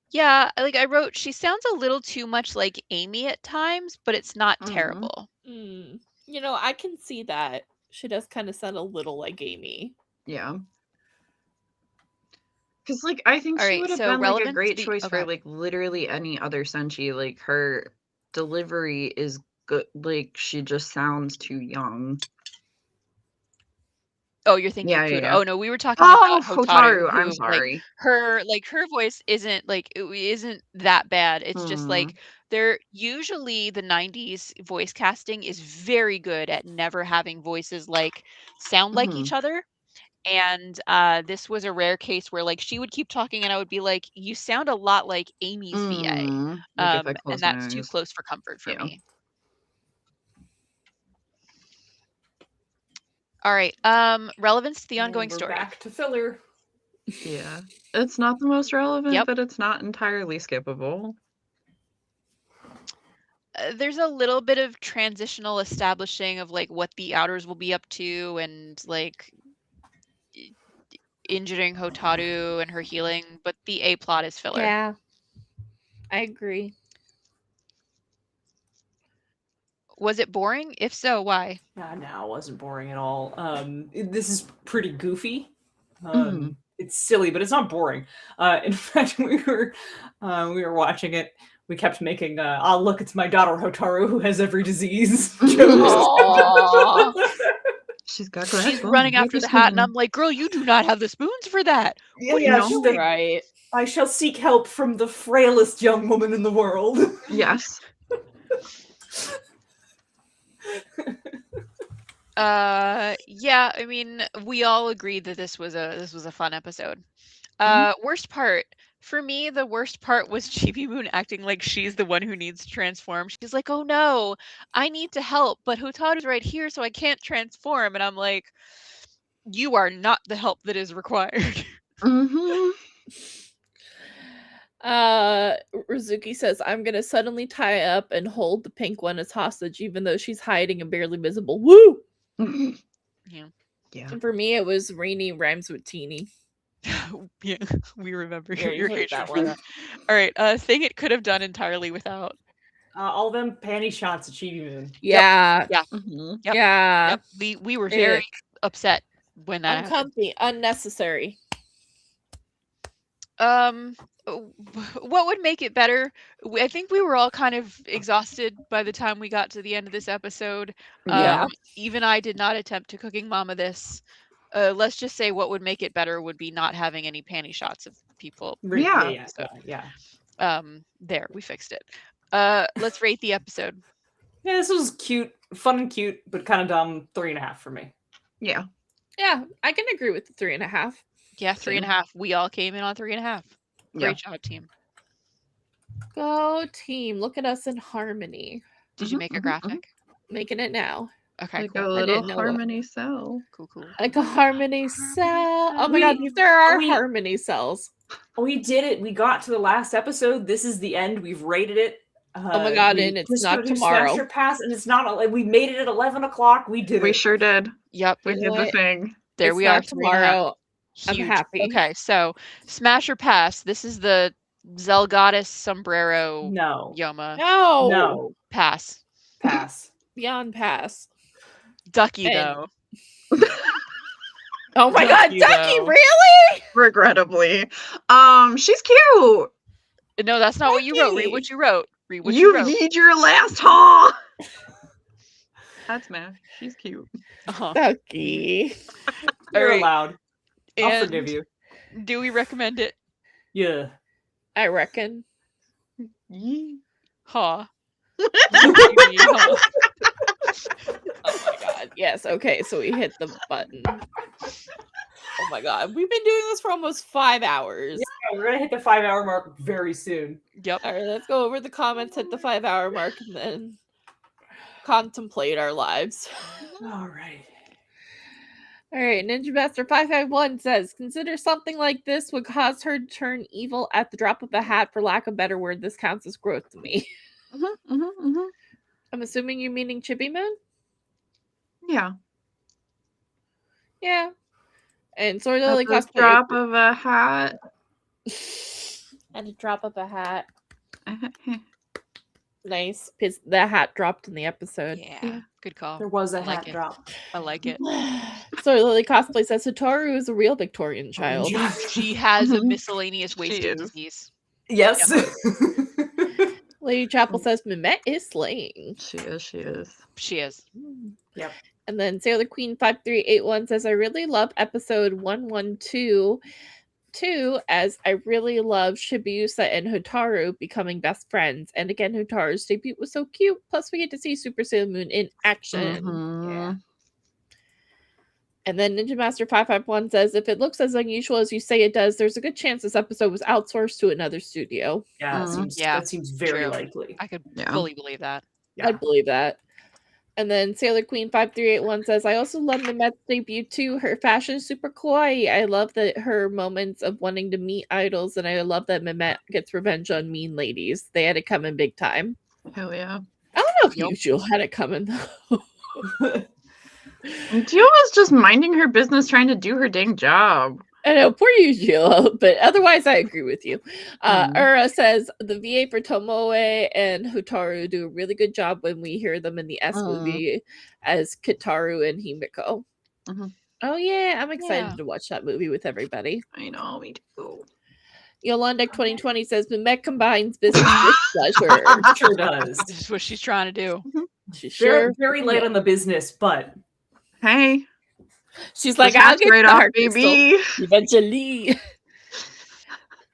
Yeah, like I wrote, she sounds a little too much like Amy at times, but it's not Mhm. terrible. You know, I can see that. She does kind of sound a little like Amy. Yeah. Because, like, I think All she right, would have so been, like, a relevance great to the- choice for, okay. like, literally any other Senshi. Like, her delivery is good. Like, she just sounds too young. Oh, you're thinking Yeah, of yeah, Pluto. yeah. Oh no, we were talking Oh, about Hotaru. Hotaru. I'm who, sorry. her voice isn't isn't that bad. It's just Hmm. like they're usually the 90s voice casting is very good at never having voices like sound like Mhm. each other. And this was a rare case where like she would keep talking and I would be like, you sound a lot like Amy's VA. Like, if I close And my that's too eyes. close for comfort for Yeah. me. All right. Relevance to the ongoing We're story. back to filler. Yeah. It's not the most relevant, Yep. but it's not entirely skippable. There's a little bit of transitional establishing of like what the outers will be up to and like injuring Hotaru and her healing, but the A plot is filler. Yeah, I agree. Was it boring? If so, why? No, it wasn't boring at all. This is pretty goofy. Mhm. It's silly, but it's not boring. In fact, we were watching it. We kept making, "Oh, look, it's my daughter Hotaru who has every disease." jokes. Aw. She's got glass She's bones, running after baby the hat, and spoon. I'm like, girl, you do not have the spoons for that. Yeah, What are yeah, you she's doing? like, Right. I shall seek help from the frailest young woman in the world. Yes. Yeah, I mean, we all agreed that this was a fun episode. Worst part. For me, the worst part was Chibi Moon acting like she's the one who needs to transform. She's like, oh no, I need to help, but Hotaru's right here, so I can't transform. And I'm like, you are not the help that is required. Mhm. Rizuki says, I'm gonna suddenly tie up and hold the pink one as hostage, even though she's hiding and barely visible. Woo! Yeah. Yeah. And for me, it was Rainy rhymes with teeny. Yeah, we remember Yeah, your you heard hatred that for one. that. All right, thing it could have done entirely without. All them panty shots at Chibi Moon. Yeah. Yeah. Mhm. Yep. Yeah. Yep. We were very upset when that happened. Uncomfy, unnecessary. What would make it better? I think we were all kind of exhausted by the time we got to the end of this episode. Yeah. Even I did not attempt to cooking mama this. Let's just say what would make it better would be not having any panty shots of people. Yeah. There, we fixed it. Let's rate the episode. Yeah, this was cute, fun and cute, but kind of dumb. 3.5 for me. Yeah. Yeah, I can agree with the 3.5. Yeah, 3.5. We all came in on 3.5. Great job, team. Go team. Look at us in harmony. Did you make a graphic? Making it now. Okay, Like cool. a I little didn't know what- harmony cell. Cool. Like a harmony cell. Oh my god, We- these there are we- harmony cells. We did it. We got to the last episode. This is the end. We've rated it. Oh my god, we and it's just not go to tomorrow. Smash or Pass, and it's not. We made it at 11 o'clock. We did We it. sure did. Yep. We You did know the what? thing. There It's we not are. 3.5. tomorrow. I'm Huge. happy. Okay, so Smash or Pass. This is the Zelgoddess sombrero No. Yoma. No. No. Pass. Pass. Beyond pass. Ducky And- though. Oh my god, Ducky, Ducky, though. really? Regrettably. She's cute. No, that's not what you wrote. Read Ducky. what you wrote. Read what You you wrote. need your last haul. That's Smash. She's cute. Uh-huh. Ducky. You're Alright. allowed. I'll And forgive you. do we recommend it? Yeah. I reckon. Yee. Huh. Oh my god. Yes, okay, so we hit the button. Oh my god. We've been doing this for almost 5 hours. Yeah, we're gonna hit the 5-hour mark very soon. Yep. Alright, let's go over the comments, hit the 5-hour mark, and then contemplate our lives. All right. Alright, Ninja Master 551 says, consider something like this would cause her to turn evil at the drop of a hat, for lack of a better word. This counts as growth to me. I'm assuming you're meaning Chibi Moon? Yeah. Yeah. And Sword At Lily the cosplay. drop of a hat. At a drop of a hat. Nice. Because the hat dropped in the episode. Yeah. Good call. There was a I like hat it. drop. I like it. Sword Lily cosplay says Hataru is a real Victorian child. She has a miscellaneous wasting is. disease. Yes. Lady Chapel says Mehmet is slaying. She is. She is. She is. Yep. And then Sailor Queen 5381 says, I really love episode 112 too, as I really love Shibuya and Hotaru becoming best friends. And again, Hotaru's debut was so cute. Plus, we get to see Super Sailor Moon in action. Mhm. And then Ninja Master 551 says, if it looks as unusual as you say it does, there's a good chance this episode was outsourced to another studio. Yeah, that Mhm. seems, Yeah, that seems very true. likely. I could Yeah. fully believe that. Yeah. I'd believe that. And then Sailor Queen 5381 says, I also love Mimet's debut too. Her fashion is super kawaii. I love that her moments of wanting to meet idols, and I love that Mimet gets revenge on mean ladies. They had it coming big time. Hell yeah. I don't know if Yep. Yujiro had it coming though. Dio was just minding her business, trying to do her dang job. I know, poor Yujiro, but otherwise I agree with you. Mhm. Ura says the VA for Tomoe and Hotaru do a really good job when we hear them in the S movie as Kitaru and Himiko. Mhm. Oh yeah, I'm excited Yeah. to watch that movie with everybody. I know, me too. Yolanda 2020 says Mimet combines business with pleasure. Sure does. This is what she's trying to do. She Very, sure. very late on the business, but Hey, She's like, the I'll hat's get right the off, heart crystal baby. eventually.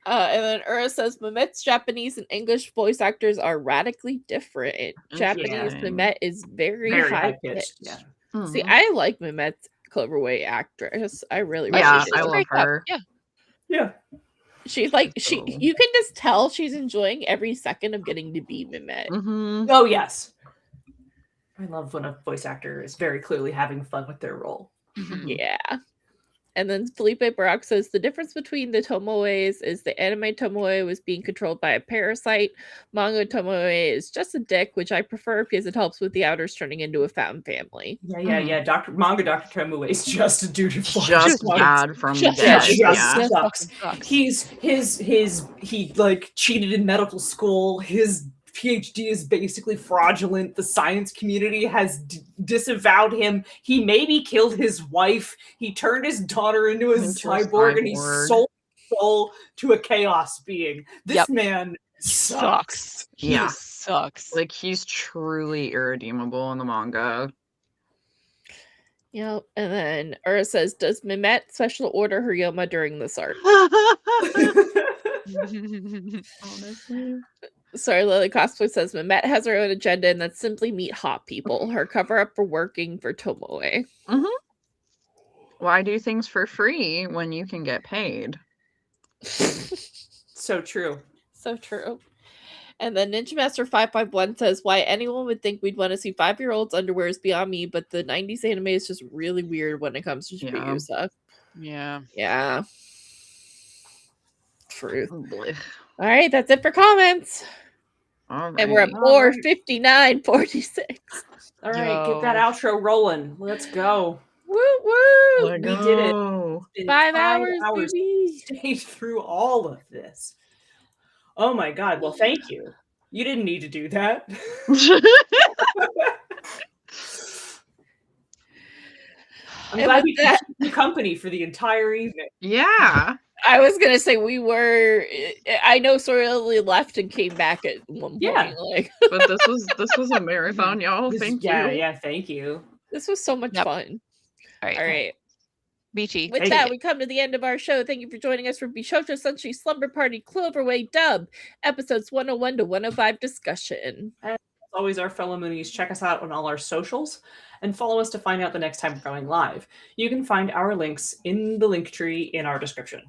And then Ura says Mimet's Japanese and English voice actors are radically different. Japanese Yeah. Mimet is very, very high high pitched. pitched. Yeah. See, Mhm. I like Mimet's Cloverway actress. I really, really Yeah, do. I love Great job. her. Yeah. Yeah. She's like So- you can just tell she's enjoying every second of getting to be Mimet. Mhm. Oh yes. I love when a voice actor is very clearly having fun with their role. Mhm. Yeah. And then Felipe Barak says the difference between the Tomoes is the anime Tomoe was being controlled by a parasite. Manga Tomoe is just a dick, which I prefer because it helps with the outers turning into a found family. Yeah. Dr. Tomoe is just a dude who Just bad from the Just- get. just- Yeah. sucks. Sucks. He like cheated in medical school. His PhD is basically fraudulent. The science community has disavowed him. He maybe killed his wife. He turned his daughter into a Into a cyborg, and he cyborg. sold his soul to a chaos being. This Yep. man sucks. Sucks. Yeah. He sucks. Like, he's truly irredeemable in the manga. Yep. And then Ura says, does Mimet special order her Yoma during this arc? Honestly. Sorry, Lily Cosplay says Mimet has her own agenda, and that's simply meet hot people. Her cover up for working for Tomoe. Why do things for free when you can get paid? So true. So true. And then Ninja Master 551 says, why anyone would think we'd want to see 5-year-olds underwear is beyond me, but the 90s anime is just really weird when it comes to Chibiusa. Yeah. Yeah. Truth. Oh boy. All right, that's it for comments. All right. And we're at 4:59:46. All right, get Yo. that outro rolling. Let's go. Woo woo! We did it. It's been 5 hours, baby. Stayed through all of this. Oh my god. Well, thank you. You didn't need to do that. I'm glad we could keep you company for the entire evening. Yeah. I was gonna say I know Sorelli left and came back at one point. Yeah. Like, But this was a marathon, y'all. Thank you. Yeah, thank you. this was so much fun. All right. All right. Beachy. With that, we come to the end of our show. Thank you for joining us for Bishoujo Senshi Slumber Party Cloverway Dub, episodes 101 to 105 discussion. As always, our fellow Moonies, check us out on all our socials and follow us to find out the next time we're going live. You can find our links in the link tree in our description.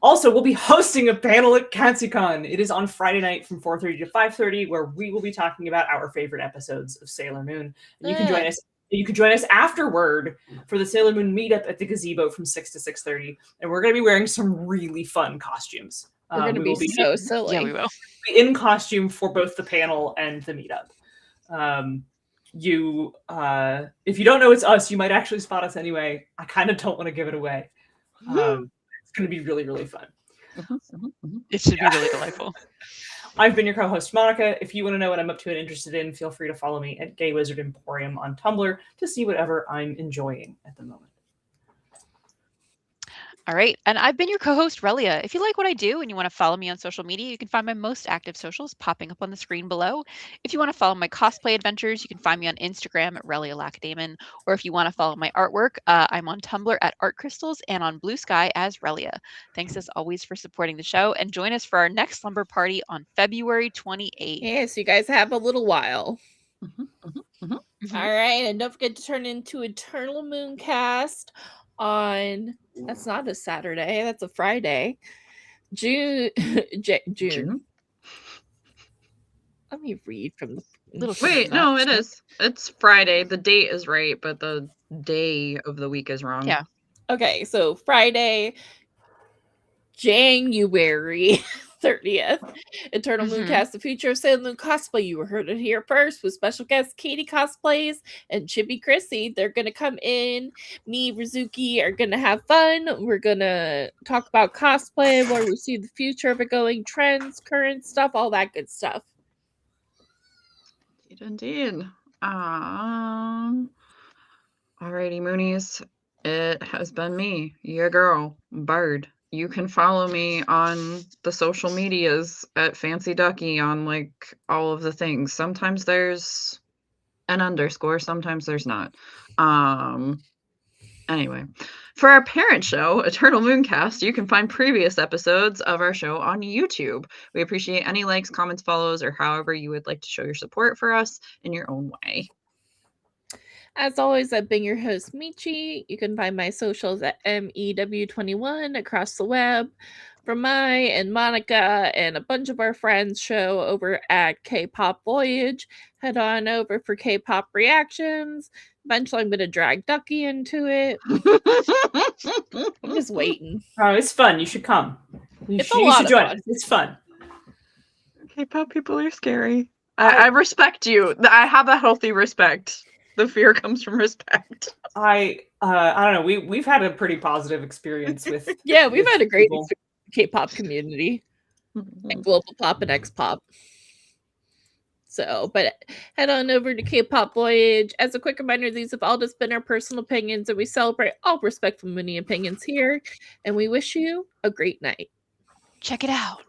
Also, we'll be hosting a panel at Katsucon. It is on Friday night from 4:30 to 5:30, where we will be talking about our favorite episodes of Sailor Moon. And you can join us. You can join us afterward for the Sailor Moon meetup at the gazebo from 6 to 6:30, and we're going to be wearing some really fun costumes. We're going to be so silly. Yeah, we will. Be in costume for both the panel and the meetup. If you don't know it's us, you might actually spot us anyway. I kind of don't want to give it away. It's going to be really, really fun. It should be really delightful. I've been your co-host, Monica. If you want to know what I'm up to and interested in, feel free to follow me at Gay Wizard Emporium on Tumblr to see whatever I'm enjoying at the moment. All right. And I've been your co-host, Relia. If you like what I do and you want to follow me on social media, you can find my most active socials popping up on the screen below. If you want to follow my cosplay adventures, you can find me on Instagram at Relia Lacadamon. Or if you want to follow my artwork, I'm on Tumblr at Art Crystals and on Blue Sky as Relia. Thanks as always for supporting the show, and join us for our next slumber party on February 28th. Yeah, so you guys have a little while. All right. And don't forget to turn into Eternal Mooncast on... That's not a Saturday. That's a Friday. June. June. Let me read from the little. Wait, no, it is. It's Friday. The date is right, but the day of the week is wrong. Yeah. Okay, so Friday, January 30th. Eternal Mooncast, the future of Sailor Moon cosplay. You heard it here first with special guests Katie Cosplays and Chibi Chrissy. They're going to come in. Me, Rizuki are going to have fun. We're going to talk about cosplay, where we see the future of it going, trends, current stuff, all that good stuff. Indeed. Alrighty, Moonies. It has been me, your girl, Bird. You can follow me on the social medias at Fancy Ducky on like all of the things. Sometimes there's an underscore, sometimes there's not. Anyway, for our parent show, Eternal Mooncast, you can find previous episodes of our show on YouTube. We appreciate any likes, comments, follows, or however you would like to show your support for us in your own way. As always, I've been your host, Michi. You can find my socials at MEW21 across the web. For my and Monica and a bunch of our friends show over at K-Pop Voyage, head on over for K-Pop reactions. Eventually, I'm going to drag Ducky into it. I'm just waiting. Oh, it's fun. You should come. You should join us. It's fun. K-pop people are scary. I respect you. I have a healthy respect. The fear comes from respect. I don't know. We've had a pretty positive experience with. Yeah, we've had a great K-pop community and global pop and X-pop. So, but head on over to K-Pop Voyage. As a quick reminder, these have all just been our personal opinions, and we celebrate all respectful Mooney opinions here. And we wish you a great night. Check it out.